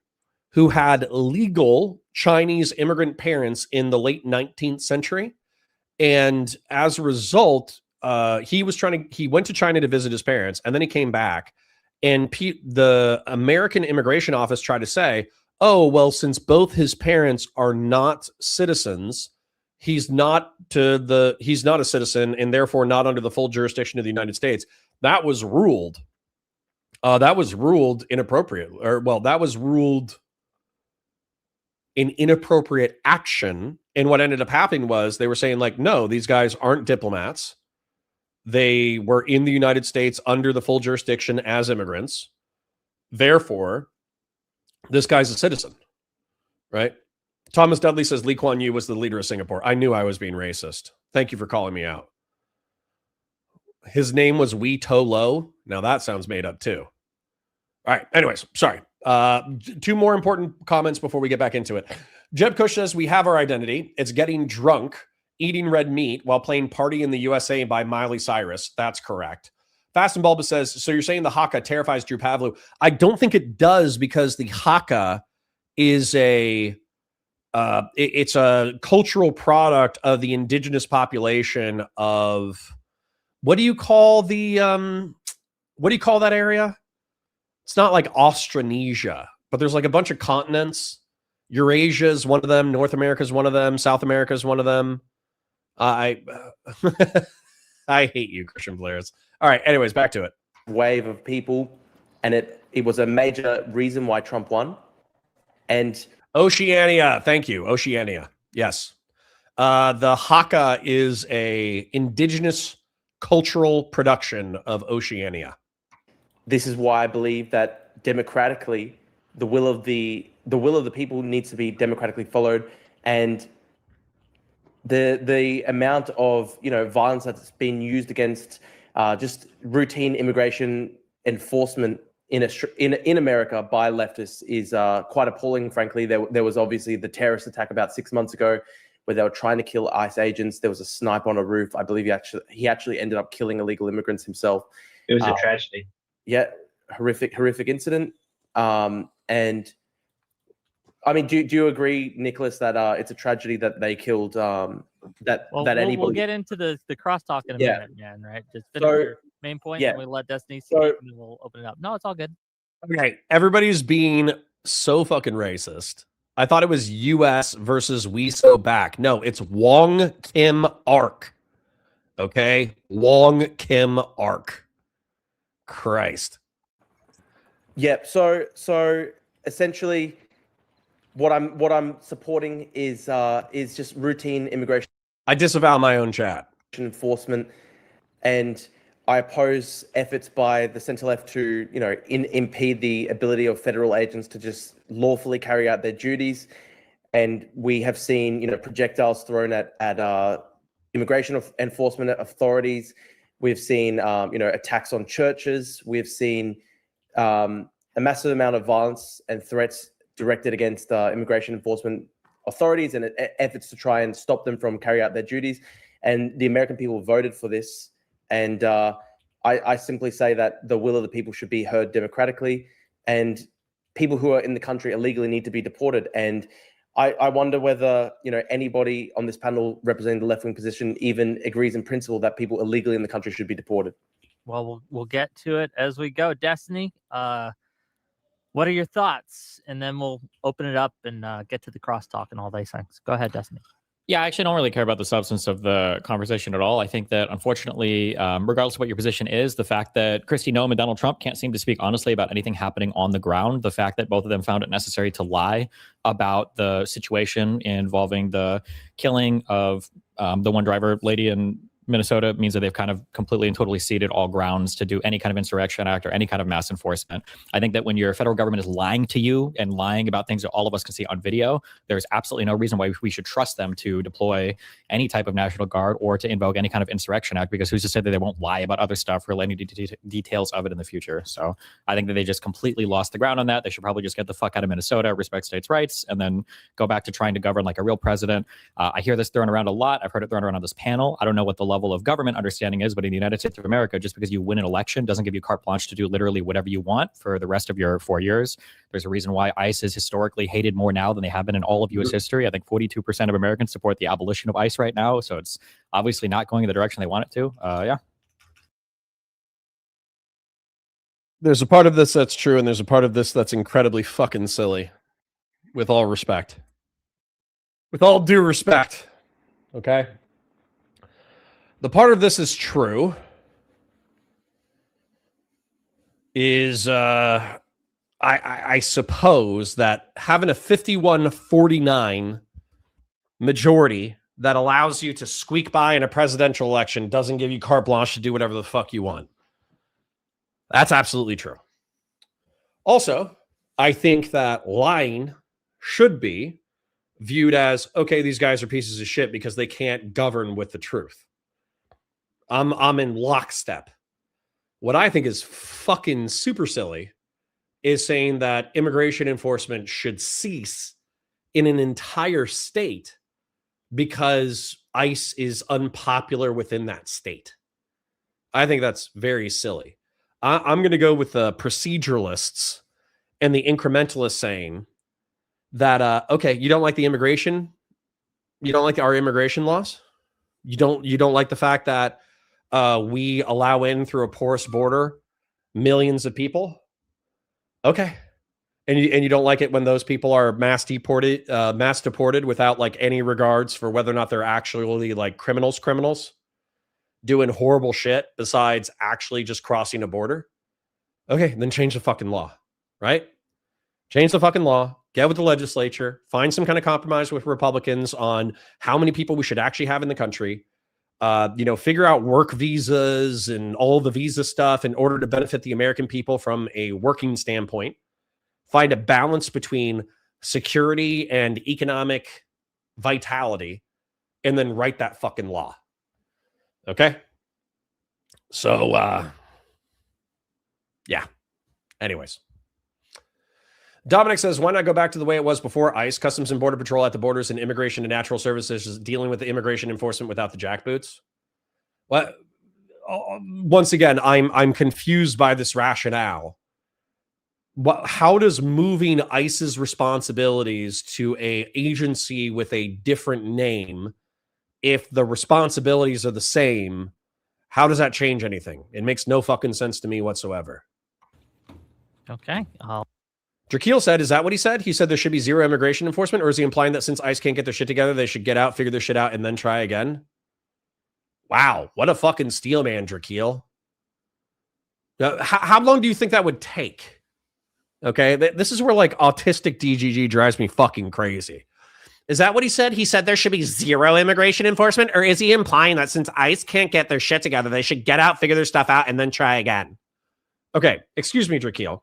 who had legal Chinese immigrant parents in the late 19th century. And as a result, he went to China to visit his parents, and then he came back, and the American Immigration Office tried to say, oh, well, since both his parents are not citizens, he's not a citizen and therefore not under the full jurisdiction of the United States. That was ruled inappropriate, that was ruled an inappropriate action. And what ended up happening was they were saying, like, no, these guys aren't diplomats. They were in the United States under the full jurisdiction as immigrants. Therefore, this guy's a citizen, right? Thomas Dudley says Lee Kuan Yew was the leader of Singapore. I knew I was being racist. Thank you for calling me out. His name was Wee To Lo. Now that sounds made up too. All right. Anyways, sorry. Two more important comments before we get back into it. Jeb Kush says we have our identity. It's getting drunk, eating red meat while playing Party in the USA by Miley Cyrus. That's correct. Fast and Bulba says, so you're saying the haka terrifies Drew Pavlou? I don't think it does, because the haka is it's a cultural product of the indigenous population of, what do you call that area? It's not like Australasia, but there's like a bunch of continents. Eurasia is one of them. North America is one of them. South America is one of them. I hate you, Christian Blair's. All right. Anyways, back to it. Wave of people, and it was a major reason why Trump won. And Oceania, thank you, Oceania. Yes, the haka is a indigenous cultural production of Oceania. This is why I believe that democratically, the will of the people needs to be democratically followed, and the amount of violence that's been used against just routine immigration enforcement in America by leftists is quite appalling. Frankly, there was obviously the terrorist attack about 6 months ago, where they were trying to kill ICE agents. There was a sniper on a roof. I believe he actually ended up killing illegal immigrants himself. It was a tragedy. Yeah, horrific incident. And I mean, do you agree, Nicholas, that it's a tragedy that they killed anybody? We'll get into the crosstalk in a minute, man. Right? Just finish your main point, and we let Destiny speak, and then we'll open it up. No, it's all good. Okay, everybody's being so fucking racist. I thought it was U.S. versus We So Back. No, it's Wong Kim Ark. Okay, Wong Kim Ark. Christ. Yep. So essentially, what I'm supporting is just routine immigration. I disavow my own chat. Enforcement, and I oppose efforts by the centre left to impede the ability of federal agents to just lawfully carry out their duties. And we have seen projectiles thrown at immigration enforcement authorities. We've seen attacks on churches. We've seen a massive amount of violence and threats directed against immigration enforcement authorities and efforts to try and stop them from carrying out their duties. And the American people voted for this. And I simply say that the will of the people should be heard democratically, and people who are in the country illegally need to be deported. And I wonder whether anybody on this panel representing the left-wing position even agrees in principle that people illegally in the country should be deported. Well, we'll get to it as we go. Destiny, what are your thoughts? And then we'll open it up and get to the crosstalk and all these things. Go ahead, Destiny. Yeah, I actually don't really care about the substance of the conversation at all. I think that, unfortunately, regardless of what your position is, the fact that Kristi Noem and Donald Trump can't seem to speak honestly about anything happening on the ground, the fact that both of them found it necessary to lie about the situation involving the killing of the one driver lady in Minnesota means that they've kind of completely and totally ceded all grounds to do any kind of insurrection act or any kind of mass enforcement. I think that when your federal government is lying to you and lying about things that all of us can see on video, there's absolutely no reason why we should trust them to deploy any type of National Guard or to invoke any kind of insurrection act, because who's to say that they won't lie about other stuff or any details of it in the future. So I think that they just completely lost the ground on that. They should probably just get the fuck out of Minnesota, respect states' rights, and then go back to trying to govern like a real president. I hear this thrown around a lot. I've heard it thrown around on this panel. I don't know what the level of government understanding is, but in the United States of America, just because you win an election doesn't give you carte blanche to do literally whatever you want for the rest of your 4 years. There's a reason why ICE is historically hated more now than they have been in all of U.S. history. I think 42% of Americans support the abolition of ICE right now, so it's obviously not going in the direction they want it to. Yeah. There's a part of this that's true, and there's a part of this that's incredibly fucking silly. With all respect. With all due respect. Okay? The part of this is true is I suppose that having a 51-49 majority that allows you to squeak by in a presidential election doesn't give you carte blanche to do whatever the fuck you want. That's absolutely true. Also, I think that lying should be viewed as, okay, these guys are pieces of shit because they can't govern with the truth. I'm in lockstep. What I think is fucking super silly is saying that immigration enforcement should cease in an entire state because ICE is unpopular within that state. I think that's very silly. I'm going to go with the proceduralists and the incrementalists saying that, okay, you don't like the immigration? You don't like our immigration laws? You don't like the fact that we allow in through a porous border millions of people? Okay. And you don't like it when those people are mass deported without like any regards for whether or not they're actually like criminals doing horrible shit besides actually just crossing a border? Okay, then change the fucking law, right? Change the fucking law, get with the legislature, find some kind of compromise with Republicans on how many people we should actually have in the country. Figure out work visas and all the visa stuff in order to benefit the American people from a working standpoint. Find a balance between security and economic vitality, and then write that fucking law. Okay? So, yeah. Anyways. Dominic says, why not go back to the way it was before ICE, Customs and Border Patrol at the borders, and Immigration and Natural Services dealing with the immigration enforcement without the jackboots? Well, once again, I'm confused by this rationale. How does moving ICE's responsibilities to a agency with a different name, if the responsibilities are the same, how does that change anything? It makes no fucking sense to me whatsoever. Okay. Drakeel said, is that what he said? He said there should be zero immigration enforcement, or is he implying that since ICE can't get their shit together, they should get out, figure their shit out, and then try again? Wow, what a fucking steel man, Drakeel. Now, how long do you think that would take? Okay, this is where like autistic DGG drives me fucking crazy. Is that what he said? He said there should be zero immigration enforcement, or is he implying that since ICE can't get their shit together, they should get out, figure their stuff out, and then try again? Okay, excuse me, Drakeel.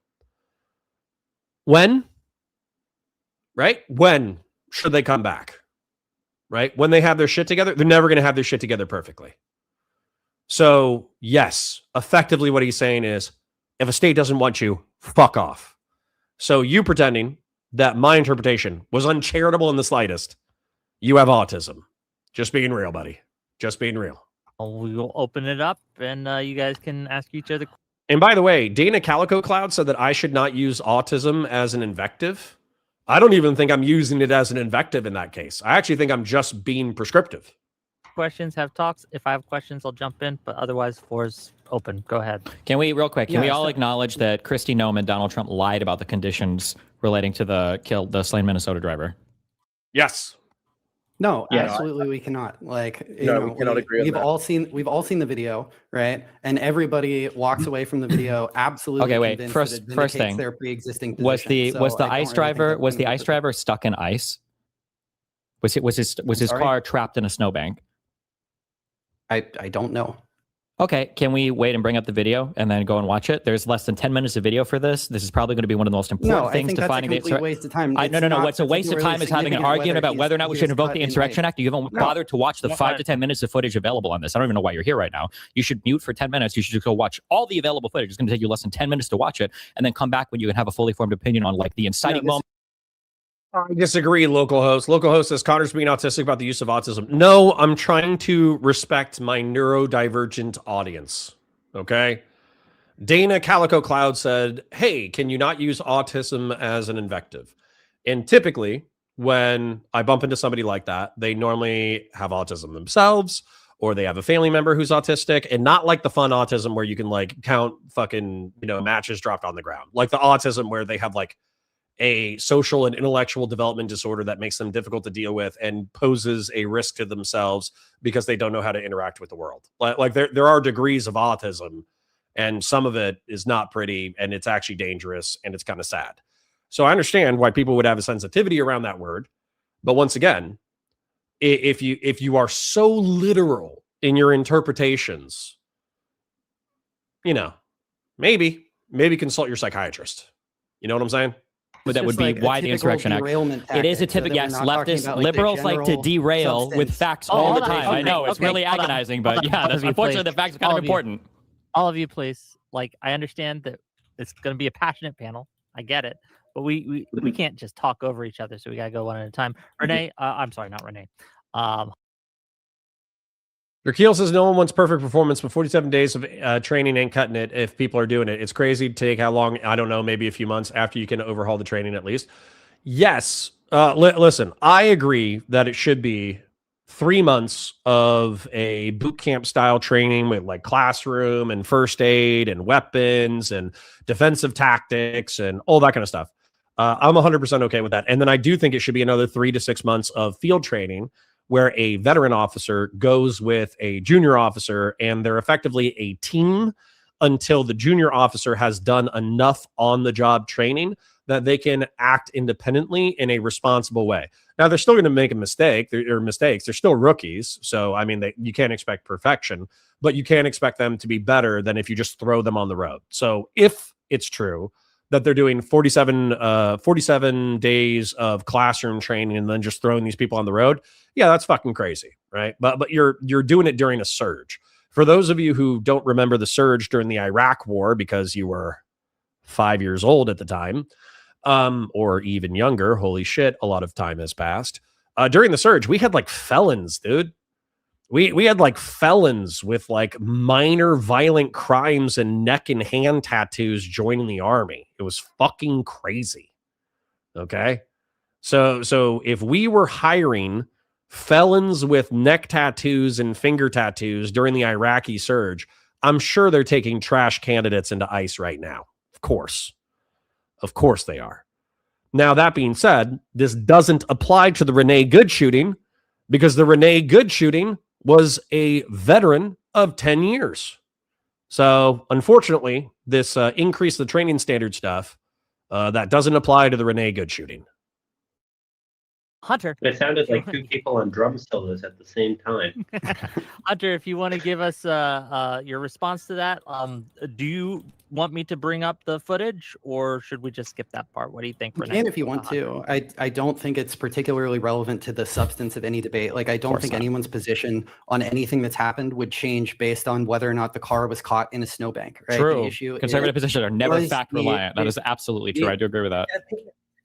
When? Right? When should they come back? Right? When they have their shit together? They're never going to have their shit together perfectly. So, yes, effectively what he's saying is, if a state doesn't want you, fuck off. So you pretending that my interpretation was uncharitable in the slightest, you have autism. Just being real, buddy. Just being real. We will open it up, and you guys can ask each other. And by the way, Dana Calico Cloud said that I should not use autism as an invective. I don't even think I'm using it as an invective in that case. I actually think I'm just being prescriptive. Questions, have talks. If I have questions, I'll jump in, but otherwise, floor is open. Go ahead. Can we, real quick, can we all acknowledge that Kristi Noem and Donald Trump lied about the conditions relating to the slain Minnesota driver? Yes. No, Yeah, absolutely, we cannot. Like, we cannot agree on we've that. we've all seen the video, right? And everybody walks away from the video absolutely. Okay, wait. convinced First that it vindicates thing their pre-existing was position. the So I don't ICE really driver think was the that ICE driver stuck in ice? Was his sorry? car trapped in a snowbank? I don't know. Okay, can we wait and bring up the video and then go and watch it? There's less than 10 minutes of video for this. This is probably going to be one of the most important No, I things think to that's finding a complete waste of time. No. What's a waste of time is having an argument about whether or not we should invoke the Insurrection Act. You haven't bothered to watch the 5 to 10 minutes of footage available on this. I don't even know why you're here right now. You should mute for 10 minutes. You should just go watch all the available footage. It's going to take you less than 10 minutes to watch it, and then come back when you can have a fully formed opinion on like the inciting moment. I disagree, local host. Local host says Connor's being autistic about the use of autism. No, I'm trying to respect my neurodivergent audience. Okay. Dana Calico Cloud said, hey, can you not use autism as an invective? And typically, when I bump into somebody like that, they normally have autism themselves, or they have a family member who's autistic, and not like the fun autism where you can like count fucking, matches dropped on the ground. Like the autism where they have like a social and intellectual development disorder that makes them difficult to deal with and poses a risk to themselves because they don't know how to interact with the world. Like there are degrees of autism, and some of it is not pretty, and it's actually dangerous, and it's kind of sad. So I understand why people would have a sensitivity around that word. But once again, if you are so literal in your interpretations, maybe consult your psychiatrist. You know what I'm saying? But that would be why the Insurrection Act. It is a typical, yes, leftists, liberals like to derail with facts all the time. I know, it's really agonizing, but yeah, unfortunately the facts are kind of important. All of you, please. Like, I understand that it's going to be a passionate panel. I get it. But we can't just talk over each other, so we got to go one at a time. Renee, I'm sorry, not Renee. Drakeel says no one wants perfect performance, but 47 days of training ain't cutting it if people are doing it. It's crazy to take how long, I don't know, maybe a few months after you can overhaul the training at least. Yes, listen, I agree that it should be 3 months of a boot camp style training with like classroom and first aid and weapons and defensive tactics and all that kind of stuff. I'm 100% okay with that. And then I do think it should be another 3 to 6 months of field training where a veteran officer goes with a junior officer and they're effectively a team until the junior officer has done enough on the job training that they can act independently in a responsible way. Now, they're still going to make a mistake. They're mistakes. They're still rookies. So, I mean, you can't expect perfection, but you can't expect them to be better than if you just throw them on the road. So if it's true that they're doing 47 days of classroom training and then just throwing these people on the road, yeah, that's fucking crazy, right? But you're doing it during a surge. For those of you who don't remember the surge during the Iraq War because you were 5 years old at the time, or even younger, holy shit, a lot of time has passed. During the surge, we had like felons, dude. We had like felons with like minor violent crimes and neck and hand tattoos joining the army. It was fucking crazy. Okay. So if we were hiring felons with neck tattoos and finger tattoos during the Iraqi surge, I'm sure they're taking trash candidates into ICE right now. Of course they are. Now, that being said, this doesn't apply to the Renee Good shooting because the Renee Good shooting was a veteran of 10 years. So, unfortunately, this increase the training standard stuff, that doesn't apply to the Renee Good shooting. Hunter. It sounded like two people on drum solos at the same time. Hunter, if you want to give us your response to that, do you want me to bring up the footage or should we just skip that part? What do you think? You can if you want to. I don't think it's particularly relevant to the substance of any debate. Like, I don't think anyone's position on anything that's happened would change based on whether or not the car was caught in a snowbank. Right? True. The issue Conservative positions are never fact reliant. That is absolutely true. I do agree with that.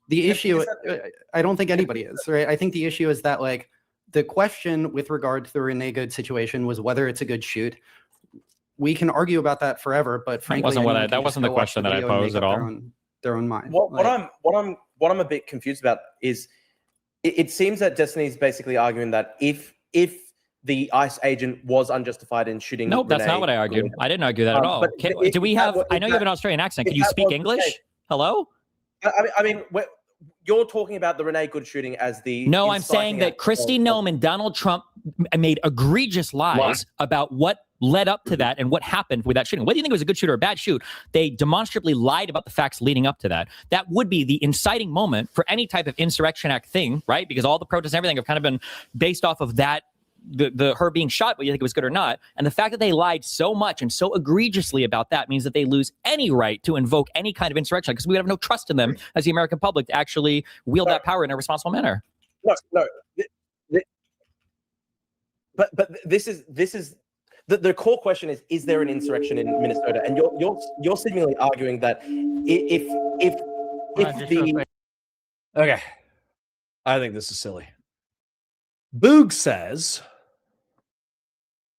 The issue, I don't think anybody is, right? I think the issue is that, like, the question with regard to the Renee Good situation was whether it's a good shoot. We can argue about that forever, but frankly, that wasn't the question that I posed at all. Their own mind. What I'm a bit confused about is it seems that Destiny is basically arguing that if the ICE agent was unjustified in shooting. Nope, that's not what I argued. I didn't argue that at all. Do we have? I know you have an Australian accent. Can you speak English? Hello? I mean, you're talking about the Renee Good shooting as the... No, I'm saying that Kristi Noem and Donald Trump made egregious lies about what led up to that and what happened with that shooting. Whether you think it was a good shoot or a bad shoot, they demonstrably lied about the facts leading up to that. That would be the inciting moment for any type of Insurrection Act thing, right? Because all the protests and everything have kind of been based off of that, the her being shot, whether you think it was good or not. And the fact that they lied so much and so egregiously about that means that they lose any right to invoke any kind of insurrection because we have no trust in them as the American public to actually wield that power in a responsible manner. No. But this is the core question is there an insurrection in Minnesota? And you're seemingly arguing that if the... Okay. I think this is silly. Boog says,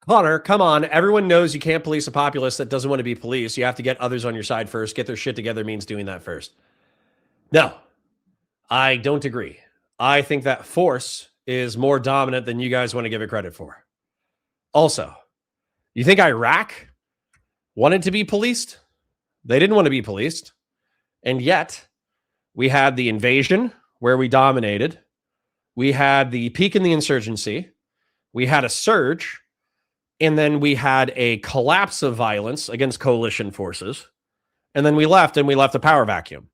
Connor, come on. Everyone knows you can't police a populace that doesn't want to be policed. You have to get others on your side first. Get their shit together means doing that first. No, I don't agree. I think that force is more dominant than you guys want to give it credit for. Also, you think Iraq wanted to be policed? They didn't want to be policed. And yet, we had the invasion where we dominated. We had the peak in the insurgency. We had a surge. And then we had a collapse of violence against coalition forces. And then we left a power vacuum.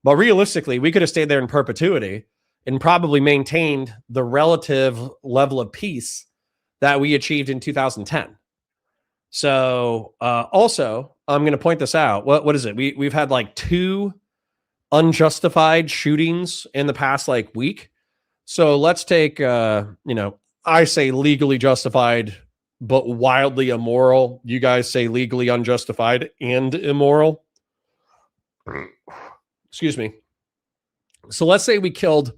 But realistically, we could have stayed there in perpetuity and probably maintained the relative level of peace that we achieved in 2010. So also, I'm going to point this out. What is it? We've had like 2 unjustified shootings in the past like week. So let's take, I say legally justified, but wildly immoral. You guys say legally unjustified and immoral. Excuse me. So let's say we killed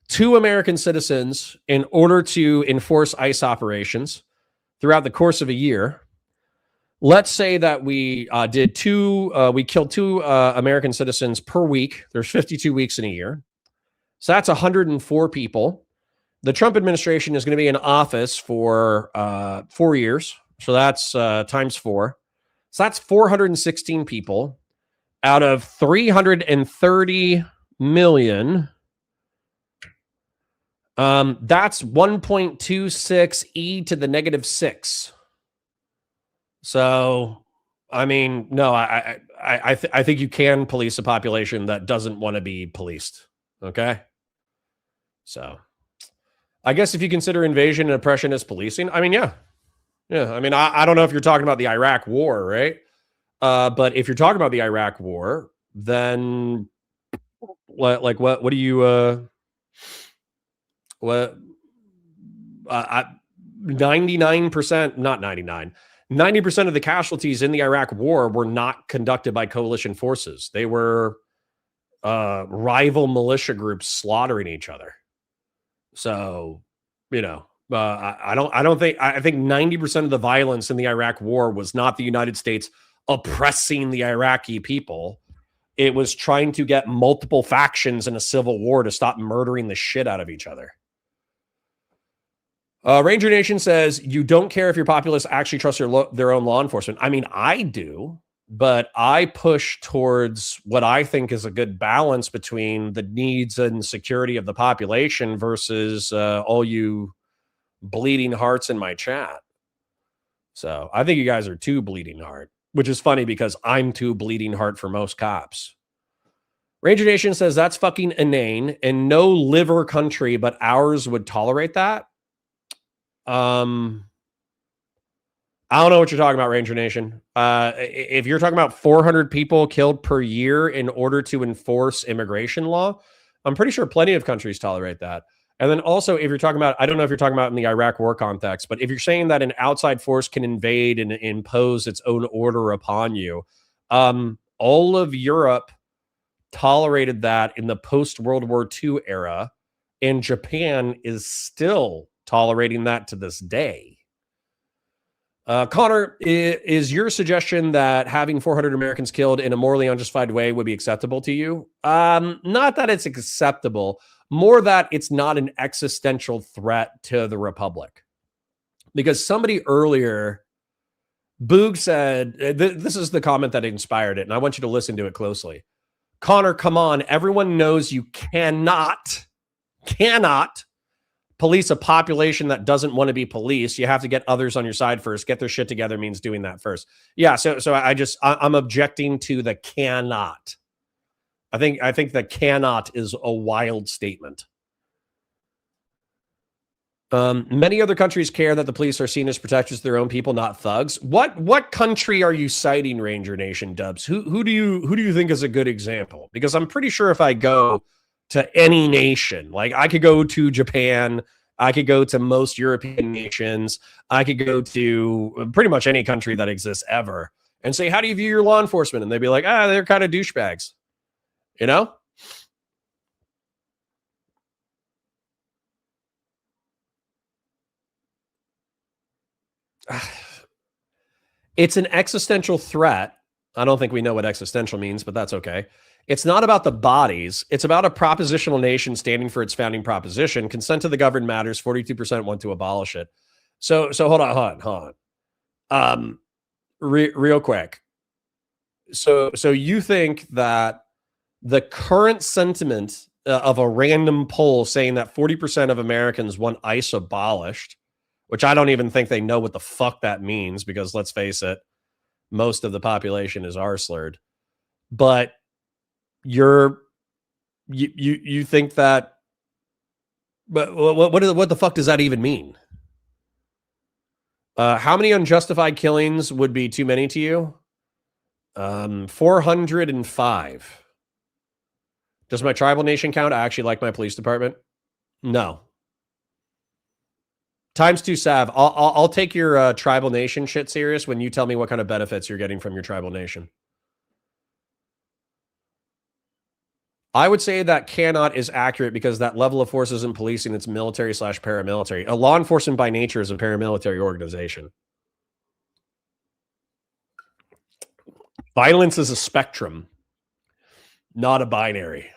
2 American citizens in order to enforce ICE operations throughout the course of a year. Let's say that we we killed 2 American citizens per week. There's 52 weeks in a year. So that's 104 people. The Trump administration is going to be in office for 4 years. So that's times 4. So that's 416 people out of 330 million. That's 1.26 e to the negative 6. So, I mean, no, I think you can police a population that doesn't want to be policed. Okay. So I guess if you consider invasion and oppression as policing, I mean, yeah. Yeah. I mean, I don't know if you're talking about the Iraq war, right? But if you're talking about the Iraq war, then what do you, 99%, not 99, 90% of the casualties in the Iraq war were not conducted by coalition forces. They were rival militia groups slaughtering each other. So, you know, I think 90% of the violence in the Iraq war was not the United States oppressing the Iraqi people. It was trying to get multiple factions in a civil war to stop murdering the shit out of each other. Ranger Nation says, you don't care if your populace actually trusts their own law enforcement. I mean, I do, but I push towards what I think is a good balance between the needs and security of the population versus all you bleeding hearts in my chat. So I think you guys are too bleeding heart, which is funny because I'm too bleeding heart for most cops. Ranger Nation says that's fucking inane and no liver country but ours would tolerate that. I don't know what you're talking about, Ranger Nation. If you're talking about 400 people killed per year in order to enforce immigration law, I'm pretty sure plenty of countries tolerate that. And then also, if you're talking about, I don't know if you're talking about in the Iraq war context, but if you're saying that an outside force can invade and impose its own order upon you, all of Europe tolerated that in the post-World War II era, and Japan is still tolerating that to this day. Connor, is your suggestion that having 400 Americans killed in a morally unjustified way would be acceptable to you? Not that it's acceptable, more that it's not an existential threat to the Republic. Because somebody earlier, Boog said, this is the comment that inspired it, and I want you to listen to it closely. Connor, come on, everyone knows you cannot police a population that doesn't want to be policed. You have to get others on your side first. Get their shit together means doing that first. Yeah, so I'm objecting to the cannot. I think the cannot is a wild statement. Many other countries care that the police are seen as protectors of their own people, not thugs. What country are you citing, Ranger Nation Dubs? Who do you think is a good example? Because I'm pretty sure if I go to any nation, like I could go to Japan, I could go to most European nations, I could go to pretty much any country that exists ever and say, how do you view your law enforcement? And they'd be like, they're kind of douchebags, you know? It's an existential threat. I don't think we know what existential means, but that's okay. It's not about the bodies. It's about a propositional nation standing for its founding proposition. Consent to the governed matters. 42% want to abolish it. So hold on. Real quick. So you think that the current sentiment of a random poll saying that 40% of Americans want ICE abolished, which I don't even think they know what the fuck that means, because let's face it, most of the population is R-slurred. But you think that, but what the fuck does that even mean? How many unjustified killings would be too many to you? 405. Does my tribal nation count? I actually like my police department. No. Times 2 Sav. I'll take your tribal nation shit serious when you tell me what kind of benefits you're getting from your tribal nation. I would say that cannot is accurate because that level of force isn't policing, it's military/paramilitary. A law enforcement by nature is a paramilitary organization. Violence is a spectrum, not a binary.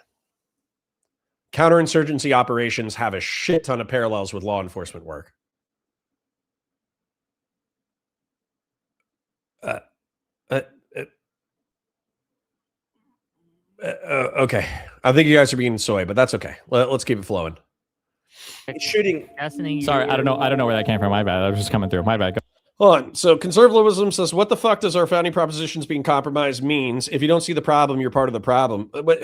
Counterinsurgency operations have a shit ton of parallels with law enforcement work. Okay. I think you guys are being soy, but that's okay. Let's keep it flowing. Shooting. Sorry, I don't know where that came from. My bad. I was just coming through. My bad. Hold on. So conservatism says, what the fuck does our founding propositions being compromised means? If you don't see the problem, you're part of the problem. But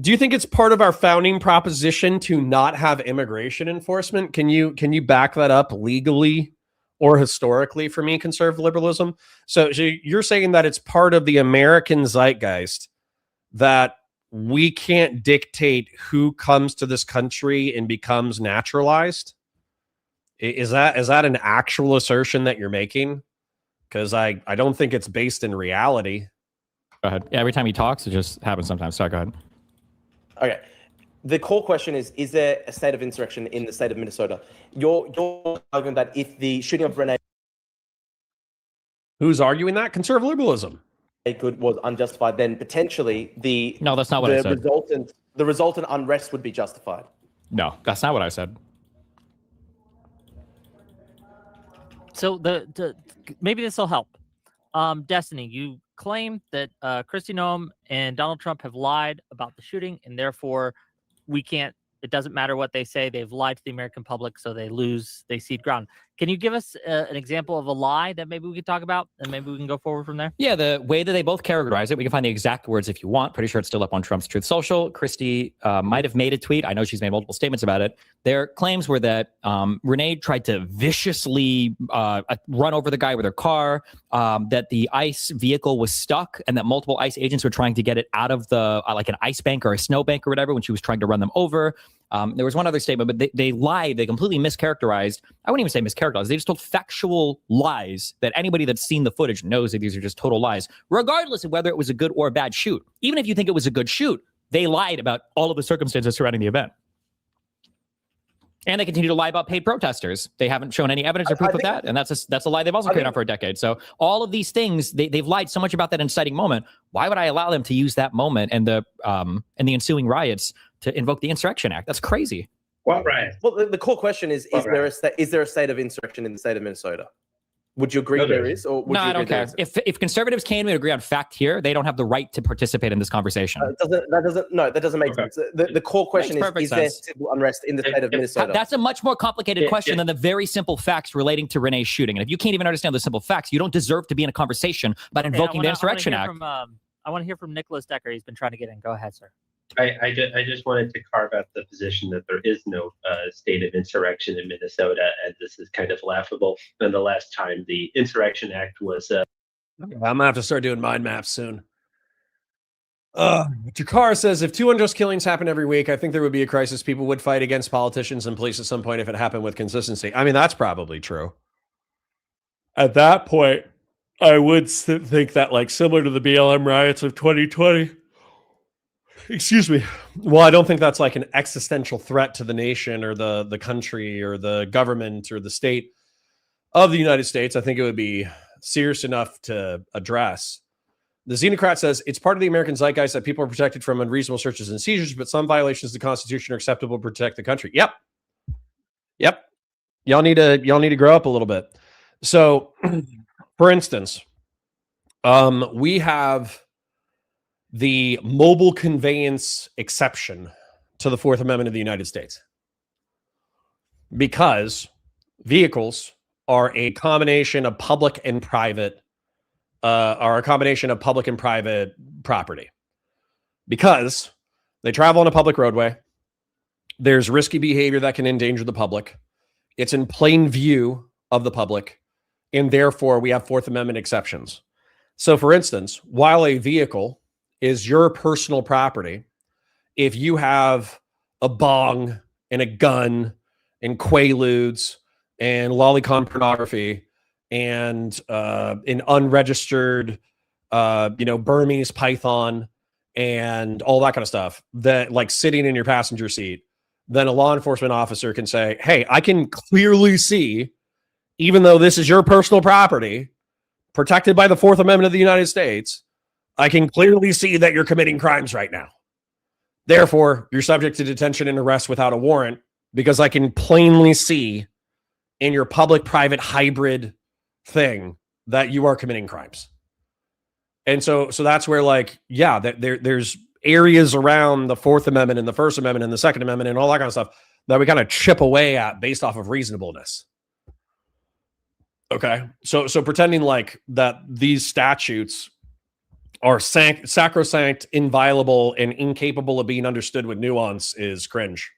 do you think it's part of our founding proposition to not have immigration enforcement? Can you back that up legally or historically for me, conservative liberalism? So you're saying that it's part of the American zeitgeist that we can't dictate who comes to this country and becomes naturalized? Is that an actual assertion that you're making? Because I don't think it's based in reality. Go ahead. Every time he talks, it just happens sometimes. Sorry, go ahead. Okay. The core question is there a state of insurrection in the state of Minnesota? You're arguing that if the shooting of Renee Who's arguing that? Conservative liberalism. Good was unjustified, then potentially No, that's not what I said. The resultant unrest would be justified. No, that's not what I said. So maybe this will help. Destiny, you claim that Kristi Noem and Donald Trump have lied about the shooting, and therefore it doesn't matter what they say. They've lied to the American public, so they cede ground. Can you give us an example of a lie that maybe we could talk about, and maybe we can go forward from there? Yeah, the way that they both characterize it, we can find the exact words if you want. Pretty sure it's still up on Trump's Truth Social. Kristi might have made a tweet. I know she's made multiple statements about it. Their claims were that Renee tried to viciously run over the guy with her car, that the ICE vehicle was stuck, and that multiple ICE agents were trying to get it out of the like an ice bank or a snow bank or whatever when she was trying to run them over. There was one other statement, but they lied. They completely mischaracterized. I wouldn't even say mischaracterized. They just told factual lies that anybody that's seen the footage knows that these are just total lies, regardless of whether it was a good or a bad shoot. Even if you think it was a good shoot, they lied about all of the circumstances surrounding the event. And they continue to lie about paid protesters. They haven't shown any evidence or proof of that. And that's a lie they've also carried on for a decade. So all of these things, they've lied so much about that inciting moment. Why would I allow them to use that moment and the ensuing riots to invoke the Insurrection Act? That's crazy. What riot? Well, the core question is there a state of insurrection in the state of Minnesota? Would you agree there is? Or would No, you I don't care. If conservatives came to agree on fact here, they don't have the right to participate in this conversation. That doesn't make sense. The core question is there civil unrest in the state of Minnesota? That's a much more complicated question than the very simple facts relating to Renee's shooting. And if you can't even understand the simple facts, you don't deserve to be in a conversation about invoking the Insurrection Act. I want to hear from Nicholas Decker. He's been trying to get in. Go ahead, sir. I just wanted to carve out the position that there is no state of insurrection in Minnesota, and this is kind of laughable. And the last time the Insurrection Act was... I'm going to have to start doing mind maps soon. Jakar says, if 2 unjust killings happen every week, I think there would be a crisis. People would fight against politicians and police at some point if it happened with consistency. I mean, that's probably true. At that point, I would think that, like, similar to the BLM riots of 2020... Excuse me. Well, I don't think that's like an existential threat to the nation or the country or the government or the state of the United States. I think it would be serious enough to address. The Xenocrat says it's part of the American zeitgeist that people are protected from unreasonable searches and seizures, but some violations of the Constitution are acceptable to protect the country. Yep. Y'all need to grow up a little bit. So, for instance, we have the mobile conveyance exception to the Fourth Amendment of the United States because vehicles are a combination of public and private property because they travel on a public roadway. There's risky behavior that can endanger the public. It's in plain view of the public, and therefore we have Fourth Amendment exceptions. So, for instance, while a vehicle is your personal property, if you have a bong and a gun and quaaludes and lolicon pornography and an unregistered Burmese python and all that kind of stuff that like sitting in your passenger seat, then a law enforcement officer can say, hey, I can clearly see, even though this is your personal property protected by the Fourth Amendment of the United States, I can clearly see that you're committing crimes right now. Therefore, you're subject to detention and arrest without a warrant because I can plainly see in your public-private hybrid thing that you are committing crimes. And so that's where, like, yeah, there's areas around the Fourth Amendment and the First Amendment and the Second Amendment and all that kind of stuff that we kind of chip away at based off of reasonableness. Okay. So pretending like that these statutes are sacrosanct, inviolable, and incapable of being understood with nuance is cringe.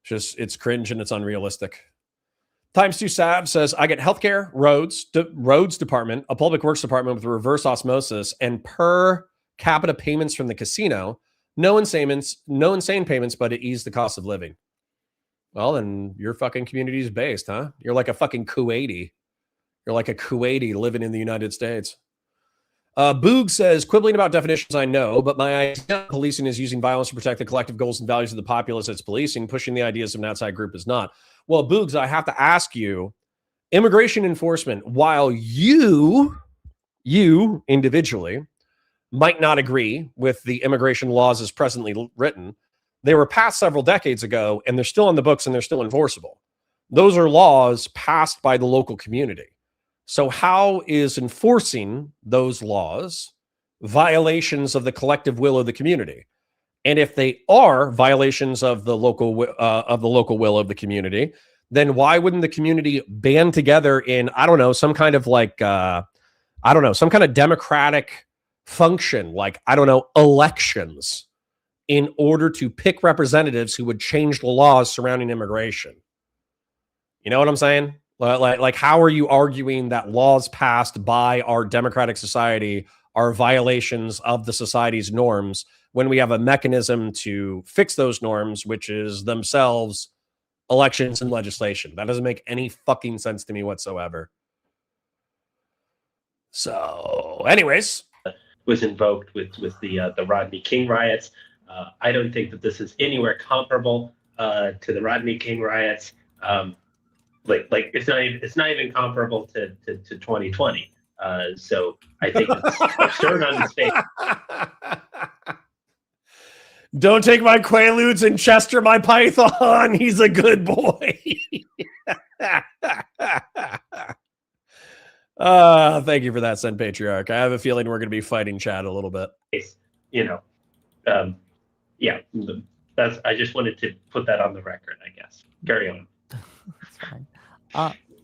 It's cringe and it's unrealistic. Times 2 Sav says, I get healthcare, roads department, a public works department with reverse osmosis, and per capita payments from the casino. No insane payments, but it eased the cost of living. Well, then your fucking community is based, huh? You're like a fucking Kuwaiti. You're like a Kuwaiti living in the United States. Boog says, quibbling about definitions, I know, but my idea of policing is using violence to protect the collective goals and values of the populace it's policing. Pushing the ideas of an outside group is not. Well, Boogs, I have to ask you, immigration enforcement, while you individually might not agree with the immigration laws as presently written, they were passed several decades ago, and they're still on the books and they're still enforceable. Those are laws passed by the local community. So how is enforcing those laws violations of the collective will of the community? And if they are violations of the local will of the community, then why wouldn't the community band together in, I don't know, some kind of like, some kind of democratic function, like, I don't know, elections, in order to pick representatives who would change the laws surrounding immigration? You know what I'm saying? Like, how are you arguing that laws passed by our democratic society are violations of the society's norms when we have a mechanism to fix those norms, which is themselves elections and legislation? That doesn't make any fucking sense to me whatsoever. So, anyways, was invoked with the Rodney King riots. I don't think that this is anywhere comparable to the Rodney King riots. Like it's not even comparable to 2020. So I think it's absurd on its face. Don't take my Quaaludes and Chester my Python. He's a good boy. Thank you for that, Sen Patriarch. I have a feeling we're going to be fighting Chad a little bit. Yeah, I just wanted to put that on the record, I guess. Carry on. That's fine.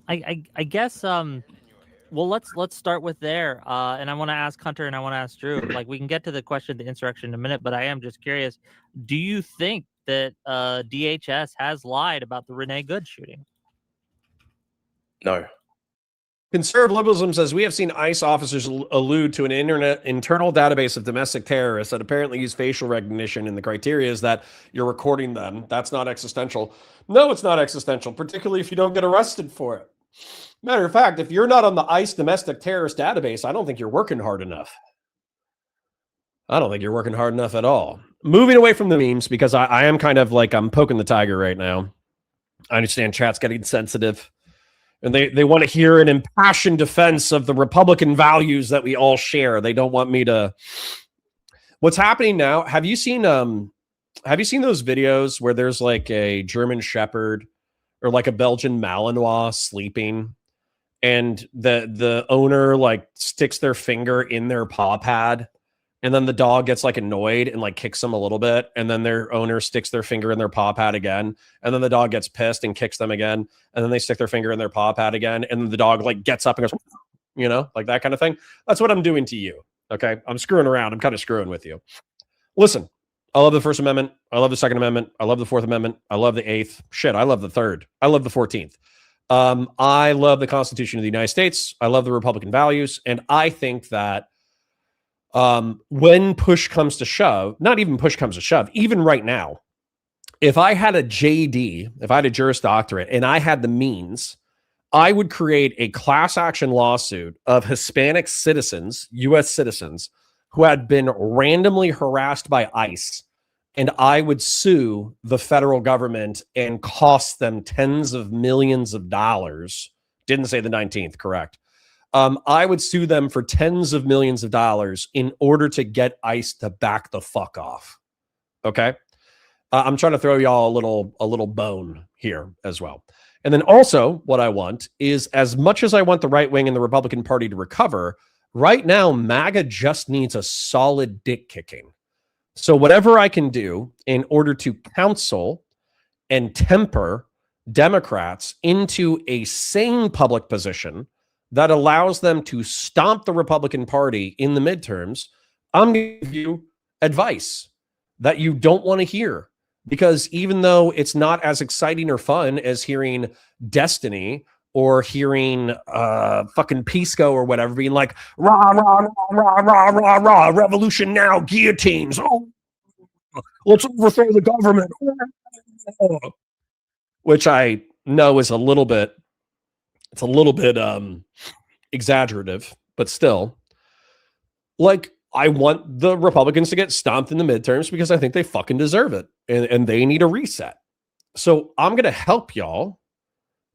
I guess well, let's start with there. And I want to ask Hunter and I want to ask Drew. Like, we can get to the question of the insurrection in a minute, but I am just curious. Do you think that DHS has lied about the Renee Good shooting? No. Conservative liberalism says, we have seen ICE officers allude to an internal database of domestic terrorists that apparently use facial recognition, and the criteria is that you're recording them. That's not existential. No, it's not existential, particularly if you don't get arrested for it. Matter of fact, if you're not on the ICE domestic terrorist database, I don't think you're working hard enough. I don't think you're working hard enough at all. Moving away from the memes, because I am kind of like, I'm poking the tiger right now. I understand chat's getting sensitive. And they want to hear an impassioned defense of the Republican values that we all share. They don't want me to. What's happening now? Have you seen those videos where there's like a German Shepherd or like a Belgian Malinois sleeping, and the owner like sticks their finger in their paw pad, and then the dog gets like annoyed and like kicks them a little bit, and then their owner sticks their finger in their paw pad again, and then the dog gets pissed and kicks them again, and then they stick their finger in their paw pad again, and then the dog like gets up and goes, like that kind of thing. That's what I'm doing to you. Okay, I'm screwing around. I'm kind of screwing with you. Listen, I love the First Amendment. I love the Second Amendment. I love the Fourth Amendment. I love the Eighth. Shit, I love the Third. I love the 14th. I love the Constitution of the United States. I love the Republican values, and I think that when push comes to shove, not even push comes to shove, even right now, if I had a JD, if I had a Juris Doctorate and I had the means, I would create a class action lawsuit of Hispanic citizens, U.S. citizens, who had been randomly harassed by ICE, and I would sue the federal government and cost them tens of millions of dollars. Didn't say the 19th, correct. I would sue them for tens of millions of dollars in order to get ICE to back the fuck off. Okay. I'm trying to throw y'all a little bone here as well. And then also what I want is, as much as I want the right wing and the Republican Party to recover, right now, MAGA just needs a solid dick kicking. So whatever I can do in order to counsel and temper Democrats into a sane public position that allows them to stomp the Republican Party in the midterms, I'm going to give you advice that you don't want to hear. Because even though it's not as exciting or fun as hearing Destiny or hearing fucking Pisco or whatever being like, rah, rah, rah, rah, rah, rah, rah, revolution now, guillotines. Oh, let's overthrow the government. Which I know is a little bit exaggerative, but still, like, I want the Republicans to get stomped in the midterms because I think they fucking deserve it, and they need a reset. So I'm going to help y'all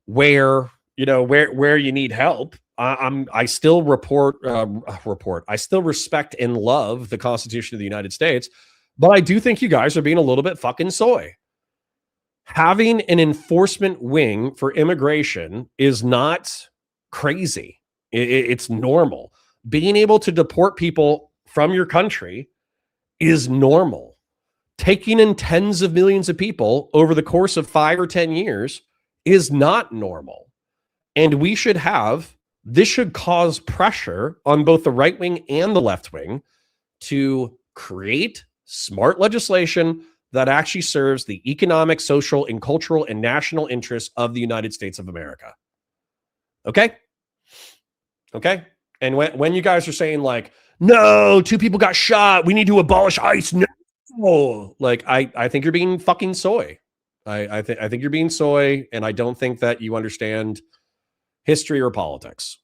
where you need help. I still I still respect and love the Constitution of the United States, but I do think you guys are being a little bit fucking soy. Having an enforcement wing for immigration is not crazy. It's normal. Being able to deport people from your country is normal. Taking in tens of millions of people over the course of 5 or 10 years is not normal. And this should cause pressure on both the right wing and the left wing to create smart legislation that actually serves the economic, social, and cultural and national interests of the United States of America. Okay? Okay? And when you guys are saying like, no, 2 people got shot, we need to abolish ICE. No, like I think you're being fucking soy. I think you're being soy, and I don't think that you understand history or politics.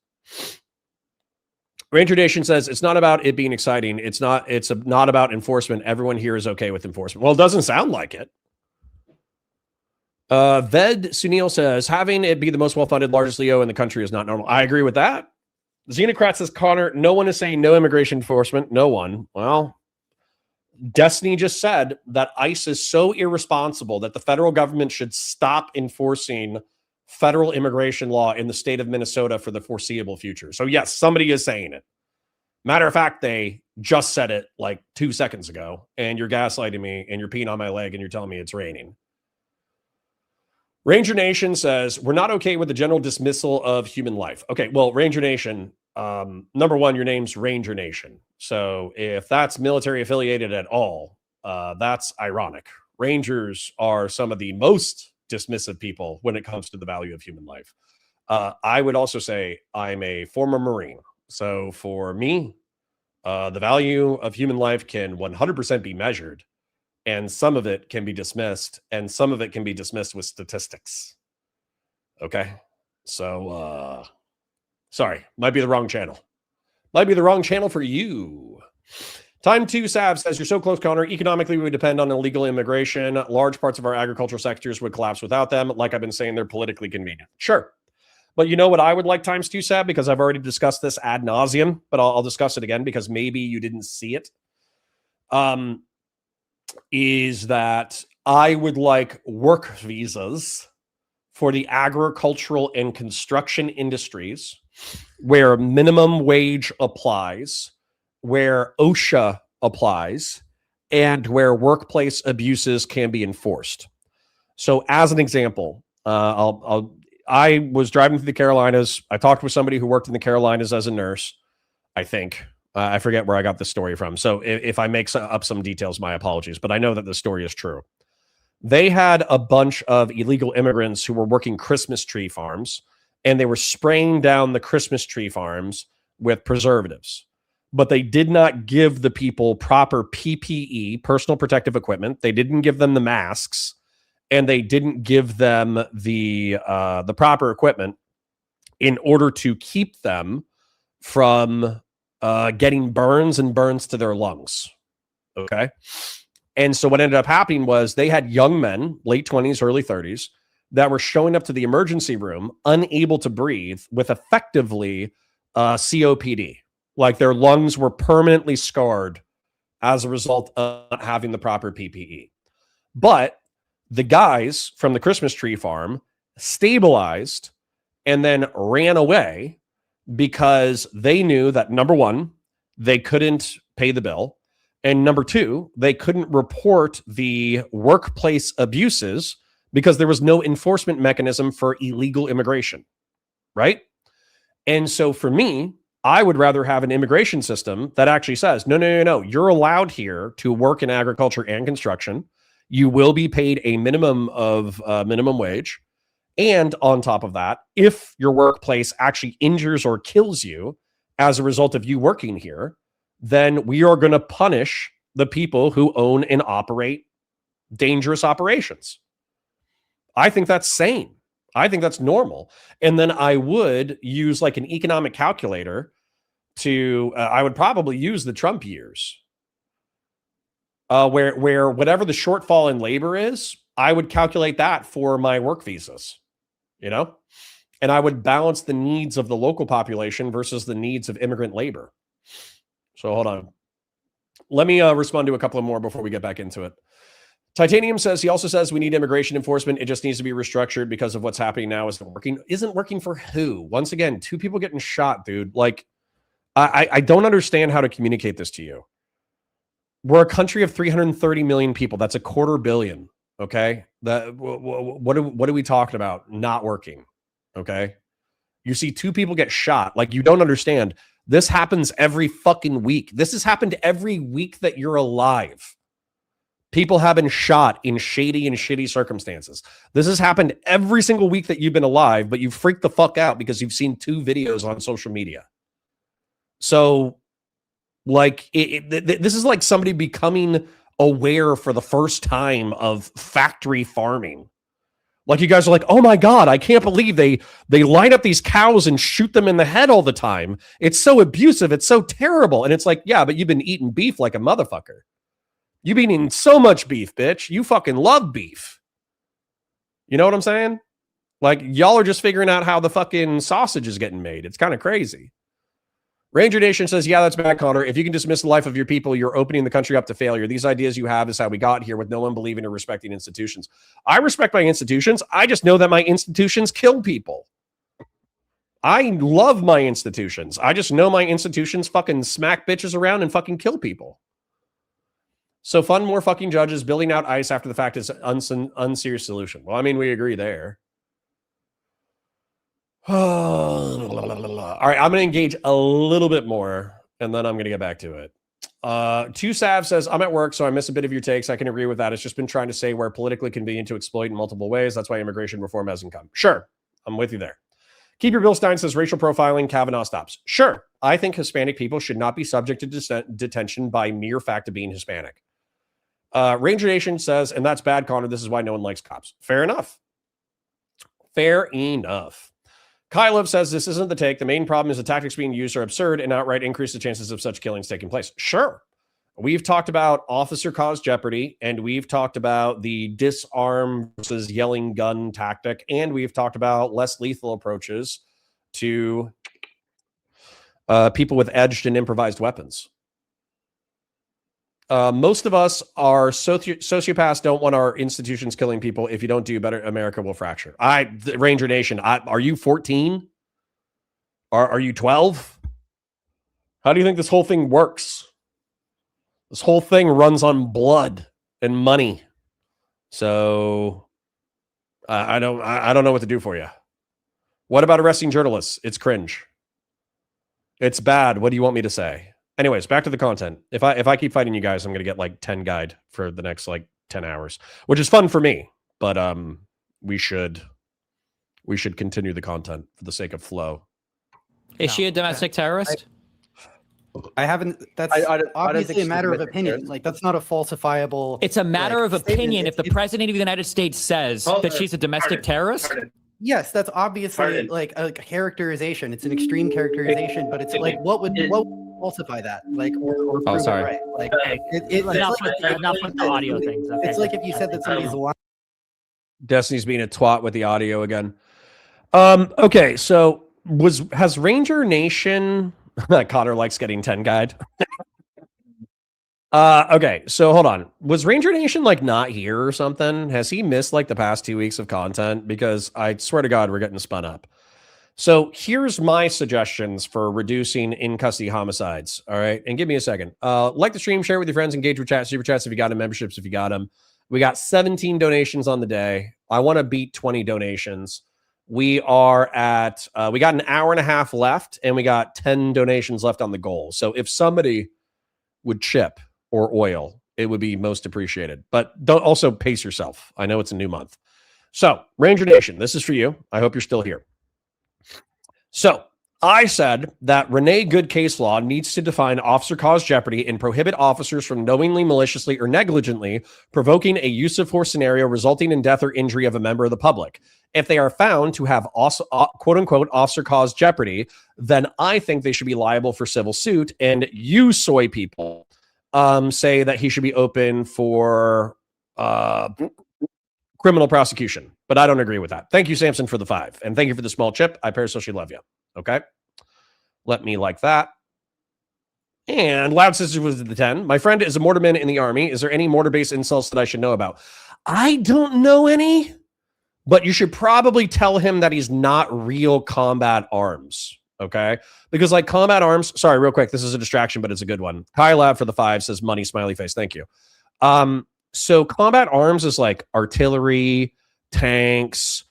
Ranger Nation says it's not about it being exciting. It's not about enforcement. Everyone here is okay with enforcement. Well, it doesn't sound like it. Ved Sunil says having it be the most well-funded, largest Leo in the country is not normal. I agree with that. Xenocrat says, Connor, no one is saying no immigration enforcement. No one. Well, Destiny just said that ICE is so irresponsible that the federal government should stop enforcing federal immigration law in the state of Minnesota for the foreseeable future. So yes, somebody is saying it. Matter of fact, they just said it like 2 seconds ago, and you're gaslighting me and you're peeing on my leg and you're telling me it's raining. Ranger Nation says, we're not okay with the general dismissal of human life. Okay, well, Ranger Nation, number one, your name's Ranger Nation. So if that's military affiliated at all, that's ironic. Rangers are some of the most dismissive people when it comes to the value of human life. I would also say I'm a former Marine. So for me, the value of human life can 100% be measured. And some of it can be dismissed, and some of it can be dismissed with statistics. Okay? So, sorry, might be the wrong channel. Might be the wrong channel for you. Time 2 Sav says, you're so close, Connor. Economically, we would depend on illegal immigration. Large parts of our agricultural sectors would collapse without them. Like I've been saying, they're politically convenient. Sure. But you know what I would like times 2 Sav? Because I've already discussed this ad nauseum, but I'll discuss it again because maybe you didn't see it. Is that I would like work visas for the agricultural and construction industries where minimum wage applies, where OSHA applies, and where workplace abuses can be enforced. So as an example, I was driving through the Carolinas. I talked with somebody who worked in the Carolinas as a nurse, I think. I forget where I got the story from. So if I make up some details, my apologies. But I know that the story is true. They had a bunch of illegal immigrants who were working Christmas tree farms, and they were spraying down the Christmas tree farms with preservatives. But they did not give the people proper PPE, personal protective equipment. They didn't give them the masks, and they didn't give them the proper equipment in order to keep them from getting burns to their lungs. Okay. And so what ended up happening was they had young men, late 20s, early 30s, that were showing up to the emergency room, unable to breathe with effectively COPD. Like their lungs were permanently scarred as a result of not having the proper PPE. But the guys from the Christmas tree farm stabilized and then ran away because they knew that, number one, they couldn't pay the bill. And number two, they couldn't report the workplace abuses because there was no enforcement mechanism for illegal immigration, right? And so for me, I would rather have an immigration system that actually says, no, you're allowed here to work in agriculture and construction. You will be paid a minimum of minimum wage. And on top of that, if your workplace actually injures or kills you as a result of you working here, then we are going to punish the people who own and operate dangerous operations. I think that's sane. I think that's normal. And then I would use like an economic calculator to, I would probably use the Trump years, where whatever the shortfall in labor is, I would calculate that for my work visas, you know? And I would balance the needs of the local population versus the needs of immigrant labor. So hold on. Let me respond to a couple of more before we get back into it. Titanium says, he also says we need immigration enforcement. It just needs to be restructured because of what's happening now isn't working. Isn't working for who? Once again, 2 people getting shot, dude. Like, I don't understand how to communicate this to you. We're a country of 330 million people. That's a 250 million. Okay. What are we talking about? Not working. Okay. You see 2 people get shot. Like, you don't understand. This happens every fucking week. This has happened every week that you're alive. People have been shot in shady and shitty circumstances. This has happened every single week that you've been alive, but you freaked the fuck out because you've seen 2 videos on social media. So, like, this is like somebody becoming aware for the first time of factory farming. Like, you guys are like, oh my God, I can't believe they line up these cows and shoot them in the head all the time. It's so abusive. It's so terrible. And it's like, yeah, but you've been eating beef like a motherfucker. You've been eating so much beef, bitch. You fucking love beef. You know what I'm saying? Like, y'all are just figuring out how the fucking sausage is getting made. It's kind of crazy. Ranger Nation says, yeah, that's bad, Connor. If you can dismiss the life of your people, you're opening the country up to failure. These ideas you have is how we got here, with no one believing or respecting institutions. I respect my institutions. I just know that my institutions kill people. I love my institutions. I just know my institutions fucking smack bitches around and fucking kill people. So fund more fucking judges. Building out ICE after the fact is an unserious solution. Well, I mean, we agree there. All right, I'm going to engage a little bit more, and then I'm going to get back to it. 2Sav says, I'm at work, so I miss a bit of your takes. I can agree with that. It's just been trying to say we're politically convenient to exploit in multiple ways. That's why immigration reform hasn't come. Sure, I'm with you there. Keep Your Bill Stein says, racial profiling, Kavanaugh stops. Sure, I think Hispanic people should not be subject to detention by mere fact of being Hispanic. Ranger Nation says, and that's bad, Connor. This is why no one likes cops. Fair enough. Fair enough. Kylov says this isn't the take. The main problem is the tactics being used are absurd and outright increase the chances of such killings taking place. Sure. We've talked about officer caused jeopardy, and we've talked about the disarm versus yelling gun tactic, and we've talked about less lethal approaches to people with edged and improvised weapons. Most of us are sociopaths, don't want our institutions killing people. If you don't do better, America will fracture. Ranger Nation, are you 14? Are you 12? How do you think this whole thing works? This whole thing runs on blood and money. So I don't know what to do for you. What about arresting journalists? It's cringe. It's bad. What do you want me to say? Anyways, back to the content. If I keep fighting you guys, I'm going to get like 10 guide for the next like 10 hours, which is fun for me. But we should continue the content for the sake of flow. Is she a domestic terrorist? I haven't. That's obviously a matter of opinion. Like, that's not a falsifiable. It's a matter of opinion. If the president of the United States says that she's a domestic terrorist. Yes, that's obviously like a characterization. It's an extreme characterization, but it's like what would falsify that? Like, or prove it right? Like, enough with the audio things. Okay. It's like if you said that somebody's lying. Destiny's being a twat with the audio again. Okay, so has Ranger Nation? Connor likes getting 10 guide. Okay, so hold on. Was Ranger Nation like not here or something? Has he missed like the past 2 weeks of content? Because I swear to God, we're getting spun up. So here's my suggestions for reducing in-custody homicides. All right, and give me a second. Like the stream, share it with your friends, engage with chat, super chats if you got them, memberships if you got them. We got 17 donations on the day. I want to beat 20 donations. We are at, we got an hour and a half left, and we got 10 donations left on the goal. So if somebody would chip or oil, it would be most appreciated. But don't also pace yourself. I know it's a new month. So, Ranger Nation, this is for you. I hope you're still here. So, I said that Renee Good case law needs to define officer cause jeopardy and prohibit officers from knowingly, maliciously, or negligently provoking a use of force scenario resulting in death or injury of a member of the public. If they are found to have also, quote unquote officer cause jeopardy, then I think they should be liable for civil suit. And you soy people say that he should be open for criminal prosecution, but I don't agree with that. Thank you, Samson, for the 5. And thank you for the small chip. I parasocially love you. Okay. Let me like that. And Loud Sisters was the 10. My friend is a mortarman in the army. Is there any mortar-based insults that I should know about? I don't know any, but you should probably tell him that he's not real combat arms. Okay. Because like combat arms, sorry, real quick. This is a distraction, but it's a good one. Kyle Lab for the 5 says money, smiley face. Thank you. So combat arms is like artillery, tanks,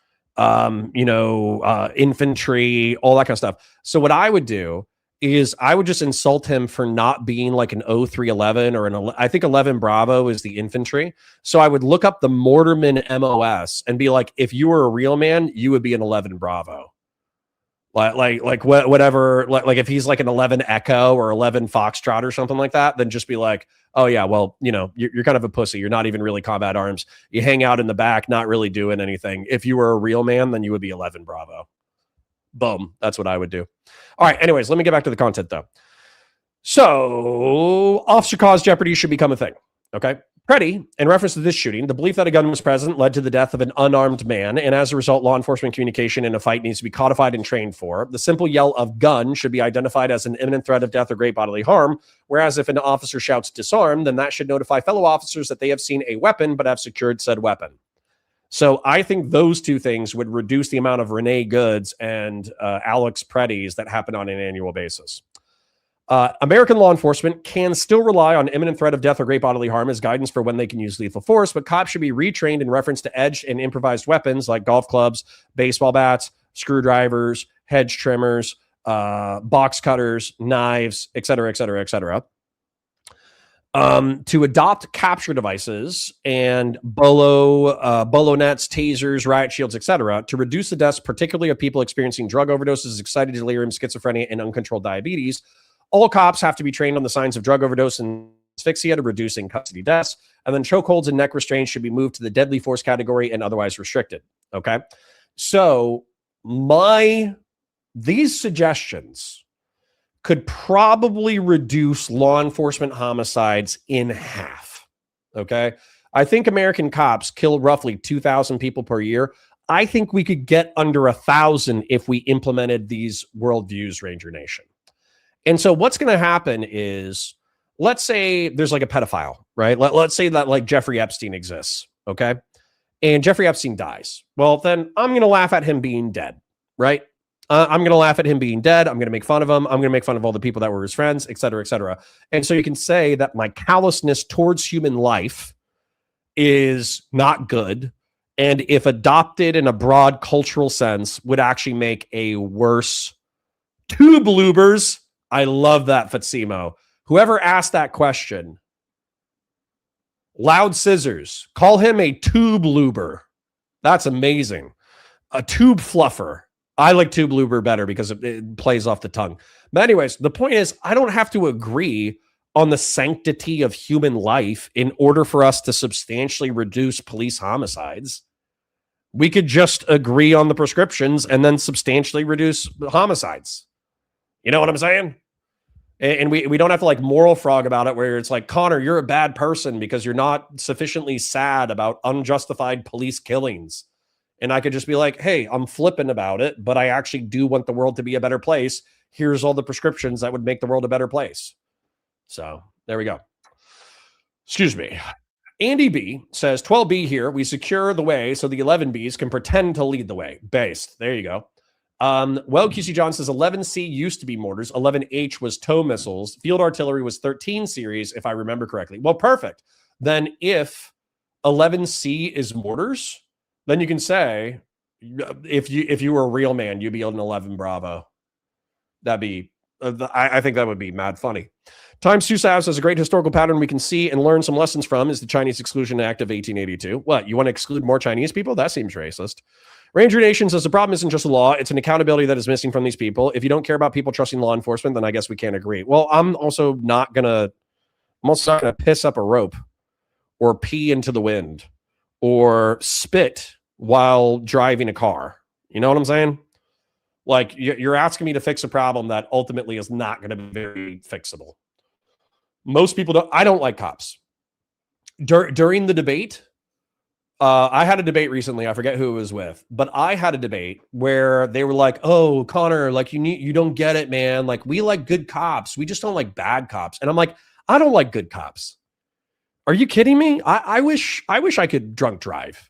infantry, all that kind of stuff. So what I would do is I would just insult him for not being like an 0311 or I think 11 Bravo is the infantry. So I would look up the Mortarman MOS and be like, if you were a real man, you would be an 11 Bravo. Whatever, like if he's like an 11 Echo or 11 Foxtrot or something like that, then just be like, oh yeah, well, you're kind of a pussy. You're not even really combat arms. You hang out in the back, not really doing anything. If you were a real man, then you would be 11 Bravo. Boom. That's what I would do. All right. Anyways, let me get back to the content though. So officer cause jeopardy should become a thing. Okay. Preddy, in reference to this shooting, the belief that a gun was present led to the death of an unarmed man, and as a result, law enforcement communication in a fight needs to be codified and trained for. The simple yell of gun should be identified as an imminent threat of death or great bodily harm, whereas if an officer shouts disarm, then that should notify fellow officers that they have seen a weapon but have secured said weapon. So I think those two things would reduce the amount of Renee Goods and Alex Preddies that happen on an annual basis. American law enforcement can still rely on imminent threat of death or great bodily harm as guidance for when they can use lethal force, but cops should be retrained in reference to edged and improvised weapons like golf clubs, baseball bats, screwdrivers, hedge trimmers, box cutters, knives, etc., etc., etc. To adopt capture devices and bolo nets, tasers, riot shields, etc., to reduce the deaths, particularly of people experiencing drug overdoses, excited delirium, schizophrenia, and uncontrolled diabetes. All cops have to be trained on the signs of drug overdose and asphyxia to reducing custody deaths. And then chokeholds and neck restraints should be moved to the deadly force category and otherwise restricted. Okay. So these suggestions could probably reduce law enforcement homicides in half. Okay. I think American cops kill roughly 2,000 people per year. I think we could get under 1,000 if we implemented these worldviews, Ranger Nation. And so what's going to happen is, let's say there's like a pedophile, right? Let's say that like Jeffrey Epstein exists, okay? And Jeffrey Epstein dies. Well, then I'm going to laugh at him being dead, right? I'm going to laugh at him being dead. I'm going to make fun of him. I'm going to make fun of all the people that were his friends, et cetera, et cetera. And so you can say that my callousness towards human life is not good. And if adopted in a broad cultural sense, would actually make a worse two bloopers. I love that, Fatsimo. Whoever asked that question, Loud Scissors, call him a tube loober. That's amazing. A tube fluffer. I like tube loober better because it plays off the tongue. But anyways, the point is, I don't have to agree on the sanctity of human life in order for us to substantially reduce police homicides. We could just agree on the prescriptions and then substantially reduce homicides. You know what I'm saying? And we don't have to like moral frog about it where it's like, Connor, you're a bad person because you're not sufficiently sad about unjustified police killings. And I could just be like, hey, I'm flippant about it, but I actually do want the world to be a better place. Here's all the prescriptions that would make the world a better place. So there we go. Excuse me. Andy B says 12B here. We secure the way so the 11Bs can pretend to lead the way. Based. There you go. Well, QC John says 11C used to be mortars. 11H was tow missiles. Field artillery was 13 series, if I remember correctly. Well, perfect. Then if 11C is mortars, then you can say, if you were a real man, you'd be an 11 Bravo. That'd be, I think that would be mad funny. Times Two Salves has a great historical pattern we can see and learn some lessons from is the Chinese Exclusion Act of 1882. What, you want to exclude more Chinese people? That seems racist. Ranger Nation says the problem isn't just the law, it's an accountability that is missing from these people. If you don't care about people trusting law enforcement, then I guess we can't agree. Well, I'm also not gonna piss up a rope or pee into the wind or spit while driving a car. You know what I'm saying? Like, you're asking me to fix a problem that ultimately is not going to be very fixable. Most people don't. I don't like cops. During the debate, I had a debate recently. I forget who it was with, but I had a debate where they were like, "Oh, Connor, like you don't get it, man. Like we like good cops. We just don't like bad cops." And I'm like, I don't like good cops. Are you kidding me? I wish I could drunk drive.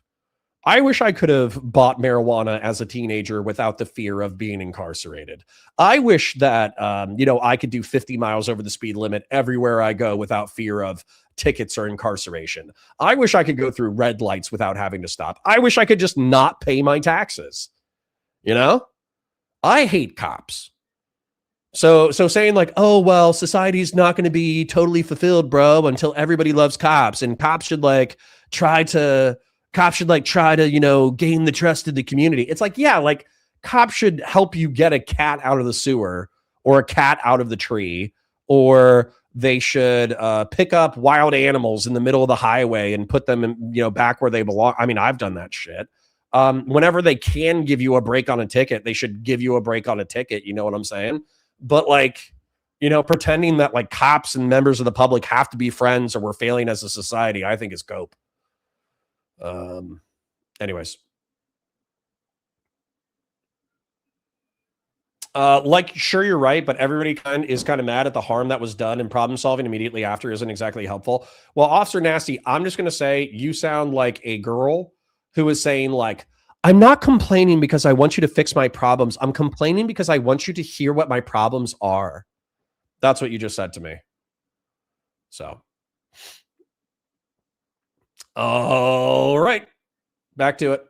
I wish I could have bought marijuana as a teenager without the fear of being incarcerated. I wish that, I could do 50 miles over the speed limit everywhere I go without fear of tickets or incarceration. I wish I could go through red lights without having to stop. I wish I could just not pay my taxes. I hate cops. So saying like, oh, well, society's not going to be totally fulfilled, bro, until everybody loves cops, and cops should try to, gain the trust of the community. It's like, yeah, like cops should help you get a cat out of the sewer or a cat out of the tree, or they should pick up wild animals in the middle of the highway and put them in, back where they belong. I mean, I've done that shit. Whenever they can give you a break on a ticket, they should give you a break on a ticket. You know what I'm saying? But pretending that like cops and members of the public have to be friends or we're failing as a society, I think is cope. Anyways. Sure, you're right, but everybody is kind of mad at the harm that was done, and problem solving immediately after isn't exactly helpful. Well, Officer Nasty, I'm just going to say you sound like a girl who is saying like, I'm not complaining because I want you to fix my problems. I'm complaining because I want you to hear what my problems are. That's what you just said to me. So. All right. Back to it.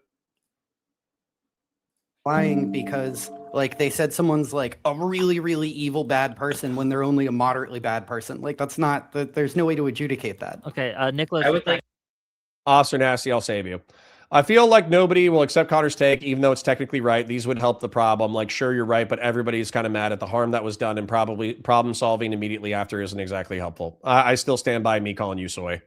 Lying because like they said someone's like a really, really evil bad person when they're only a moderately bad person. Like that's not, there's no way to adjudicate that. Okay, Nicholas. I would like. Officer Nasty, I'll save you. I feel like nobody will accept Connor's take, even though it's technically right. These would help the problem. Like, sure, you're right, but everybody's kind of mad at the harm that was done, and probably problem solving immediately after isn't exactly helpful. I still stand by me calling you soy.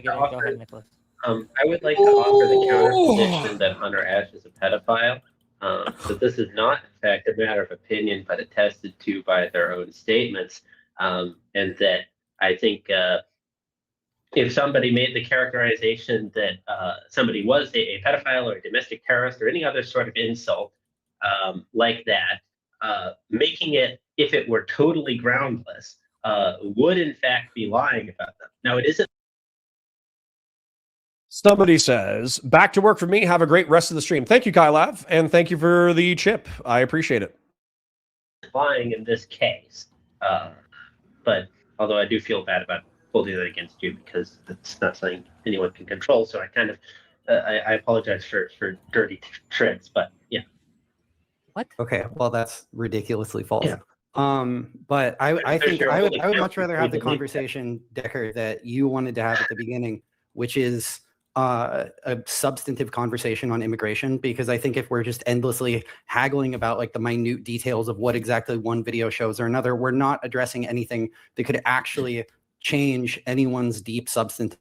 Go ahead, Nicholas. I would like to offer the counter position that Hunter Ash is a pedophile. That this is not, in fact, a matter of opinion, but attested to by their own statements. And that I think if somebody made the characterization that somebody was a pedophile or a domestic terrorist or any other sort of insult like that, making it, if it were totally groundless, would in fact be lying about them. Now, it isn't. Somebody says, back to work for me. Have a great rest of the stream. Thank you, Kylav, and thank you for the chip. I appreciate it. Lying in this case. But although I do feel bad about holding that against you because it's not something anyone can control, so I kind of I apologize for dirty tricks, but yeah. What? Okay, well that's ridiculously false. Yeah. But I think I would much rather have the conversation, Decker, that you wanted to have at the beginning, which is a substantive conversation on immigration, because I think if we're just endlessly haggling about like the minute details of what exactly one video shows or another, we're not addressing anything that could actually change anyone's deep substantive,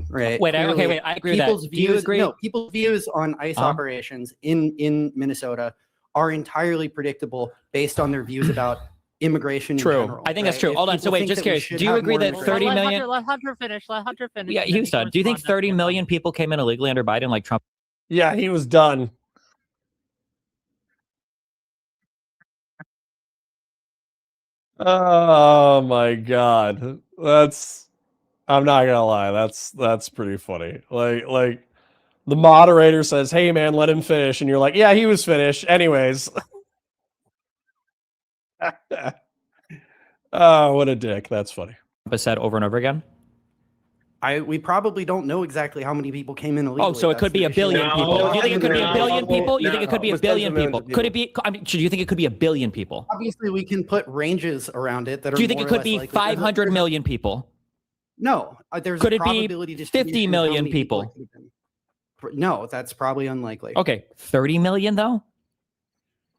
right? Wait, okay, I agree with that. Do you agree? No, people's views on ICE operations in Minnesota are entirely predictable based on their views about immigration in general. I think that's true. Hold on. So wait, just curious. Do you agree that 30 million? Let Hunter finish. Yeah, Houston. Do you think 30 million people came in illegally under Biden, like Trump? Yeah, he was done. Oh my God. I'm not gonna lie. That's pretty funny. Like the moderator says, hey man, let him finish. And you're like, yeah, he was finished. Anyways. Oh, what a dick. That's funny. But said over and over again. We probably don't know exactly how many people came in illegally. Oh, so it could be a billion people. Do you think it could be a billion people? You think it could be a billion people? Could it be? I mean, do you think it could be a billion people? Obviously, we can put ranges around it that are. Do you think it could be 500 million people? No, there's could a it probability be 50 million people? No, that's probably unlikely. Okay, 30 million though.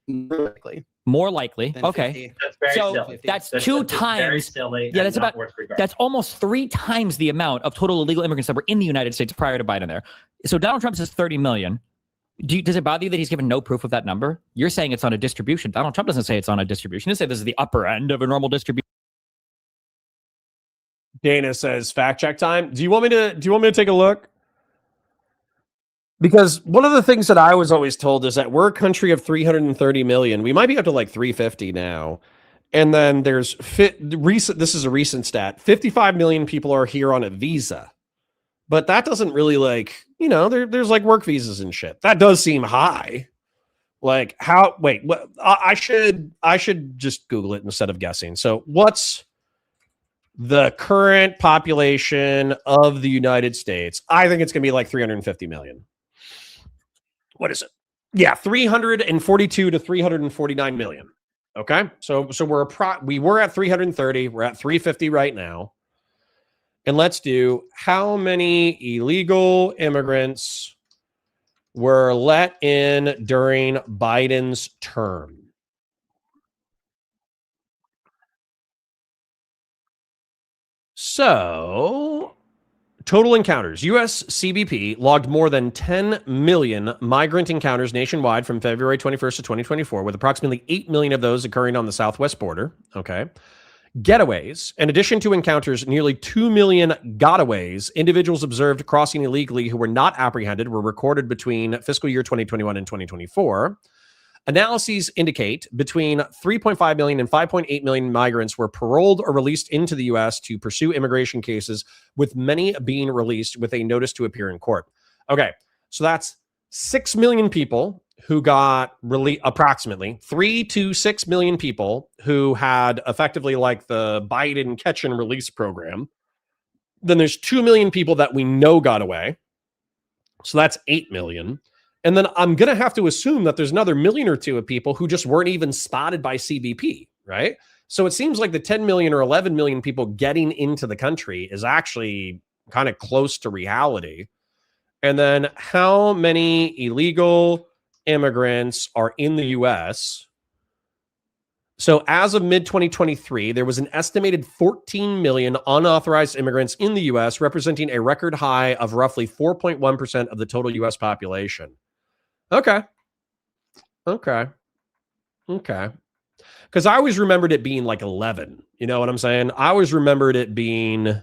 More likely. More likely. Than Okay. 50. That's very So silly. that's That's two very times. silly Yeah, and that's not about. worth regard. That's almost 3 times the amount of total illegal immigrants that were in the United States prior to Biden. There. So Donald Trump says 30 million. Does it bother you that he's given no proof of that number? You're saying it's on a distribution. Donald Trump doesn't say it's on a distribution. He says this is the upper end of a normal distribution. Dana says fact check time. Do you want me to take a look? Because one of the things that I was always told is that we're a country of 330 million. We might be up to like 350 now. And then there's this is a recent stat. 55 million people are here on a visa. But that doesn't really there's like work visas and shit. That does seem high. Like I should just Google it instead of guessing. So what's the current population of the United States? I think it's going to be like 350 million. What is it? Yeah, 342 to 349 million. Okay, so we were at 330. We're at 350 right now. And let's do how many illegal immigrants were let in during Biden's term. So, total encounters. U.S. CBP logged more than 10 million migrant encounters nationwide from February 21st to 2024, with approximately 8 million of those occurring on the southwest border. Okay. Getaways. In addition to encounters, nearly 2 million gotaways, individuals observed crossing illegally who were not apprehended, were recorded between fiscal year 2021 and 2024. Analyses indicate between 3.5 million and 5.8 million migrants were paroled or released into the U.S. to pursue immigration cases, with many being released with a notice to appear in court. Okay, so that's 6 million people who got approximately 3 to 6 million people who had effectively like the Biden catch and release program. Then there's 2 million people that we know got away. So that's 8 million. And then I'm going to have to assume that there's another million or two of people who just weren't even spotted by CBP, right? So it seems like the 10 million or 11 million people getting into the country is actually kind of close to reality. And then how many illegal immigrants are in the U.S.? So as of mid-2023, there was an estimated 14 million unauthorized immigrants in the U.S., representing a record high of roughly 4.1% of the total U.S. population. Okay. Because I always remembered it being like 11. You know what I'm saying? I always remembered it being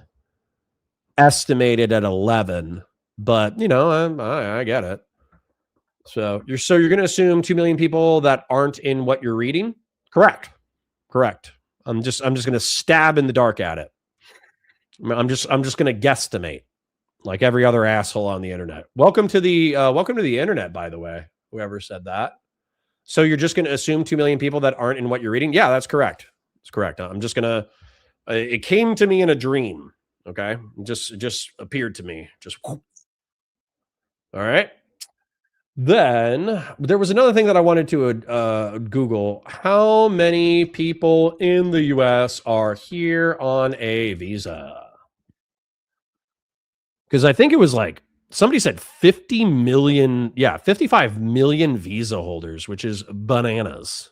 estimated at 11. But, I get it. So you're going to assume 2 million people that aren't in what you're reading? Correct. I'm just going to stab in the dark at it. I'm just going to guesstimate like every other asshole on the internet. Welcome to the internet, by the way, whoever said that. So you're just going to assume 2 million people that aren't in what you're reading? Yeah, that's correct. It's correct. I'm just going to it came to me in a dream, okay? It just appeared to me. Just whoop. All right. Then there was another thing that I wanted to Google. How many people in the U.S. are here on a visa? Because I think it was like somebody said 50 million. Yeah, 55 million visa holders, which is bananas.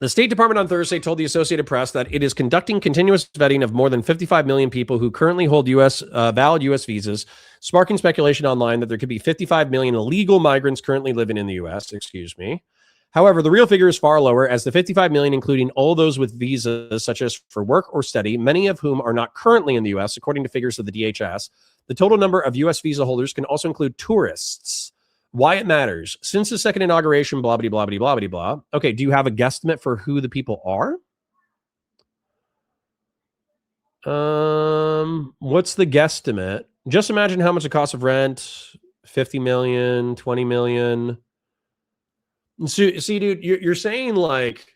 The State Department on Thursday told the Associated Press that it is conducting continuous vetting of more than 55 million people who currently hold valid U.S. visas, sparking speculation online that there could be 55 million illegal migrants currently living in the U.S. However, the real figure is far lower, as the 55 million, including all those with visas such as for work or study, many of whom are not currently in the U.S., according to figures of the DHS. The total number of U.S. visa holders can also include tourists. Why it matters. Since the second inauguration, blah, blah, blah, blah, blah, blah, blah. Okay, do you have a guesstimate for who the people are? What's the guesstimate? Just imagine how much the cost of rent, 50 million, 20 million. So, see, dude, you're saying like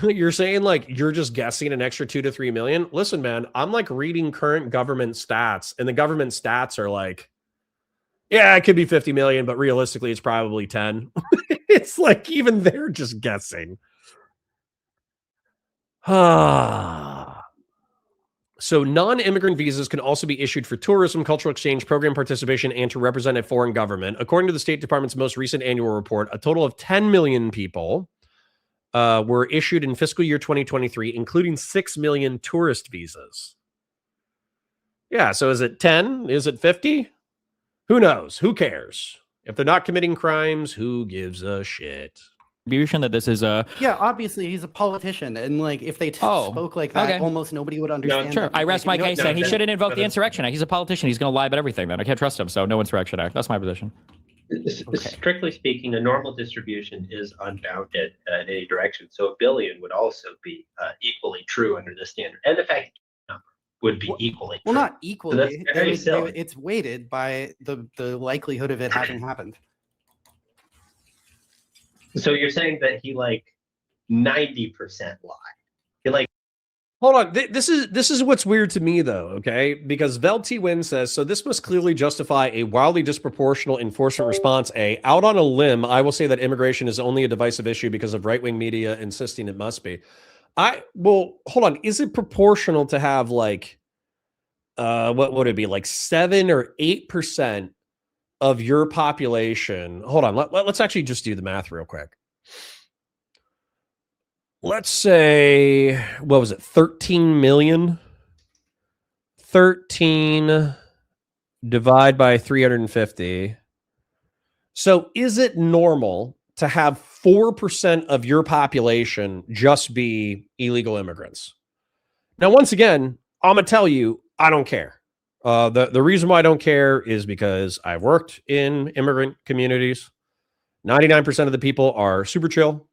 You're saying like you're just guessing an extra 2 to 3 million. Listen, man, I'm like reading current government stats, and the government stats are like, yeah, it could be 50 million, but realistically, it's probably 10. It's like even they're just guessing. So non-immigrant visas can also be issued for tourism, cultural exchange, program participation, and to represent a foreign government. According to the State Department's most recent annual report, a total of 10 million people were issued in fiscal year 2023, including 6 million tourist visas. Yeah, so is it 10? Is it 50? Who knows? Who cares? If they're not committing crimes, who gives a shit? That this is a Yeah, obviously he's a politician, and like if they spoke like that, okay. almost nobody would understand. Sure, that. I rest Like, my case. Then he shouldn't invoke the Insurrection Act. He's a politician. He's going to lie about everything. Then I can't trust him. So no Insurrection Act. That's my position. Strictly speaking, a normal distribution is unbounded in any direction. So a billion would also be equally true under this standard. And the fact number would be equally Well, true. not equally. So that's very silly. It's weighted by the likelihood of it having happened. So you're saying that he like 90% lied. He like Hold on. This is what's weird to me, though, okay? Because Vel T. Win says, so this must clearly justify a wildly disproportional enforcement response. Out on a limb, I will say that immigration is only a divisive issue because of right-wing media insisting it must be. Well, hold on. Is it proportional to have like, what would it be? Like 7 or 8% of your population? Hold on. Let's actually just do the math real quick. Let's say, what was it? 13 million. 13 divide by 350. So is it normal to have 4% of your population just be illegal immigrants? Now, once again, I'm going to tell you, I don't care. The reason why I don't care is because I've worked in immigrant communities. 99% of the people are super chill.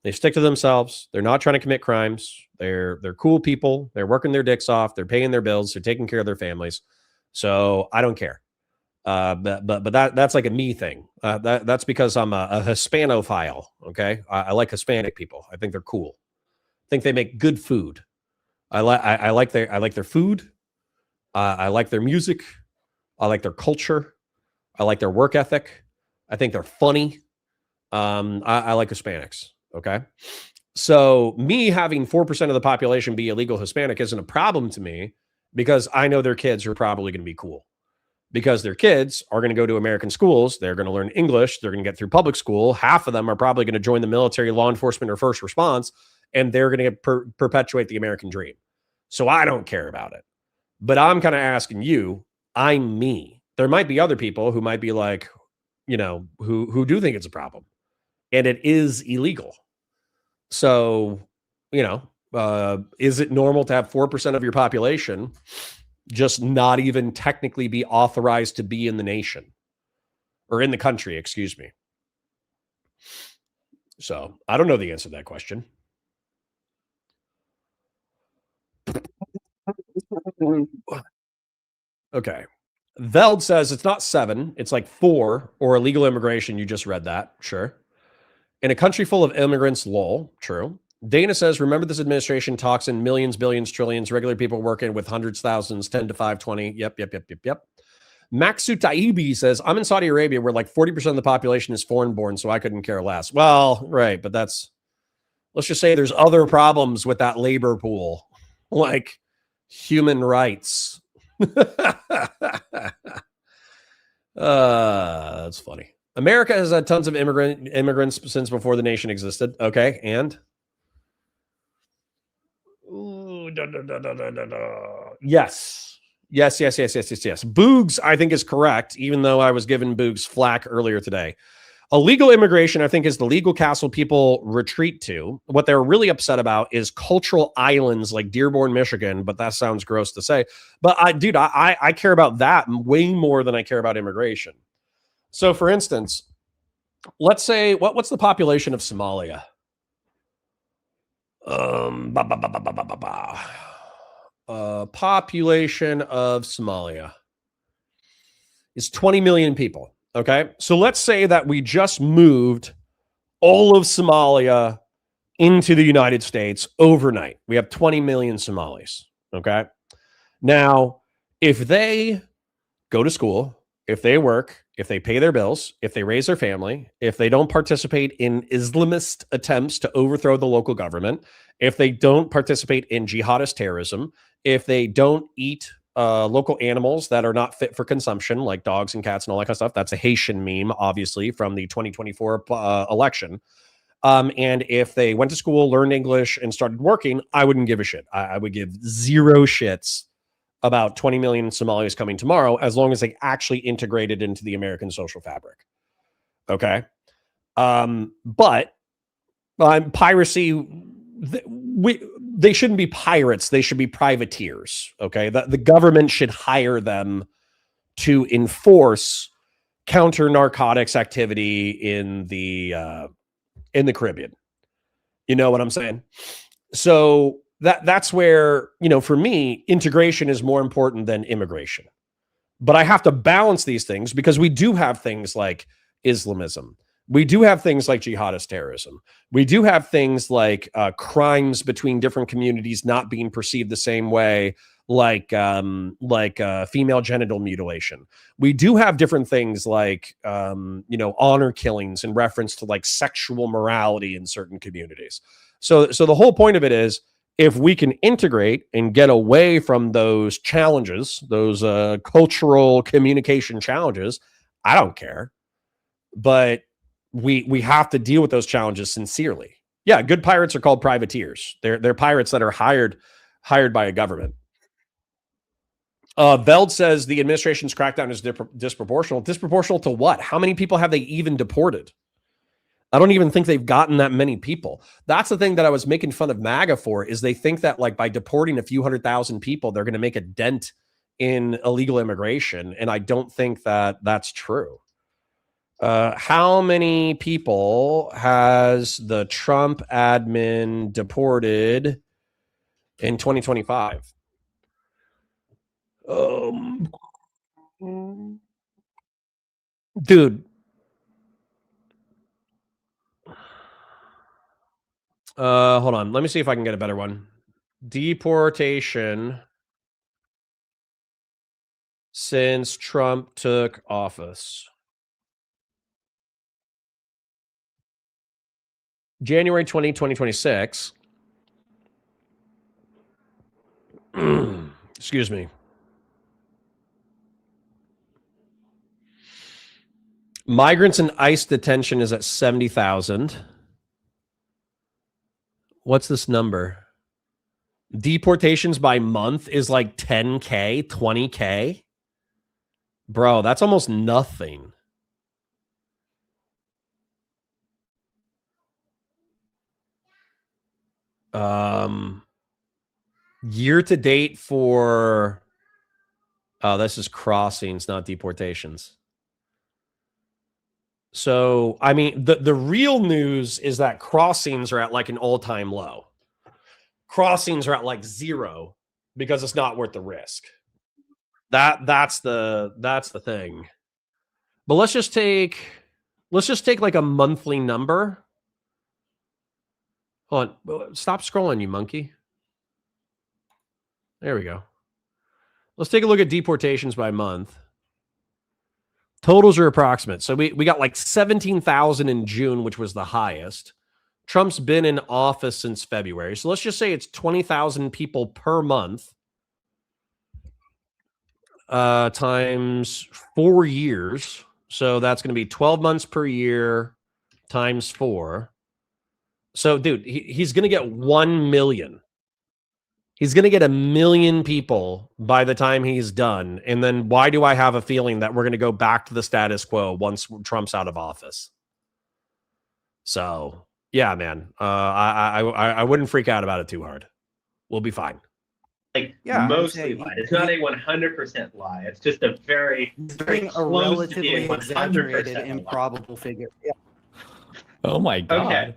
They stick to themselves. They're not trying to commit crimes. They're cool people. They're working their dicks off. They're paying their bills. They're taking care of their families. So I don't care. But that's like a me thing. That's because I'm a Hispanophile. Okay, I like Hispanic people. I think they're cool. I think they make good food. I like their food. I like their music. I like their culture. I like their work ethic. I think they're funny. I like Hispanics. Okay. So me having 4% of the population be illegal Hispanic isn't a problem to me because I know their kids are probably going to be cool because their kids are going to go to American schools. They're going to learn English. They're going to get through public school. Half of them are probably going to join the military, law enforcement, or first response, and they're going to perpetuate the American dream. So I don't care about it. But I'm kind of asking you, I'm me. There might be other people who might be like, who do think it's a problem. And it is illegal. So, is it normal to have 4% of your population just not even technically be authorized to be in the nation or in the country, excuse me? So I don't know the answer to that question. Okay. Veld says it's not 7, it's like 4 or illegal immigration. You just read that. Sure. In a country full of immigrants, lol. True. Dana says, remember this administration talks in millions, billions, trillions, regular people working with hundreds, thousands, 10 to 520. Yep. Maxu Taibi says, I'm in Saudi Arabia where like 40% of the population is foreign born, so I couldn't care less. Well, right. But let's just say there's other problems with that labor pool, like human rights. That's funny. America has had tons of immigrants since before the nation existed. Okay, and yes. Boogs, I think, is correct, even though I was giving Boogs flack earlier today. Illegal immigration, I think, is the legal castle people retreat to. What they're really upset about is cultural islands like Dearborn, Michigan, but that sounds gross to say. But I care about that way more than I care about immigration. So, for instance, let's say, what's the population of Somalia? Population of Somalia is 20 million people. Okay. So let's say that we just moved all of Somalia into the United States overnight. We have 20 million Somalis. Okay. Now, if they go to school, if they work, if they pay their bills, if they raise their family, if they don't participate in Islamist attempts to overthrow the local government, if they don't participate in jihadist terrorism, if they don't eat local animals that are not fit for consumption, like dogs and cats and all that kind of stuff, that's a Haitian meme, obviously, from the 2024 election. And if they went to school, learned English, and started working, I wouldn't give a shit. I would give zero shits about 20 million Somalis coming tomorrow, as long as they actually integrated into the American social fabric. Okay. But piracy, they shouldn't be pirates. They should be privateers. Okay. The government should hire them to enforce counter narcotics activity in the Caribbean. You know what I'm saying? So that's where, for me, integration is more important than immigration. But I have to balance these things because we do have things like Islamism. We do have things like jihadist terrorism. We do have things like crimes between different communities not being perceived the same way, like female genital mutilation. We do have different things like, honor killings in reference to like sexual morality in certain communities. So the whole point of it is, if we can integrate and get away from those challenges, those cultural communication challenges, I don't care. But we have to deal with those challenges sincerely. Yeah, good pirates are called privateers. They're pirates that are hired by a government. Veld says the administration's crackdown is disproportional. Disproportional to what? How many people have they even deported? I don't even think they've gotten that many people. That's the thing that I was making fun of MAGA for, is they think that like by deporting a few 100,000 people, they're going to make a dent in illegal immigration. And I don't think that that's true. How many people has the Trump admin deported in 2025? Dude. Hold on. Let me see if I can get a better one. Deportation since Trump took office. January 2026. Excuse me. Migrants in ICE detention is at 70,000. What's this number? Deportations by month is like 10K, 20K. Bro, that's almost nothing. Year to date for, this is crossings, not deportations. So, I mean, the real news is that crossings are at like an all-time low. Crossings are at like 0 because it's not worth the risk. That's the thing. But let's just take like a monthly number. Hold on, stop scrolling, you monkey. There we go. Let's take a look at deportations by month. Totals are approximate. So we got like 17,000 in June, which was the highest. Trump's been in office since February. So let's just say it's 20,000 people per month times 4 years. So that's going to be 12 months per year times 4. So, dude, he's going to get 1 million. He's going to get 1 million people by the time he's done. And then why do I have a feeling that we're going to go back to the status quo once Trump's out of office? So, yeah, man, I wouldn't freak out about it too hard. We'll be fine. Like, mostly lied. It's not a 100% lie. It's just a very relatively exaggerated, improbable figure. Yeah. Oh my God. Okay.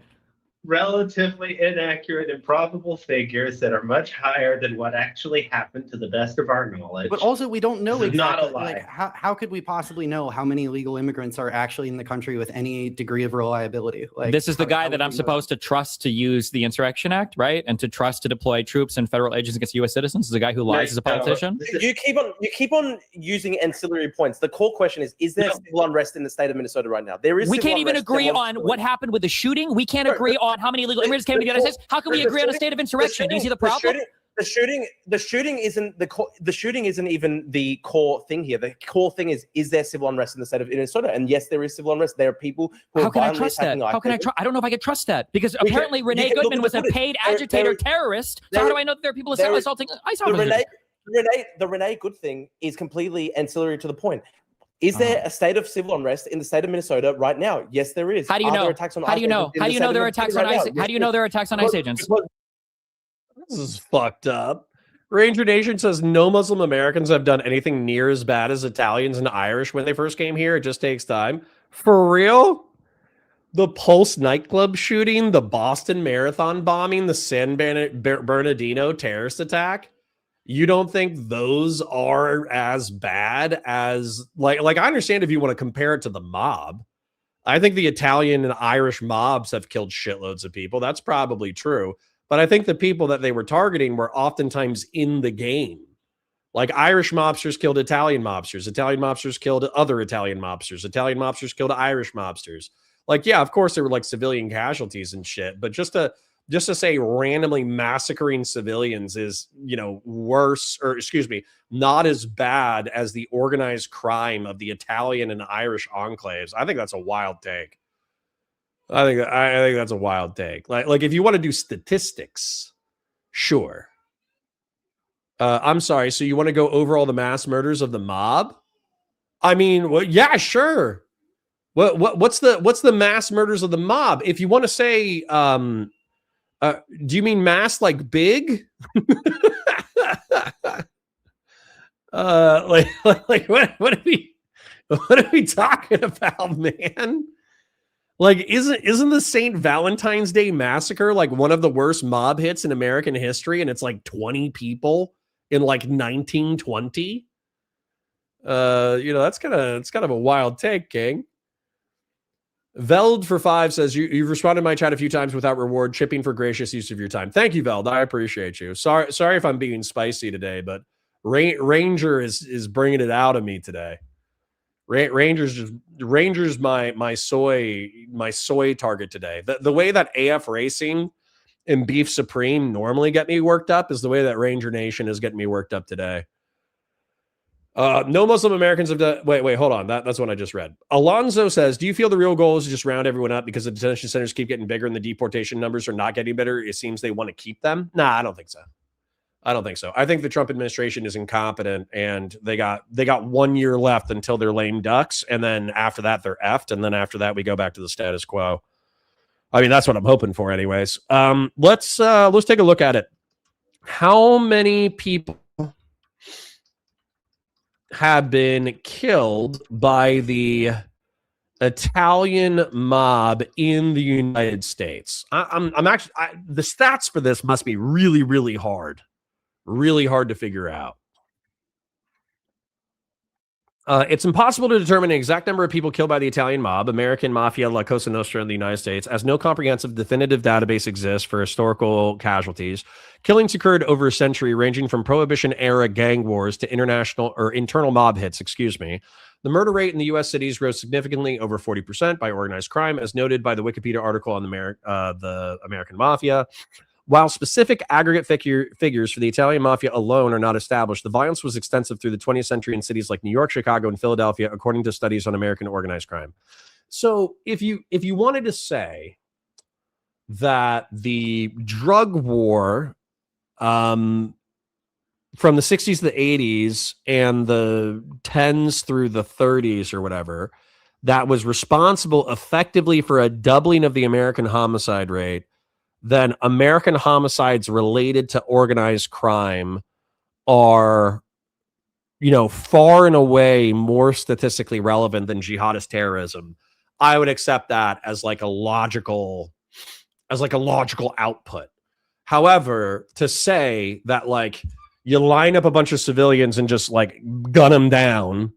relatively inaccurate, improbable figures that are much higher than what actually happened to the best of our knowledge. But also, we don't know This is not a exactly. lie. Like, how could we possibly know how many illegal immigrants are actually in the country with any degree of reliability? Like, this is the guy how that would I'm we know supposed to trust to use the Insurrection Act, right? And to trust to deploy troops and federal agents against U.S. citizens. Is the guy who lies as a politician? You keep on using ancillary points. The core question is there civil unrest in the state of Minnesota right now? There is. We civil can't even unrest agree on demonstrably. what happened with the shooting. We can't agree on how many illegal immigrants came to the United States. How can we agree on a state of insurrection? Do you see the problem? The shooting isn't the shooting isn't even the core thing here. The core thing is there civil unrest in the state of Minnesota? And yes, there is civil unrest. There are people who How are can I violently trust that? attacking How can I trust? I don't know if I can trust that because We can- apparently you Renee can look Goodman at was the a footage. paid There- agitator there- terrorist. So there- how do I know that there are people there- assaulting ICE the officers? Renee Good thing is completely ancillary to the point. Is there a state of civil unrest in the state of Minnesota right now? Yes, there is. How do you Are know? there attacks on How do you ICE know? agents in How the do you state know of there are Minnesota attacks on right ICE? now? How do you know there are attacks on ICE agents? This is fucked up. Ranger Nation says no Muslim Americans have done anything near as bad as Italians and Irish when they first came here. It just takes time. For real? The Pulse nightclub shooting, the Boston Marathon bombing, the San Bernardino terrorist attack. You don't think those are as bad as like I understand if you want to compare it to the mob. I think the Italian and Irish mobs have killed shitloads of people. That's probably true. But I think the people that they were targeting were oftentimes in the game. Like Irish mobsters killed Italian mobsters killed other Italian mobsters killed Irish mobsters. Like, yeah, of course there were like civilian casualties and shit, but just to say randomly massacring civilians is, worse, or excuse me, not as bad as the organized crime of the Italian and Irish enclaves. I think that's a wild take. I think that's a wild take. Like if you want to do statistics, sure. I'm sorry. So you want to go over all the mass murders of the mob? I mean, well, yeah, sure. What's the mass murders of the mob? If you want to say, do you mean mass like big? Like what are we talking about, man? Like, isn't the St. Valentine's Day massacre like one of the worst mob hits in American history? And it's like 20 people in like 1920. That's kind of a wild take, King. Veld for 5 says you've responded to my chat a few times without reward, chipping for gracious use of your time. Thank you, Veld. I appreciate you. Sorry if I'm being spicy today, but Ranger is bringing it out of me today. Ranger's my soy target today. The way that AF Racing and Beef Supreme normally get me worked up is the way that Ranger Nation is getting me worked up today. No Muslim Americans have done. Wait, hold on. That's what I just read. Alonzo says, do you feel the real goal is to just round everyone up because the detention centers keep getting bigger and the deportation numbers are not getting better? It seems they want to keep them. Nah, I don't think so. I think the Trump administration is incompetent and they got 1 year left until they're lame ducks. And then after that, they're effed. And then after that, we go back to the status quo. I mean, that's what I'm hoping for anyways. Let's take a look at it. How many people have been killed by the Italian mob in the United States? I'm actually the stats for this must be really, really hard to figure out. It's impossible to determine an exact number of people killed by the Italian mob, American Mafia, La Cosa Nostra in the United States, as no comprehensive definitive database exists for historical casualties. Killings occurred over a century, ranging from Prohibition-era gang wars to internal mob hits, The murder rate in the U.S. cities rose significantly, over 40%, by organized crime, as noted by the Wikipedia article on the American Mafia. While specific aggregate figures for the Italian Mafia alone are not established, the violence was extensive through the 20th century in cities like New York, Chicago, and Philadelphia, according to studies on American organized crime. So if you wanted to say that the drug war from the 60s to the 80s and the 10s through the 30s or whatever, that was responsible effectively for a doubling of the American homicide rate, then American homicides related to organized crime are, far and away more statistically relevant than jihadist terrorism. I would accept that as like a logical as like a logical output. However, to say that like you line up a bunch of civilians and just like gun them down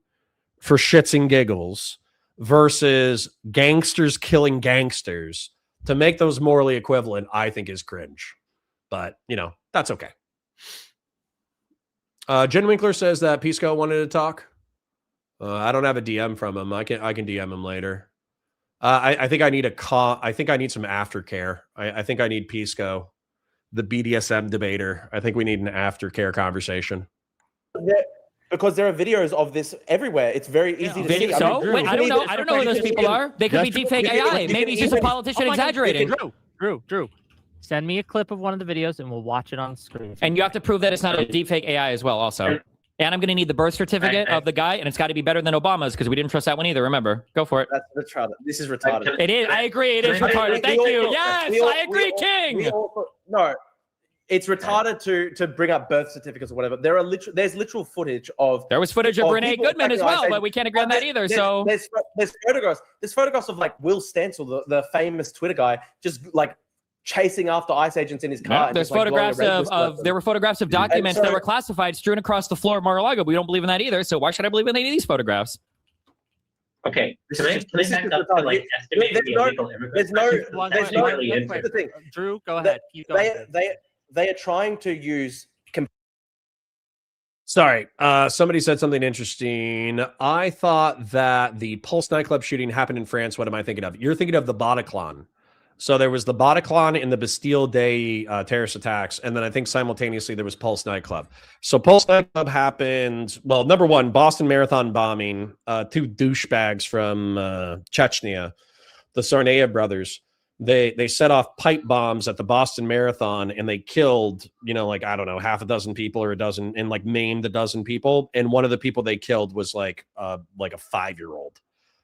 for shits and giggles versus gangsters killing gangsters, to make those morally equivalent, I think is cringe. But, you know, that's okay. Jen Winkler says that Pisco wanted to talk. I don't have a DM from him. I can DM him later. I think I need I think I need some aftercare. I think I need Pisco, the BDSM debater. I think we need an aftercare conversation. Because there are videos of this everywhere. It's very easy to see. So? I mean, Wait, I don't know. I don't know who those people are. They could be deepfake AI. Maybe he's just a politician exaggerating. Drew. Send me a clip of one of the videos and we'll watch it on screen. And you have to prove that it's not a deepfake AI as well, also. And I'm going to need the birth certificate of the guy, and it's got to be better than Obama's because we didn't trust that one either. Remember, go for it. That's retarded. This is retarded. It is. I agree. It is retarded. Thank you. Yes, I agree, King. No, it's retarded to bring up birth certificates or whatever. There's literal footage of. There was footage of Renee Goodman as well, but we can't agree on that either. So there's photographs. There's photographs of like Will Stencil, the famous Twitter guy, just like chasing after ICE agents in his car. Yeah, there's photographs of there were photographs of documents that were classified strewn across the floor of Mar-a-Lago. We don't believe in that either. So why should I believe in any of these photographs? Okay, can I back up to like estimating the illegal immigrants? Here's the thing. Drew, go ahead. They are trying to use. Sorry, somebody said something interesting. I thought that the Pulse nightclub shooting happened in France. What am I thinking of? You're thinking of the Bataclan. So there was the Bataclan and the Bastille Day terrorist attacks, and then I think simultaneously there was Pulse nightclub. So Pulse nightclub happened. Well, number one, Boston Marathon bombing. Two douchebags from Chechnya, the Sarnaev brothers. They set off pipe bombs at the Boston Marathon, and they killed, like, I don't know, half a dozen people or a dozen, and like maimed a dozen people. And one of the people they killed was like a 5-year-old.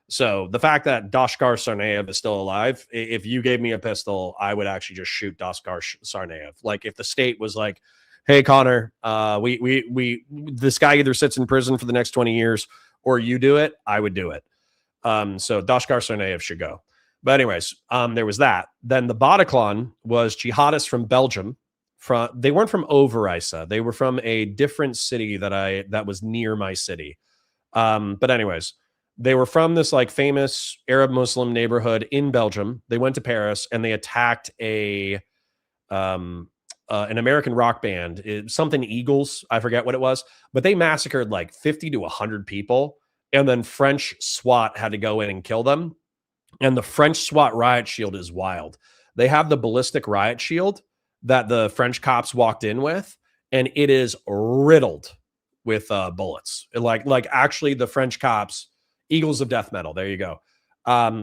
So the fact that Doshkar Sarnaev is still alive, if you gave me a pistol, I would actually just shoot Doshkar Sarnaev. Like if the state was like, "Hey Connor, this guy either sits in prison for the next 20 years or you do it," I would do it. So Doshkar Sarnaev should go. But anyways, there was that. Then the Bataclan was jihadists from Belgium. They weren't from Overijse. They were from a different city that was near my city. But anyways, they were from this like famous Arab Muslim neighborhood in Belgium. They went to Paris and they attacked an American rock band, something Eagles. I forget what it was, but they massacred like 50 to 100 people. And then French SWAT had to go in and kill them. And the French SWAT riot shield is wild. They have the ballistic riot shield that the French cops walked in with, and it is riddled with bullets. Like actually the French cops, Eagles of death metal. There you go.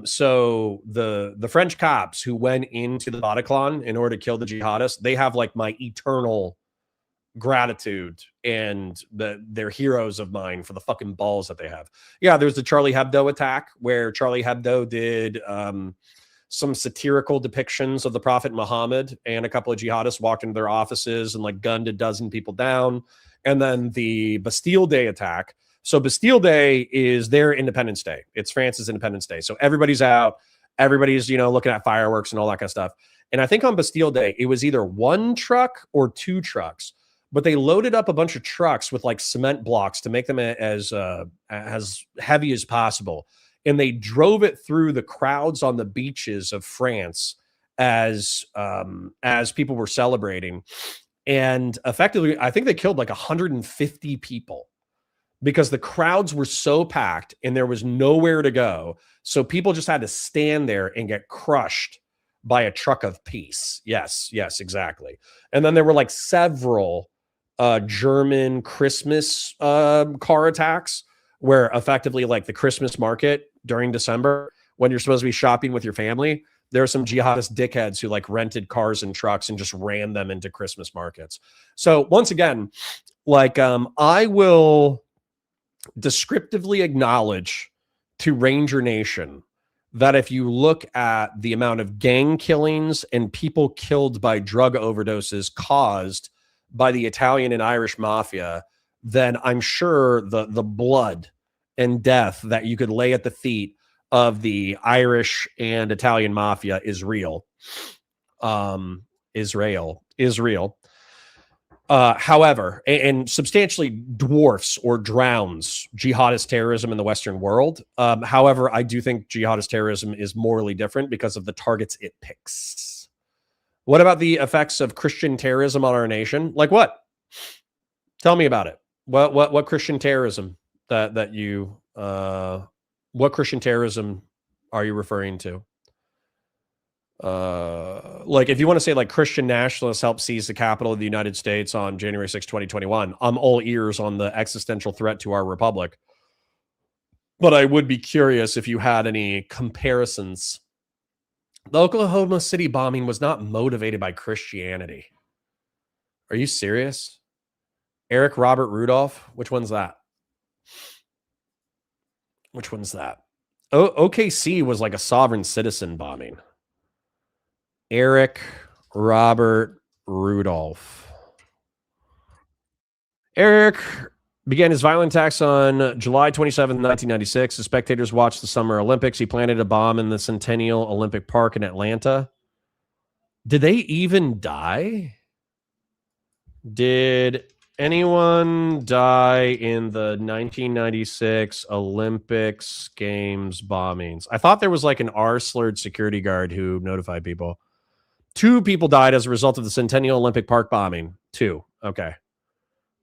So the French cops who went into the Bataclan in order to kill the jihadists, they have like my eternal gratitude, and they're heroes of mine for the fucking balls that they have. Yeah, there's the Charlie Hebdo attack where Charlie Hebdo did some satirical depictions of the Prophet Muhammad, and a couple of jihadists walked into their offices and like gunned a dozen people down. And then the Bastille Day attack. So Bastille Day is their Independence Day. It's France's Independence Day. So everybody's out, everybody's, looking at fireworks and all that kind of stuff. And I think on Bastille Day, it was either one truck or two trucks, but they loaded up a bunch of trucks with like cement blocks to make them as heavy as possible. And they drove it through the crowds on the beaches of France as people were celebrating. And effectively, I think they killed like 150 people because the crowds were so packed and there was nowhere to go. So people just had to stand there and get crushed by a truck of peace. Yes, exactly. And then there were like several German Christmas car attacks where effectively like the Christmas market during December, when you're supposed to be shopping with your family, there are some jihadist dickheads who like rented cars and trucks and just ran them into Christmas markets. So once again, like I will descriptively acknowledge to Ranger Nation that if you look at the amount of gang killings and people killed by drug overdoses caused by the Italian and Irish mafia, then I'm sure the blood and death that you could lay at the feet of the Irish and Italian mafia is real. Israel. However, and substantially dwarfs or drowns jihadist terrorism in the Western world. However, I do think jihadist terrorism is morally different because of the targets it picks. What about the effects of Christian terrorism on our nation? Like what? Tell me about it. What Christian terrorism that you what Christian terrorism are you referring to? Like if you want to say like Christian nationalists helped seize the capital of the United States on January 6, 2021, I'm all ears on the existential threat to our republic. But I would be curious if you had any comparisons. The Oklahoma City bombing was not motivated by Christianity. Are you serious? Eric Robert Rudolph? Which one's that? Which one's that? OKC was like a sovereign citizen bombing. Eric Robert Rudolph. Eric began his violent attacks on July 27, 1996. The spectators watched the Summer Olympics. He planted a bomb in the Centennial Olympic Park in Atlanta. Did they even die? Did anyone die in the 1996 Olympics Games bombings? I thought there was like an R-slurred security guard who notified people. 2 people died as a result of the Centennial Olympic Park bombing. 2. Okay.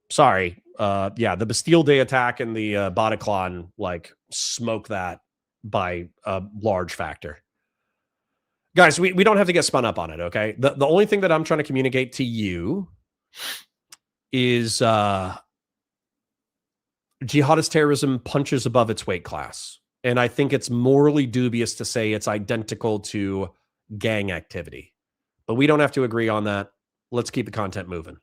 Sorry. Yeah, the Bastille Day attack and the Bataclan like smoke that by a large factor. Guys, we don't have to get spun up on it, okay? The only thing that I'm trying to communicate to you is jihadist terrorism punches above its weight class. And I think it's morally dubious to say it's identical to gang activity. But we don't have to agree on that. Let's keep the content moving.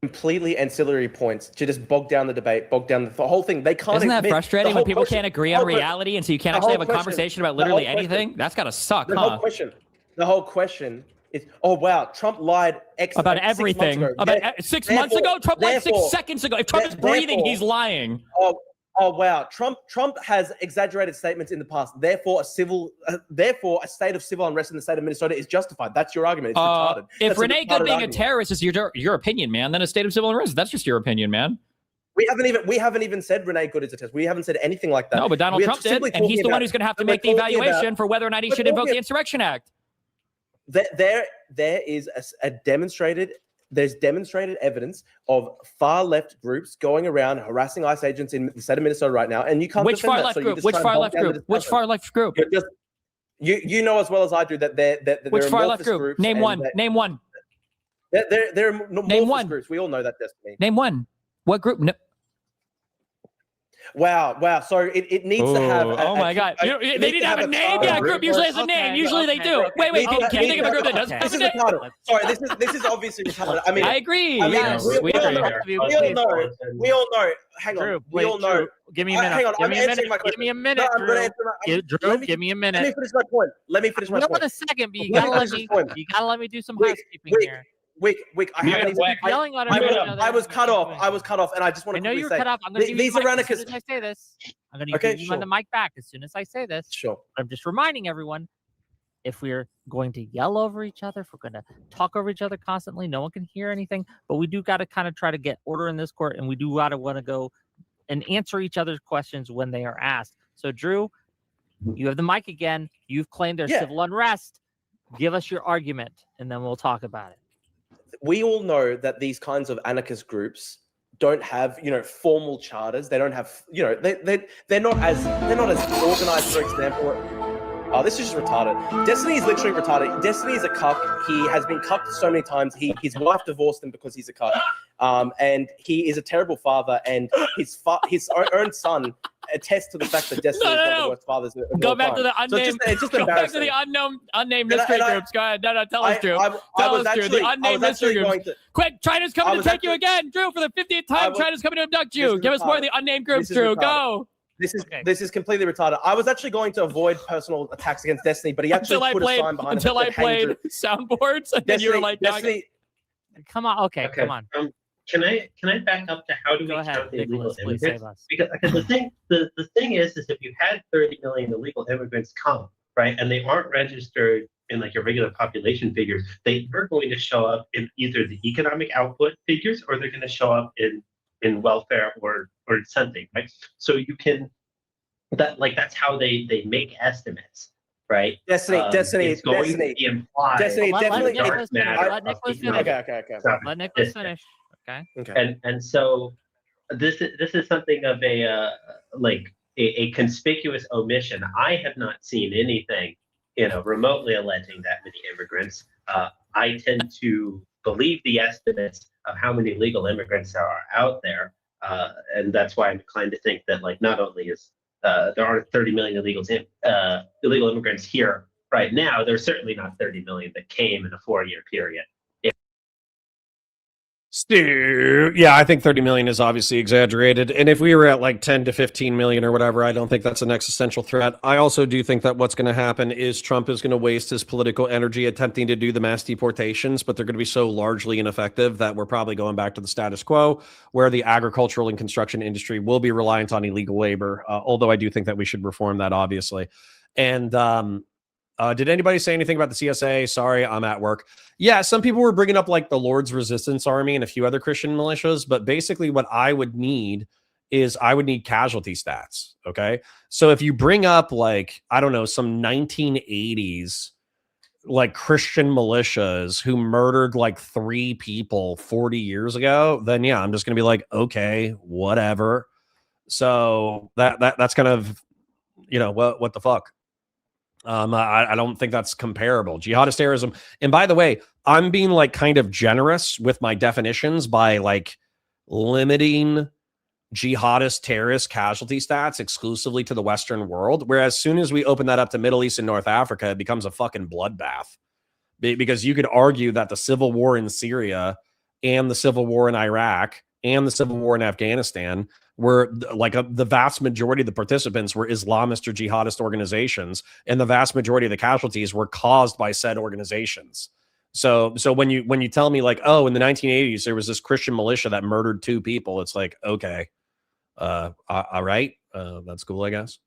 Completely ancillary points to just bog down the debate, bog down the whole thing. They can't. Isn't that admit frustrating when people question, can't agree on reality, and so you can't actually have a conversation about literally anything? That's gotta suck, the huh? whole question is, oh wow, Trump lied about everything. 6 months ago, Trump lied 6 seconds ago. If Trump is breathing, he's lying. Oh wow, Trump has exaggerated statements in the past. Therefore, a state of civil unrest in the state of Minnesota is justified. That's your argument. It's retarded. If Renee Good being a terrorist is your opinion, man, then a state of civil unrest, that's just your opinion, man. We haven't even said Renee Good is a terrorist. We haven't said anything like that. No, but Donald Trump did, and he's the one who's going to have to make the evaluation for whether or not he should invoke the Insurrection Act. There is there's demonstrated evidence of far left groups going around harassing ICE agents in the state of Minnesota right now, and you can't Which far left group? Which far left group? Which far left group? You know as well as I do that which far left group? Name one. Name one. There are amorphous groups. We all know that, Destiny. Name one. What group? No. Wow. So it needs to have. Oh my God! They didn't have a name. Yeah, a group usually has a name. Usually they do. Wait. Can you think of a group that doesn't have a name? Sorry, this is obviously retarded. I mean, I agree. Yes, we all know. Hang on. We all know. Give me a minute. Hang on. Give me a minute. Drew, give me a minute. Let me finish my point. Hold on a second, but you gotta let me do some housekeeping here. Wick, I was cut off, and I just want to. I know you were cut off. I'm going to give you the mic as soon as I say this. I'm going to give you the mic back as soon as I say this. Sure. I'm just reminding everyone, if we're going to yell over each other, if we're going to talk over each other constantly, no one can hear anything. But we do got to kind of try to get order in this court, and we do got to want to go and answer each other's questions when they are asked. So, Drew, you have the mic again. You've claimed there's civil unrest. Give us your argument, and then we'll talk about it. We all know that these kinds of anarchist groups don't have, formal charters. They don't have, they're not as organized. For example, this is just retarded. Destiny is literally retarded. Destiny is a cuck. He has been cucked so many times. His wife divorced him because he's a cuck, and he is a terrible father. And his own son attests to the fact that Destiny is one of the worst fathers. Go back to the unnamed. Go back to the unnamed mystery groups. Go ahead. No, tell us, Drew. Tell us, Drew. The unnamed mystery groups. Quick, China's coming to take you again, Drew, for the 50th time. China's coming to abduct you. Give us more of the unnamed groups, Drew. Go. This is completely retarded. I was actually going to avoid personal attacks against Destiny, but he actually put a sign behind until I played soundboards, and then you were like, Destiny. Come on, okay, come on. Can I back up to how do we count the illegal immigrants? Because the thing is if you had 30 million illegal immigrants come, right, and they aren't registered in like your regular population figures, they are going to show up in either the economic output figures or they're going to show up in welfare or something, right? So you can that's how they make estimates, right? Destiny, It's going to be implied. Destiny, Let definitely. Nicholas finish. Let Nicholas finish. Okay. Let Nicholas finish. Okay. And so this is something of a a conspicuous omission. I have not seen anything, remotely alleging that many immigrants. I tend to believe the estimates of how many legal immigrants there are out there, and that's why I'm inclined to think that not only is there aren't 30 million illegal immigrants here right now, there's certainly not 30 million that came in a 4-year period. Stu, yeah, I think 30 million is obviously exaggerated. And if we were at like 10 to 15 million or whatever, I don't think that's an existential threat. I also do think that what's going to happen is Trump is going to waste his political energy attempting to do the mass deportations, but they're going to be so largely ineffective that we're probably going back to the status quo, where the agricultural and construction industry will be reliant on illegal labor. Although I do think that we should reform that, obviously. And did anybody say anything about the CSA? Sorry, I'm at work. Yeah, some people were bringing up like the Lord's Resistance Army and a few other Christian militias, but basically what I would need is I would need casualty stats, okay? So if you bring up like, I don't know, some 1980s like Christian militias who murdered like 3 people 40 years ago, then yeah, I'm just going to be like, okay, whatever. So that's kind of, what the fuck? I don't think that's comparable. Jihadist terrorism. And by the way, I'm being like kind of generous with my definitions by like limiting jihadist terrorist casualty stats exclusively to the Western world. Whereas as soon as we open that up to Middle East and North Africa, it becomes a fucking bloodbath. Because you could argue that the civil war in Syria and the civil war in Iraq and the civil war in Afghanistan were like the vast majority of the participants were Islamist or jihadist organizations, and the vast majority of the casualties were caused by said organizations. So when you tell me like, oh, in the 1980s there was this Christian militia that murdered 2 people, it's like, okay, all right, that's cool, I guess.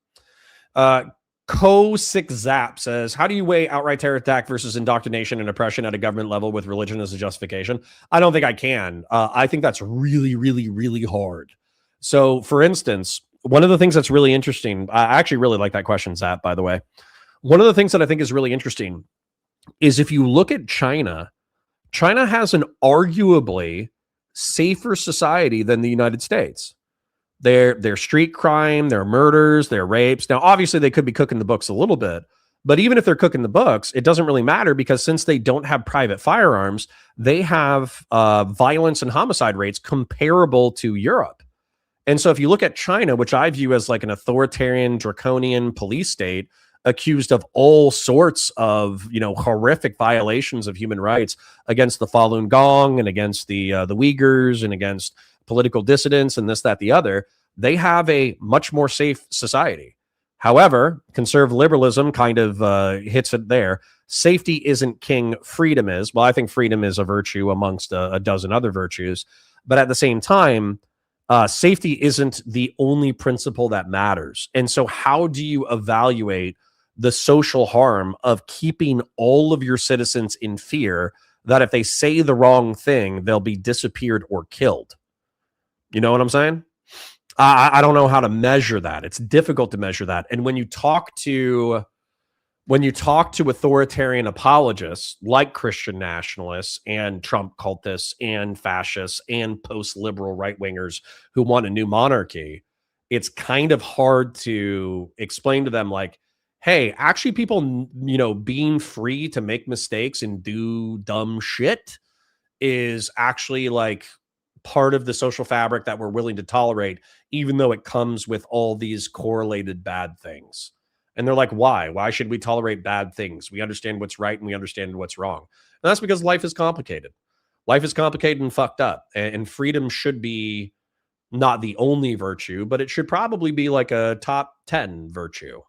Co6 Zap says, how do you weigh outright terror attack versus indoctrination and oppression at a government level with religion as a justification? I don't think I can. I think that's really, really, really hard. So, for instance, one of the things that's really interesting, I actually really like that question, Zap, by the way. One of the things that I think is really interesting is if you look at China, China has an arguably safer society than the United States. Their street crime, their murders, their rapes. Now, obviously, they could be cooking the books a little bit, but even if they're cooking the books, it doesn't really matter because since they don't have private firearms, they have violence and homicide rates comparable to Europe. And so if you look at China, which I view as like an authoritarian, draconian police state accused of all sorts of, horrific violations of human rights against the Falun Gong and against the Uyghurs and against political dissidents and this, that, the other, they have a much more safe society. However, conservative liberalism kind of hits it there. Safety isn't king, freedom is. Well, I think freedom is a virtue amongst a dozen other virtues. But at the same time, safety isn't the only principle that matters. And so how do you evaluate the social harm of keeping all of your citizens in fear that if they say the wrong thing, they'll be disappeared or killed? You know what I'm saying? I don't know how to measure that. It's difficult to measure that. And when you talk to authoritarian apologists like Christian nationalists and Trump cultists and fascists and post-liberal right-wingers who want a new monarchy, it's kind of hard to explain to them like, hey, actually people, being free to make mistakes and do dumb shit is actually like part of the social fabric that we're willing to tolerate, even though it comes with all these correlated bad things. And they're like, why? Why should we tolerate bad things? We understand what's right and we understand what's wrong. And that's because life is complicated. Life is complicated and fucked up. And freedom should be not the only virtue, but it should probably be like a top 10 virtue.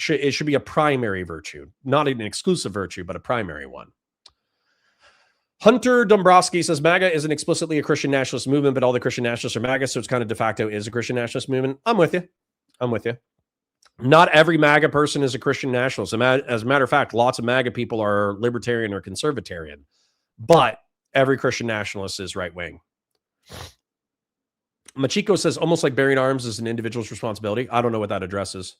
It should be a primary virtue, not an exclusive virtue, but a primary one. Hunter Dombrowski says MAGA isn't explicitly a Christian nationalist movement, but all the Christian nationalists are MAGA, so it's kind of de facto is a Christian nationalist movement. I'm with you. Not every MAGA person is a Christian nationalist. As a matter of fact, lots of MAGA people are libertarian or conservatarian, but every Christian nationalist is right wing. Machiko says almost like bearing arms is an individual's responsibility. I don't know what that addresses.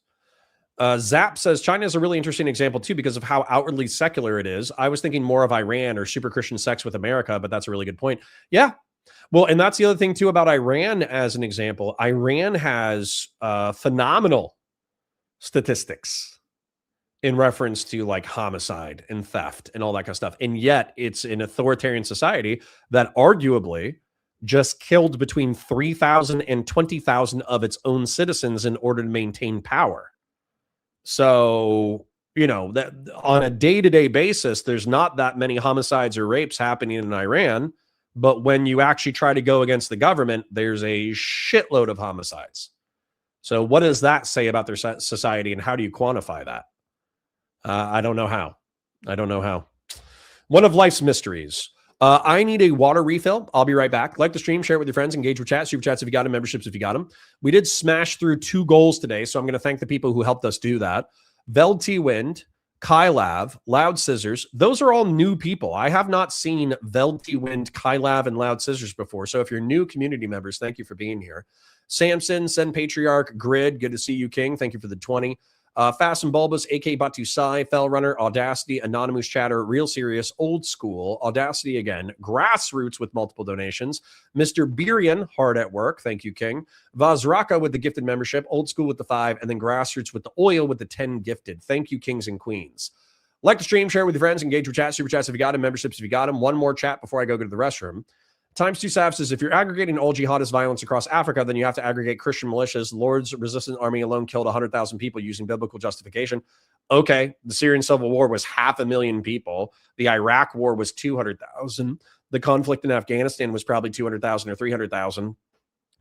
Zap says China is a really interesting example too because of how outwardly secular it is. I was thinking more of Iran or super Christian sex with America, but that's a really good point. Yeah. Well, and that's the other thing too about Iran as an example. Iran has phenomenal statistics in reference to like homicide and theft and all that kind of stuff. And yet it's an authoritarian society that arguably just killed between 3,000 and 20,000 of its own citizens in order to maintain power. So, you know, that on a day-to-day basis, there's not that many homicides or rapes happening in Iran. But when you actually try to go against the government, there's a shitload of homicides. So what does that say about their society, and how do you quantify that? I don't know how. One of life's mysteries. I need a water refill. I'll be right back. Like the stream, share it with your friends, engage with chat, super chats if you got them, memberships if you got them. We did smash through 2 goals today, so I'm going to thank the people who helped us do that. Veld T. Wind, Kylav, Loud Scissors. Those are all new people. I have not seen Veld T. Wind, Kylav, and Loud Scissors before. So if you're new community members, thank you for being here. Samson, Send Patriarch, Grid, good to see you, King. Thank you for the 20. Fast and Bulbous, AK Batu Sai, Fell Runner, Audacity, Anonymous Chatter, Real Serious, Old School, Audacity again, Grassroots with multiple donations, Mr. Birian, hard at work, thank you, King, Vazraka with the gifted membership, Old School with the 5, and then Grassroots with the oil with the 10 gifted. Thank you, Kings and Queens. Like the stream, share with your friends, engage with chat, super chats if you got them, memberships if you got them. One more chat before I go to the restroom. Times 2 Sav says, if you're aggregating all jihadist violence across Africa, then you have to aggregate Christian militias. Lord's resistance army alone killed 100,000 people using biblical justification. Okay, the Syrian civil war was 500,000 people. The Iraq war was 200,000. The conflict in Afghanistan was probably 200,000 or 300,000.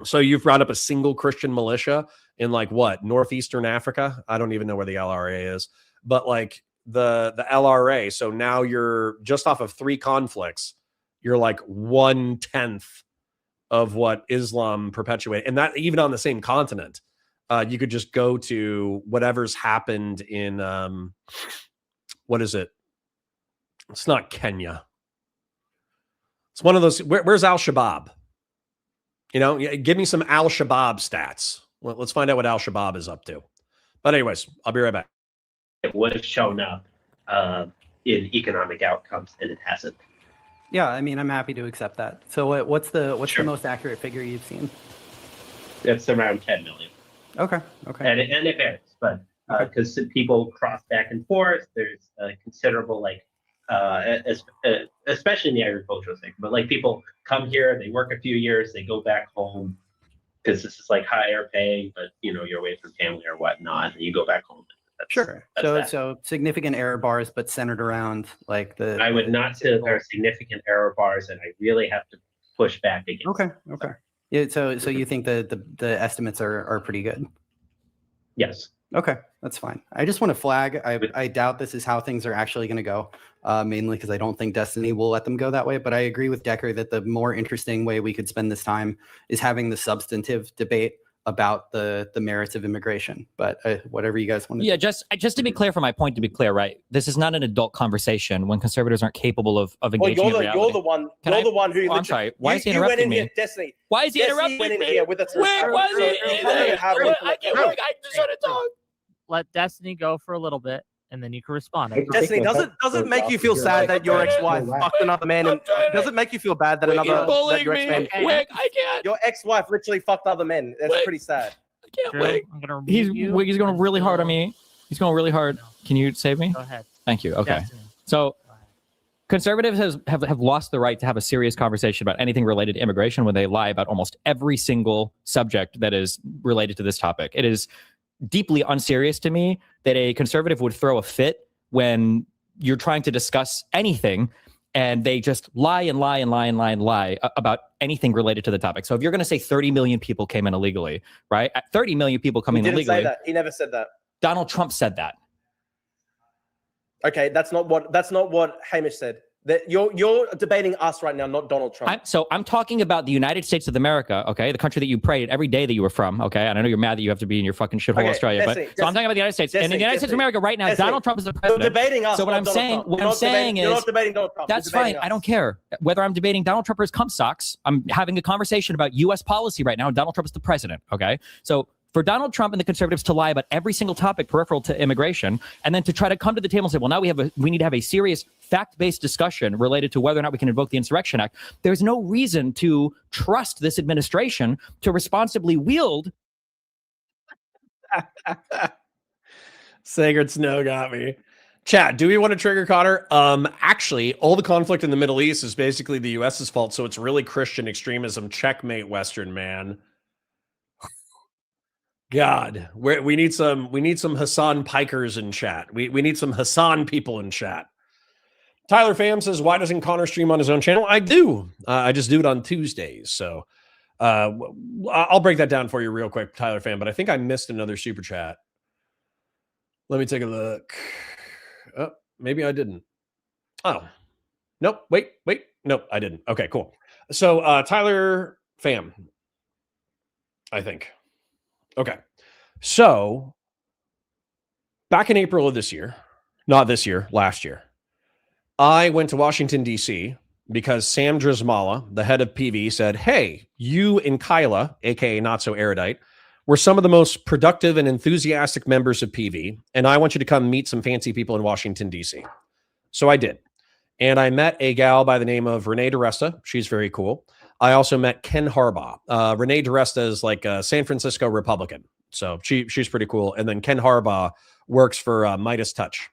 So you've brought up a single Christian militia in like what, northeastern Africa? I don't even know where the LRA is, but like the LRA. So now you're just off of 3 conflicts. You're like 1/10 of what Islam perpetuated. And that even on the same continent, you could just go to whatever's happened in, what is it? It's not Kenya. It's one of those, where's Al-Shabaab? You know, give me some Al-Shabaab stats. Well, let's find out what Al-Shabaab is up to. But anyways, I'll be right back. It would have shown up in economic outcomes, and it hasn't. Yeah, I mean, I'm happy to accept that. So what's the most accurate figure you've seen? It's around 10 million. Okay. And it varies, but because people cross back and forth, there's a considerable, like, especially in the agricultural sector, but like people come here, they work a few years, they go back home because this is like higher paying, but you know, you're away from family or whatnot, and you go back home. Sure. So significant error bars, but centered around like the. I would not say there are significant error bars, and I really have to push back against. Okay. Yeah. So you think the estimates are pretty good? Yes. Okay, that's fine. I just want to flag. I doubt this is how things are actually going to go, mainly because I don't think Destiny will let them go that way. But I agree with Decker that the more interesting way we could spend this time is having the substantive debate about the merits of immigration, but whatever you guys want to. Yeah, just to be clear, for my point, to be clear, right? This is not an adult conversation when conservatives aren't capable of engaging in reality. You're the one. You're the one who. I'm sorry. Why is he interrupting me? Destiny. Why is he interrupting me? Wait, why is he? I can't work. I just want to talk. Let Destiny go for a little bit, and then you can respond. Destiny, does it make you feel sad that your ex-wife fucked another man? And does it make you feel bad that your ex-man, your ex-wife literally fucked other men? That's pretty sad. I can't wait. He's going really hard on me. He's going really hard. Can you save me? Go ahead. Thank you. Okay. Destiny. So conservatives have lost the right to have a serious conversation about anything related to immigration when they lie about almost every single subject that is related to this topic. It is deeply unserious to me that a conservative would throw a fit when you're trying to discuss anything and they just lie about anything related to the topic. So if you're going to say 30 million people came in illegally, right? 30 million people coming in illegally. He didn't say that. He never said that. Donald Trump said that. Okay, that's not what Hamish said. That you're debating us right now, not Donald Trump. I'm talking about the United States of America, okay? The country that you prayed every day that you were from, okay? And I know you're mad that you have to be in your fucking shithole Australia, Destiny, so I'm talking about the United States. And in the United States of America right now, Destiny, Donald Trump is the president. You're debating us. So what I'm saying, what I'm saying is, you're not debating Donald Trump. that's fine. I don't care whether I'm debating Donald Trump or his cum socks. I'm having a conversation about U.S. policy right now, and Donald Trump is the president, okay? So for Donald Trump and the conservatives to lie about every single topic peripheral to immigration, and then to try to come to the table and say, well, now we need to have a serious fact-based discussion related to whether or not we can invoke the Insurrection Act. There's no reason to trust this administration to responsibly wield. Sacred Snow got me. Chat, do we want to trigger Connor? Actually, all the conflict in the Middle East is basically the US's fault, so it's really Christian extremism. Checkmate, Western man. God, we need some Hassan Pikers in chat. We need some Hassan people in chat. Tyler Pham says, why doesn't Connor stream on his own channel? I do. I just do it on Tuesdays. So I'll break that down for you real quick, Tyler Pham, but I think I missed another super chat. Let me take a look. Oh, maybe I didn't. Oh, nope. Wait. Nope, I didn't. Okay, cool. So Tyler Pham, I think. Okay. So back in April of this year, not this year, last year, I went to Washington, D.C. because Sam Drismala, the head of PV, said, hey, you and Kyla, aka Not So Erudite, were some of the most productive and enthusiastic members of PV, and I want you to come meet some fancy people in Washington, D.C. So I did. And I met a gal by the name of Renee DiResta. She's very cool. I also met Ken Harbaugh. Renee DiResta is like a San Francisco Republican. So she's pretty cool. And then Ken Harbaugh works for Midas Touch.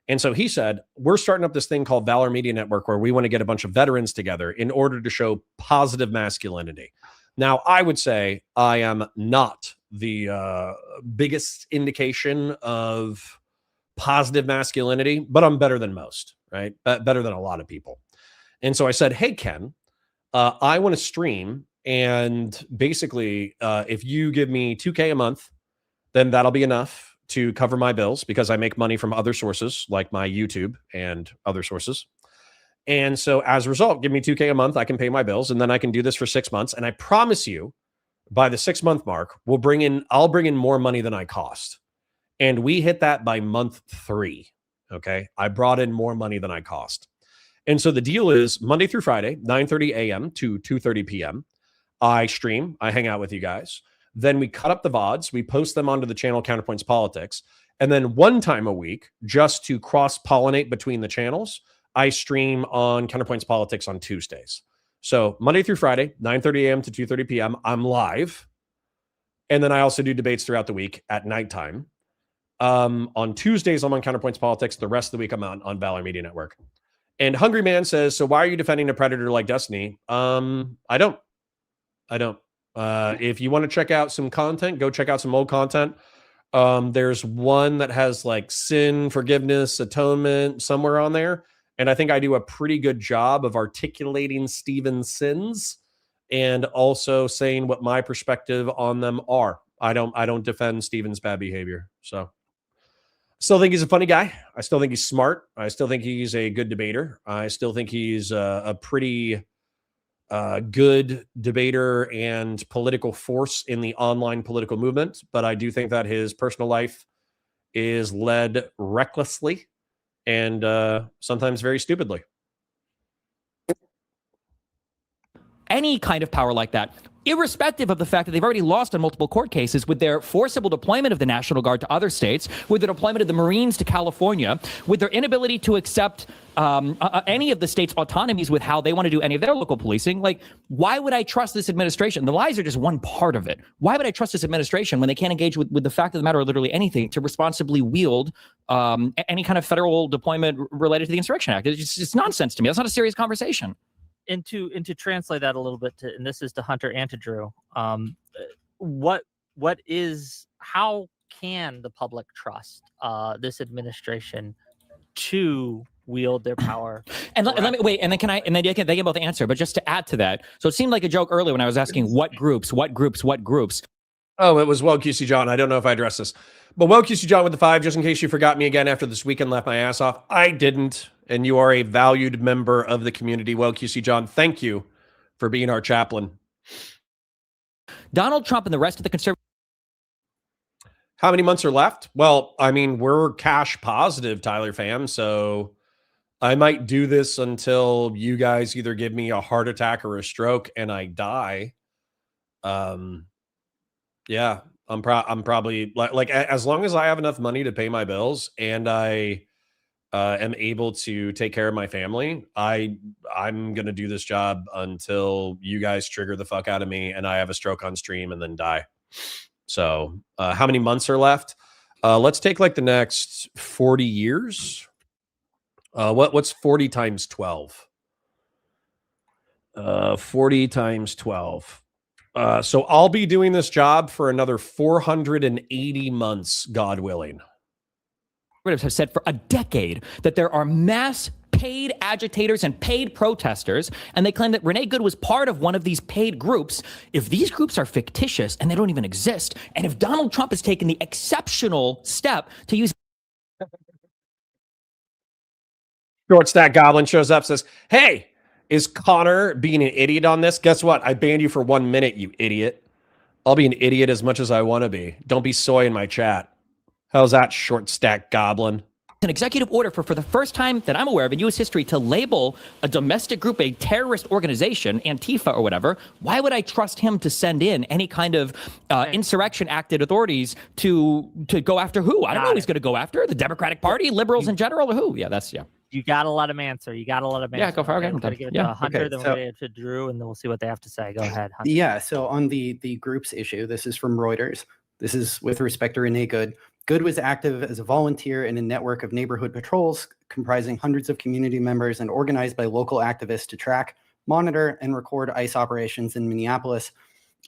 And so he said, we're starting up this thing called Valor Media Network where we want to get a bunch of veterans together in order to show positive masculinity. Now, I would say I am not the biggest indication of positive masculinity, but I'm better than most, right? Better than a lot of people. And so I said, hey, Ken, I want to stream. And basically, if you give me $2K a month, then that'll be enough to cover my bills because I make money from other sources like my YouTube and other sources. And so as a result, give me $2K a month, I can pay my bills, and then I can do this for 6 months. And I promise you, by the 6 month mark, I'll bring in more money than I cost. And we hit that by month 3. Okay. I brought in more money than I cost. And so the deal is Monday through Friday, 9:30 a.m. to 2:30 p.m. I stream, I hang out with you guys. Then we cut up the VODs, we post them onto the channel Counterpoints Politics. And then one time a week, just to cross-pollinate between the channels, I stream on Counterpoints Politics on Tuesdays. So Monday through Friday, 9:30 a.m. to 2:30 p.m., I'm live. And then I also do debates throughout the week at nighttime. On Tuesdays, I'm on Counterpoints Politics. The rest of the week, I'm on Valor Media Network. And Hungry Man says, so why are you defending a predator like Destiny? I don't. If you want to check out some content, go check out some old content. There's one that has like sin, forgiveness, atonement somewhere on there. And I think I do a pretty good job of articulating Stephen's sins and also saying what my perspective on them are. I don't defend Stephen's bad behavior. So still think he's a funny guy. I still think he's smart. I still think he's a good debater. I still think he's a pretty good debater and political force in the online political movement. But I do think that his personal life is led recklessly and sometimes very stupidly. Any kind of power like that, irrespective of the fact that they've already lost on multiple court cases with their forcible deployment of the National Guard to other states, with the deployment of the Marines to California, with their inability to accept any of the state's autonomies with how they want to do any of their local policing. Like, why would I trust this administration? The lies are just one part of it. Why would I trust this administration when they can't engage with the fact of the matter, or literally anything, to responsibly wield any kind of federal deployment related to the Insurrection Act? It's nonsense to me. That's not a serious conversation. And to translate that a little bit, and this is to Hunter and to Drew, how can the public trust this administration to wield their power? And let me wait, and then they can both answer. But just to add to that, so it seemed like a joke earlier when I was asking what groups. Oh, it was Well QC John. I don't know if I addressed this, but Well QC John with the 5, just in case you forgot me again after this weekend left my ass off. I didn't. and you are a valued member of the community. Well, QC John, thank you for being our chaplain. Donald Trump and the rest of the conservative. How many months are left? Well, I mean, we're cash positive, Tyler fam. So I might do this until you guys either give me a heart attack or a stroke and I die. Yeah, I'm probably like as long as I have enough money to pay my bills and I am able to take care of my family, I'm gonna do this job until you guys trigger the fuck out of me and I have a stroke on stream and then die. So how many months are left? Let's take like the next 40 years. What's 40 times 12? 40 times 12. So I'll be doing this job for another 480 months, God willing. Have said for a decade that there are mass paid agitators and paid protesters, and they claim that Renee Good was part of one of these paid groups. If these groups are fictitious and they don't even exist, and if Donald Trump has taken the exceptional step to use... Short Stack Goblin shows up, says, hey, is Connor being an idiot on this? Guess what? I banned you for 1 minute, you idiot. I'll be an idiot as much as I want to be. Don't be soy in my chat. How's that, Short Stack Goblin? An executive order for the first time that I'm aware of in U.S. history to label a domestic group a terrorist organization, Antifa or whatever. Why would I trust him to send in any kind of insurrection acted authorities to go after who? I don't know who he's going to go after. The Democratic Party, liberals in general, or who? Yeah, that's, yeah. You gotta let him answer. You gotta let him answer. Yeah, go for it. Okay, we're gonna give it to Hunter, then we're gonna give it to Drew, and then we'll see what they have to say. Go ahead, Hunter. Yeah, so on the groups issue, this is from Reuters. This is with respect to Renee Good. Good was active as a volunteer in a network of neighborhood patrols comprising hundreds of community members and organized by local activists to track, monitor, and record ICE operations in Minneapolis.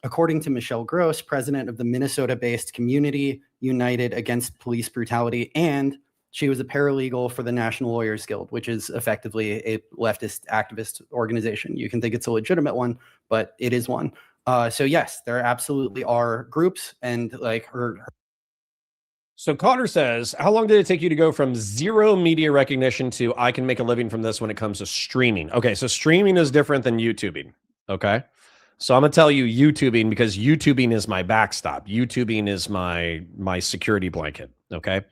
According to Michelle Gross, president of the Minnesota-based Community United Against Police Brutality, and she was a paralegal for the National Lawyers Guild, which is effectively a leftist activist organization. You can think it's a legitimate one, but it is one. So yes, there absolutely are groups, and like her. So Connor says, how long did it take you to go from zero media recognition to I can make a living from this when it comes to streaming? Okay, so streaming is different than YouTubing. Okay, so I'm gonna tell you YouTubing because YouTubing is my backstop. YouTubing is my security blanket. Okay,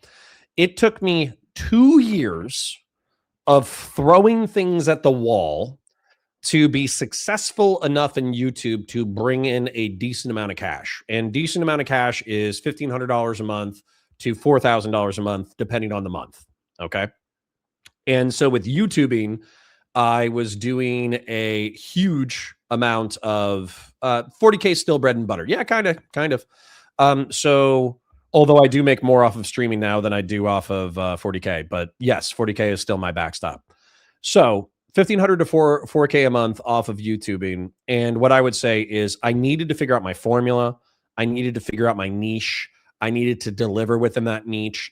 it took me 2 years of throwing things at the wall to be successful enough in YouTube to bring in a decent amount of cash. And decent amount of cash is $1,500 a month to $4,000 a month, depending on the month. Okay. And so with YouTubing, I was doing a huge amount of 40K still bread and butter. Yeah, kind of. So although I do make more off of streaming now than I do off of 40K, but yes, 40K is still my backstop. So 1,500 to 4K a month off of YouTubing. And what I would say is I needed to figure out my formula. I needed to figure out my niche. I needed to deliver within that niche.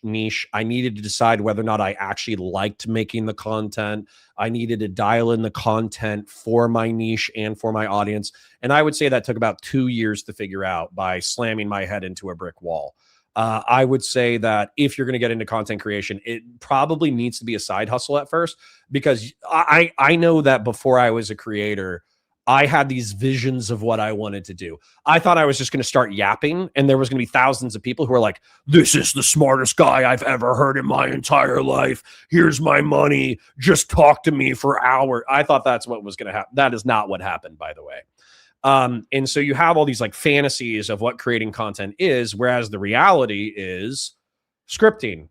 I needed to decide whether or not I actually liked making the content. I needed to dial in the content for my niche and for my audience. And I would say that took about 2 years to figure out by slamming my head into a brick wall. I would say that if you're going to get into content creation, it probably needs to be a side hustle at first, because I know that before I was a creator, I had these visions of what I wanted to do. I thought I was just going to start yapping and there was going to be thousands of people who are like, this is the smartest guy I've ever heard in my entire life. Here's my money. Just talk to me for hours. I thought that's what was going to happen. That is not what happened, by the way. And so you have all these like fantasies of what creating content is, whereas the reality is scripting,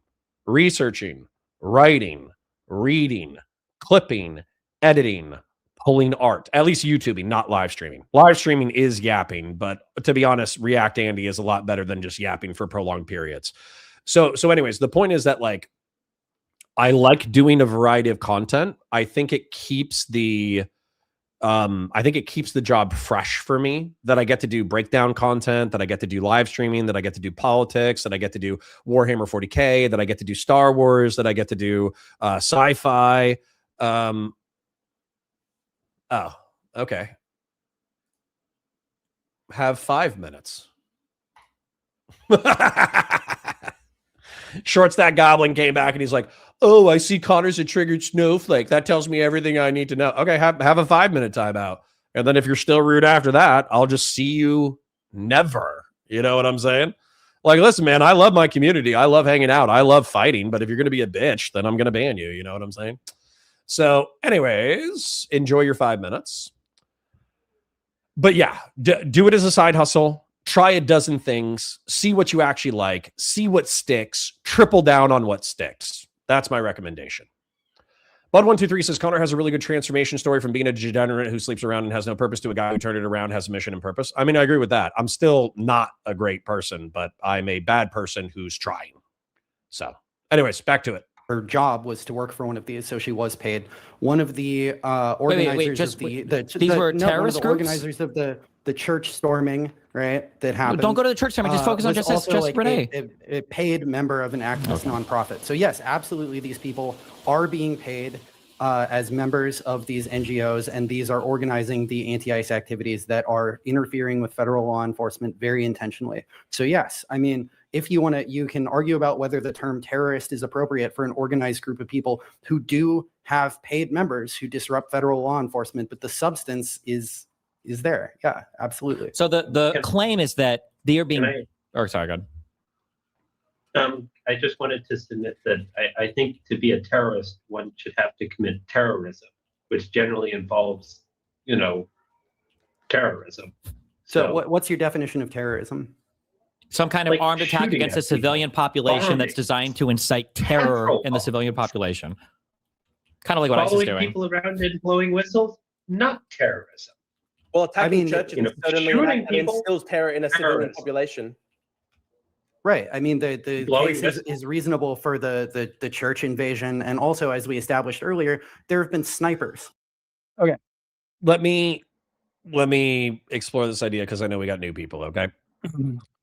researching, writing, reading, clipping, editing, pulling art, at least YouTubing, not live streaming. Live streaming is yapping, but to be honest, React Andy is a lot better than just yapping for prolonged periods. So anyways, the point is that like, I like doing a variety of content. I think it keeps the job fresh for me, that I get to do breakdown content, that I get to do live streaming, that I get to do politics, that I get to do Warhammer 40K, that I get to do Star Wars, that I get to do sci-fi. Oh, okay. Have 5 minutes. Short Stack Goblin came back and he's like, oh, I see Connor's a triggered snowflake. That tells me everything I need to know. Okay, have a 5-minute timeout. And then if you're still rude after that, I'll just see you never. You know what I'm saying? Like, listen, man, I love my community. I love hanging out. I love fighting. But if you're going to be a bitch, then I'm going to ban you. You know what I'm saying? So anyways, enjoy your 5 minutes. But yeah, do it as a side hustle. Try a dozen things. See what you actually like. See what sticks. Triple down on what sticks. That's my recommendation. Bud123 says, Connor has a really good transformation story from being a degenerate who sleeps around and has no purpose to a guy who turned it around, has a mission and purpose. I mean, I agree with that. I'm still not a great person, but I'm a bad person who's trying. So anyways, back to it. Her job was to work for one of these, so she was paid. One of the organizers of these were terrorist groups? Organizers of the church storming, right? That happened. Don't go to the church storming. Just focus on just Renee. A paid member of an activist nonprofit. So yes, absolutely, these people are being paid as members of these NGOs, and these are organizing the anti-ICE activities that are interfering with federal law enforcement very intentionally. So yes, I mean, if you want to, you can argue about whether the term terrorist is appropriate for an organized group of people who do have paid members who disrupt federal law enforcement, but the substance is there. Yeah, absolutely. So the claim is that they are being. Sorry, go ahead. I just wanted to submit that I think to be a terrorist, one should have to commit terrorism, which generally involves, terrorism. So what's your definition of terrorism? Some kind of armed attack against a civilian population that's designed to incite terror in the civilian population. Kind of like what ISIS is doing. Following people around and blowing whistles, not terrorism. Well, attacking churches suddenly instills terror in a civilian population. Right. I mean, the case is reasonable for the church invasion. And also, as we established earlier, there have been snipers. Okay. Let me explore this idea because I know we got new people, okay?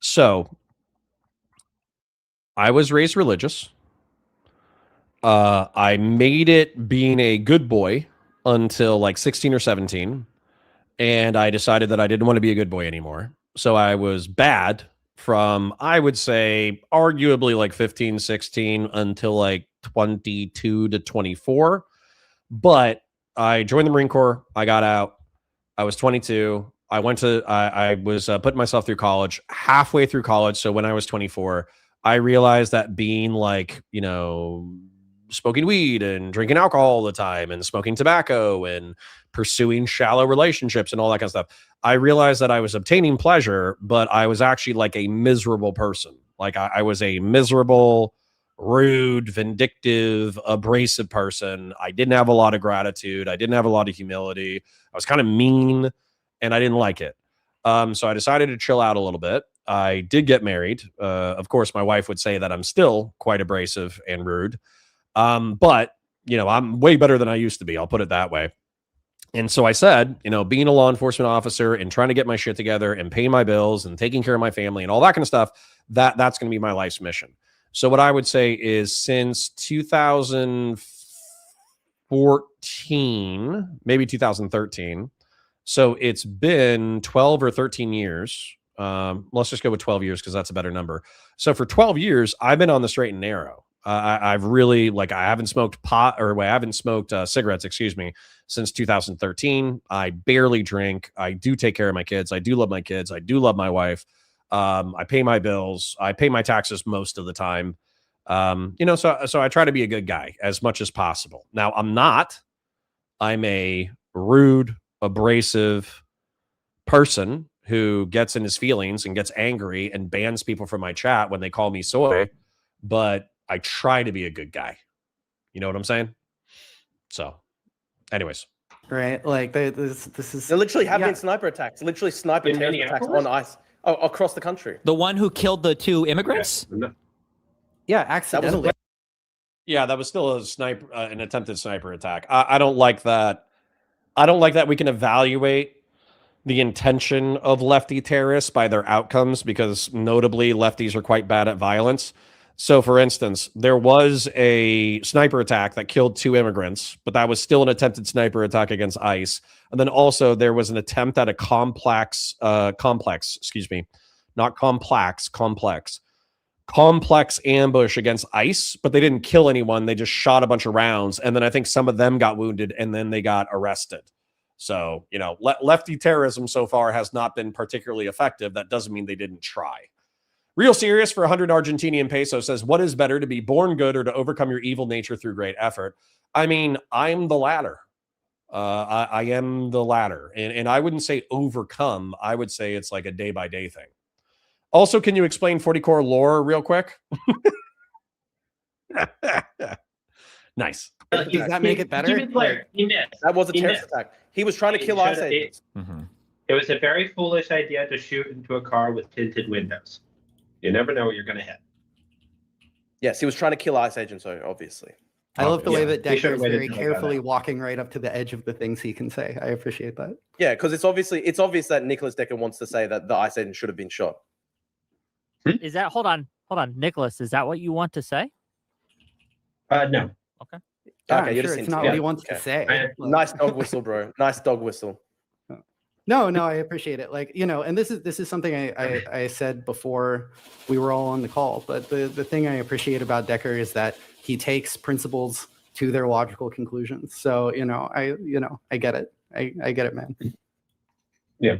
So, I was raised religious. I made it being a good boy until like 16 or 17. And I decided that I didn't want to be a good boy anymore. So I was bad from, I would say, arguably like 15, 16 until like 22 to 24. But I joined the Marine Corps. I got out. I was 22. I was putting myself through college, halfway through college. So when I was 24, I realized that being like, smoking weed and drinking alcohol all the time and smoking tobacco and pursuing shallow relationships and all that kind of stuff, I realized that I was obtaining pleasure, but I was actually like a miserable person. Like I was a miserable, rude, vindictive, abrasive person. I didn't have a lot of gratitude. I didn't have a lot of humility. I was kind of mean. And I didn't like it. So I decided to chill out a little bit. I did get married. Of course, my wife would say that I'm still quite abrasive and rude. But, I'm way better than I used to be. I'll put it that way. And so I said, being a law enforcement officer and trying to get my shit together and paying my bills and taking care of my family and all that kind of stuff, that's going to be my life's mission. So what I would say is since 2014, maybe 2013, so it's been 12 or 13 years. Let's just go with 12 years because that's a better number. So for 12 years, I've been on the straight and narrow. I've really, I haven't smoked pot or I haven't smoked cigarettes, since 2013. I barely drink. I do take care of my kids. I do love my kids. I do love my wife. I pay my bills. I pay my taxes most of the time. So I try to be a good guy as much as possible. Now I'm not. I'm a rude, abrasive person who gets in his feelings and gets angry and bans people from my chat when they call me soy, but I try to be a good guy. You know what I'm saying? So anyways. Right. Like this is. There literally have been sniper attacks, terrorist attacks on ICE across the country. The one who killed the 2 immigrants? Yeah, accidentally. Yeah, that was still a sniper, an attempted sniper attack. I don't like that. I don't like that we can evaluate the intention of lefty terrorists by their outcomes because notably lefties are quite bad at violence. So for instance, there was a sniper attack that killed 2 immigrants, but that was still an attempted sniper attack against ICE. And then also there was an attempt at a complex complex ambush against ICE, but they didn't kill anyone. They just shot a bunch of rounds. And then I think some of them got wounded and then they got arrested. So, you know, lefty terrorism so far has not been particularly effective. That doesn't mean they didn't try. Real Serious for 100 Argentinian peso says, what is better, to be born good or to overcome your evil nature through great effort? I mean, I'm the latter. I am the latter. And I wouldn't say overcome. I would say it's like a day-by-day thing. Also, can you explain 40 core lore real quick? Nice. Does that make it better? To be clear, he missed. That was a He terrorist missed. attack. He was trying to He kill should've- ICE agents. It was a very foolish idea to shoot into a car with tinted windows. You never know what you're going to hit. Yes, he was trying to kill ICE agents, so obviously. I love the way that He Decker should've is waited very till I got carefully out. walking right up to the edge of the things he can say. I appreciate that. Yeah, because it's obvious that Nicholas Decker wants to say that the ICE agent should have been shot. Is that hold on, Nicholas? Is that what you want to say? No. Okay. Yeah, Okay, I'm you're sure just it's not into- what he yeah, wants okay. to say. Nice dog whistle, bro. Nice dog whistle. No, I appreciate it. Like, you know, and this is something I said before we were all on the call. But the thing I appreciate about Decker is that he takes principles to their logical conclusions. So, I get it. I get it, man. Yeah.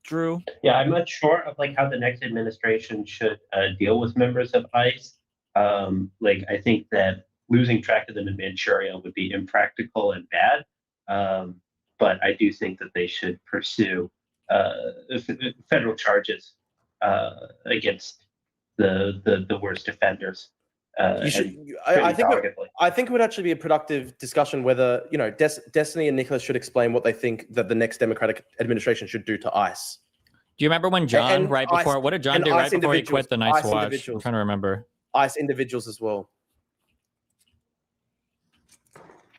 Drew? Yeah, I'm not sure of like how the next administration should deal with members of ICE. I think that losing track of them in Manchuria would be impractical and bad. But I do think that they should pursue federal charges against the worst offenders. I think it would actually be a productive discussion whether, Destiny and Nicholas should explain what they think that the next Democratic administration should do to ICE. Do you remember when John, And right ICE- before, what did John and do right ICE before he individuals, quit the Night's ICE Watch? I'm individuals. trying to remember. ICE individuals as well.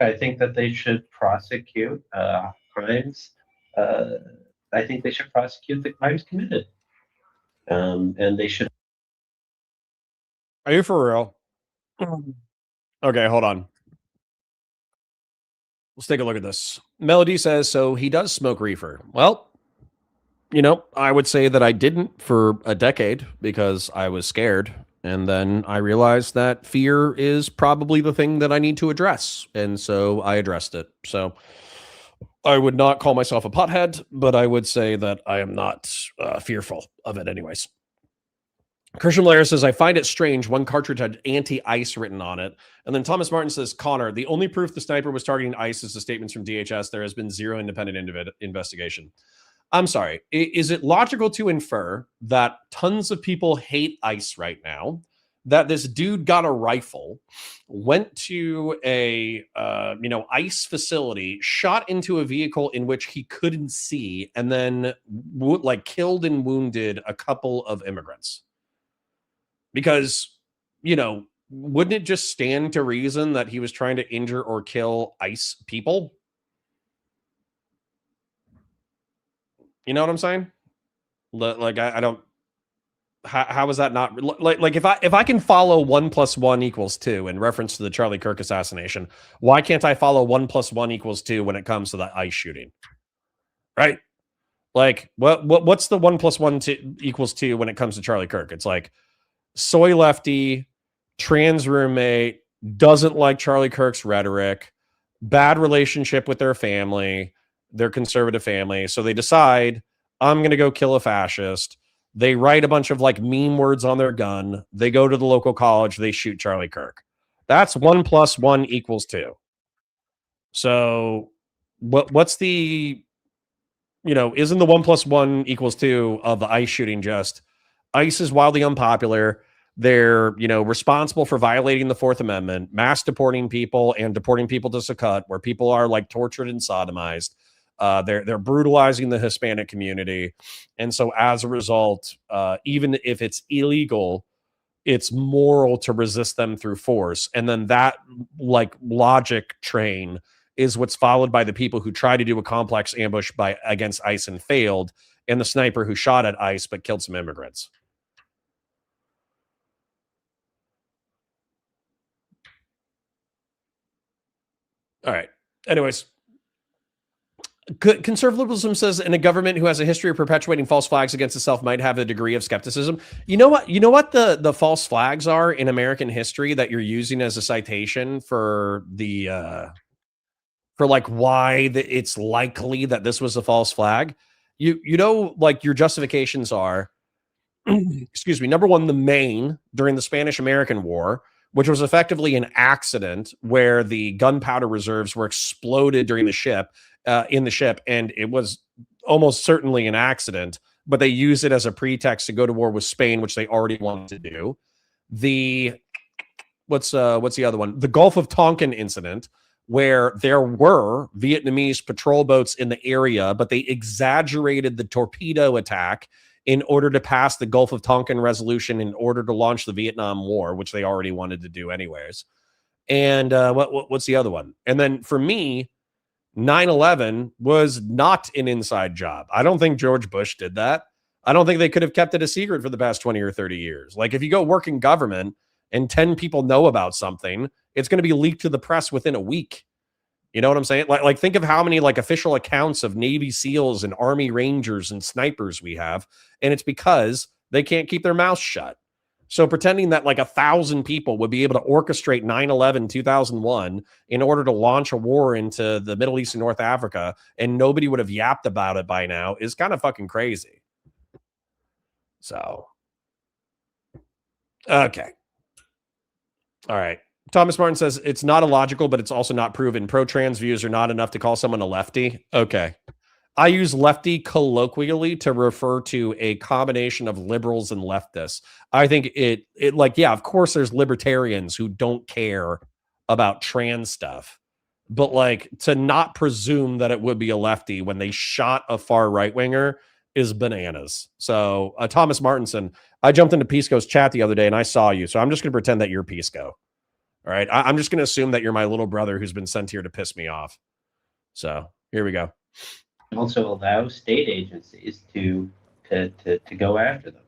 I think that they should prosecute crimes. I think they should prosecute the crimes committed. And they should. Are you for real? Okay, hold on. Let's take a look at this. Melody says, so he does smoke reefer. Well, I would say that I didn't for a decade because I was scared. And then I realized that fear is probably the thing that I need to address. And so I addressed it. So I would not call myself a pothead, but I would say that I am not fearful of it anyways. Christian Blair says, I find it strange one cartridge had anti-ICE written on it. And then Thomas Martin says, Connor, the only proof the sniper was targeting ICE is the statements from DHS. There has been zero independent investigation. I'm sorry. Is it logical to infer that tons of people hate ICE right now, that this dude got a rifle, went to a ICE facility, shot into a vehicle in which he couldn't see, and then killed and wounded a couple of immigrants? Because, wouldn't it just stand to reason that he was trying to injure or kill ICE people? You know what I'm saying? I don't. How is that not like if I can follow 1 + 1 = 2 in reference to the Charlie Kirk assassination, why can't I follow 1 + 1 = 2 when it comes to the ICE shooting? Right? Like what's the 1 + 1 = 2 when it comes to Charlie Kirk? It's like soy lefty, trans roommate, doesn't like Charlie Kirk's rhetoric, bad relationship with their family, their conservative family. So they decide, I'm going to go kill a fascist. They write a bunch of meme words on their gun. They go to the local college. They shoot Charlie Kirk. That's 1 + 1 = 2. So what's the, isn't the 1 + 1 = 2 of the ICE shooting just ICE is wildly unpopular. They're, responsible for violating the Fourth Amendment, mass deporting people and deporting people to Sukkot, where people are tortured and sodomized. They're brutalizing the Hispanic community. And so as a result, even if it's illegal, it's moral to resist them through force. And then that logic train is what's followed by the people who try to do a complex ambush against ICE and failed, and the sniper who shot at ICE but killed some immigrants. All right. Anyways, Conservatism says, in a government who has a history of perpetuating false flags against itself might have a degree of skepticism. You know what? You know what the false flags are in American history that you're using as a citation for the for like why it's likely that this was a false flag. You know, like your justifications are, excuse me, number one, the Maine during the Spanish-American War, which was effectively an accident where the gunpowder reserves were exploded during the ship, in the ship, and it was almost certainly an accident, but they used it as a pretext to go to war with Spain, which they already wanted to do. The what's the other one? The Gulf of Tonkin incident, where there were Vietnamese patrol boats in the area, but they exaggerated the torpedo attack in order to pass the Gulf of Tonkin resolution in order to launch the Vietnam War, which they already wanted to do anyways. And what's the other one? And then for me, 9/11 was not an inside job. I don't think George Bush did that. I don't think they could have kept it a secret for the past 20 or 30 years. Like if you go work in government and 10 people know about something, it's going to be leaked to the press within a week. You know what I'm saying? Like think of how many like official accounts of Navy SEALs and Army Rangers and snipers we have. And it's because they can't keep their mouths shut. So pretending that like 1,000 people would be able to orchestrate 9/11, 2001 in order to launch a war into the Middle East and North Africa and nobody would have yapped about it by now is kind of fucking crazy. So, okay. All right. Thomas Martin says it's not illogical, but it's also not proven. Pro-trans views are not enough to call someone a lefty. Okay. I use lefty colloquially to refer to a combination of liberals and leftists. I think it like, yeah, of course there's libertarians who don't care about trans stuff, but like to not presume that it would be a lefty when they shot a far right winger is bananas. So Thomas Martinson, I jumped into Pisco's chat the other day and I saw you. So I'm just going to pretend that you're Pisco. All right. I'm just going to assume that you're my little brother who's been sent here to piss me off. So here we go. Also allow state agencies to go after them.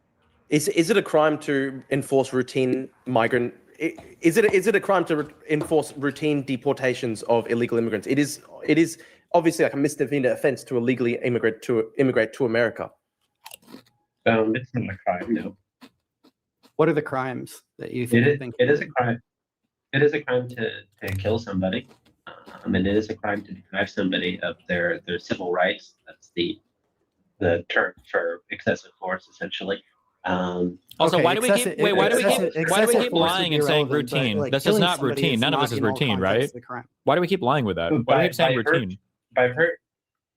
Is it a crime to enforce routine migrant? Is it a crime to enforce routine deportations of illegal immigrants? It is obviously like a misdemeanor offense to illegally immigrate to America. It's not a crime, no. What are the crimes that you think? It is a crime. It is a crime to kill somebody. And it is a crime to deprive somebody of their civil rights. That's the term for excessive force, essentially. Also, Okay, why do we keep excessive force lying would and be saying irrelevant, but, routine? like, This is killing not somebody routine. is None of not this is in all routine, contexts right? the crime. Why do we keep lying with that? Why do we keep saying routine?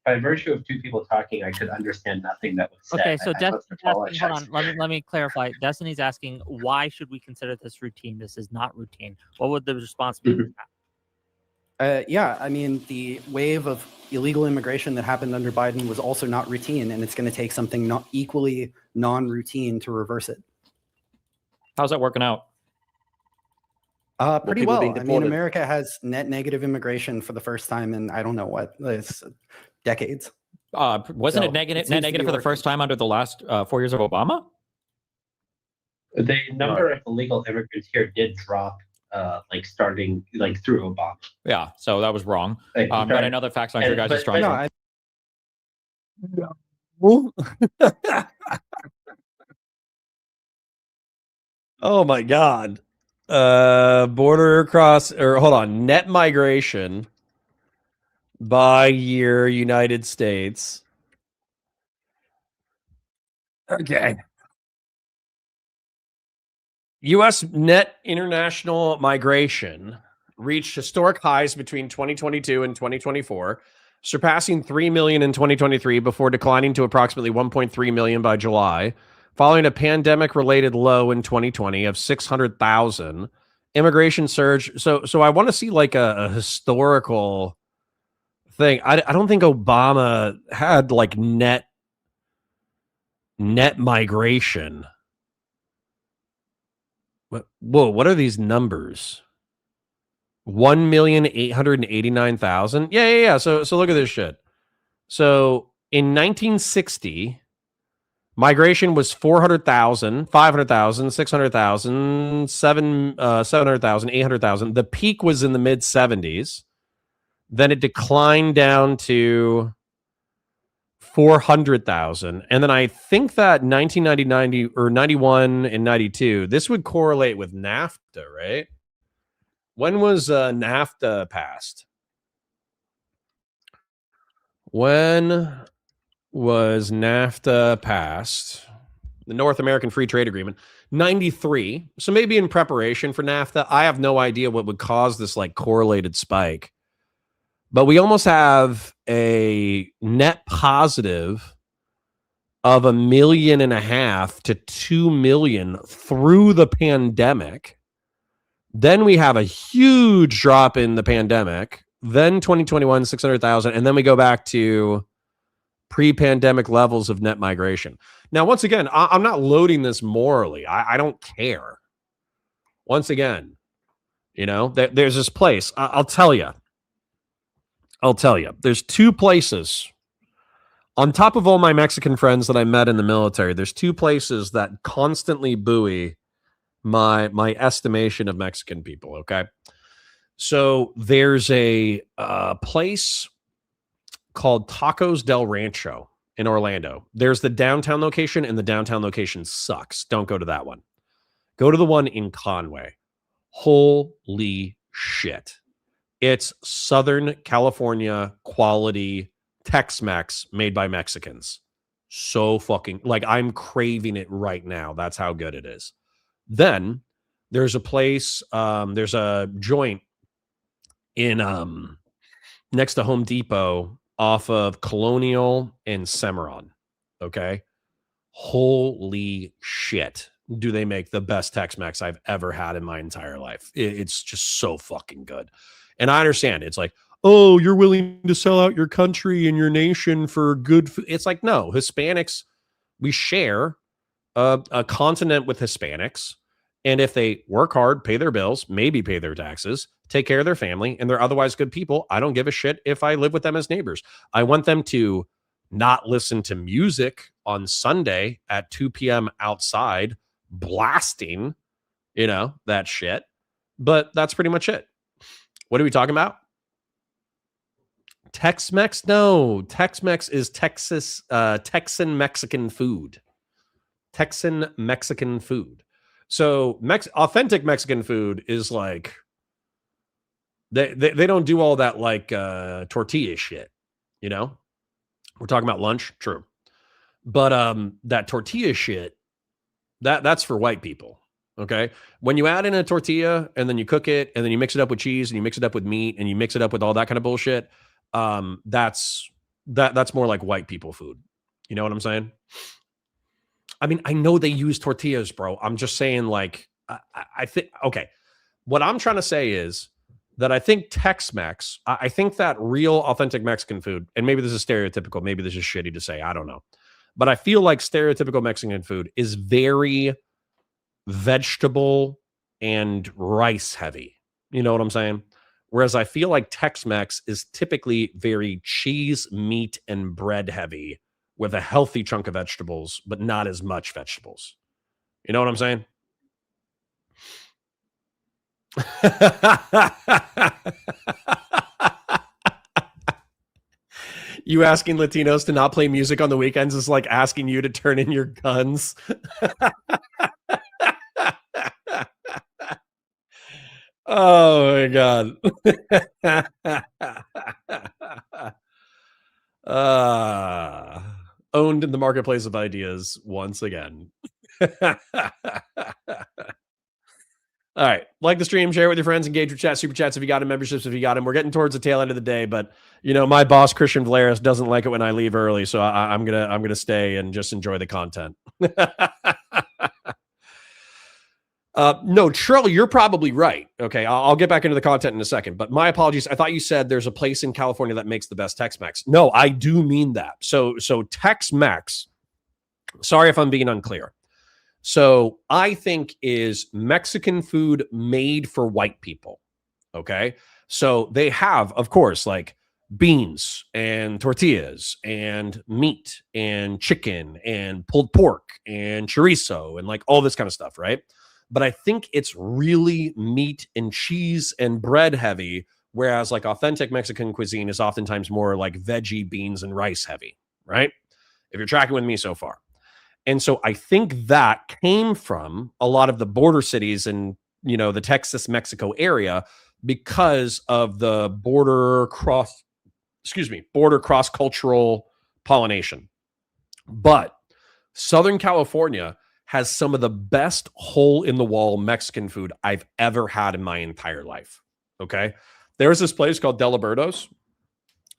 By virtue of two people talking, I could understand nothing that was said. Okay, so I must hold apologize. on. Let me clarify. Destiny's asking, why should we consider this routine? This is not routine. What would the response be? to that? Yeah, I mean, the wave of illegal immigration that happened under Biden was also not routine, and it's going to take something not equally non-routine to reverse it. How's that working out? Pretty people well. being I mean, deported. America has net negative immigration for the first time in I don't know what, it's decades. Wasn't So, it negative it net seems to negative be for the working. first time under the last 4 years of Obama? The number of illegal immigrants here did drop, starting through Obama. Yeah, so that was wrong. Like, Got another facts on your guys' but- strike. Oh my God. Border cross or hold on. Net migration by year, United States. Okay. U.S. net international migration reached historic highs between 2022 and 2024, surpassing 3 million in 2023 before declining to approximately 1.3 million by July, following a pandemic-related low in 2020 of 600,000. Immigration surge. So I want to see like a historical thing. I don't think Obama had like net migration. Whoa, what are these numbers? 1,889,000. Yeah. So look at this shit. So in 1960, migration was 400,000, 500,000, 600,000, 700,000, 800,000. The peak was in the mid 70s. Then it declined down to 400,000. And then I think that 1990 or 91 and 92, this would correlate with NAFTA, right? When was NAFTA passed? When was NAFTA passed? The North American Free Trade Agreement, 93. So maybe in preparation for NAFTA. I have no idea what would cause this like correlated spike. But we almost have a net positive of 1.5 million to 2 million through the pandemic. Then we have a huge drop in the pandemic. Then 2021, 600,000. And then we go back to pre-pandemic levels of net migration. Now, once again, I'm not loading this morally. I don't care. Once again, you know, there's this place. I'll tell you. There's two places. On top of all my Mexican friends that I met in the military, there's two places that constantly buoy my estimation of Mexican people, okay? So there's a place called Tacos del Rancho in Orlando. There's the downtown location, and the downtown location sucks. Don't go to that one. Go to the one in Conway. Holy shit. It's Southern California quality Tex-Mex made by Mexicans. So fucking, like, I'm craving it right now. That's how good it is. Then there's a place, there's a joint in next to Home Depot off of Colonial and Cimarron. Okay. Holy shit. Do they make the best Tex-Mex I've ever had in my entire life. It's just so fucking good. And I understand it's like, oh, you're willing to sell out your country and your nation for good food. It's like, no, Hispanics, we share a continent with Hispanics. And if they work hard, pay their bills, maybe pay their taxes, take care of their family, and they're otherwise good people, I don't give a shit if I live with them as neighbors. I want them to not listen to music on Sunday at 2 p.m. outside, blasting, you know, that shit. But that's pretty much it. What are we talking about? Tex-Mex? No, Tex-Mex is Texan Mexican food. Texan Mexican food. So authentic Mexican food is like, they don't do all that like tortilla shit, you know? We're talking about lunch, true. But that tortilla shit, that's for white people, okay? When you add in a tortilla and then you cook it and then you mix it up with cheese and you mix it up with meat and you mix it up with all that kind of bullshit, that's more like white people food. You know what I'm saying? I mean, I know they use tortillas, bro. I'm just saying, like, I think, okay, what I'm trying to say is that I think Tex-Mex, I think that real authentic Mexican food, and maybe this is stereotypical, maybe this is shitty to say, I don't know. But I feel like stereotypical Mexican food is very vegetable and rice heavy. You know what I'm saying? Whereas I feel like Tex-Mex is typically very cheese, meat, and bread heavy with a healthy chunk of vegetables, but not as much vegetables. You know what I'm saying? You asking Latinos to not play music on the weekends is like asking you to turn in your guns. Oh my God. Owned in the marketplace of ideas once again. All right. Like the stream, share it with your friends, engage with chat, super chats if you got them, memberships if you got them. We're getting towards the tail end of the day, but you know, my boss, Christian Valeris, doesn't like it when I leave early. So I'm gonna stay and just enjoy the content. No, Trill, you're probably right. Okay, I'll get back into the content in a second, but my apologies. I thought you said there's a place in California that makes the best Tex-Mex. No, I do mean that. So Tex-Mex, sorry if I'm being unclear. So I think is Mexican food made for white people. Okay, so they have, of course, like beans and tortillas and meat and chicken and pulled pork and chorizo and like all this kind of stuff, right? But I think it's really meat and cheese and bread heavy, whereas like authentic Mexican cuisine is oftentimes more like veggie, beans, and rice heavy, right? if you're tracking with me so far. And so I think that came from a lot of the border cities in, the Texas-Mexico area because of the border cross-cultural pollination. But Southern California has some of the best hole-in-the-wall Mexican food I've ever had in my entire life. Okay? There's this place called Deliberto's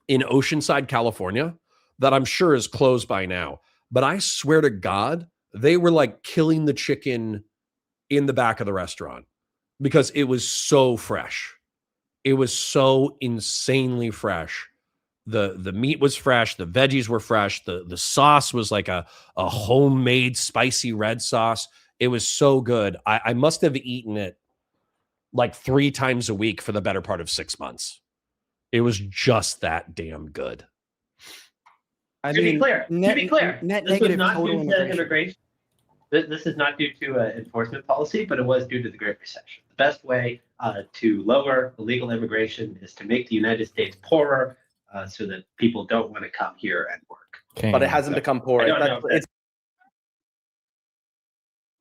in Oceanside, California, that I'm sure is closed by now. But I swear to God, they were like killing the chicken in the back of the restaurant because it was so fresh. It was so insanely fresh. The meat was fresh, the veggies were fresh, the sauce was like a homemade spicy red sauce. It was so good. I must have eaten it like 3 times a week for the better part of 6 months. It was just that damn good. To be clear, this was not due to immigration. This is not due to enforcement policy, but it was due to the Great Recession. The best way to lower illegal immigration is to make the United States poorer, so that people don't want to come here and work. But it hasn't become poorer.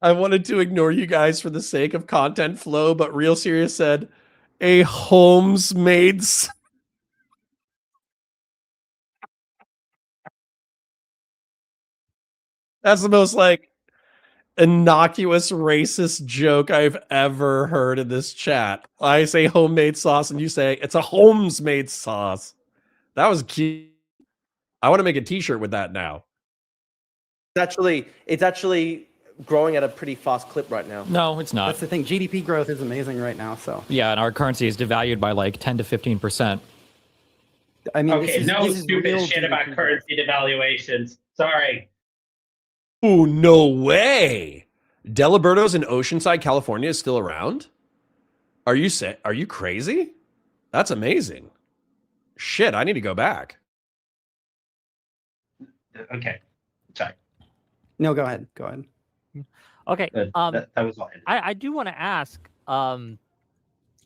I wanted to ignore you guys for the sake of content flow, but Real Serious said, a Holmes made. That's the most innocuous racist joke I've ever heard in this chat. I say homemade sauce and you say it's a Holmes made sauce. That was cute. I want to make a t-shirt with that now. It's actually growing at a pretty fast clip right now. No, it's not. That's the thing. GDP growth is amazing right now. So yeah, and our currency is devalued by like 10 to 15%. I mean, okay, no stupid shit about currency devaluations. Sorry. Oh, no way. Deliberto's in Oceanside, California is still around? Are you crazy? That's amazing. Shit, I need to go back. Okay. Sorry. No, go ahead. Go ahead. Okay. That was all. I do want to ask,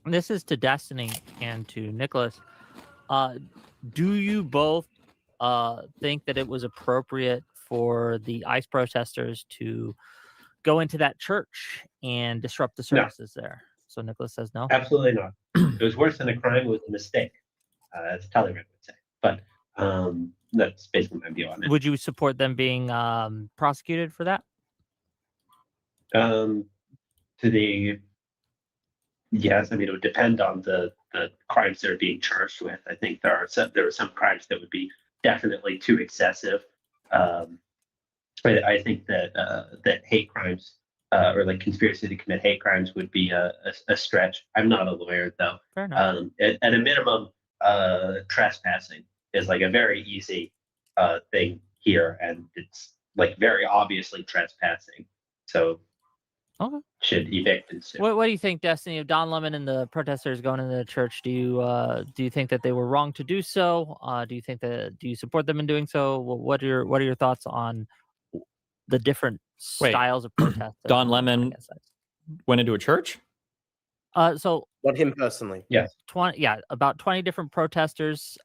this is to Destiny and to Nicholas. Do you both think that it was appropriate for the ICE protesters to go into that church and disrupt the services there? So Nicholas says no. Absolutely not. It was worse than a crime. It was a mistake, as Talleyrand would say. But that's basically my view on it. Would you support them being prosecuted for that? Yes, I mean, it would depend on the crimes they're being charged with. I think there are some crimes that would be definitely too excessive. I think that hate crimes or like conspiracy to commit hate crimes would be a stretch. I'm not a lawyer though. Fair enough. At a minimum, trespassing is like a very easy thing here, and it's like very obviously trespassing. So should evict and sue. What do you think, Destiny, of Don Lemon and the protesters going into the church? Do you think that they were wrong to do so? Do you support them in doing so? What are your thoughts on the different styles of protest? Don Lemon went into a church? So not him personally. Yes. About 20 different protesters.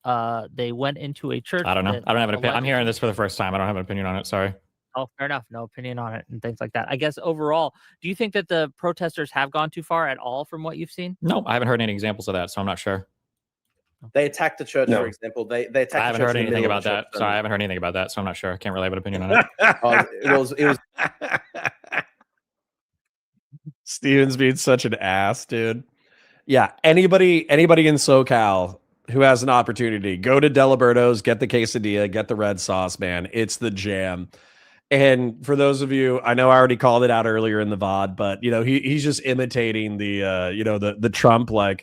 They went into a church. I don't know. I don't have an opinion. I'm hearing this for the first time. I don't have an opinion on it. Sorry. Oh, fair enough. No opinion on it and things like that. I guess overall, do you think that the protesters have gone too far at all from what you've seen? No, I haven't heard any examples of that, so I'm not sure. They attacked the church, for example. They attacked. I haven't heard anything about that. Sorry, I haven't heard anything about that, so I'm not sure. I can't really have an opinion on it. It was. Steven's being such an ass, dude. Yeah, anybody in SoCal who has an opportunity, go to Deliberto's, get the quesadilla, get the red sauce, man. It's the jam. And for those of you, I know I already called it out earlier in the VOD, but he's just imitating the Trump, who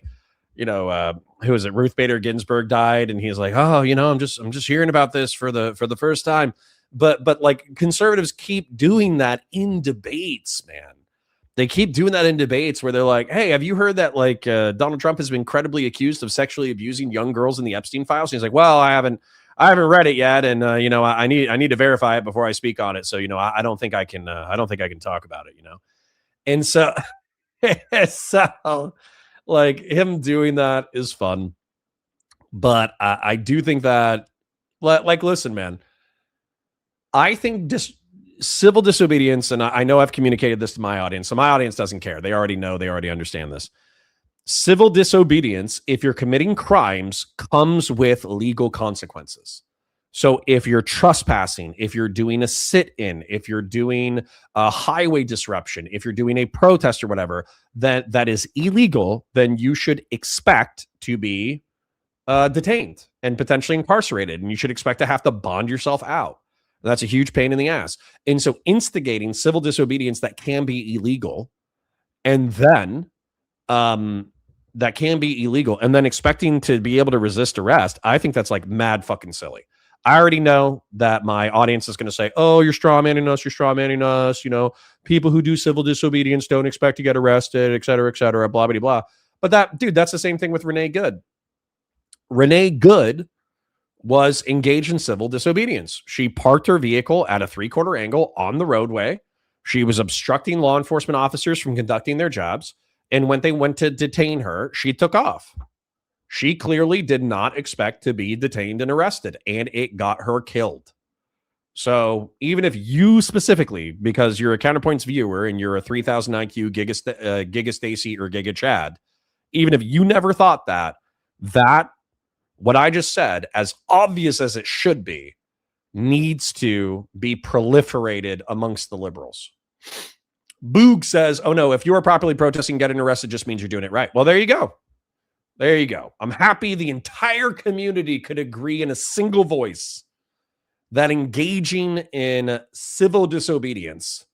is it? Ruth Bader Ginsburg died, and he's like, oh, I'm just hearing about this for the first time. But like conservatives keep doing that in debates, man. They keep doing that in debates where they're like, hey, have you heard that Donald Trump has been credibly accused of sexually abusing young girls in the Epstein files? And he's like, well, I haven't read it yet, and I need to verify it before I speak on it. So I don't think I can talk about it. And so like him doing that is fun, but I do think that listen, man, I think civil disobedience, and I know I've communicated this to my audience, so my audience doesn't care. They already know, they already understand this. Civil disobedience, if you're committing crimes, comes with legal consequences. So if you're trespassing, if you're doing a sit-in, if you're doing a highway disruption, if you're doing a protest or whatever, that is illegal, then you should expect to be detained and potentially incarcerated. And you should expect to have to bond yourself out. That's a huge pain in the ass. And so instigating civil disobedience that can be illegal, and then that can be illegal, and then expecting to be able to resist arrest, I think that's like mad fucking silly. I already know that my audience is going to say, oh, you're straw manning us, you know, people who do civil disobedience don't expect to get arrested, et cetera, blah, blah, blah. But that's the same thing with Renee Good. Renee Good was engaged in civil disobedience. She parked her vehicle at a 3/4 angle on the roadway. She was obstructing law enforcement officers from conducting their jobs. And when they went to detain her, she took off. She clearly did not expect to be detained and arrested, and it got her killed. So even if you specifically, because you're a Counterpoints viewer and you're a 3000 IQ Giga Stacy or Giga Chad, even if you never thought that what I just said, as obvious as it should be, needs to be proliferated amongst the liberals. Boog says, oh no, if you are properly protesting and getting arrested just means you're doing it right. Well, there you go. There you go. I'm happy the entire community could agree in a single voice that engaging in civil disobedience,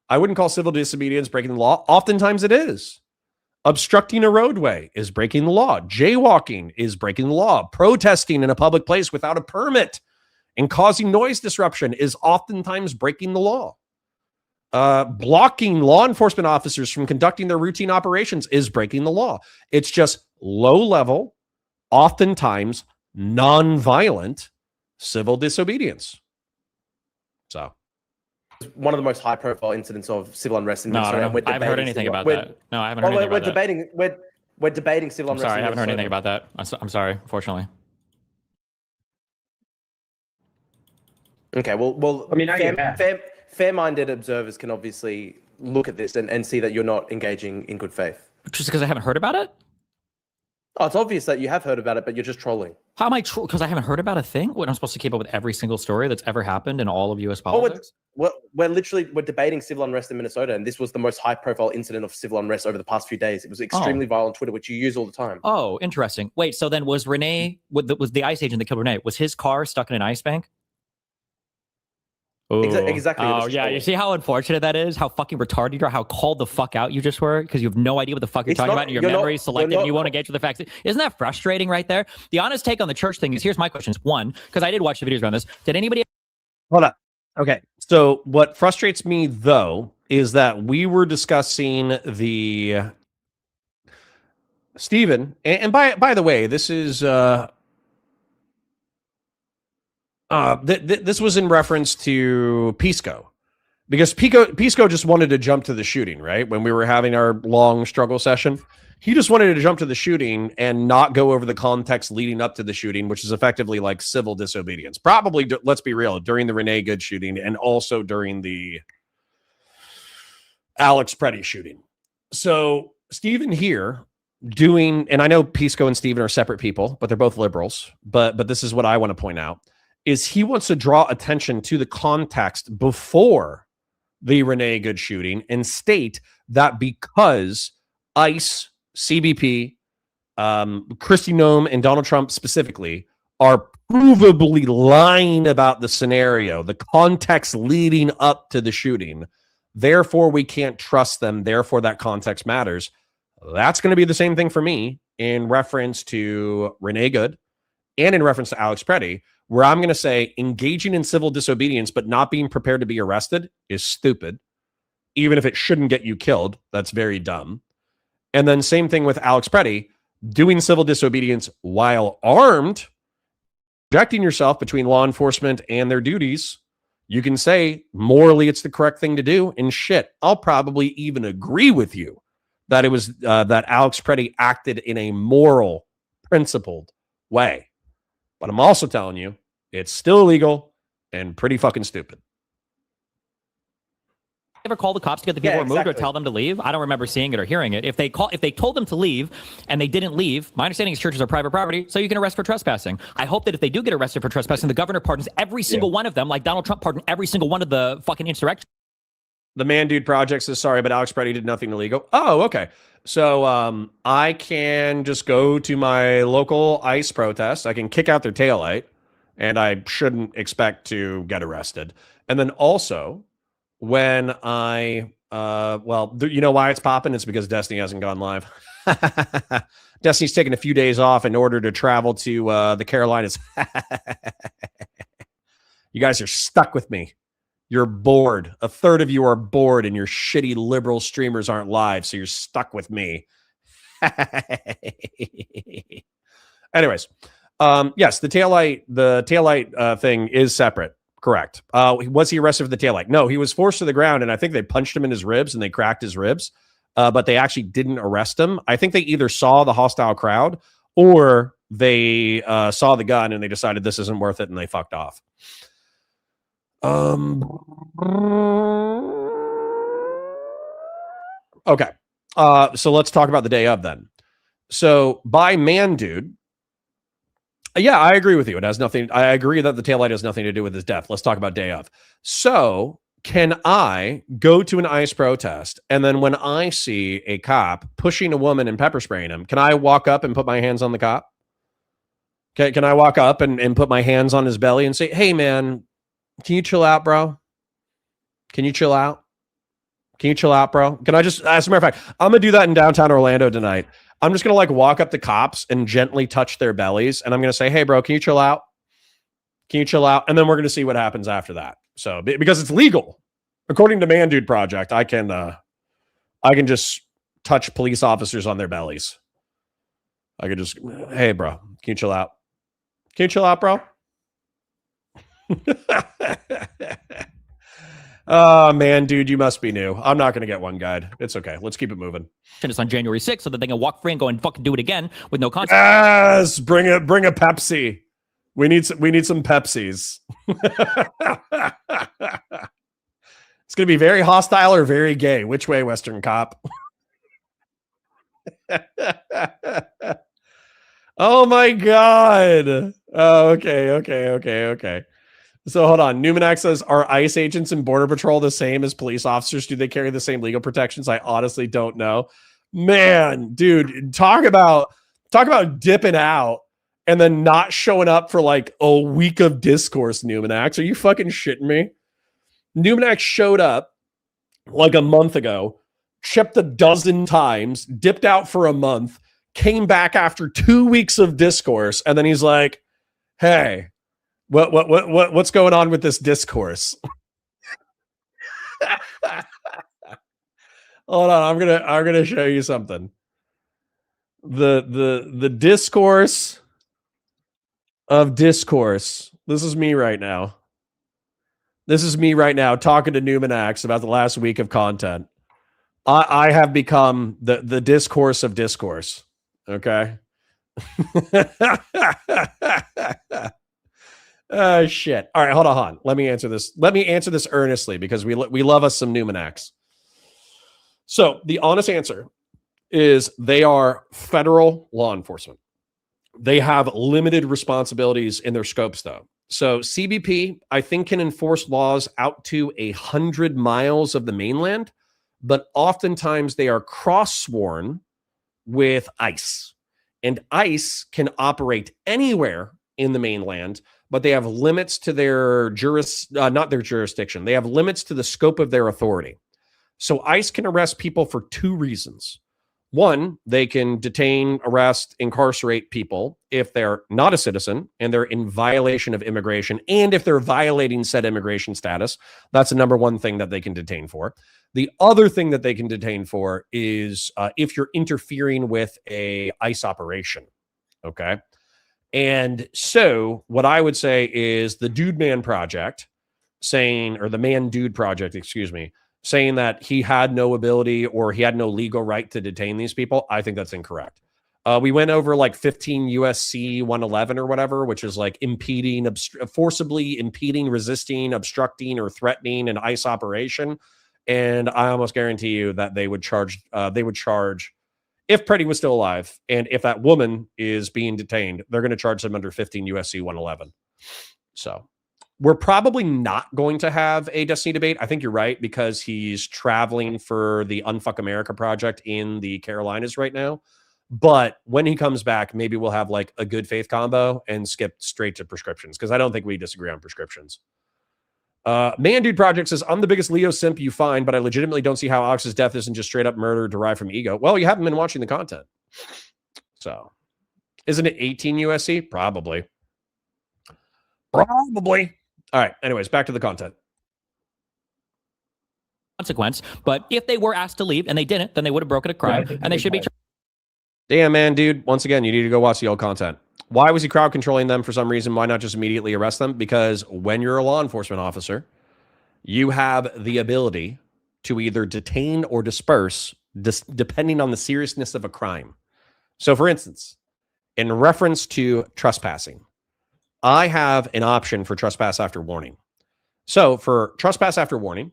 I wouldn't call civil disobedience breaking the law. Oftentimes it is. Obstructing a roadway is breaking the law. Jaywalking is breaking the law. Protesting in a public place without a permit and causing noise disruption is oftentimes breaking the law. Blocking law enforcement officers from conducting their routine operations is breaking the law. It's just low level, oftentimes non-violent civil disobedience. So one of the most high-profile incidents of civil unrest in Minnesota. I haven't heard anything about that. No, I haven't heard anything about that. We're debating civil unrest. Sorry, I haven't heard anything about that. I'm sorry, unfortunately. Okay, well, I mean, fair-minded observers can obviously look at this and see that you're not engaging in good faith. Just because I haven't heard about it? Oh, it's obvious that you have heard about it, but you're just trolling. How am I trolling? Because I haven't heard about a thing? What, I'm supposed to keep up with every single story that's ever happened in all of U.S. politics? We're debating civil unrest in Minnesota, and this was the most high-profile incident of civil unrest over the past few days. It was extremely viral on Twitter, which you use all the time. Oh, interesting. Wait, so then was Renee, was the ICE agent that killed Renee, was his car stuck in an ice bank? Exactly. Oh, yeah. You see how unfortunate that is? How fucking retarded you are? How called the fuck out you just were? Because you have no idea what the fuck you're talking about. And your memory is selective and you won't engage with the facts. Isn't that frustrating right there? The honest take on the church thing is, here's my questions. One, because I did watch the videos around this. Did anybody... Hold up. Okay. So what frustrates me, though, is that we were discussing the... Stephen, and by the way, this is... this was in reference to Pisco, because Pisco just wanted to jump to the shooting, right? When we were having our long struggle session, he just wanted to jump to the shooting and not go over the context leading up to the shooting, which is effectively like civil disobedience. Probably, let's be real, during the Renee Good shooting and also during the Alex Preddy shooting. So Stephen here doing, and I know Pisco and Stephen are separate people, but they're both liberals. But this is what I want to point out. Is he wants to draw attention to the context before the Renee Good shooting and state that because ICE, CBP, Kristi Noem, and Donald Trump specifically are provably lying about the scenario, the context leading up to the shooting, therefore we can't trust them, therefore that context matters. That's going to be the same thing for me in reference to Renee Good and in reference to Alex Preddy, where I'm going to say engaging in civil disobedience but not being prepared to be arrested is stupid. Even if it shouldn't get you killed, that's very dumb. And then same thing with Alex Preddy, doing civil disobedience while armed, projecting yourself between law enforcement and their duties. You can say morally it's the correct thing to do, and shit, I'll probably even agree with you that it was that Alex Preddy acted in a moral, principled way. But I'm also telling you, it's still illegal. and pretty fucking stupid. Ever call the cops to get the people removed or exactly. tell them to leave? I don't remember seeing it or hearing it. If they told them to leave and they didn't leave, my understanding is churches are private property, so you can arrest for trespassing. I hope that if they do get arrested for trespassing, the governor pardons every single one of them, like Donald Trump pardoned every single one of the fucking insurrection. The Man Dude Project says, sorry, but Alex Preddy did nothing illegal. Oh, okay. So I can just go to my local ICE protest. I can kick out their taillight, and I shouldn't expect to get arrested. And then also, when I, you know why it's popping? It's because Destiny hasn't gone live. Destiny's taking a few days off in order to travel to the Carolinas. You guys are stuck with me. You're bored. A third of you are bored, and your shitty liberal streamers aren't live, so you're stuck with me. Anyways, yes, the taillight thing is separate. Correct. Was he arrested for the taillight? No, he was forced to the ground, and I think they punched him in his ribs and they cracked his ribs, but they actually didn't arrest him. I think they either saw the hostile crowd or they saw the gun and they decided this isn't worth it and they fucked off. Okay. So let's talk about the day of then. So by Man Dude, yeah, I agree with you. It has nothing. I agree that the taillight has nothing to do with his death. Let's talk about day of. So can I go to an ICE protest and then when I see a cop pushing a woman and pepper spraying him, can I walk up and put my hands on the cop? Can I walk up and put my hands on his belly and say, hey, man, can you chill out, bro? Can you chill out? Can you chill out, bro? Can I just, as a matter of fact, I'm going to do that in downtown Orlando tonight. I'm just going to like walk up to cops and gently touch their bellies. And I'm going to say, hey, bro, can you chill out? Can you chill out? And then we're going to see what happens after that. So because it's legal, according to Man Dude Project, I can just touch police officers on their bellies. I could just, hey, bro, can you chill out? Can you chill out, bro? Oh, man, dude, you must be new. I'm not going to get one guide. It's okay. Let's keep it moving. It's on January 6th so that they can walk free and go and fucking do it again with no consequence. Yes, bring a Pepsi. We need some Pepsis. It's going to be very hostile or very gay. Which way, Western cop? Oh my God. Oh, okay. So hold on. Numenax says, are ICE agents and Border Patrol the same as police officers? Do they carry the same legal protections? I honestly don't know. Man, dude, talk about dipping out and then not showing up for like a week of discourse, Numenax. Are you fucking shitting me? Numenax showed up like a month ago, chipped a dozen times, dipped out for a month, came back after 2 weeks of discourse, and then he's like, hey, what's going on with this discourse? Hold on, I'm gonna show you something. The discourse of discourse. This is me right now. This is me right now talking to Numenax about the last week of content. I have become the discourse of discourse. Okay. Shit. All right, hold on. Let me answer this. Let me answer this earnestly because we love us some Numenax. So the honest answer is they are federal law enforcement. They have limited responsibilities in their scopes, though. So CBP, I think, can enforce laws out to 100 miles of the mainland, but oftentimes they are cross-sworn with ICE. And ICE can operate anywhere in the mainland, but they have limits to their not their jurisdiction. They have limits to the scope of their authority. So ICE can arrest people for two reasons. One, they can detain, arrest, incarcerate people if they're not a citizen and they're in violation of immigration, and if they're violating said immigration status. That's the number one thing that they can detain for. The other thing that they can detain for is if you're interfering with a ICE operation. Okay. And so what I would say is the Dude Man Project saying, or the Man Dude Project, excuse me, saying that he had no ability or he had no legal right to detain these people, I think that's incorrect. We went over like 15 USC 111 or whatever, which is like impeding, forcibly impeding, resisting, obstructing, or threatening an ICE operation. And I almost guarantee you that they would charge if Preddy was still alive, and if that woman is being detained, they're going to charge them under 15 USC 111. So we're probably not going to have a Destiny debate. I think you're right, because he's traveling for the Unfuck America project in the Carolinas right now. But when he comes back, maybe we'll have like a good faith combo and skip straight to prescriptions, because I don't think we disagree on prescriptions. Man Dude Project says, I'm the biggest Leo simp you find, but I legitimately don't see how Ox's death isn't just straight up murder derived from ego. Well, you haven't been watching the content. So, isn't it 18 USC? Probably. Probably. All right. Anyways, back to the content. Consequence, but if they were asked to leave and they didn't, then they would have broken a crime, and they should be. Damn, man, dude. Once again, you need to go watch the old content. Why was he crowd controlling them for some reason? Why not just immediately arrest them? Because when you're a law enforcement officer, you have the ability to either detain or disperse depending on the seriousness of a crime. So, for instance, in reference to trespassing, I have an option for trespass after warning. So, for trespass after warning,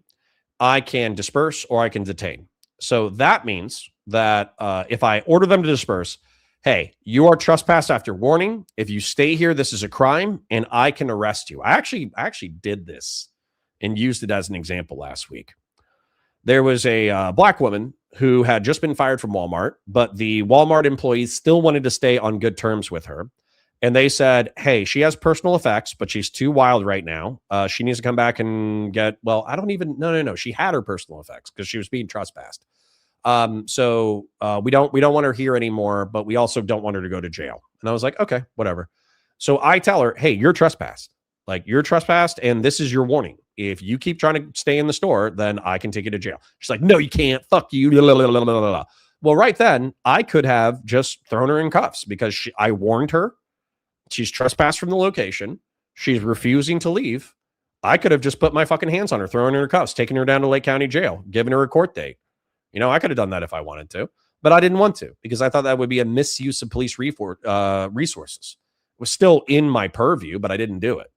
I can disperse or I can detain. So that means that if I order them to disperse, hey, you are trespassed after warning. If you stay here, this is a crime, and I can arrest you. I actually did this and used it as an example last week. There was a black woman who had just been fired from Walmart, but the Walmart employees still wanted to stay on good terms with her. And they said, hey, she has personal effects, but she's too wild right now. She needs to come back and get, well, I don't even, no. She had her personal effects because she was being trespassed. So we don't want her here anymore, but we also don't want her to go to jail. And I was like, okay, whatever. So I tell her, hey, you're trespassed. Like, you're trespassed, and this is your warning. If you keep trying to stay in the store, then I can take you to jail. She's like, no, you can't. Fuck you. Well, right then, I could have just thrown her in cuffs because I warned her. She's trespassed from the location. She's refusing to leave. I could have just put my fucking hands on her, thrown her in cuffs, taken her down to Lake County Jail, given her a court date. You know, I could have done that if I wanted to, but I didn't want to because I thought that would be a misuse of police resources. It was still in my purview, but I didn't do it.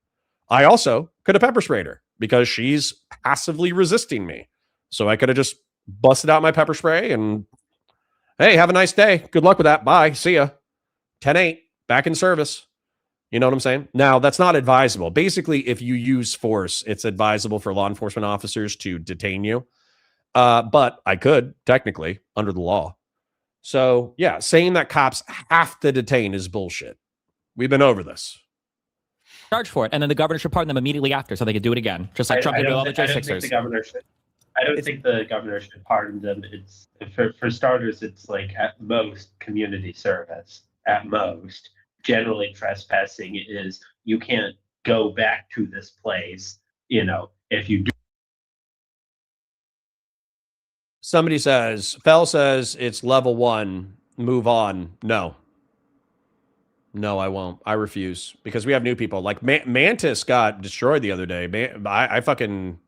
I also could have pepper sprayed her because she's passively resisting me. So I could have just busted out my pepper spray and, hey, have a nice day. Good luck with that. Bye. See ya. 10-8, back in service. You know what I'm saying? Now, that's not advisable. Basically, if you use force, it's advisable for law enforcement officers to detain you. But I could, technically, under the law. So, yeah, saying that cops have to detain is bullshit. We've been over this. Charge for it, and then the governor should pardon them immediately after so they could do it again. Just like Trump did with all the J6ers. I don't think the governor should pardon them. It's for starters, it's like at most community service. At most. Generally, trespassing is you can't go back to this place, you know, if you do. Somebody says, Fell says it's level 1, move on. No, I won't. I refuse because we have new people. Like Mantis got destroyed the other day. I fucking,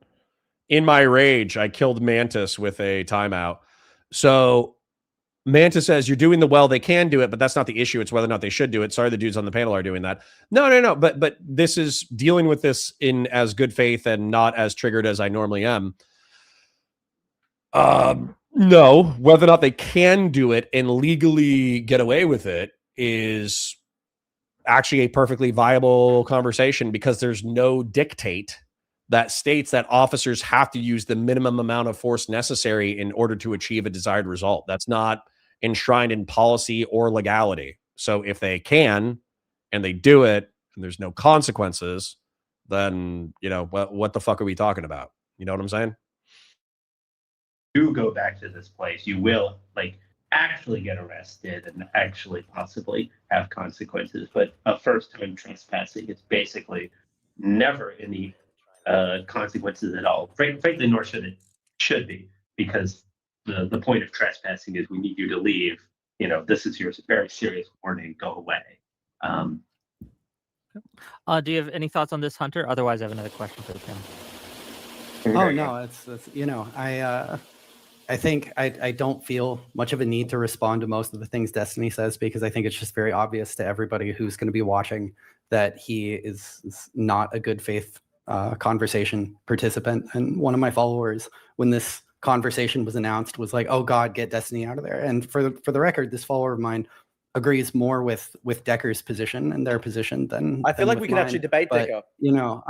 in my rage, I killed Mantis with a timeout. So Manta says you're doing the well, they can do it, but that's not the issue. It's whether or not they should do it. Sorry, the dudes on the panel are doing that. No. But this is dealing with this in as good faith and not as triggered as I normally am. No, whether or not they can do it and legally get away with it is actually a perfectly viable conversation because there's no dictate that states that officers have to use the minimum amount of force necessary in order to achieve a desired result. That's not enshrined in policy or legality. So if they can and they do it and there's no consequences, then, you know, what the fuck are we talking about? You know what I'm saying? Do go back to this place, you will like actually get arrested and actually possibly have consequences. But a first-time trespassing is basically never any consequences at all. Frankly, nor should be, because the point of trespassing is we need you to leave. You know, this is your very serious warning. Go away. Do you have any thoughts on this, Hunter? Otherwise, I have another question for the panel. Oh no, it's you know, I think I don't feel much of a need to respond to most of the things Destiny says, because I think it's just very obvious to everybody who's going to be watching that he is not a good faith conversation participant. And one of my followers, when this conversation was announced, was like, "Oh God, get Destiny out of there." And for the record, this follower of mine agrees more with Decker's position and their position than I feel than like with we can mine. actually debate But, Decker. you know,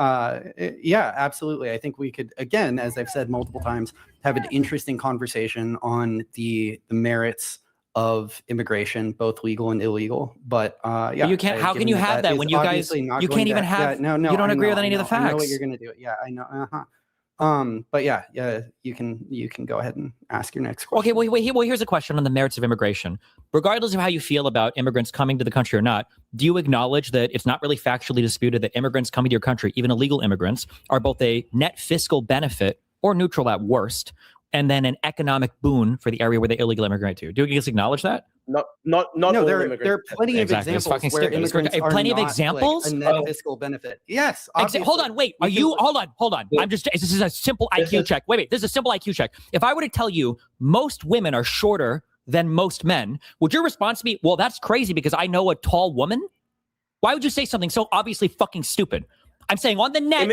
yeah, absolutely. I think we could, again, as I've said multiple times, have an interesting conversation on the merits of immigration, both legal and illegal. But yeah, But you can't. How can you have that is when you guys? obviously not You going can't to- even yeah, have. no, You don't I agree know, with any of the I know what facts. you're going to do. Yeah, I know. But yeah, you can go ahead and ask your next question. Okay, well, here's a question on the merits of immigration. Regardless of how you feel about immigrants coming to the country or not, do you acknowledge that it's not really factually disputed that immigrants coming to your country, even illegal immigrants, are both a net fiscal benefit or neutral at worst, and then an economic boon for the area where they illegally immigrate to? Do you guys acknowledge that? Not No, all there immigrants. are plenty Exactly. of It's fucking examples where stupid. It's immigrants are plenty of not, examples? like, a net fiscal benefit. Yes, obviously. Hold on, wait. Are you? Hold on. I'm just. This is a simple IQ check. Wait. This is a simple IQ check. If I were to tell you most women are shorter than most men, would your response be, "Well, that's crazy because I know a tall woman"? Why would you say something so obviously fucking stupid? I'm saying on the net,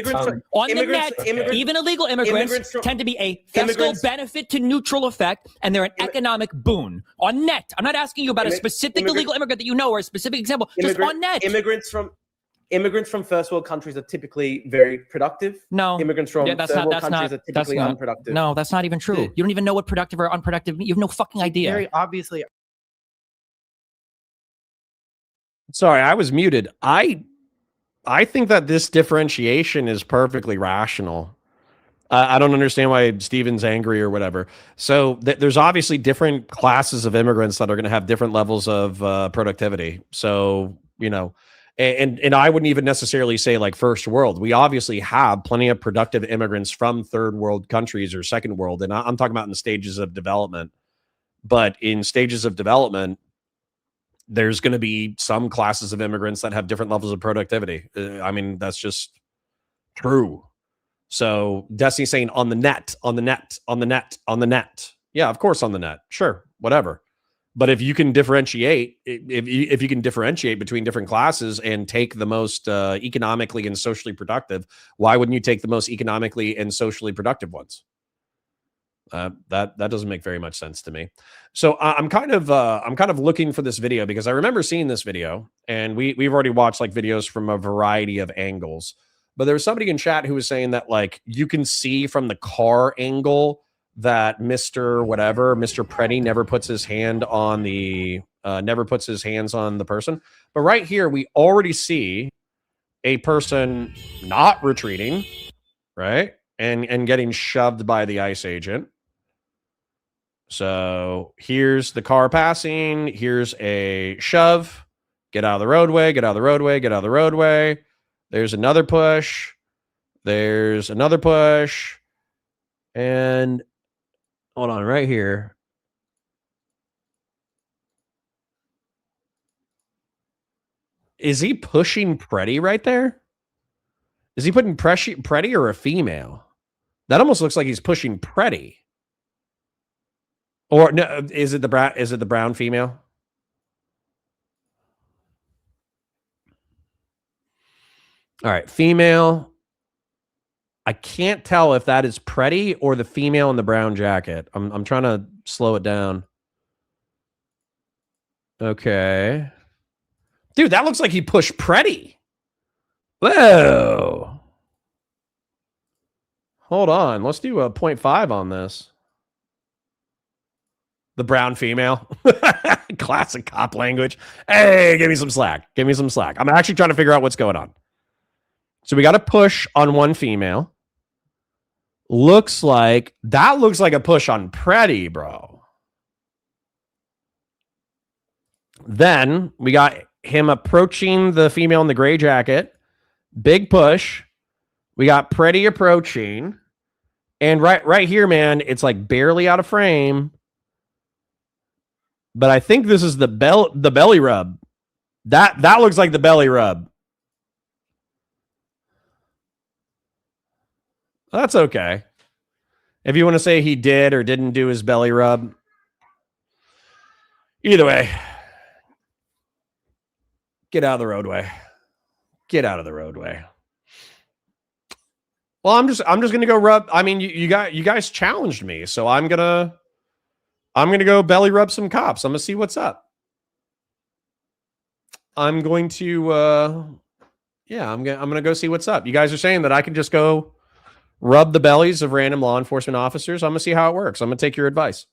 even illegal immigrants tend to be a fiscal benefit to neutral effect, and they're an economic boon. On net, I'm not asking you about a specific illegal immigrant that you know or a specific example. Just on net, immigrants from first world countries are typically very productive. No, immigrants from third world countries are typically not, unproductive. No, that's not even true. You don't even know what productive or unproductive. You have no fucking idea. Very obviously. Sorry, I was muted. I think that this differentiation is perfectly rational. I don't understand why Steven's angry or whatever. So there's obviously different classes of immigrants that are going to have different levels of productivity. So, you know, and I wouldn't even necessarily say like first world. We obviously have plenty of productive immigrants from third world countries or second world. And I'm talking about in stages of development. But in stages of development, there's going to be some classes of immigrants that have different levels of productivity. I mean, that's just true. So Destiny's saying on the net. Yeah, of course on the net. Sure, whatever. But if you can differentiate, if you can differentiate between different classes and take the most economically and socially productive, why wouldn't you take the most economically and socially productive ones? That doesn't make very much sense to me. So I'm kind of looking for this video because I remember seeing this video, and we've already watched like videos from a variety of angles. But there was somebody in chat who was saying that like you can see from the car angle that Mr. Preddy never puts his hands on the person. But right here we already see a person not retreating, right? And getting shoved by the ICE agent. So here's the car passing. Here's a shove. Get out of the roadway. Get out of the roadway. Get out of the roadway. There's another push. There's another push. And hold on right here. Is he pushing Preddy right there? Is he putting Preddy or a female? That almost looks like he's pushing Preddy. Or no, is it the brown female? All right, female. I can't tell if that is Preddy or the female in the brown jacket. I'm trying to slow it down. Okay. Dude, that looks like he pushed Preddy. Whoa. Hold on. Let's do a 0.5 on this. The brown female. Classic cop language. Hey, give me some slack. Give me some slack. I'm actually trying to figure out what's going on. So we got a push on one female. Looks like a push on Preddy, bro. Then we got him approaching the female in the gray jacket. Big push. We got Preddy approaching. And right here, man, it's like barely out of frame. But I think this is the belly rub. That looks like the belly rub. That's okay. If you want to say he did or didn't do his belly rub, either way, get out of the roadway. Get out of the roadway. Well, I'm just gonna go rub. I mean, you guys challenged me, so I'm gonna go belly rub some cops. I'm gonna see what's up. I'm going to yeah, I'm gonna go see what's up. You guys are saying that I can just go rub the bellies of random law enforcement officers. I'm gonna see how it works. I'm gonna take your advice.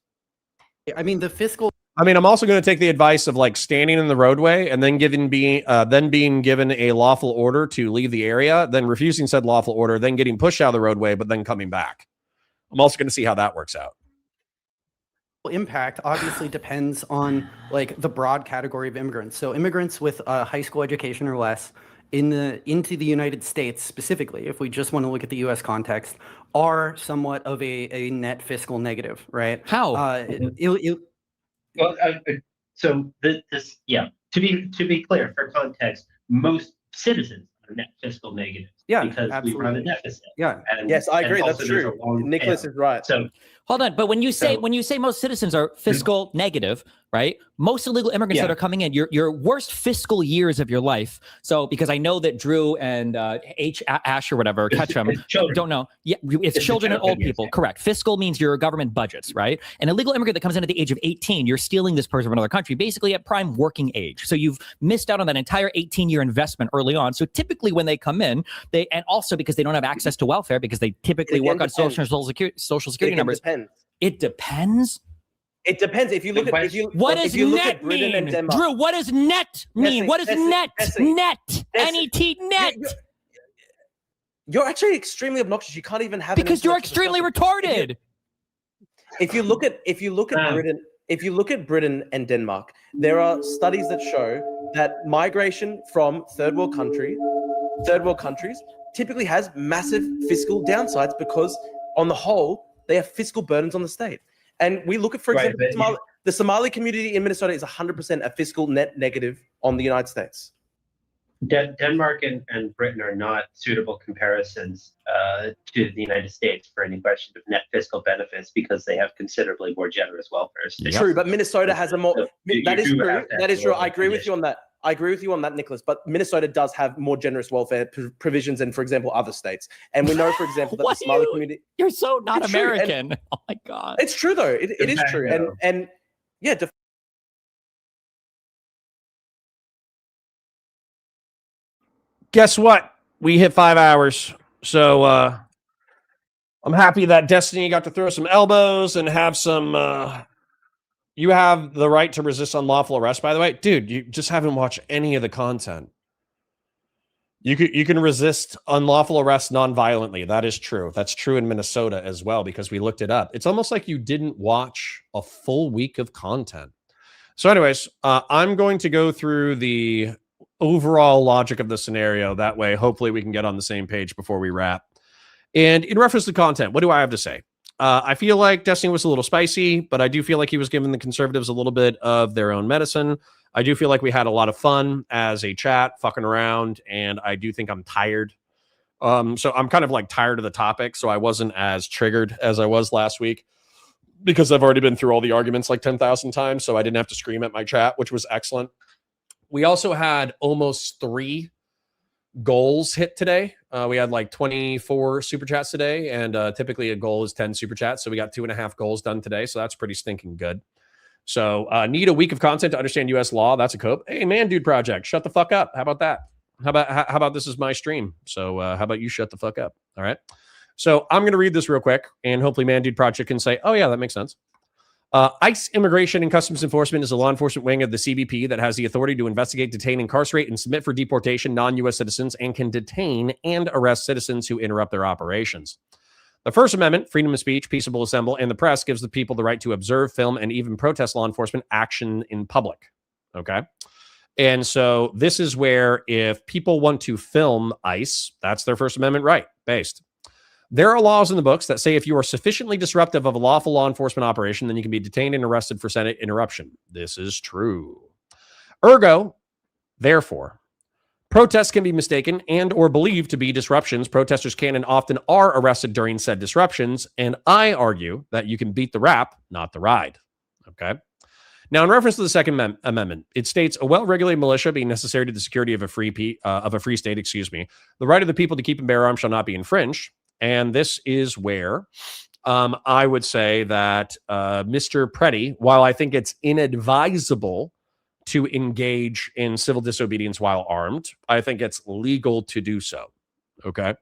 I mean, the fiscal. I mean, I'm also going to take the advice of like standing in the roadway and then being given a lawful order to leave the area, then refusing said lawful order, then getting pushed out of the roadway, but then coming back. I'm also going to see how that works out. Impact obviously depends on like the broad category of immigrants. So immigrants with a high school education or less into the United States specifically, if we just want to look at the U.S. context, are somewhat of a net fiscal negative, right? How? Well, so this, yeah. To be clear, for context, most citizens are net fiscal negatives. Yeah, because absolutely. we run a deficit. Yeah. And, Yes, I agree. and That's also there's true. a long Nicholas tail. is right. So Hold on, but when you say most citizens are fiscal negative, right? Most illegal immigrants that are coming in, your worst fiscal years of your life. So because I know that Drew and Ash or whatever, Ketchum, don't know. Yeah, it's children and old people. Correct. Fiscal means your government budgets, right? An illegal immigrant that comes in at the age of 18, you're stealing this person from another country, basically at prime working age. So you've missed out on that entire 18-year investment early on. So typically when they come in, and also because they don't have access to welfare because they typically work on social security numbers. It depends. It depends. If you look at what does look net at Britain and mean? Denmark, Drew, what does net mean? What is net? Net. N-E-T, net. You're actually extremely obnoxious. You can't even have because you're extremely retarded. If you look at Britain and Denmark, there are studies that show that migration from third world countries typically has massive fiscal downsides because on the whole they have fiscal burdens on the state. And we look at, for example, the Somali community in Minnesota is 100% a fiscal net negative on the United States. Denmark and Britain are not suitable comparisons to the United States for any question of net fiscal benefits because they have considerably more generous welfare states. True, but Minnesota has a more. That is true. That is true. I agree with condition. you on that. I agree with you on that, Nicholas. But Minnesota does have more generous welfare provisions than, for example, other states. And we know, for example, that the Somali community. You're so not It's true, American. and Oh my God. it's true though. It is true. And yeah. Guess what? We hit 5 hours. So I'm happy that Destiny got to throw some elbows and have some you have the right to resist unlawful arrest, by the way. Dude, you just haven't watched any of the content. You can resist unlawful arrest non-violently. That is true. That's true in Minnesota as well because we looked it up. It's almost like you didn't watch a full week of content. So anyways, I'm going to go through the overall logic of the scenario. That way, hopefully we can get on the same page before we wrap. And in reference to content, what do I have to say? I feel like Destiny was a little spicy, but I do feel like he was giving the conservatives a little bit of their own medicine. I do feel like we had a lot of fun as a chat, fucking around, and I do think I'm tired. So I'm kind of like tired of the topic, so I wasn't as triggered as I was last week because I've already been through all the arguments like 10,000 times, so I didn't have to scream at my chat, which was excellent. We also had almost 3 goals hit today. We had like 24 super chats today, and typically a goal is 10 super chats, so we got 2.5 goals done today, so that's pretty stinking good. So need a week of content to understand U.S. law. That's a cope. Hey, man, dude project, shut the fuck up. How about that? How about this is my stream? So how about you shut the fuck up? All right. So I'm going to read this real quick, and hopefully man, dude project can say, oh yeah, that makes sense. ICE Immigration and Customs Enforcement is a law enforcement wing of the CBP that has the authority to investigate, detain, incarcerate, and submit for deportation non-U.S. citizens and can detain and arrest citizens who interrupt their operations. The First Amendment, freedom of speech, peaceable assembly, and the press gives the people the right to observe, film, and even protest law enforcement action in public. Okay? And so this is where if people want to film ICE, that's their First Amendment right, based. There are laws in the books that say if you are sufficiently disruptive of a lawful law enforcement operation, then you can be detained and arrested for Senate interruption. This is true. Ergo, therefore, Protests can be mistaken and or believed to be disruptions. Protesters can and often are arrested during said disruptions, and I argue that you can beat the rap, not the ride. Okay? Now, in reference to the Second Amendment, it states a well-regulated militia being necessary to the security of a free state, the right of the people to keep and bear arms shall not be infringed. And this is where I would say that Mr. Preddy, while I think it's inadvisable to engage in civil disobedience while armed, I think it's legal to do so. Okay.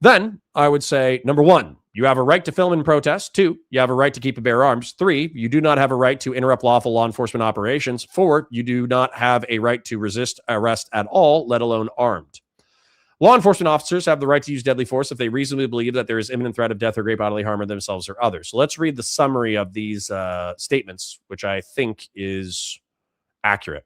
Then I would say, number one, you have a right to film and protest. 2, you have a right to keep and bear arms. 3, you do not have a right to interrupt lawful law enforcement operations. 4, you do not have a right to resist arrest at all, let alone armed. Law enforcement officers have the right to use deadly force if they reasonably believe that there is imminent threat of death or great bodily harm of themselves or others. So let's read the summary of these statements, which I think is accurate.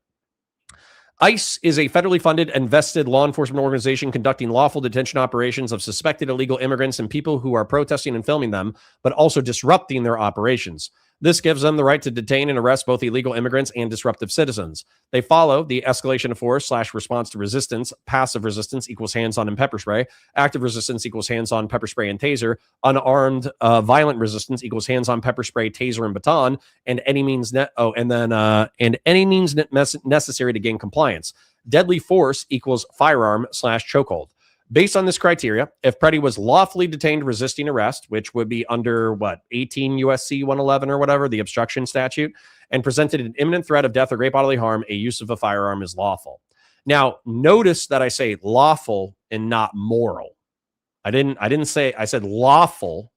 ICE is a federally funded and vested law enforcement organization conducting lawful detention operations of suspected illegal immigrants and people who are protesting and filming them, but also disrupting their operations. This gives them the right to detain and arrest both illegal immigrants and disruptive citizens. They follow the escalation of force / response to resistance. Passive resistance equals hands-on and pepper spray. Active resistance equals hands-on, pepper spray, and taser. Unarmed violent resistance equals hands-on, pepper spray, taser, and baton. And any means necessary to gain compliance. Deadly force equals firearm / chokehold. Based on this criteria, if Preddy was lawfully detained resisting arrest, which would be under 18 USC 111 or whatever, the obstruction statute, and presented an imminent threat of death or great bodily harm, a use of a firearm is lawful. Now, notice that I say lawful and not moral. I said lawful,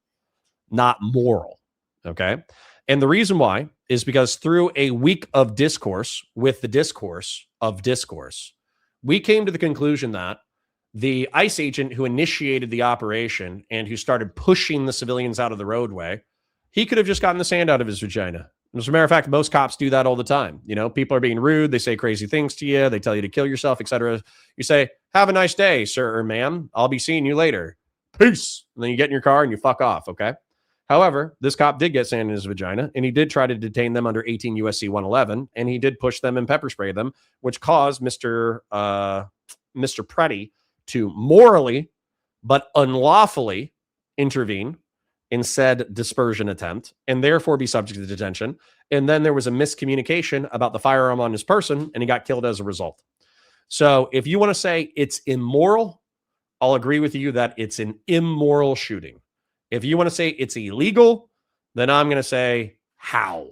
not moral. Okay. And the reason why is because through a week of discourse with the discourse of discourse, we came to the conclusion that the ICE agent who initiated the operation and who started pushing the civilians out of the roadway, he could have just gotten the sand out of his vagina. As a matter of fact, most cops do that all the time. You know, people are being rude. They say crazy things to you. They tell you to kill yourself, etc. You say, have a nice day, sir or ma'am. I'll be seeing you later. Peace. And then you get in your car and you fuck off, okay? However, this cop did get sand in his vagina, and he did try to detain them under 18 USC 111, and he did push them and pepper spray them, which caused Mr. Preddy to morally but unlawfully intervene in said dispersion attempt and therefore be subject to detention. And then there was a miscommunication about the firearm on his person, and he got killed as a result. So if you want to say it's immoral, I'll agree with you that it's an immoral shooting. If you want to say it's illegal, then I'm going to say how.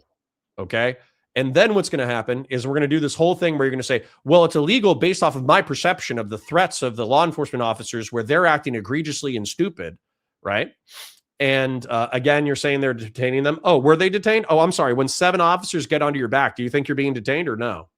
Okay. And then what's going to happen is we're going to do this whole thing where you're going to say, well, it's illegal based off of my perception of the threats of the law enforcement officers where they're acting egregiously and stupid, right? And again, you're saying they're detaining them. Oh, were they detained? Oh, I'm sorry. When 7 officers get onto your back, do you think you're being detained or no?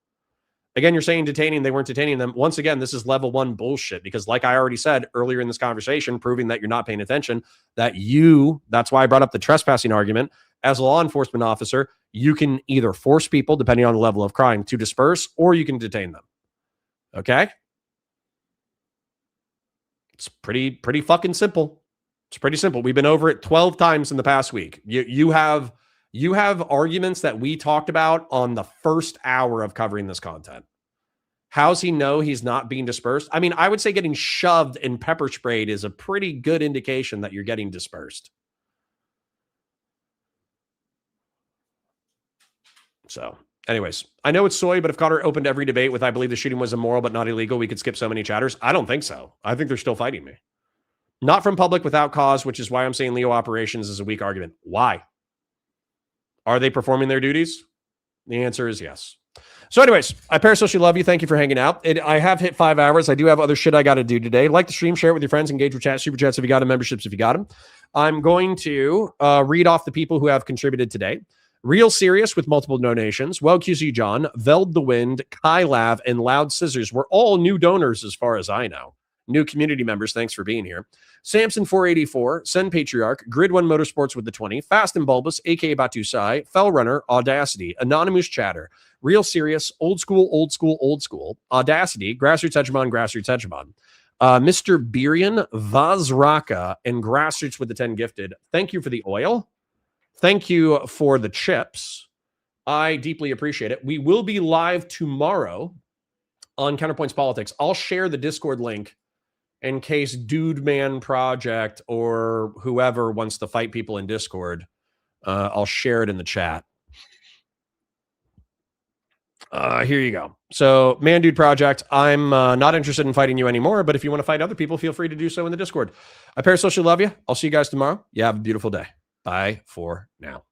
Again, you're saying detaining, they weren't detaining them. Once again, this is level 1 bullshit because like I already said earlier in this conversation, proving that you're not paying attention, that's why I brought up the trespassing argument. As a law enforcement officer, you can either force people, depending on the level of crime, to disperse, or you can detain them. Okay? It's pretty fucking simple. It's pretty simple. We've been over it 12 times in the past week. You have arguments that we talked about on the first hour of covering this content. How's he know he's not being dispersed? I mean, I would say getting shoved and pepper sprayed is a pretty good indication that you're getting dispersed. So, anyways, I know it's soy, but if Cotter opened every debate with I believe the shooting was immoral but not illegal, we could skip so many chatters. I don't think so. I think they're still fighting me. Not from public without cause, which is why I'm saying Leo operations is a weak argument. Why? Are they performing their duties? The answer is yes. So anyways, I parasocially love you. Thank you for hanging out. I have hit 5 hours. I do have other shit I got to do today. Like the stream, share it with your friends, engage with chat, super chats if you got them, memberships if you got them. I'm going to read off the people who have contributed today. Real Serious with multiple donations. Well, QC John, Veld the Wind, Kai Lav, and Loud Scissors were all new donors as far as I know. New community members, thanks for being here. Samson 484, Sen Patriarch, Grid 1 Motorsports with the 20, Fast and Bulbous, aka Batusai, Fell Runner, Audacity, Anonymous Chatter, Real Serious, Old School, Audacity, Grassroots Hegemon, Mr. Birian, Vazraka, and Grassroots with the 10 gifted. Thank you for the oil. Thank you for the chips. I deeply appreciate it. We will be live tomorrow on Counterpoints Politics. I'll share the Discord link in case Dude Man Project or whoever wants to fight people in Discord. I'll share it in the chat. Here you go. So, Man Dude Project, I'm not interested in fighting you anymore, but if you want to fight other people, feel free to do so in the Discord. I parasocially love you. I'll see you guys tomorrow. You have a beautiful day. Bye for now.